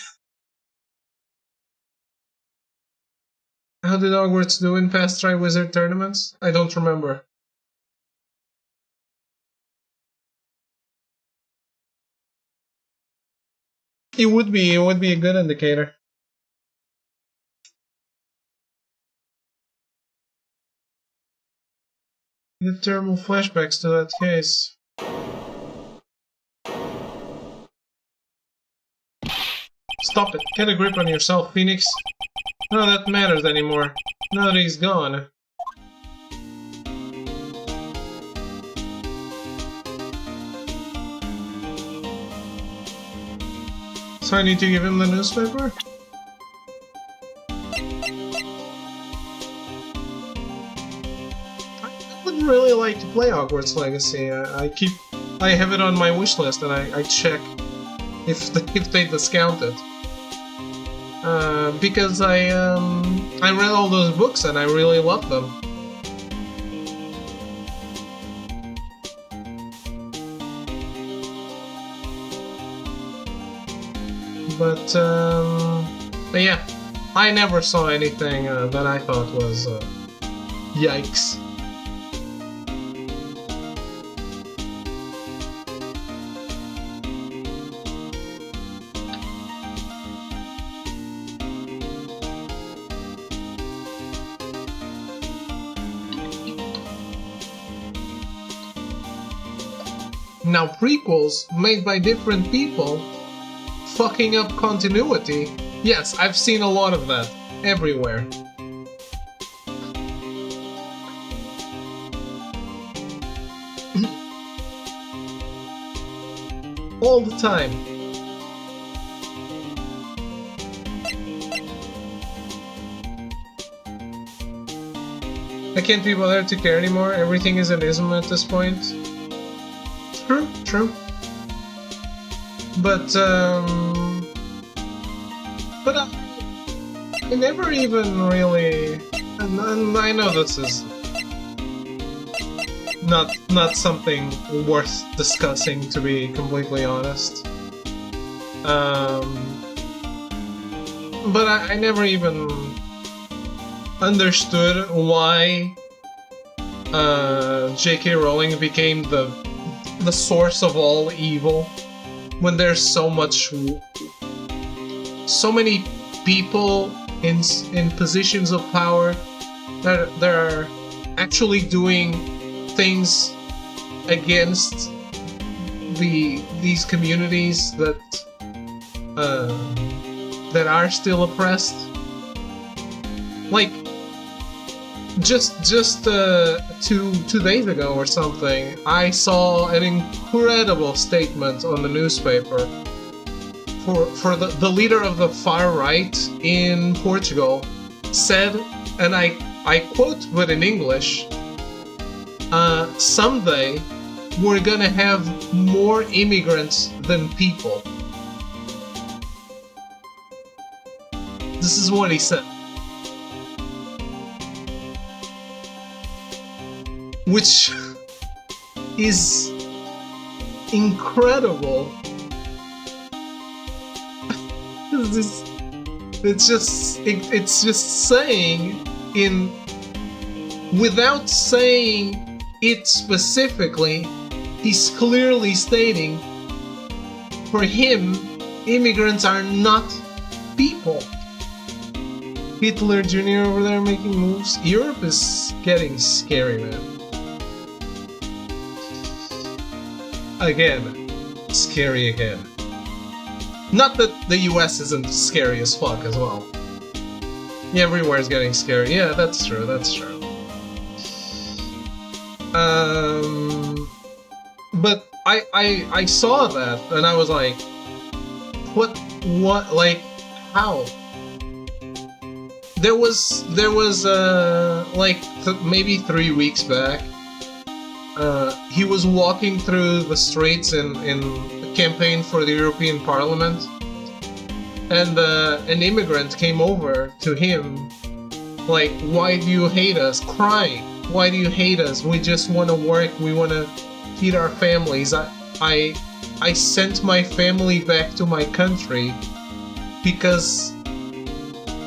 How did Hogwarts do in past Triwizard tournaments? I don't remember. It would be a good indicator. The terrible flashbacks to that case. Stop it. Get a grip on yourself, Phoenix. None of that matters anymore. Now that he's gone. So I need to give him the newspaper? I would really like to play Hogwarts Legacy. I have it on my wish list and I check if they discount it. Because I read all those books and I really love them. But yeah, I never saw anything that I thought was yikes. Now prequels made by different people fucking up continuity. Yes, I've seen a lot of that everywhere. All the time. I can't be bothered to care anymore. Everything is an ism at this point. True, true. But I never even really, and I know this is not something worth discussing, to be completely honest. But I never even understood why J.K. Rowling became the source of all evil when there's so many people in positions of power that are actually doing things against these communities that are still oppressed. Like just 2 days ago or something, I saw an incredible statement on the newspaper for the leader of the far right in Portugal said, and I quote but in English, someday we're gonna have more immigrants than people. This is what he said. Which is incredible. It's just saying, without saying it specifically, he's clearly stating, for him, immigrants are not people. Hitler Jr. over there making moves. Europe is getting scary, man. Again. Scary again. Not that the US isn't scary as fuck as well. Yeah, everywhere's getting scary. Yeah, that's true, that's true. But I saw that and I was like, what, like, how? There was like maybe 3 weeks back, he was walking through the streets in a campaign for the European Parliament, and an immigrant came over to him, like, why do you hate us? Crying, why do you hate us? We just want to work, we want to feed our families. I sent my family back to my country because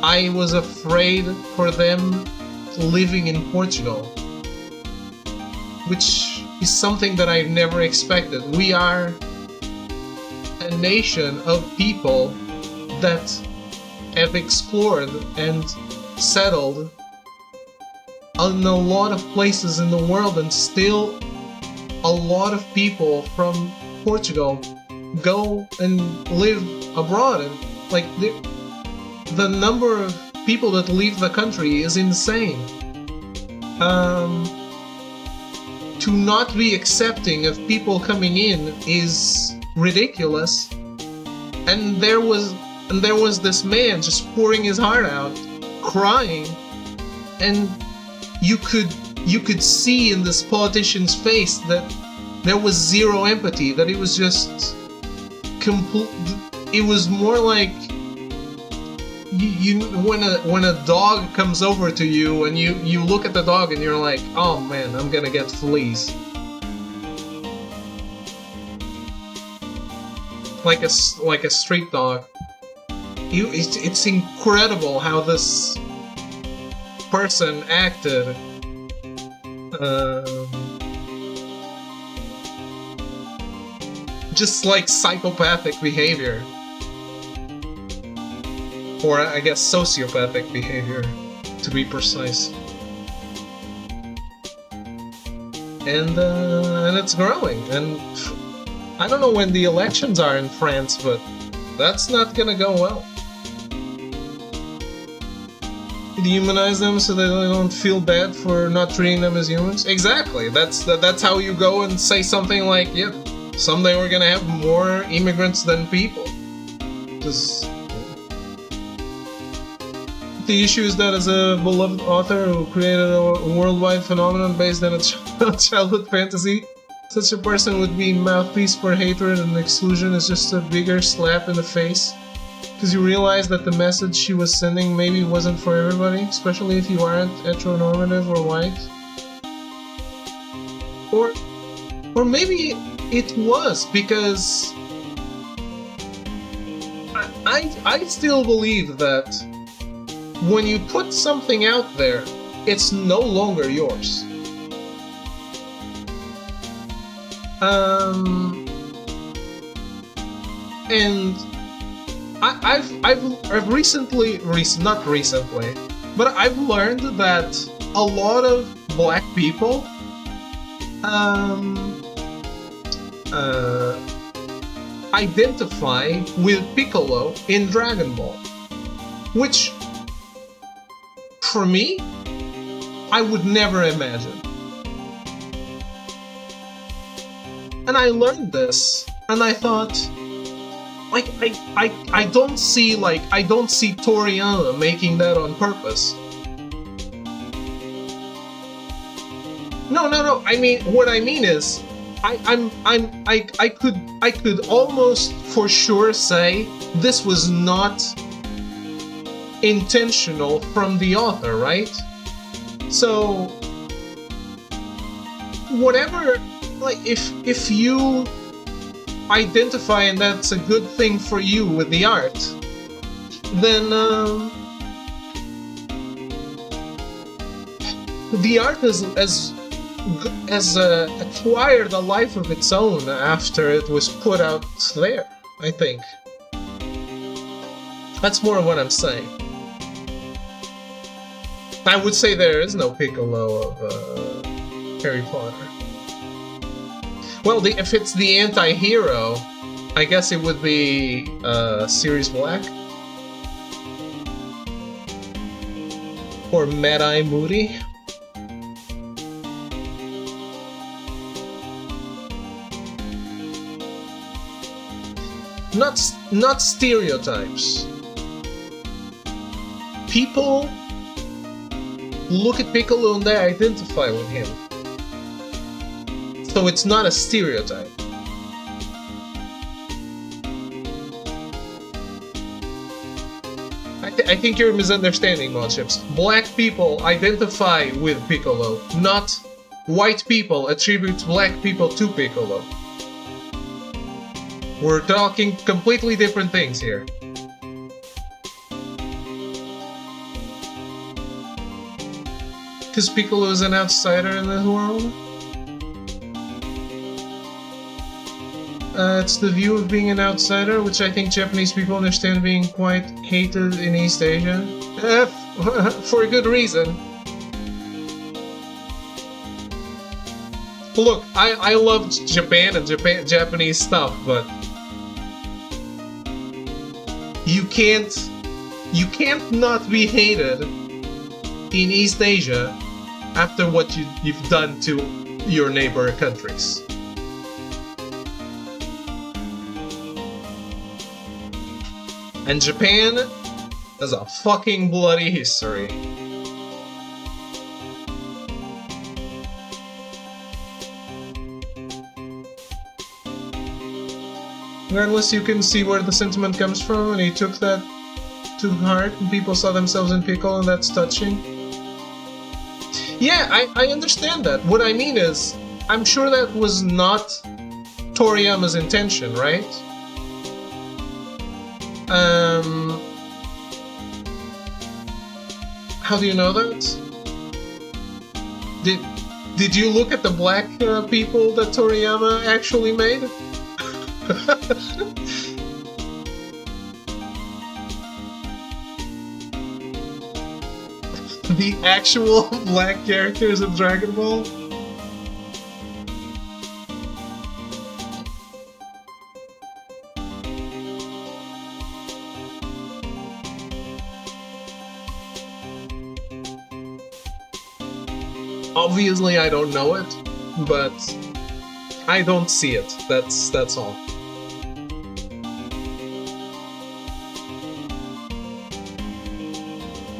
I was afraid for them living in Portugal, which is something that I never expected. We are a nation of people that have explored and settled in a lot of places in the world, and still a lot of people from Portugal go and live abroad, and like the number of people that leave the country is insane. To not be accepting of people coming in is ridiculous. And there was this man just pouring his heart out, crying, and you could see in this politician's face that there was zero empathy, that it was just it was more like you when a dog comes over to you and you look at the dog and you're like, oh man, I'm gonna get fleas. Like a street dog. It's incredible how this person acted. Just like psychopathic behavior. Or I guess sociopathic behavior, to be precise. And it's growing. And I don't know when the elections are in France, but that's not gonna go well. Dehumanize them so they don't feel bad for not treating them as humans? Exactly. That's how you go and say something like, yep, someday we're gonna have more immigrants than people. Just... The issue is that as a beloved author who created a worldwide phenomenon based on a childhood fantasy, such a person would be mouthpiece for hatred, and exclusion is just a bigger slap in the face. Because you realize that the message she was sending maybe wasn't for everybody, especially if you aren't heteronormative or white. Or maybe it was, because I still believe that when you put something out there, it's no longer yours. And I've recently, not recently, but I've learned that a lot of black people identify with Piccolo in Dragon Ball, which for me, I would never imagine. And I learned this, and I thought, like, I don't see Toriyama making that on purpose. No. I mean, what I mean is, I could almost for sure say this was not intentional from the author, right? So, whatever, like, if you identify and that's a good thing for you with the art, then the art has acquired a life of its own after it was put out there, I think. That's more of what I'm saying. I would say there is no Piccolo of Harry Potter. Well, if it's the anti-hero, I guess it would be Sirius Black. Or Mad-Eye Moody. Not stereotypes. People look at Piccolo and they identify with him. So it's not a stereotype. I think you're misunderstanding, Modships. Black people identify with Piccolo, not white people attribute black people to Piccolo. We're talking completely different things here. because Piccolo is an outsider in this world. It's the view of being an outsider, which I think Japanese people understand being quite hated in East Asia. For a good reason. Look, I love Japan and Japanese stuff, but you can't not be hated in East Asia after what you've done to your neighbor countries. And Japan has a fucking bloody history. Regardless, you can see where the sentiment comes from, and he took that to heart, and people saw themselves in Piccolo, and that's touching. Yeah, I understand that. What I mean is, I'm sure that was not Toriyama's intention, right? How do you know that? Did you look at the black people that Toriyama actually made? The actual black characters of Dragon Ball? Obviously I don't know it, but I don't see it. That's all.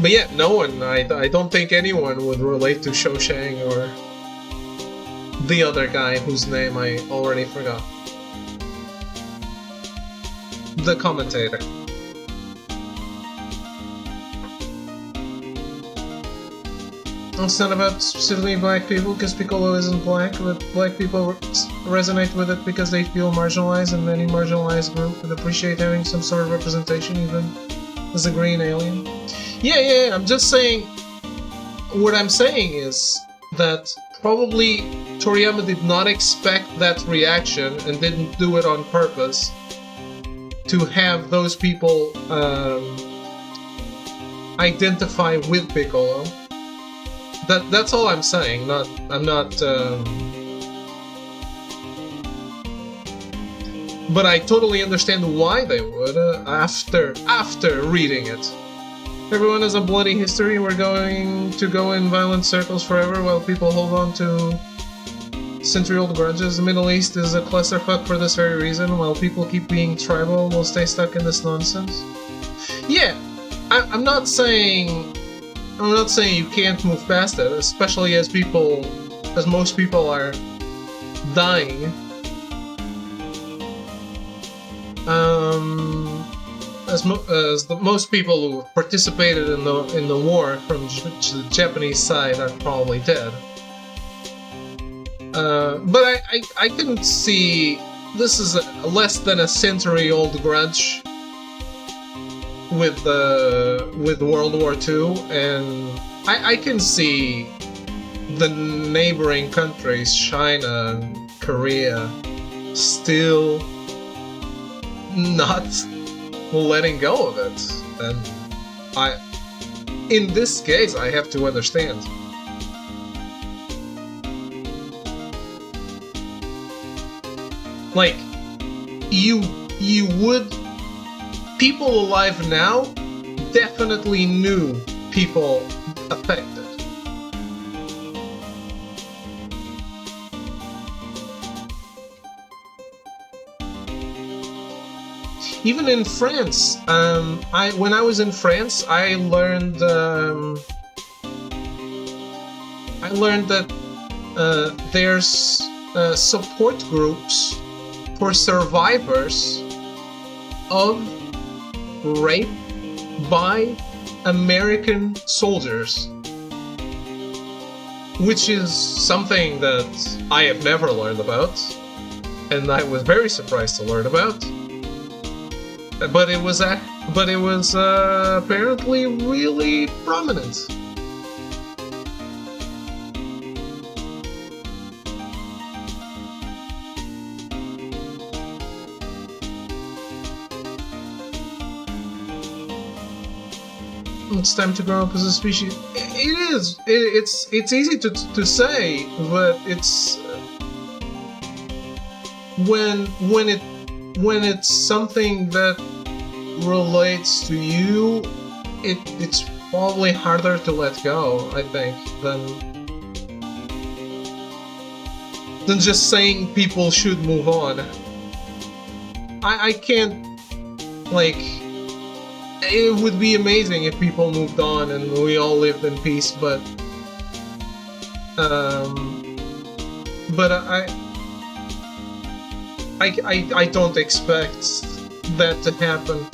But yeah, no one, I don't think anyone would relate to Shoushang or the other guy whose name I already forgot. The commentator. It's not about specifically black people, because Piccolo isn't black, but black people resonate with it because they feel marginalized, and any marginalized group would appreciate having some sort of representation, even as a green alien. Yeah, I'm just saying... What I'm saying is that probably Toriyama did not expect that reaction and didn't do it on purpose to have those people identify with Piccolo. That's all I'm saying. I'm not. But I totally understand why they would after reading it. Everyone has a bloody history. We're going to go in violent circles forever while people hold on to century-old grudges. The Middle East is a clusterfuck for this very reason. While people keep being tribal, we'll stay stuck in this nonsense. Yeah, I'm not saying you can't move past it, especially as most people are dying. Most people who participated in the war from the Japanese side are probably dead. But I can see this is a less than a century-old grudge with World War II, and I can see the neighboring countries, China and Korea, still not letting go of it. And in this case, I have to understand. Like, you would... People alive now definitely knew people affected. Even in France, when I was in France, I learned that there's support groups for survivors of rape by American soldiers, which is something that I have never learned about, and I was very surprised to learn about. But it was apparently really prominent. It's time to grow up as a species. It is. It's easy to say, but it's when it's something that relates to you, it's probably harder to let go, I think, than just saying people should move on. I can't, like, it would be amazing if people moved on and we all lived in peace, but I don't expect that to happen.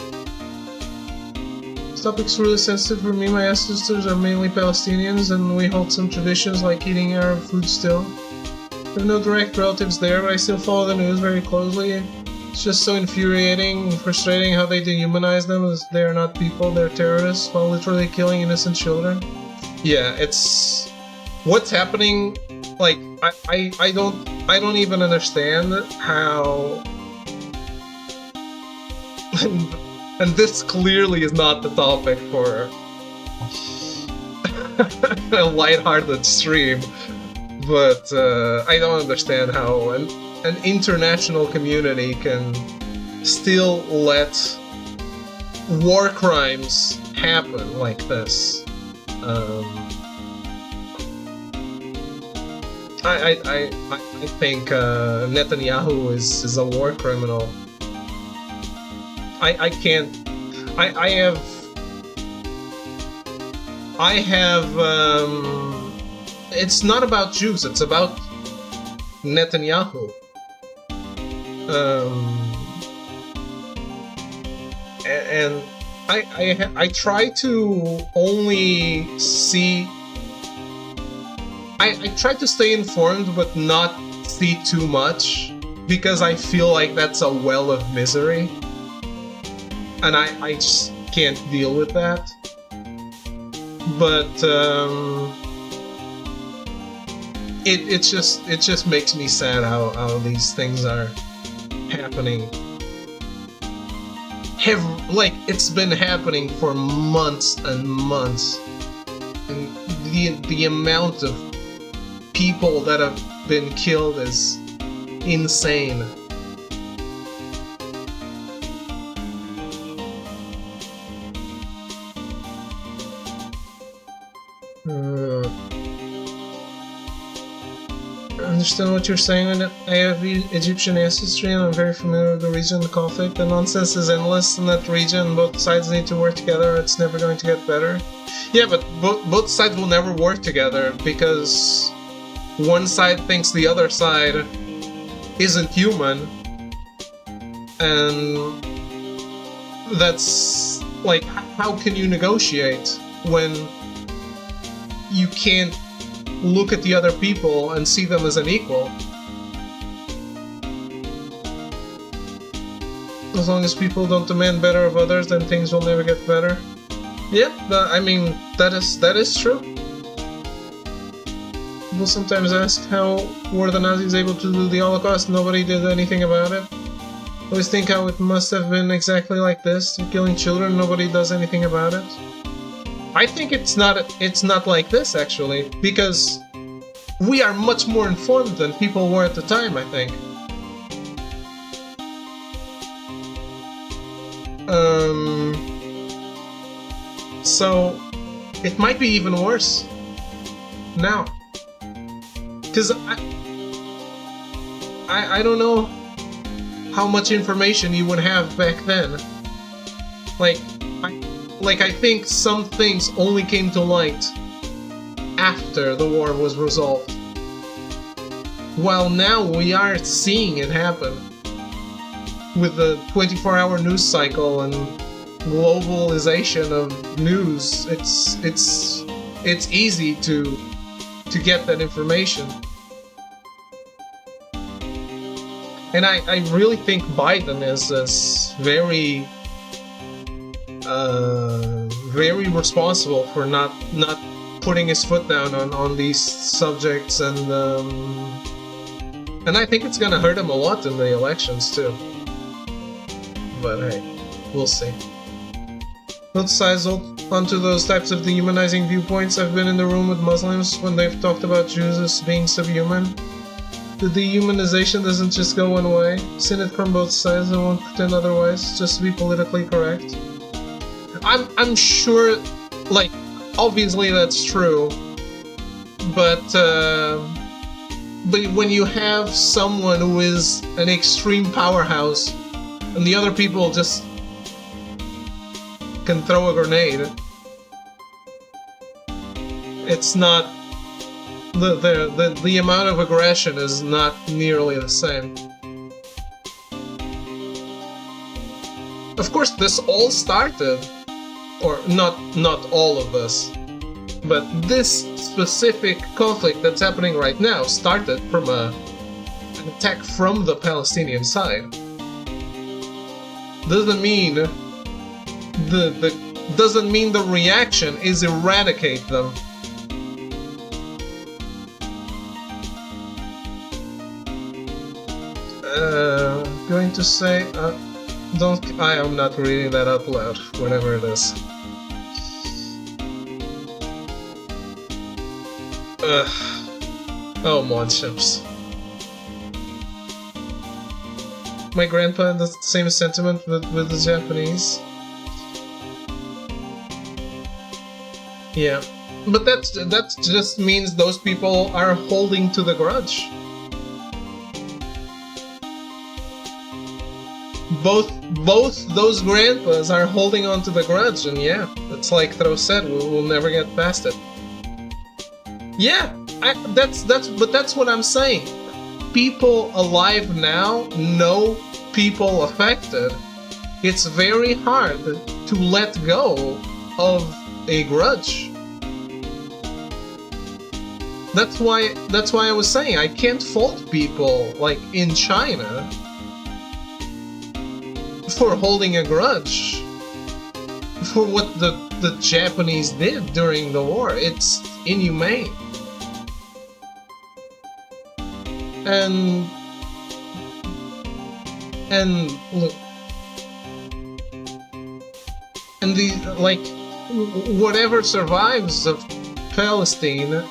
This topic's really sensitive for me. My ancestors are mainly Palestinians, and we hold some traditions like eating Arab food still. I have no direct relatives there, but I still follow the news very closely. It's just so infuriating and frustrating how they dehumanize them as they are not people, they're terrorists, while literally killing innocent children. Yeah, it's... what's happening, like, I don't even understand how... and this clearly is not the topic for a lighthearted stream, but I don't understand how an international community can still let war crimes happen like this. I think Netanyahu is a war criminal. I can't. I have. It's not about Jews. It's about Netanyahu. And I try to only see. I try to stay informed, but not see too much, because I feel like that's a well of misery, and I just can't deal with that. But it just makes me sad how these things are happening. Like, it's been happening for months and months, and the amount of people that have been killed is insane. I understand what you're saying, and I have Egyptian ancestry and I'm very familiar with the region, the conflict. The nonsense is endless in that region. Both sides need to work together. It's never going to get better. Yeah, but both sides will never work together because one side thinks the other side isn't human, and that's like, how can you negotiate when you can't look at the other people and see them as an equal? As long as people don't demand better of others, then things will never get better. Yeah, I mean, that is true. People sometimes ask, how were the Nazis able to do the Holocaust? Nobody did anything about it. I always think how it must have been exactly like this. They're killing children, nobody does anything about it. I think it's not like this, actually, because we are much more informed than people were at the time, I think. So it might be even worse now. Because I don't know how much information you would have back then. I think some things only came to light after the war was resolved. While now we are seeing it happen with the 24-hour news cycle and globalization of news. It's easy to get that information. And I really think Biden is very very responsible for not putting his foot down on these subjects, and I think it's gonna hurt him a lot in the elections too. But hey, we'll see. both sides hold onto those types of dehumanizing viewpoints. I've been in the room with Muslims when they've talked about Jews as being subhuman. The dehumanization doesn't just go one way. Seen it from both sides. I won't pretend otherwise, just to be politically correct. I'm sure, like, obviously that's true, but when you have someone who is an extreme powerhouse and the other people just can throw a grenade, it's not the amount of aggression is not nearly the same. Of course, this all started, or not all of this, but this specific conflict that's happening right now started from an attack from the Palestinian side. Doesn't mean the reaction is eradicate them. Going to say I am not reading that out loud, whatever it is. Oh, mod ships. My grandpa had the same sentiment with the Japanese. Yeah, but that just means those people are holding to the grudge. Both those grandpas are holding on to the grudge, and yeah, it's like Thro said, we'll never get past it. Yeah, but that's what I'm saying. People alive now know people affected. It's very hard to let go of a grudge. That's why I was saying I can't fault people like in China for holding a grudge for what the Japanese did during the war. It's inhumane. And look, and the like, whatever survives of Palestine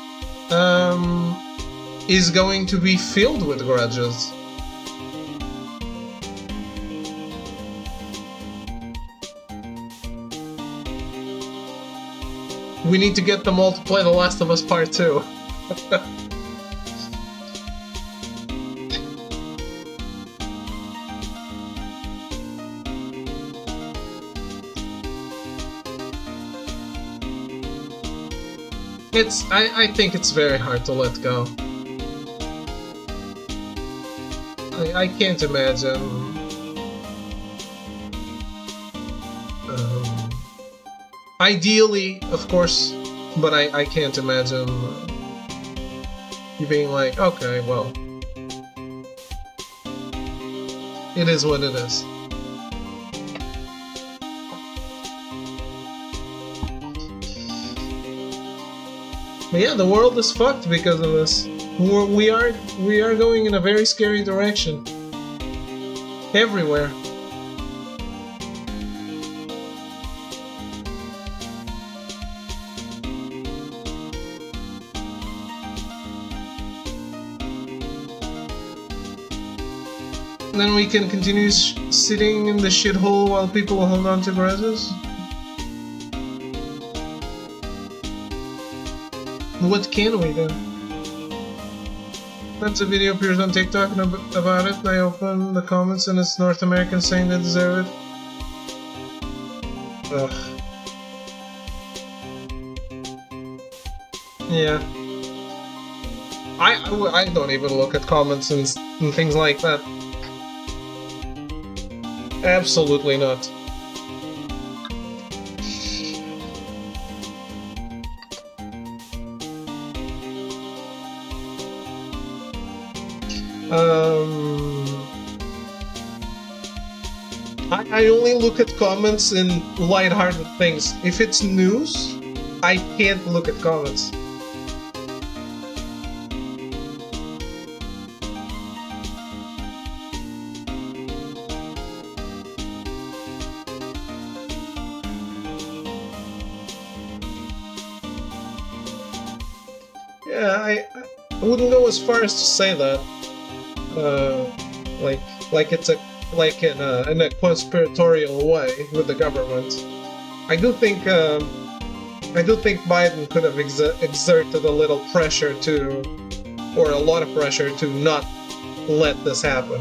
is going to be filled with grudges. We need to get them all to play The Last of Us Part 2. I think it's very hard to let go. I can't imagine ideally, of course, but I can't imagine you being like, okay, well, it is what it is. But yeah, the world is fucked because of this. We are going in a very scary direction. Everywhere. And then we can continue sitting in the shithole while people hold on to grudges? What can we do? That's a video appears on TikTok about it, and I open the comments and it's North Americans saying they deserve it. Ugh. Yeah. I don't even look at comments and things like that. Absolutely not. I only look at comments in lighthearted things. If it's news, I can't look at comments. Yeah, I wouldn't go as far as to say that. Like it's a like in a conspiratorial way with the government. I do think Biden could have exerted a little pressure to, or a lot of pressure to not let this happen.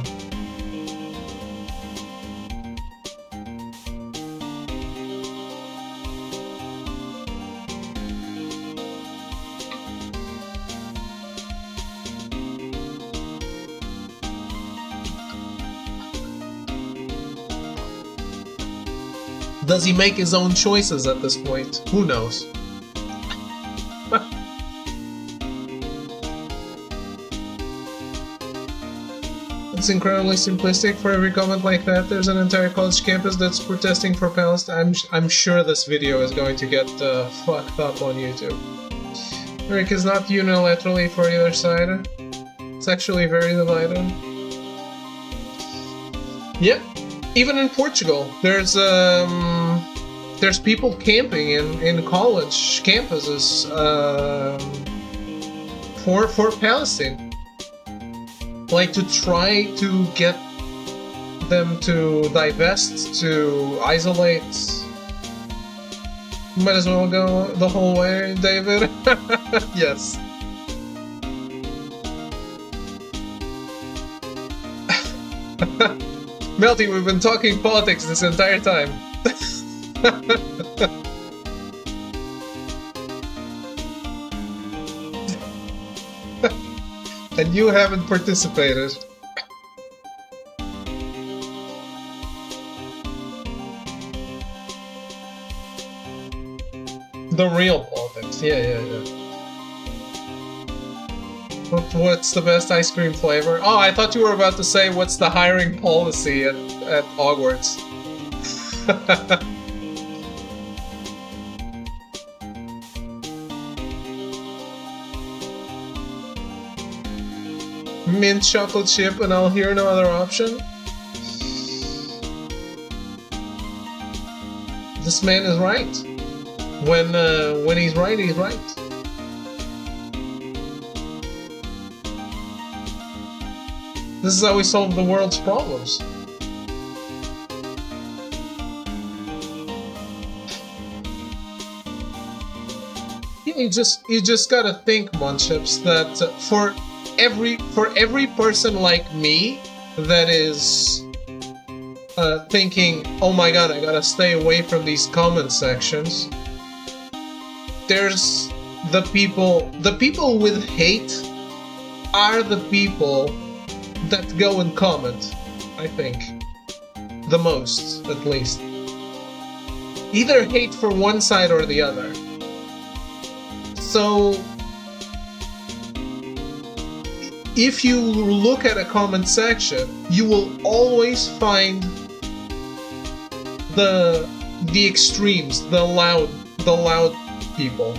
Does he make his own choices at this point? Who knows? It's incredibly simplistic. For every comment like that, there's an entire college campus that's protesting for Palestine. I'm sure this video is going to get fucked up on YouTube. Rick is not unilaterally for either side. It's actually very divided. Yep. Even in Portugal, there's people camping in college campuses for Palestine, like to try to get them to divest, to isolate. Might as well go the whole way, David. Yes. Melty, we've been talking politics this entire time. And you haven't participated. The real politics, yeah. What's the best ice cream flavor? Oh, I thought you were about to say what's the hiring policy at Hogwarts. Mint chocolate chip, and I'll hear no other option. This man is right. When he's right, he's right. This is how we solve the world's problems. You just gotta think, Monships, that for every person like me that is thinking, oh my god, I gotta stay away from these comment sections, there's the people with hate are the people that go and comment, I think. The most, at least. Either hate for one side or the other. So, if you look at a comment section, you will always find the extremes, the loud people.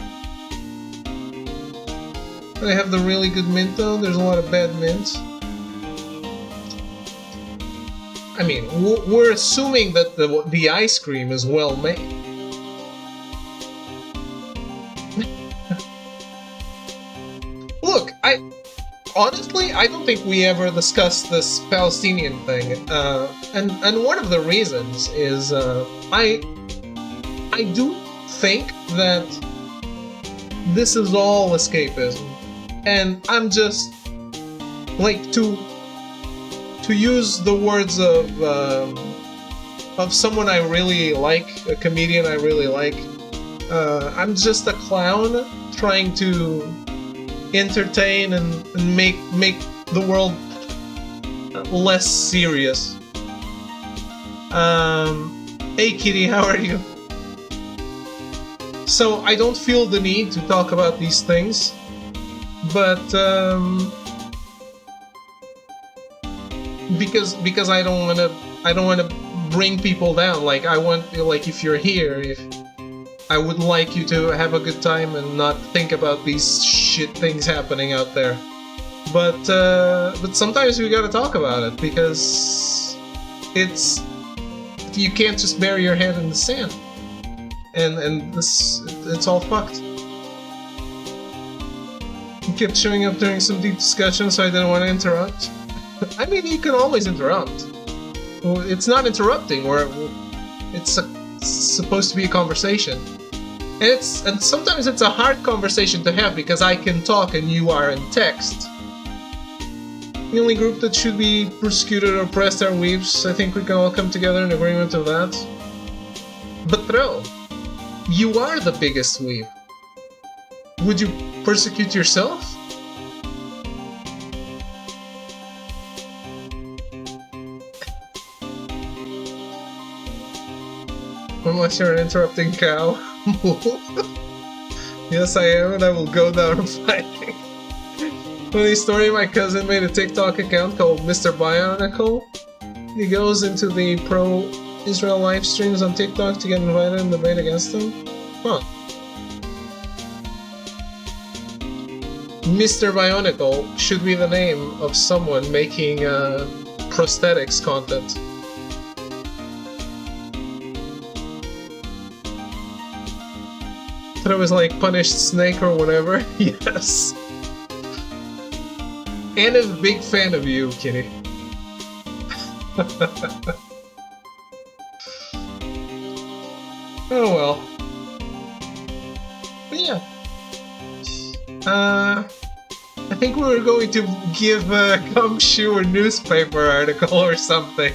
They have the really good mint though. There's a lot of bad mints. I mean, we're assuming that the ice cream is well made. Look, honestly, I don't think we ever discussed this Palestinian thing, and one of the reasons is I do think that this is all escapism, and I'm just like to use the words of someone I really like, a comedian I really like. I'm just a clown trying to entertain and make the world less serious. Hey Kitty, how are you? So I don't feel the need to talk about these things, but because I don't wanna bring people down. Like if you're here, I would like you to have a good time and not think about these shit things happening out there. But sometimes we gotta talk about it, because you can't just bury your head in the sand. And it's all fucked. He kept showing up during some deep discussion, so I didn't want to interrupt. I mean, you can always interrupt. Well, it's not interrupting, or it's supposed to be a conversation. And sometimes it's a hard conversation to have because I can talk and you are in text. The only group that should be persecuted or oppressed are weeps. I think we can all come together in agreement of that. But bro, you are the biggest weep. Would you persecute yourself? Unless you're an interrupting cow. Yes, I am, and I will go down fighting. Funny story, my cousin made a TikTok account called Mr. Bionicle. He goes into the pro-Israel live streams on TikTok to get invited and debate against them. Huh. Mr. Bionicle should be the name of someone making prosthetics content. Thought it was like Punished Snake or whatever. Yes. And a big fan of you, Kitty. Oh well. But yeah. I think we were going to give Gumshoe a newspaper article or something.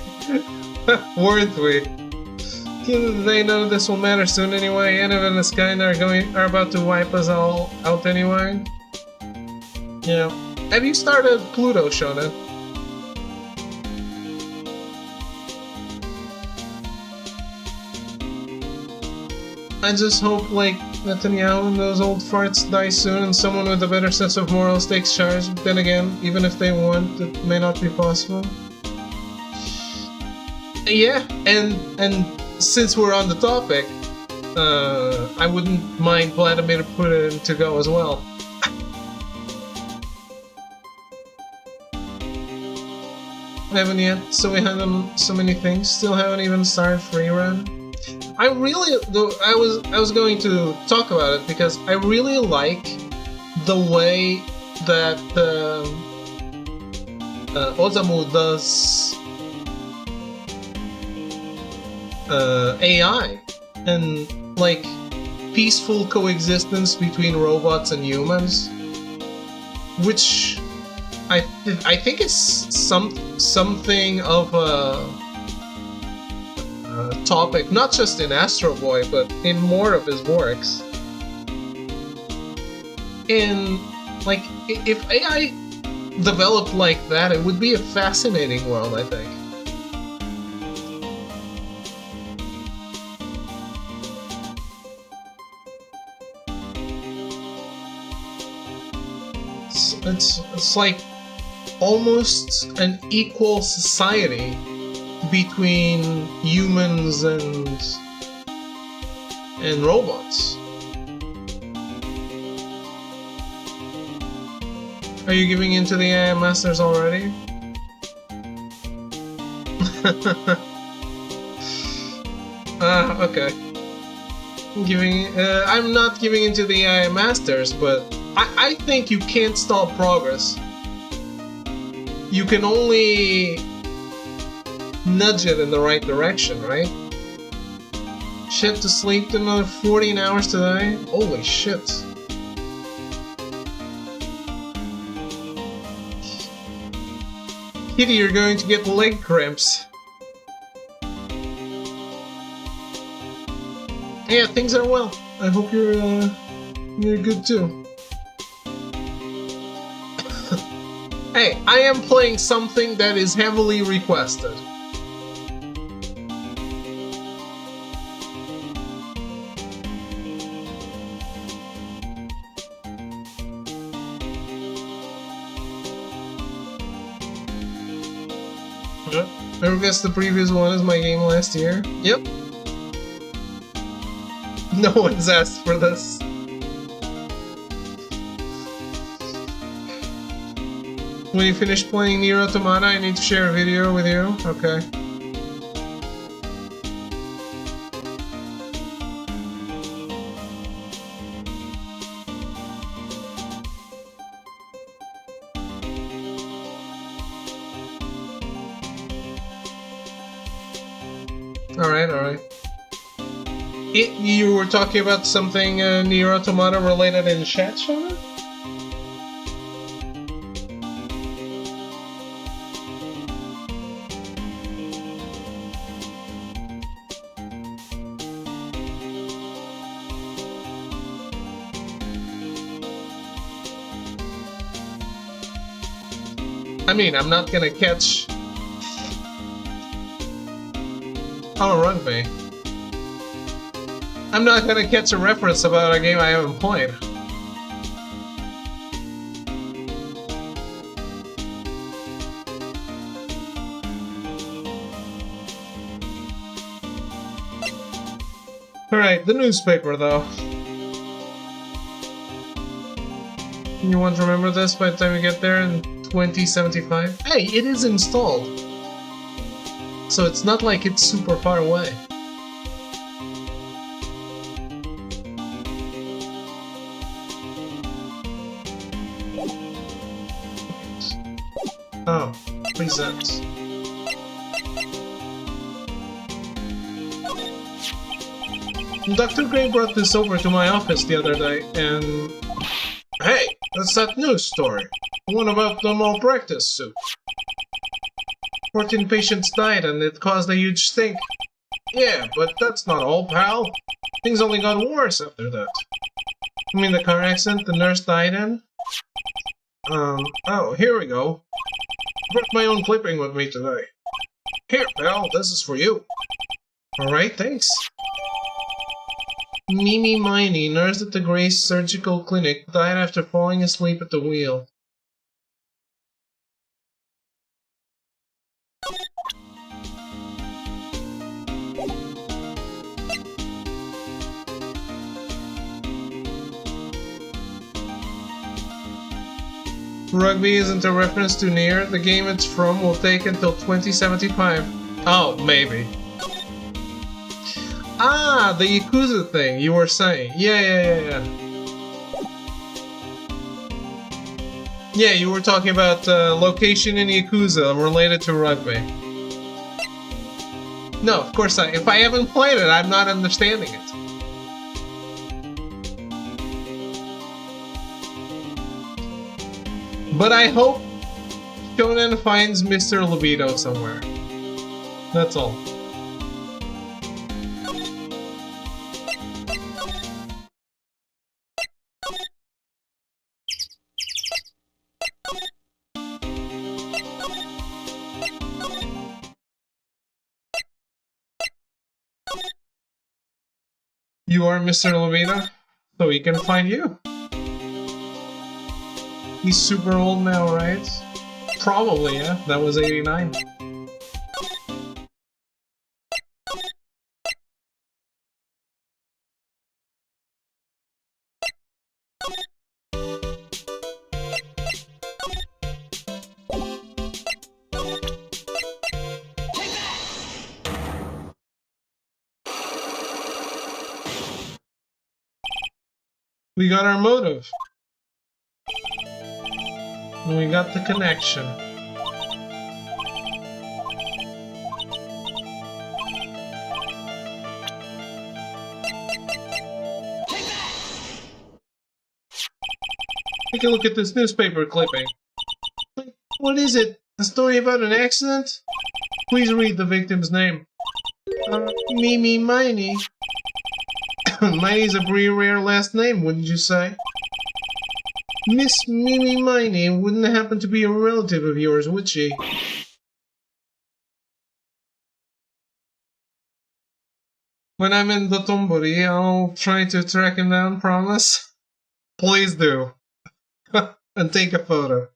Weren't we? At the end of the day, none of this will matter soon anyway. Anav and this guy are about to wipe us all out anyway. Yeah. Have you started Pluto, Shonen? I just hope, like, Netanyahu and those old farts die soon and someone with a better sense of morals takes charge. Then again, even if they want, it may not be possible. Yeah, and since we're on the topic, I wouldn't mind Vladimir Putin to go as well. Haven't yet, so we had so many things. Still haven't even started free run. I was going to talk about it because I really like the way that Ozamu does AI and like peaceful coexistence between robots and humans, which I think is something of a topic, not just in Astro Boy, but in more of his works. And like, if AI developed like that, it would be a fascinating world, I think. It's like almost an equal society between humans and robots. Are you giving in to the AI Masters already? Okay. I'm not giving into the AI Masters, but I think you can't stop progress. You can only nudge it in the right direction, right? Shit, to sleep another 14 hours today? Holy shit. Kitty, you're going to get leg cramps. Yeah, things are well. I hope you're good too. Hey, I am playing something that is heavily requested. Never guessed the previous one is my game last year. Yep. No one's asked for this. When you finish playing Nier Automata, I need to share a video with you. Okay. Alright, alright. You were talking about something Nier Automata related in chat, Shona? I mean, I'm not gonna catch... Oh, rugby. I'm not gonna catch a reference about a game I haven't played. Alright, the newspaper though. You want to remember this by the time you get there in 2075? Hey, it is installed! So it's not like it's super far away. Oh, presents. Dr. Gray brought this over to my office the other day, and... Hey, that's that news story. The one about the malpractice suit. 14 patients died and it caused a huge stink. Yeah, but that's not all, pal. Things only got worse after that. You mean the car accident the nurse died in? Oh, here we go. I brought my own clipping with me today. Here, pal, this is for you. Alright, thanks. Mimi Miney, nurse at the Grace Surgical Clinic, died after falling asleep at the wheel. Rugby isn't a reference to Nier. The game it's from will take until 2075. Oh, maybe. Ah, the Yakuza thing you were saying. Yeah. Yeah, you were talking about location in Yakuza related to rugby. No, of course not. If I haven't played it, I'm not understanding it. But I hope Shonen finds Mr. Libido somewhere. That's all. You are Mr. Libido, so he can find you. He's super old now, right? Probably, yeah. That was 89. We got our motive. And we got the connection. Take a look at this newspaper clipping. What is it? A story about an accident? Please read the victim's name. Mimi Miney. Miney's a pretty rare last name, wouldn't you say? Miss Mimi Miney wouldn't happen to be a relative of yours, would she? When I'm in Dotonbori, I'll try to track him down, promise? Please do. And take a photo.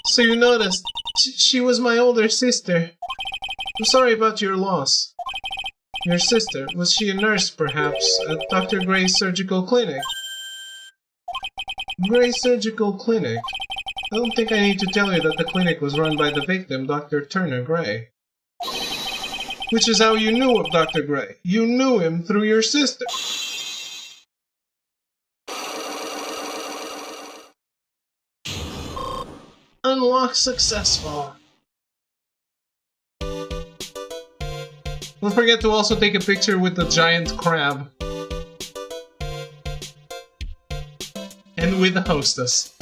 So you noticed, she was my older sister. I'm sorry about your loss. Your sister, was she a nurse, perhaps, at Dr. Gray's surgical clinic? Gray Surgical Clinic? I don't think I need to tell you that the clinic was run by the victim, Dr. Turner Gray. Which is how you knew of Dr. Gray. You knew him through your sister. Unlock successful. Don't forget to also take a picture with the giant crab. And with the hostess.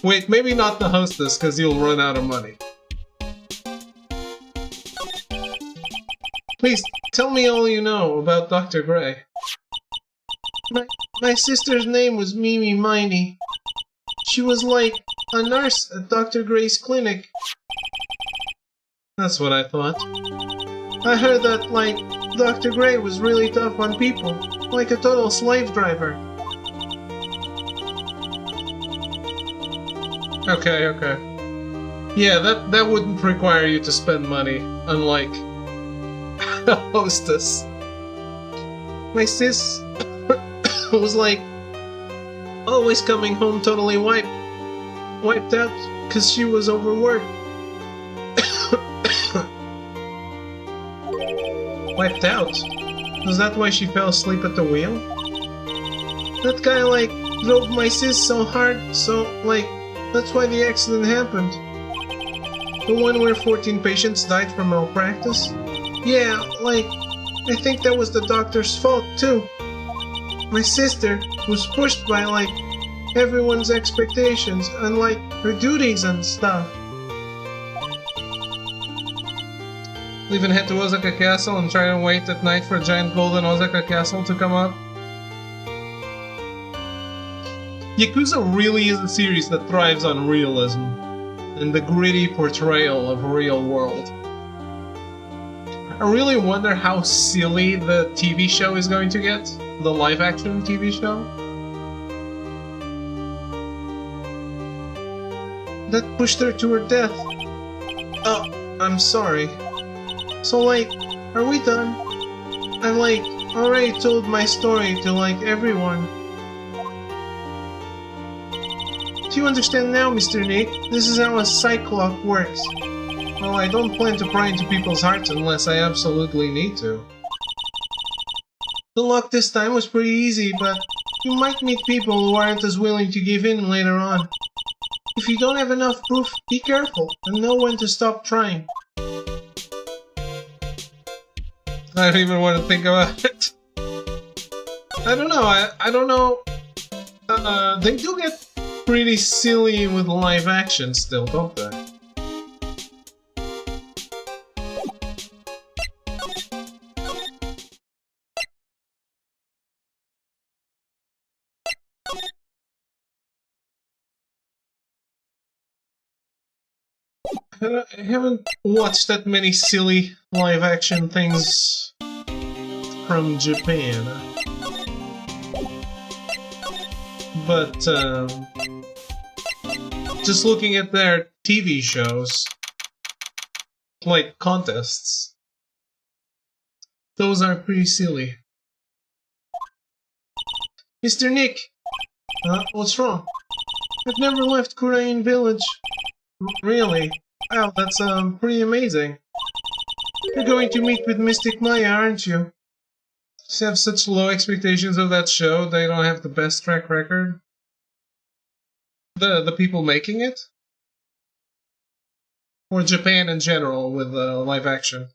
Wait, maybe not the hostess, because you'll run out of money. Please, tell me all you know about Dr. Gray. My sister's name was Mimi Miney. She was like a nurse at Dr. Gray's clinic. That's what I thought. I heard that, like, Dr. Gray was really tough on people, like a total slave driver. Okay, okay. Yeah, that wouldn't require you to spend money, unlike a hostess. My sis was like always coming home totally wiped out because she was overworked. Wiped out? Was that why she fell asleep at the wheel? That guy, like, drove my sis so hard, so, like, that's why the accident happened. The one where 14 patients died from malpractice? Yeah, like, I think that was the doctor's fault, too. My sister was pushed by, like, everyone's expectations and, like, her duties and stuff. Even head to Osaka Castle and try and wait at night for a giant golden Osaka Castle to come up? Yakuza really is a series that thrives on realism and the gritty portrayal of real world. I really wonder how silly the TV show is going to get, the live-action TV show. That pushed her to her death. Oh, I'm sorry. So, like, are we done? I've, like, already told my story to, like, everyone. Do you understand now, Mr. Nick? This is how a cyclock works. Well, I don't plan to pry into people's hearts unless I absolutely need to. The luck this time was pretty easy, but you might meet people who aren't as willing to give in later on. If you don't have enough proof, be careful and know when to stop trying. I don't even want to think about it. I don't know, I don't know. They do get pretty silly with live action still, don't they? I haven't watched that many silly live action things from Japan. But, just looking at their TV shows, like contests, those are pretty silly. Mr. Nick! What's wrong? I've never left Kurain Village. Really? Wow, that's pretty amazing. You're going to meet with Mystic Maya, aren't you? Just have such low expectations of that show, they don't have the best track record. The people making it? Or Japan in general with live action?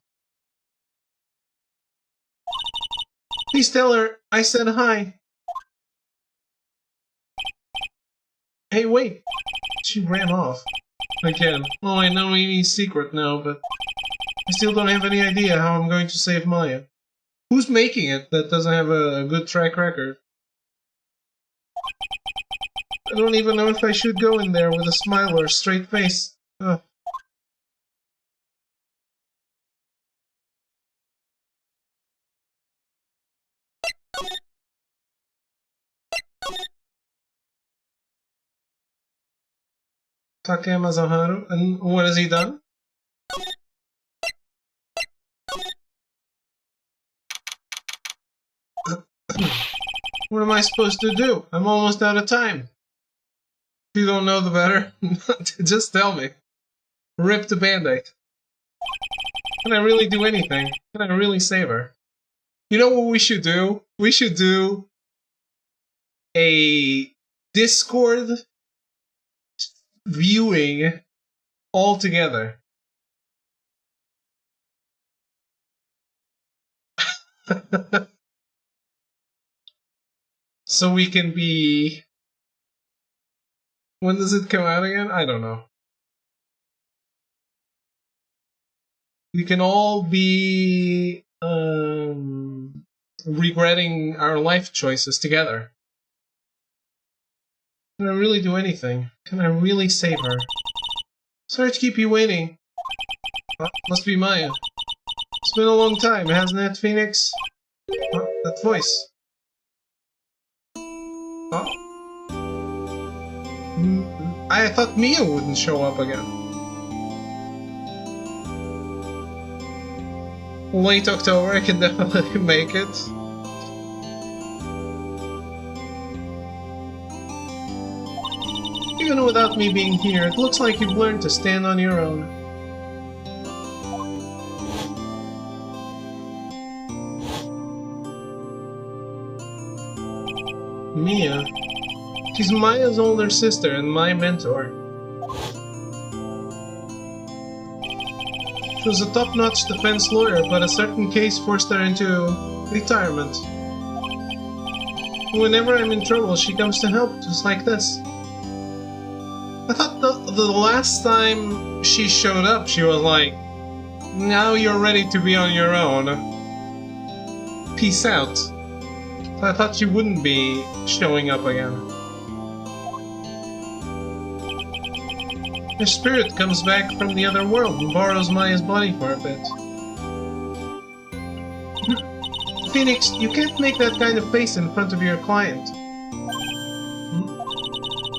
Please tell her I said hi. Hey, wait. She ran off. Again. Oh, I know Amy's secret now, but I still don't have any idea how I'm going to save Maya. Who's making it that doesn't have a good track record? I don't even know if I should go in there with a smile or a straight face. Ugh. Takayama Zaharu, and what has he done? What am I supposed to do? I'm almost out of time. If you don't know the better, just tell me. Rip the band-aid. Can I really do anything? Can I really save her? You know what we should do? We should do a Discord viewing all together. So we can be... When does it come out again? I don't know. We can all be regretting our life choices together. Can I really do anything? Can I really save her? Sorry to keep you waiting. Oh, must be Maya. It's been a long time, hasn't it, Phoenix? Oh, that voice. Oh. I thought Mia wouldn't show up again. Late October, I can definitely make it. Even without me being here, it looks like you've learned to stand on your own. Mia. She's Maya's older sister and my mentor. She was a top-notch defense lawyer, but a certain case forced her into retirement. Whenever I'm in trouble, she comes to help, just like this. I thought the last time she showed up, she was like, now you're ready to be on your own. Peace out. So I thought she wouldn't be showing up again. Her spirit comes back from the other world and borrows Maya's body for a bit. Phoenix, you can't make that kind of face in front of your client.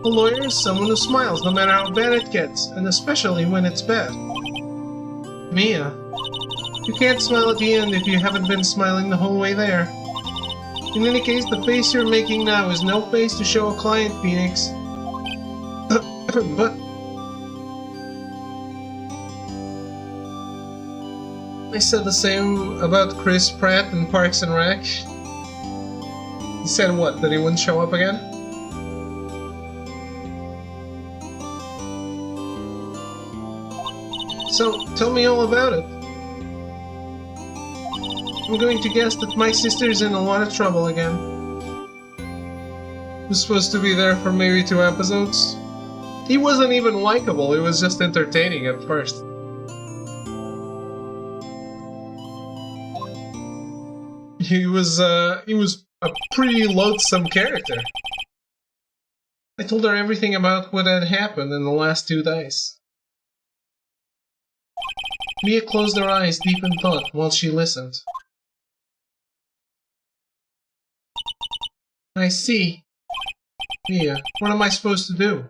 A lawyer is someone who smiles no matter how bad it gets, and especially when it's bad. Mia, you can't smile at the end if you haven't been smiling the whole way there. In any case, the face you're making now is no face to show a client, Phoenix. But... I said the same about Chris Pratt in Parks and Rec. He said what, that he wouldn't show up again? So, tell me all about it. I'm going to guess that my sister's in a lot of trouble again. Was supposed to be there for maybe 2 episodes. He wasn't even likable, he was just entertaining at first. He was a pretty loathsome character. I told her everything about what had happened in the last 2 days. Mia closed her eyes deep in thought while she listened. I see. Mia, what am I supposed to do?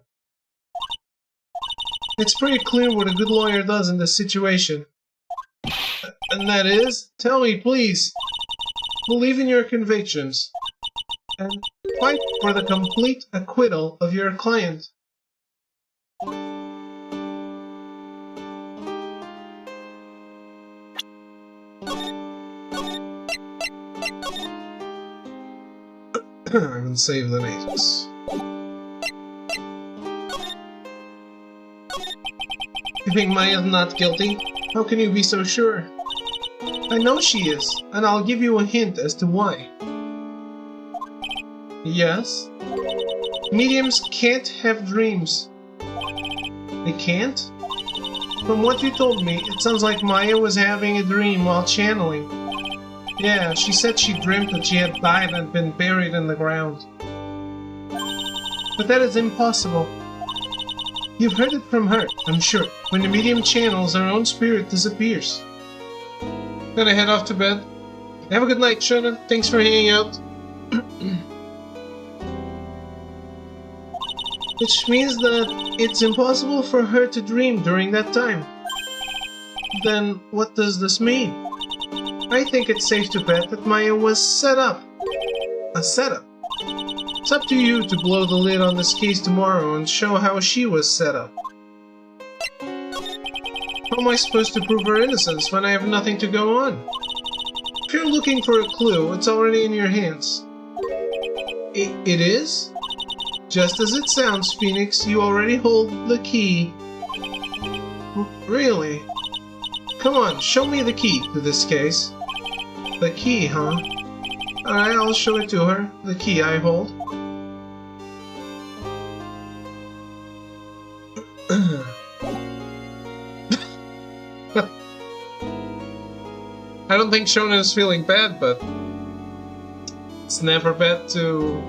It's pretty clear what a good lawyer does in this situation. And that is? Tell me, please. Believe in your convictions. And fight for the complete acquittal of your client. I can save the names. You think Maya's not guilty? How can you be so sure? I know she is, and I'll give you a hint as to why. Yes? Mediums can't have dreams. They can't? From what you told me, it sounds like Maya was having a dream while channeling. Yeah, she said she dreamt that she had died and been buried in the ground. But that is impossible. You've heard it from her, I'm sure. When the medium channels, her own spirit disappears. Gonna head off to bed. Have a good night, Shonen. Thanks for hanging out. Which means that it's impossible for her to dream during that time. Then what does this mean? I think it's safe to bet that Maya was set up. A setup. It's up to you to blow the lid on this case tomorrow and show how she was set up. How am I supposed to prove her innocence when I have nothing to go on? If you're looking for a clue, it's already in your hands. It is? Just as it sounds, Phoenix, you already hold the key. Really? Come on, show me the key to this case. The key, huh? Alright, I'll show it to her. The key I hold. I don't think Shona is feeling bad, but it's never bad to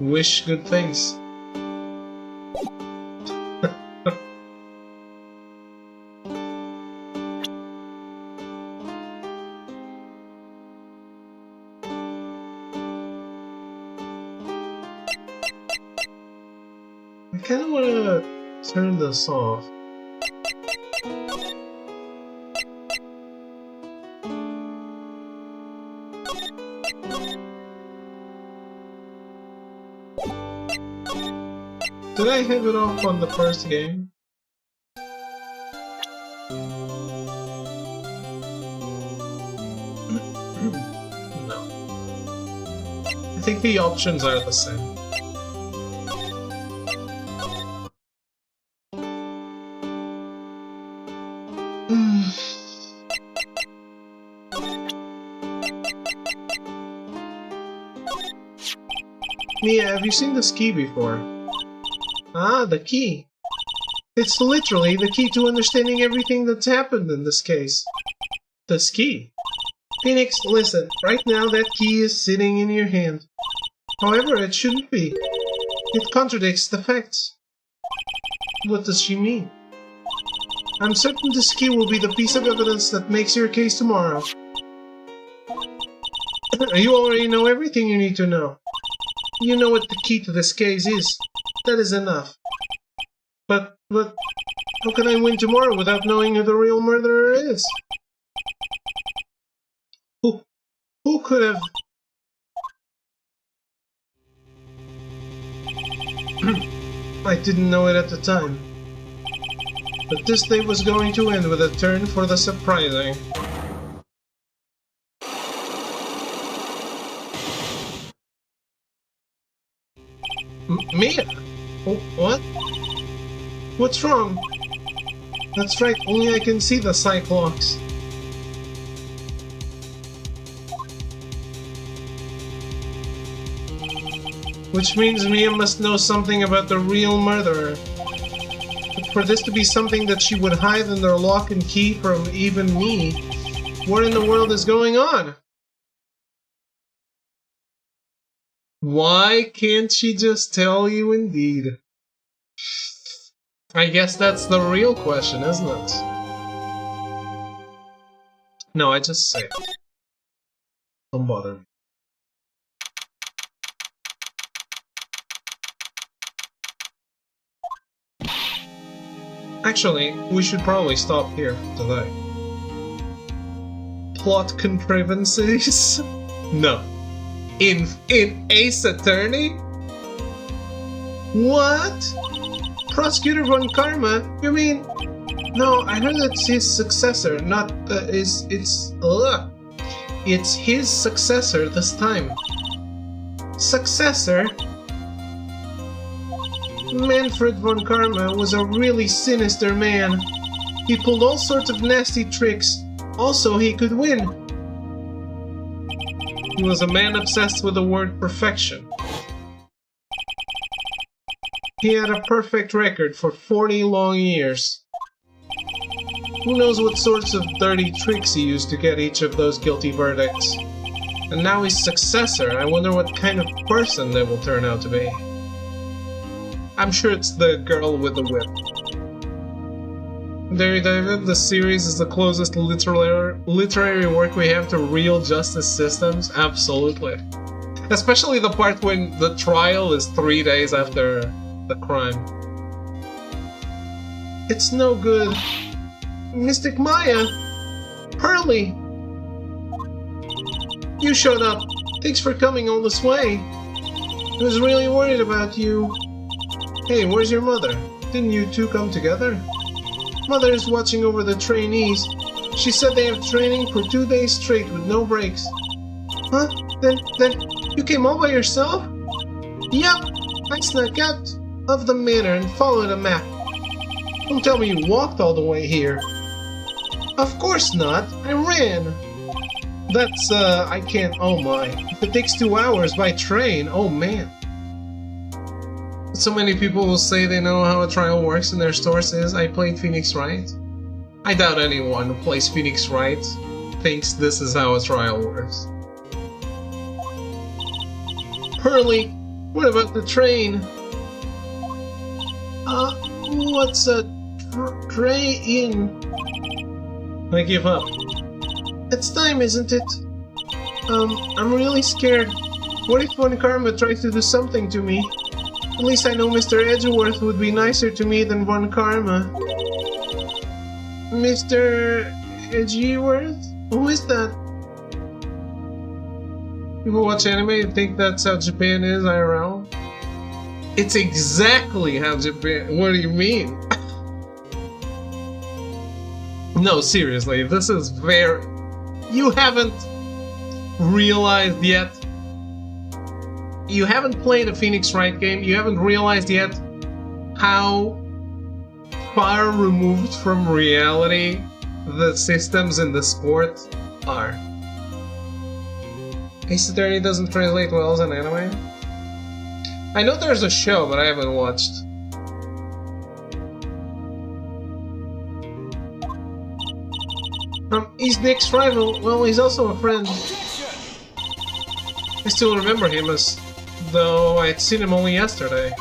wish good things. I kind of want to turn this off. Did I have it off on the first game? No. I think the options are the same. Mia, have you seen this key before? Ah, the key. It's literally the key to understanding everything that's happened in this case. This key. Phoenix, listen. Right now that key is sitting in your hand. However, it shouldn't be. It contradicts the facts. What does she mean? I'm certain this key will be the piece of evidence that makes your case tomorrow. You already know everything you need to know. You know what the key to this case is. That is enough. But, how can I win tomorrow without knowing who the real murderer is? Who could have... I didn't know it at the time. But this day was going to end with a turn for the surprising. Mia? What? What's wrong? That's right, only I can see the Cyclops. Which means Mia must know something about the real murderer. But for this to be something that she would hide under lock and key from even me, what in the world is going on? Why can't she just tell you indeed? I guess that's the real question, isn't it? No, I just say it. Don't bother me. Actually, we should probably stop here today. Plot contrivances? No. In Ace Attorney? What? Prosecutor Von Karma? You mean... No, I heard it's his successor, not it's his successor this time. Successor? Manfred Von Karma was a really sinister man. He pulled all sorts of nasty tricks. Also, he could win. He was a man obsessed with the word perfection. He had a perfect record for 40 long years. Who knows what sorts of dirty tricks he used to get each of those guilty verdicts. And now his successor, I wonder what kind of person they will turn out to be. I'm sure it's the girl with the whip. There, David, the series is the closest literary work we have to real justice systems? Absolutely. Especially the part when the trial is 3 days after the crime. It's no good. Mystic Maya! Hurley! You showed up. Thanks for coming all this way. I was really worried about you. Hey, where's your mother? Didn't you two come together? Mother is watching over the trainees. She said they have training for 2 days straight with no breaks. Huh? Then you came all by yourself? Yup! I snuck out of the manor and followed a map. Don't tell me you walked all the way here. Of course not. I ran. That's, I can't. Oh my. If it takes 2 hours by train, oh man. So many people will say they know how a trial works and their source is, I played Phoenix Wright. I doubt anyone who plays Phoenix Wright thinks this is how a trial works. Hurley, what about the train? What's a train? I give up. It's time, isn't it? I'm really scared. What if Von Karma tries to do something to me? At least I know Mr. Edgeworth would be nicer to me than Von Karma. Mr. Edgeworth? Who is that? People watch anime and think that's how Japan is IRL. It's exactly how Japan. What do you mean? No, seriously, this is very. You haven't realized yet. You haven't played a Phoenix Wright game. You haven't realized yet how far removed from reality the systems in the sport are. Ace Attorney doesn't translate well as an anime. I know there's a show, but I haven't watched. He's Nick's rival. Well, he's also a friend. I still remember him as though I'd seen him only yesterday.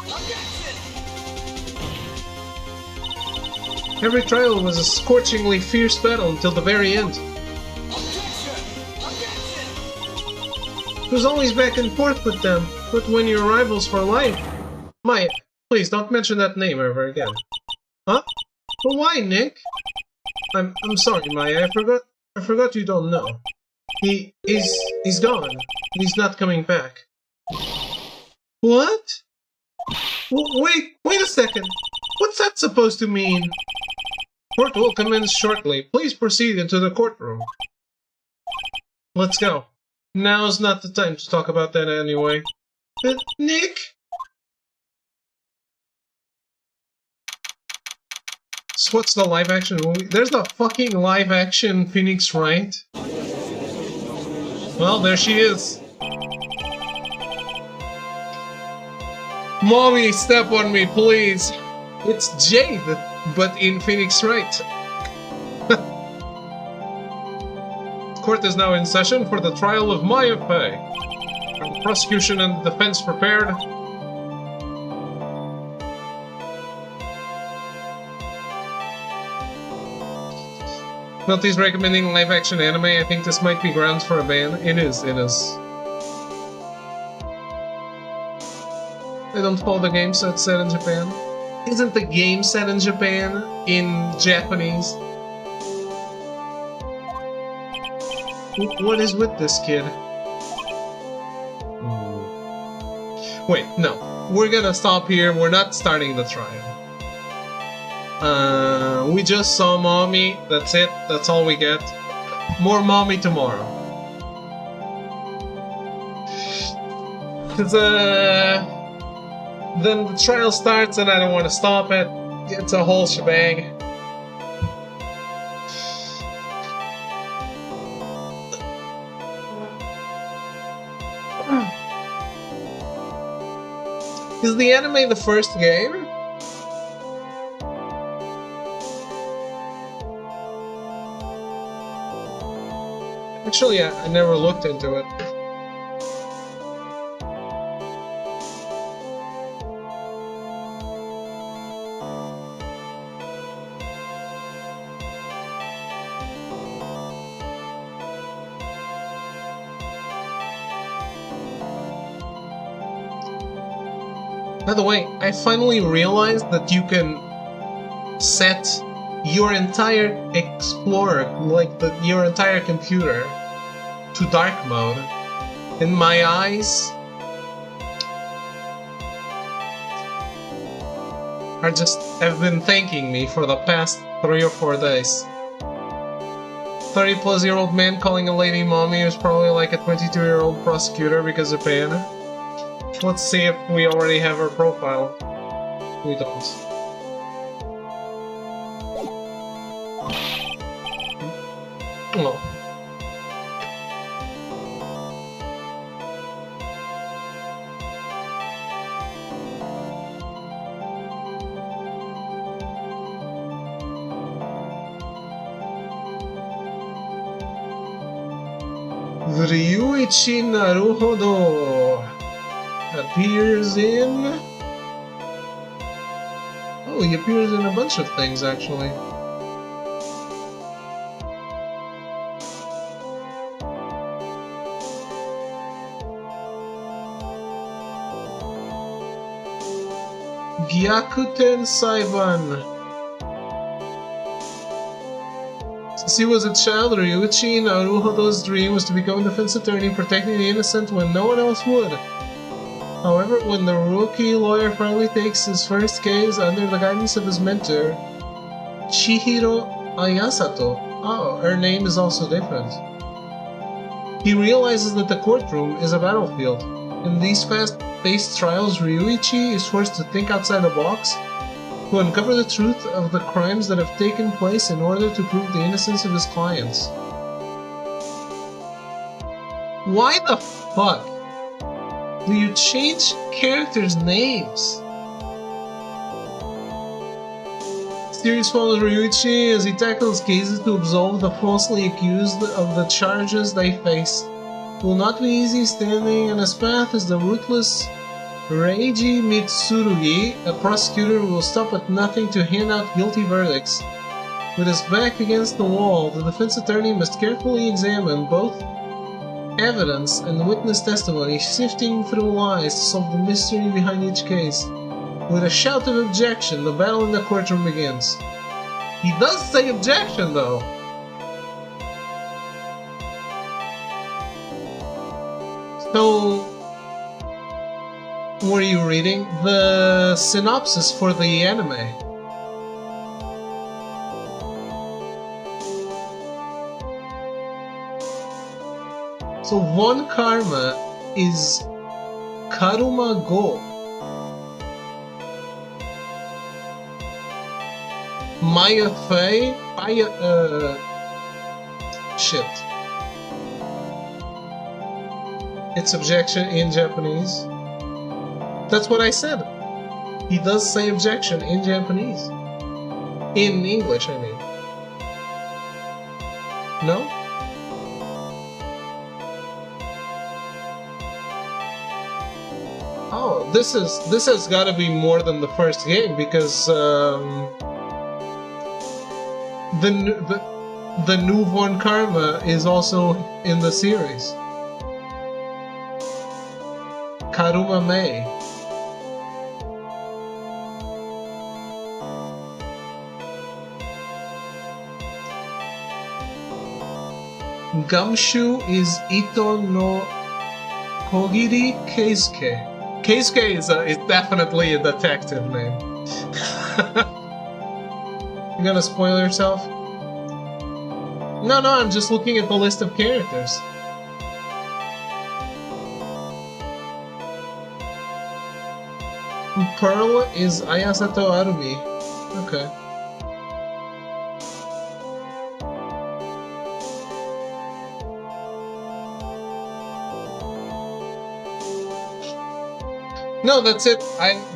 Every trial was a scorchingly fierce battle until the very end. It was always back and forth with them, but when you're rivals for life... Maya, please don't mention that name ever again. Huh? But why, Nick? I'm sorry, Maya, I forgot you don't know. He's gone. He's not coming back. What? Wait a second. What's that supposed to mean? Court will commence shortly. Please proceed into the courtroom. Let's go. Now's not the time to talk about that anyway. Nick? So what's the live action movie? There's the fucking live action Phoenix Wright. Well, there she is. Mommy, step on me, please. It's Jade, but in Phoenix Wright. Court is now in session for the trial of Maya Fey. Are the prosecution and the defense prepared? Notice recommending live action anime. I think this might be grounds for a ban. It is. I don't follow the game that's set in Japan. Isn't the game set in Japan in Japanese? What is with this kid? Wait, no. We're gonna stop here. We're not starting the trial. We just saw Mommy. That's it. That's all we get. More Mommy tomorrow. Cause then the trial starts and I don't want to stop it. It's a whole shebang. Is the anime the first game? Actually, I never looked into it. By the way, I finally realized that you can set your entire Explorer, like your entire computer, to dark mode. And my eyes have been thanking me for the past 3 or 4 days. 30-plus-year-old man calling a lady mommy is probably like a 22-year-old prosecutor because of pain. Let's see if we already have her profile. We don't. Oh. Ryuichi Naruhodo appears in... Oh, he appears in a bunch of things, actually. Gyakuten Saiban. Since he was a child, Ryuichi Naruhodo's dream was to become a defense attorney protecting the innocent when no one else would. However, when the rookie lawyer finally takes his first case under the guidance of his mentor, Chihiro Ayasato, her name is also different, he realizes that the courtroom is a battlefield. In these fast-paced trials, Ryuichi is forced to think outside the box, to uncover the truth of the crimes that have taken place in order to prove the innocence of his clients. Why the fuck do you change characters' names? Series follows Ryuichi as he tackles cases to absolve the falsely accused of the charges they face. It will not be easy standing in his path as the ruthless Reiji Mitsurugi, a prosecutor who will stop at nothing to hand out guilty verdicts. With his back against the wall, the defense attorney must carefully examine both evidence and witness testimony, sifting through lies to solve the mystery behind each case. With a shout of objection, the battle in the courtroom begins. He does say objection, though. So, what are you reading? The synopsis for the anime. So one karma is Karuma Go. Maya Fei? Shit. It's objection in Japanese. That's what I said. He does say objection in Japanese. In English, I mean. No? Oh, this has got to be more than the first game because the new Von Karma is also in the series. Karuma Mei. Gumshoe is Ito no Kogiri Keisuke. Keisuke is definitely a detective name. You gonna spoil yourself? No, I'm just looking at the list of characters. Pearl is Ayasato Arumi. Okay. No, that's it.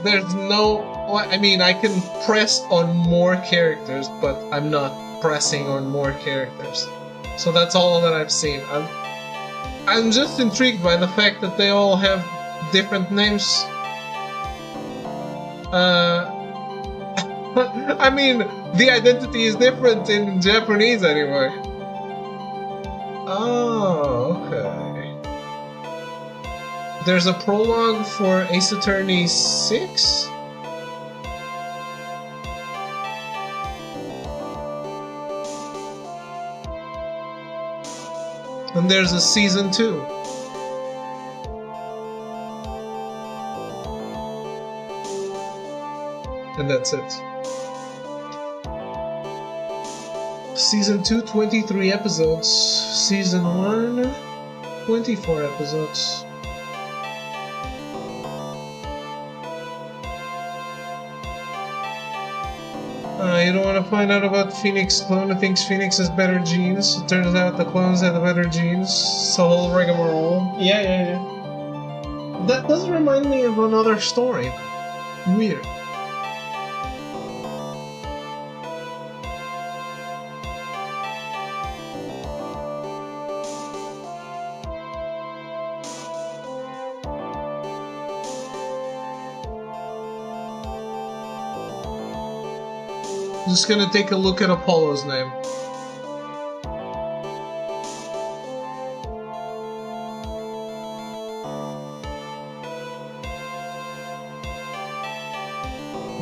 There's no... I mean, I can press on more characters, but I'm not pressing on more characters. So that's all that I've seen. I'm just intrigued by the fact that they all have different names. I mean, the identity is different in Japanese anyway. Oh, okay. There's a prologue for Ace Attorney 6? And there's a season 2. And that's it. Season 2, 23 episodes. Season 1, 24 episodes. You don't want to find out about Phoenix clone who thinks Phoenix has better genes. It turns out the clones have the better genes. It's a whole rigmarole. Yeah. That does remind me of another story. Weird. Just gonna take a look at Apollo's name.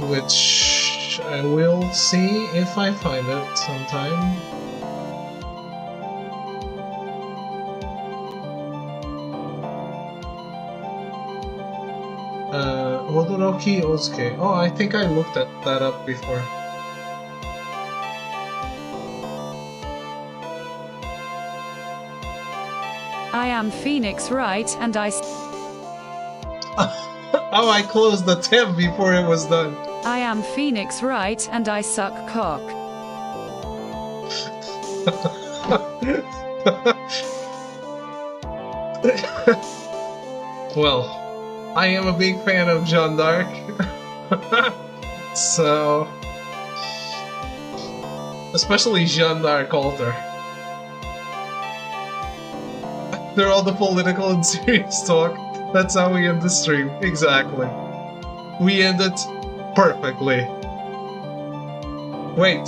Which I will see if I find it sometime. Hodoroki Ozuke. Oh, I think I looked at that up before. I am Phoenix Wright and I Oh, I closed the tab before it was done. I am Phoenix Wright and I suck cock. Well, I am a big fan of Jeanne d'Arc. So... especially Jeanne d'Arc altar. They're all the political and serious talk. That's how we end the stream. Exactly. We end it perfectly. Wait.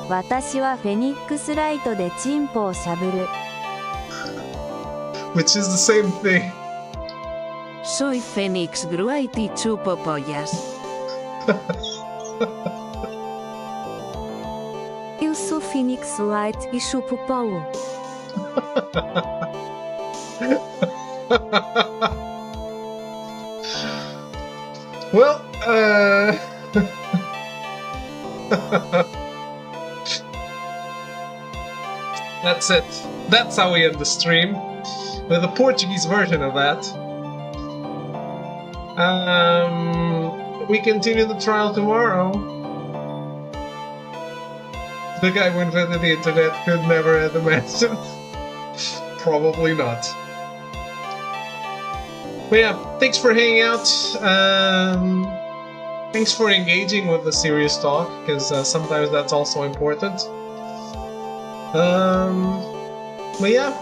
私はフェニックスライトでチンポをしゃぶる。Which is the same thing. Soy Fénix Wright y chupo pollas. Eu sou Phoenix Wright e chupo pau. Well, that's it. That's how we end the stream. With a Portuguese version of that. We continue the trial tomorrow. The guy who invented the internet could never have imagined. Probably not. But yeah, thanks for hanging out. Thanks for engaging with the serious talk, because sometimes that's also important. But yeah,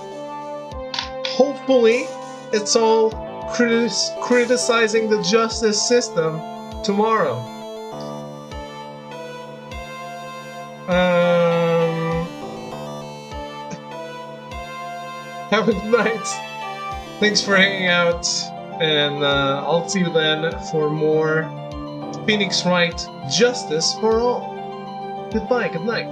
hopefully it's all criticizing the justice system tomorrow. Have a good night. Thanks for hanging out, and I'll see you then for more Phoenix Wright Justice for All. Goodbye, good night.